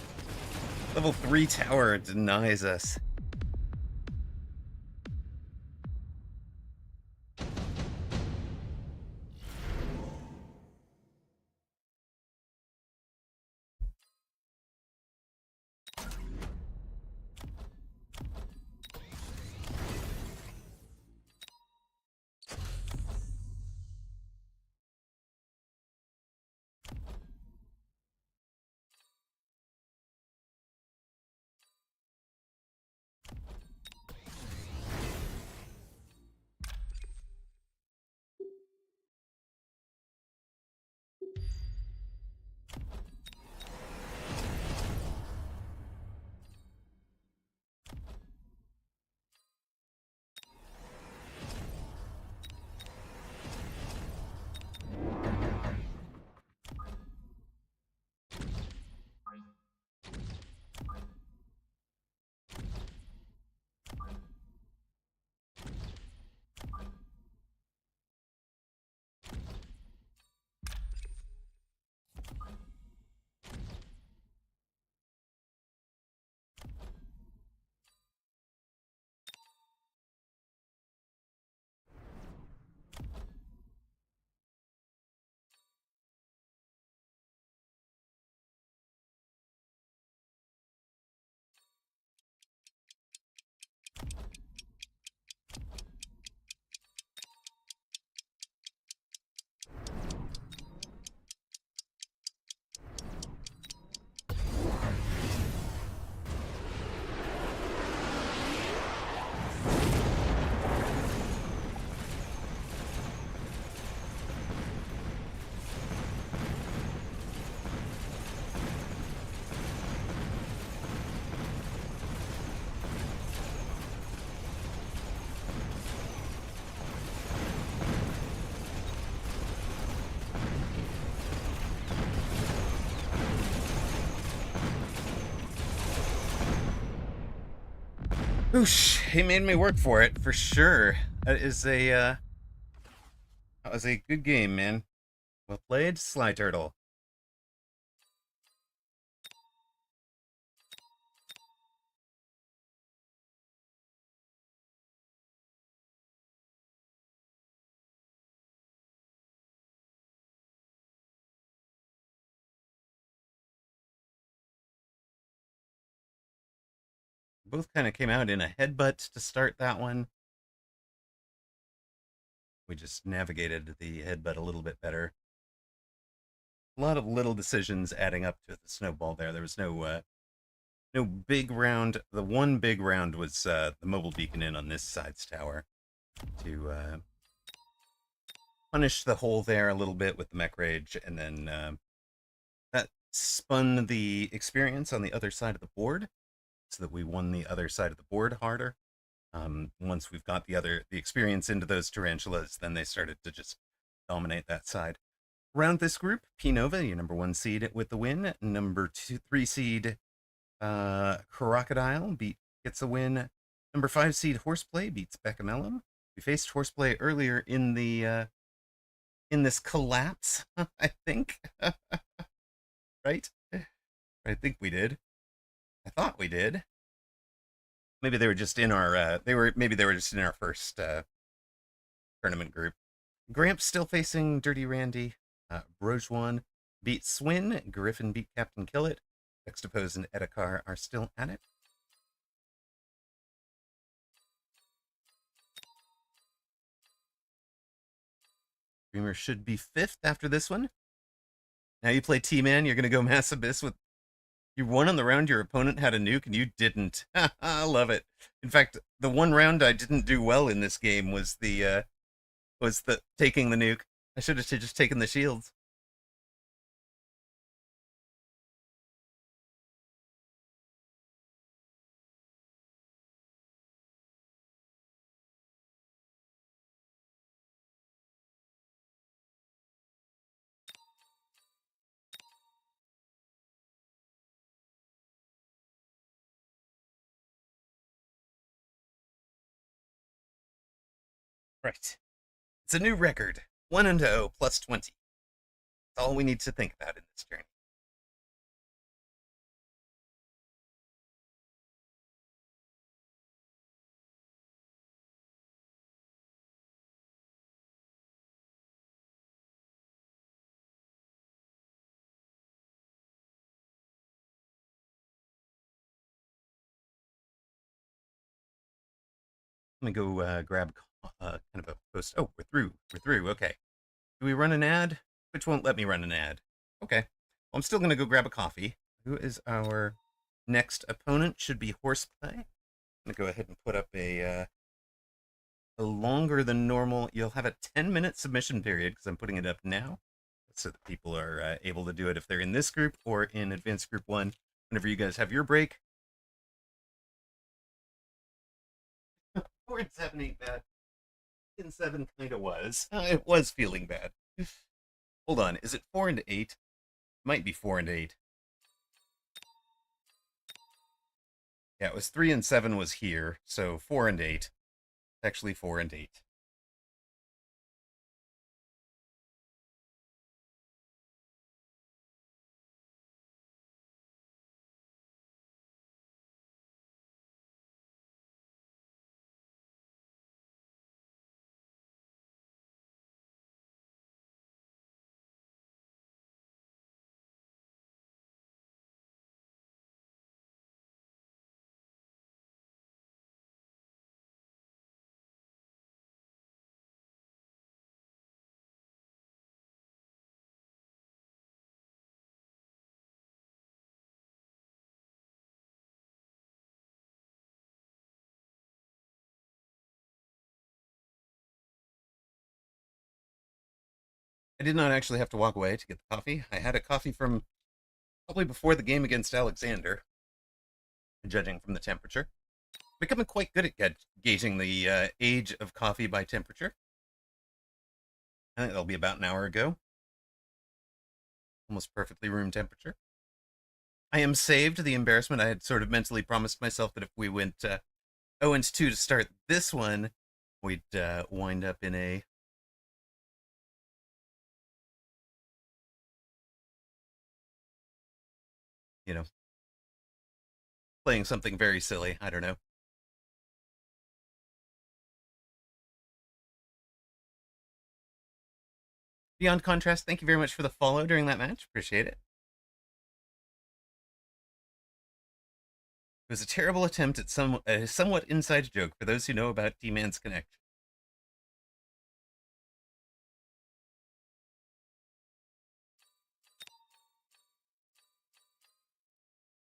Level 3 tower denies us. Oosh, he made me work for it, for sure. That was a good game, man. Well played, Sly Turtle. Both kind of came out in a headbutt to start that one. We just navigated the headbutt a little bit better. A lot of little decisions adding up to the snowball there. There was no big round. The one big round was the mobile beacon in on this side's tower to punish the hole there a little bit with the mech rage, and then that spun the experience on the other side of the board, so that we won the other side of the board harder. Once we've got the experience into those tarantulas, then they started to just dominate that side. Around this group, P Nova, your number 1 seed with the win. Number 3 seed Crocodile gets a win. Number 5 seed Horseplay beats Beccamelum. We faced Horseplay earlier in the in this collapse, I think. Right? I think we did. I thought we did. Maybe they were just in our maybe they were just in our first tournament group. Gramps still facing Dirty Randy. Brojwan beat Swin. Griffin beat Captain Killit. Juxtapose and Edakar are still at it. Dreamer should be 5th after this one. Now you play T-Man, you're going to go Mass Abyss with... You won on the round your opponent had a nuke and you didn't. I love it. In fact, the one round I didn't do well in this game was the taking the nuke. I should have just taken the shields. Right. It's a new record. 1-0 plus 20. That's all we need to think about in this journey. Let me go grab kind of a post. Oh, we're through. We're through. Okay. Do we run an ad? Which won't let me run an ad? Okay. Well, I'm still going to go grab a coffee. Who is our next opponent? Should be Horseplay. I'm going to go ahead and put up a longer than normal. You'll have a 10-minute submission period because I'm putting it up now so that people are able to do it if they're in this group or in Advanced Group 1. Whenever you guys have your break. 4 and 7 ain't bad. 6 and 7 kind of was. It was feeling bad. Hold on, is it 4 and 8? Might be 4 and 8. Yeah, it was 3 and 7 was here, so 4 and 8. Actually 4 and 8. I did not actually have to walk away to get the coffee. I had a coffee from probably before the game against Alexander, judging from the temperature. Becoming quite good at gauging the age of coffee by temperature. I think that'll be about an hour ago. Almost perfectly room temperature. I am saved the embarrassment. I had sort of mentally promised myself that if we went 0-2 to start this one, we'd wind up in a you know, playing something very silly. I don't know. Beyond Contrast, thank you very much for the follow during that match. Appreciate it. It was a terrible attempt at a somewhat inside joke for those who know about D-Man's connection.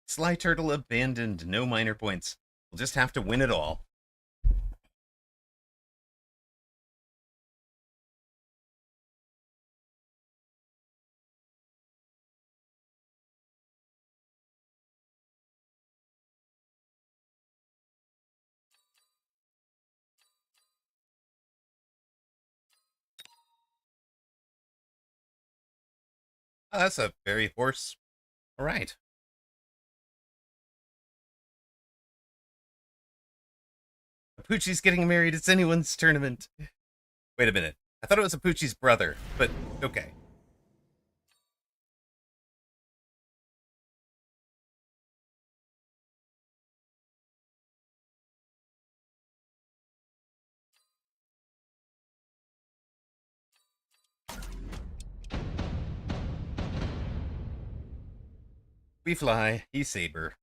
Sly Turtle abandoned, no minor points. We'll just have to win it all. Oh, that's a very horse. All right. Poochie's getting married. It's anyone's tournament. Wait a minute. I thought it was Poochie's brother, but okay. We fly. He's Saber.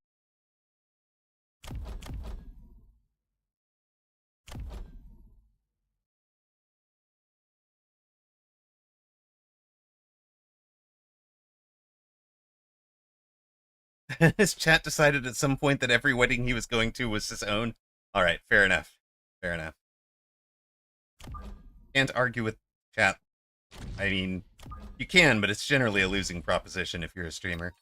His chat decided at some point that every wedding he was going to was his own. All right, fair enough. Fair enough. Can't argue with chat. I mean, you can, but it's generally a losing proposition if you're a streamer.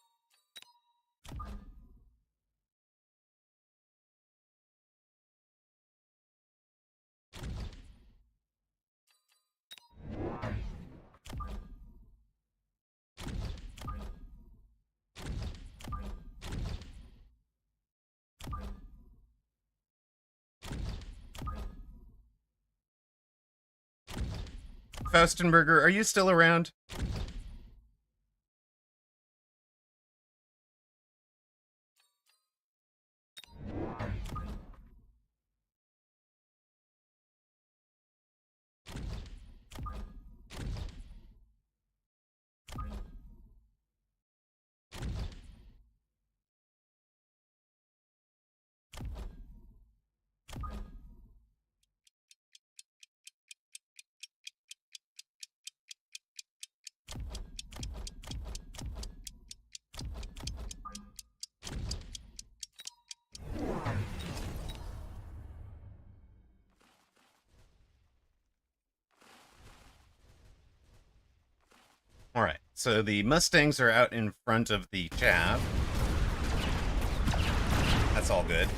Faustenberger, are you still around? All right, so the Mustangs are out in front of the Chav. That's all good.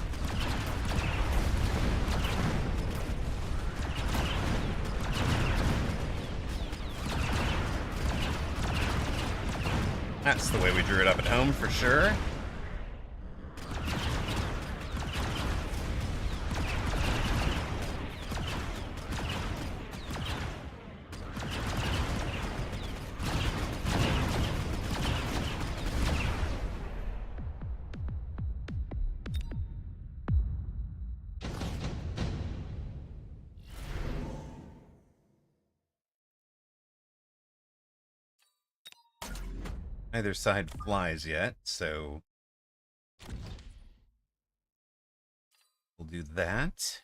That's the way we drew it up at home for sure. Neither side flies yet, so we'll do that.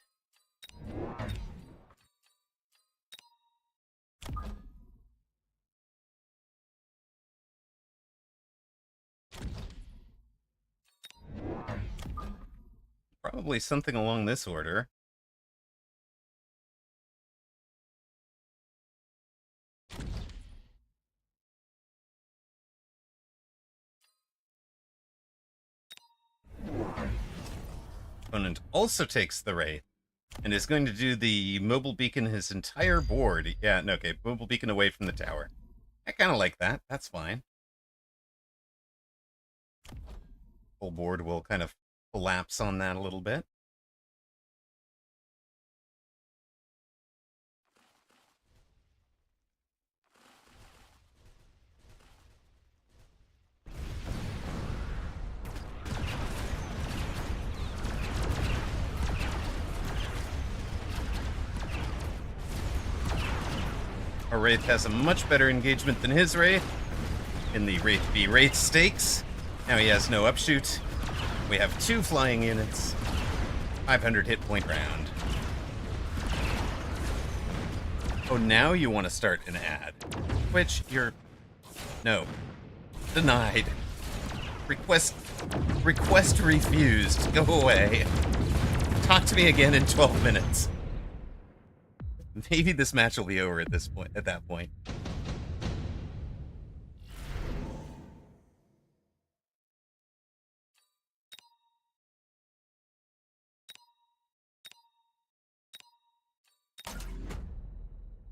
Probably something along this order. Opponent also takes the Wraith and is going to do the mobile beacon his entire board. Yeah, no, okay, mobile beacon away from the tower. I kind of like that. That's fine. Full board will kind of collapse on that a little bit. Our Wraith has a much better engagement than his Wraith in the Wraith v Wraith stakes. Now he has no upshoot. We have 2 flying units. 500 hit point round. Oh, now you want to start an ad. Which you're... No. Denied. Request refused. Go away. Talk to me again in 12 minutes. Maybe this match will be over at that point.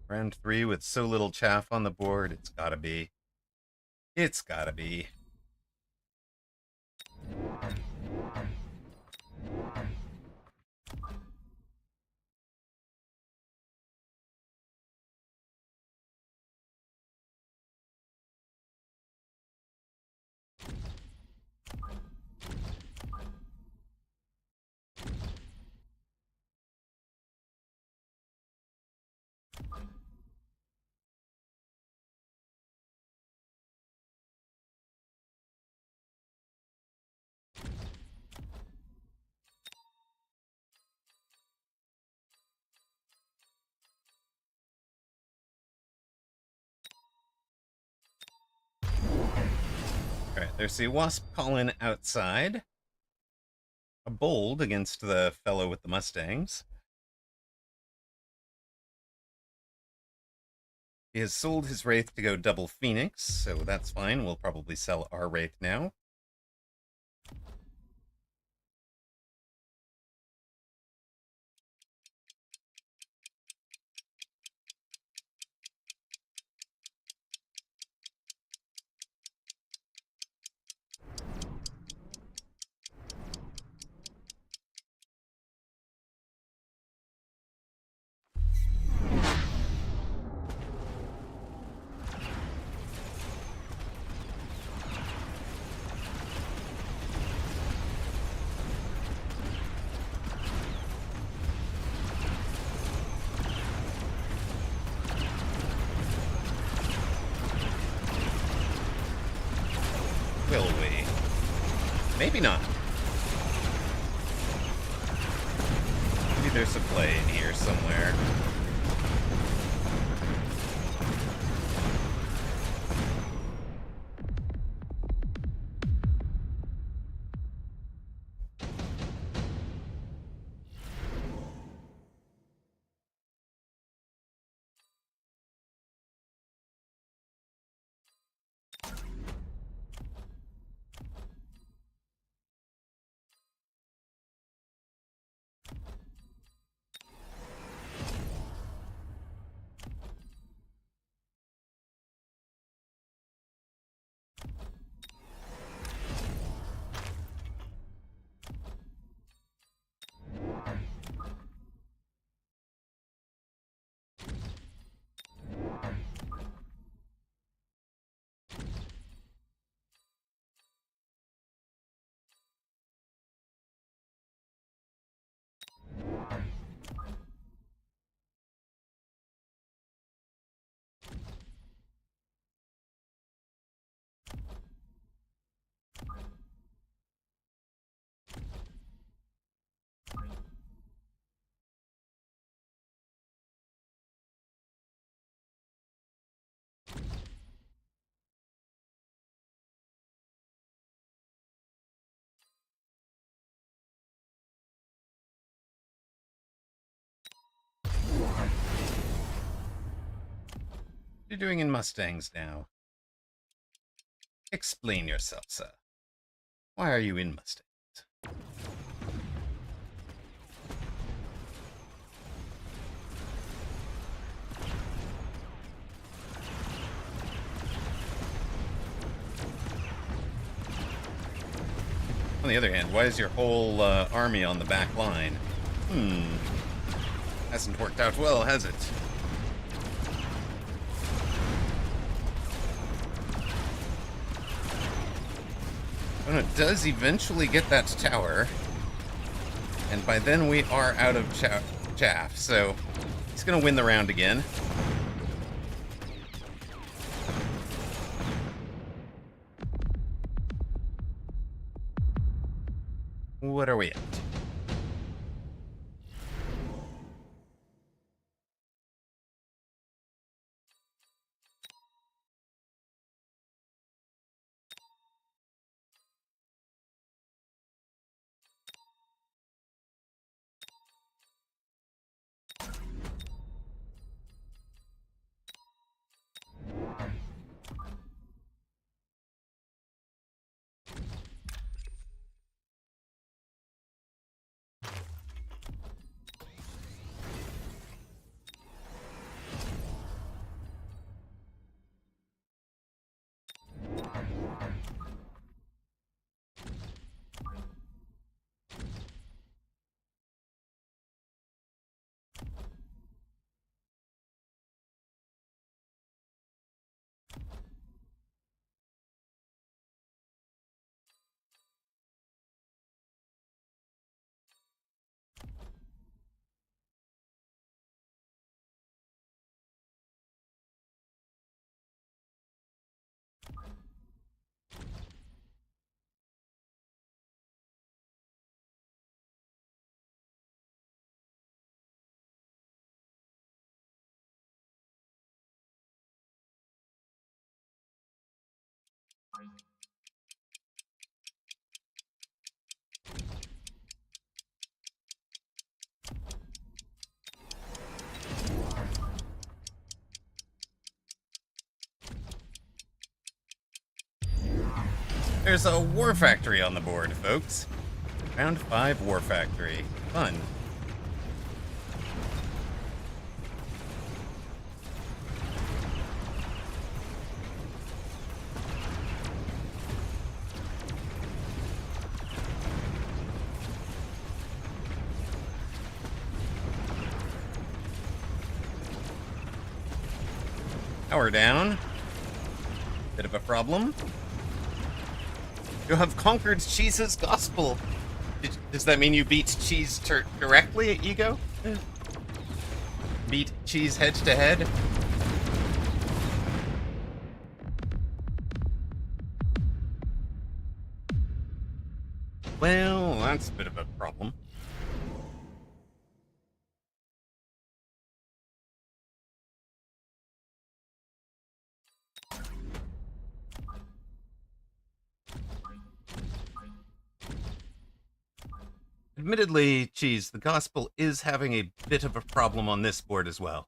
Round 3 with so little chaff on the board, it's gotta be. It's gotta be. Alright, there's the Wasp Colin outside. A bold against the fellow with the Mustangs. He has sold his Wraith to go double Phoenix, so that's fine. We'll probably sell our Wraith now. Will we? Maybe not. Maybe there's a play in here somewhere. What are you doing in Mustangs now? Explain yourself, sir. Why are you in Mustangs? On the other hand, why is your whole army on the back line? Hasn't worked out well, has it? When it does eventually get that tower, and by then we are out of chaff, so he's going to win the round again. What are we at? There's a war factory on the board, folks. Round 5 war factory. Fun. Power down. Bit of a problem. You have conquered Cheese's gospel. Does that mean you beat Cheese directly at Ego? Beat Cheese head to head? Well, that's a bit of a problem. Admittedly, Cheese, the gospel is having a bit of a problem on this board as well.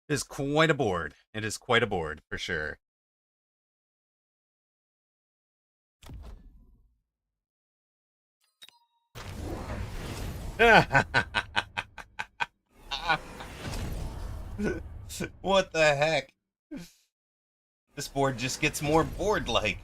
It is quite a board. It is quite a board, for sure. What the heck? This board just gets more board-like.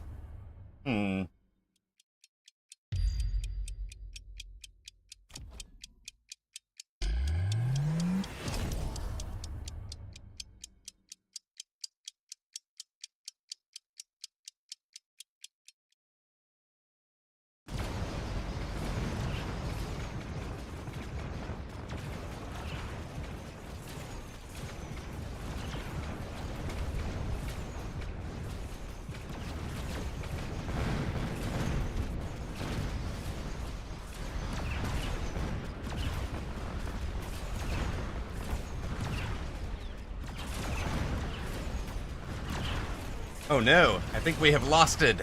Oh no, I think we have lost it.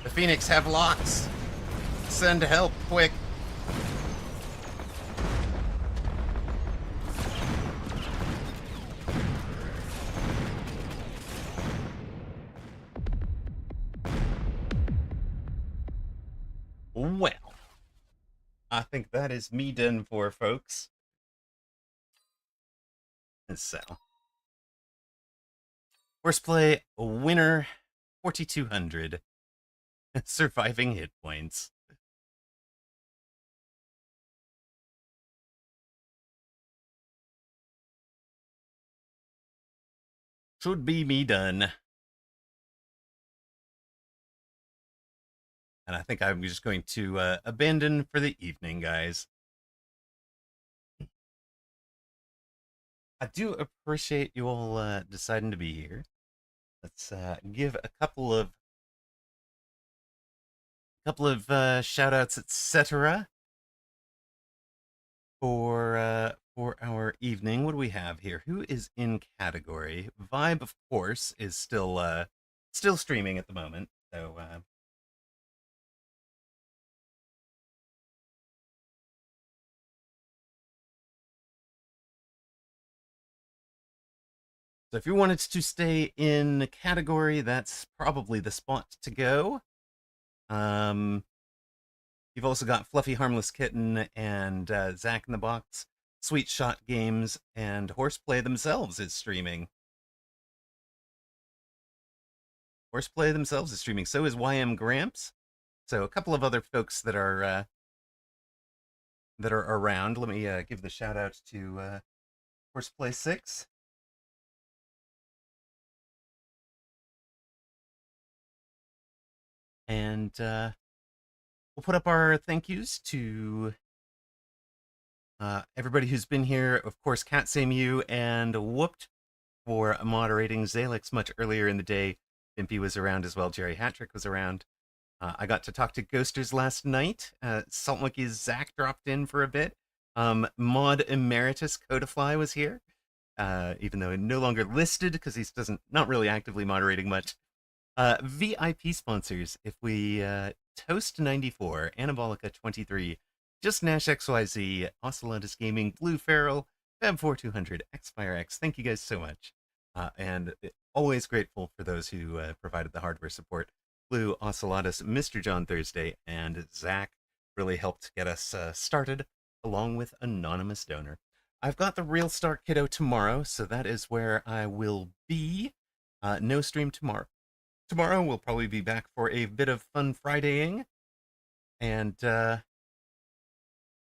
The Phoenix have locks. Send help, quick. Well, I think that is me done for, folks. So, horseplay winner 4,200. Surviving hit points. Should be me done. And I think I'm just going to abandon for the evening, guys. I do appreciate you all deciding to be here. Let's give a couple of shout outs, etc. For our evening. What do we have here? Who is in category? Vibe, of course, is still streaming at the moment. So if you wanted to stay in category, that's probably the spot to go. You've also got Fluffy Harmless Kitten and Zach in the Box, Sweet Shot Games, and Horseplay themselves is streaming. Horseplay themselves is streaming. So is YM Gramps. So a couple of other folks that are around. Let me give the shout out to Horseplay 6. And we'll put up our thank yous to everybody who's been here. Of course, Cat Same You and Whooped for moderating. Zalix much earlier in the day. Impy was around as well. Jerry Hattrick was around. I got to talk to Ghosters last night. Salt Monkey's Zach dropped in for a bit. Mod Emeritus Codifly was here, even though no longer listed because he's not really actively moderating much. VIP sponsors, if we Toast 94, Anabolica 23, Just Nash XYZ, Ocelotus Gaming, Blue Feral, Fab4200, XFireX, thank you guys so much. And always grateful for those who provided the hardware support. Blue, Ocelotus, Mr. John Thursday, and Zach really helped get us started, along with Anonymous Donor. I've got the Real Start Kiddo tomorrow, so that is where I will be. No stream tomorrow. Tomorrow we'll probably be back for a bit of fun Fridaying. And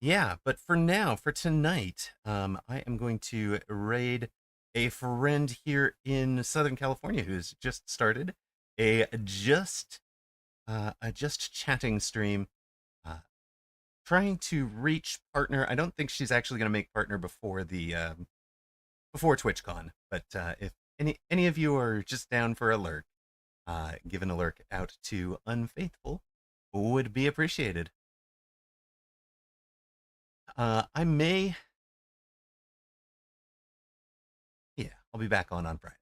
yeah, but for now, for tonight, I am going to raid a friend here in Southern California who's just started a just chatting stream, trying to reach partner. I don't think she's actually going to make partner before the before TwitchCon, but if any of you are just down for a lurk, give an alert out to Unfaithful would be appreciated. I may, yeah, I'll be back on Friday.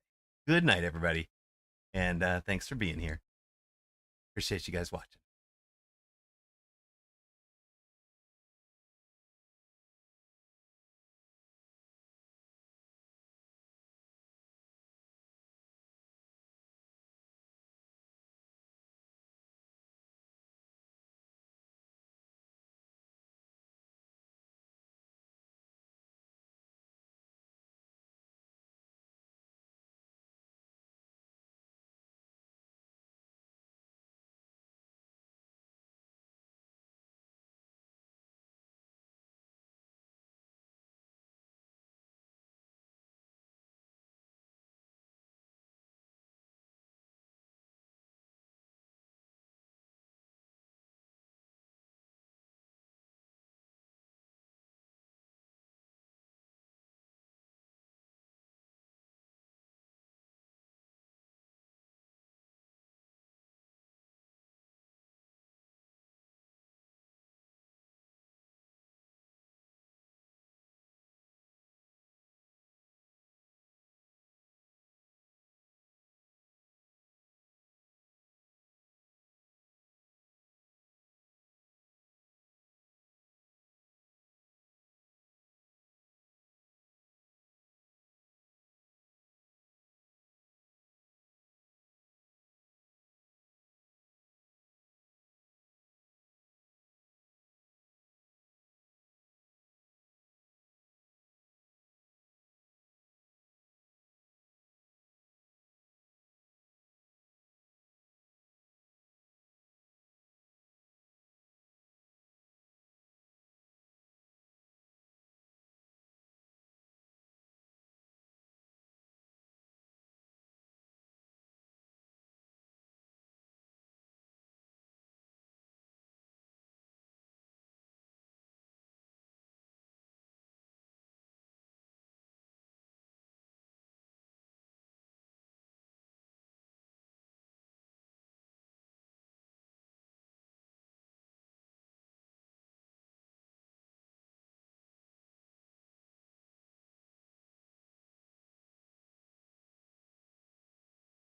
Good night, everybody, and thanks for being here. Appreciate you guys watching.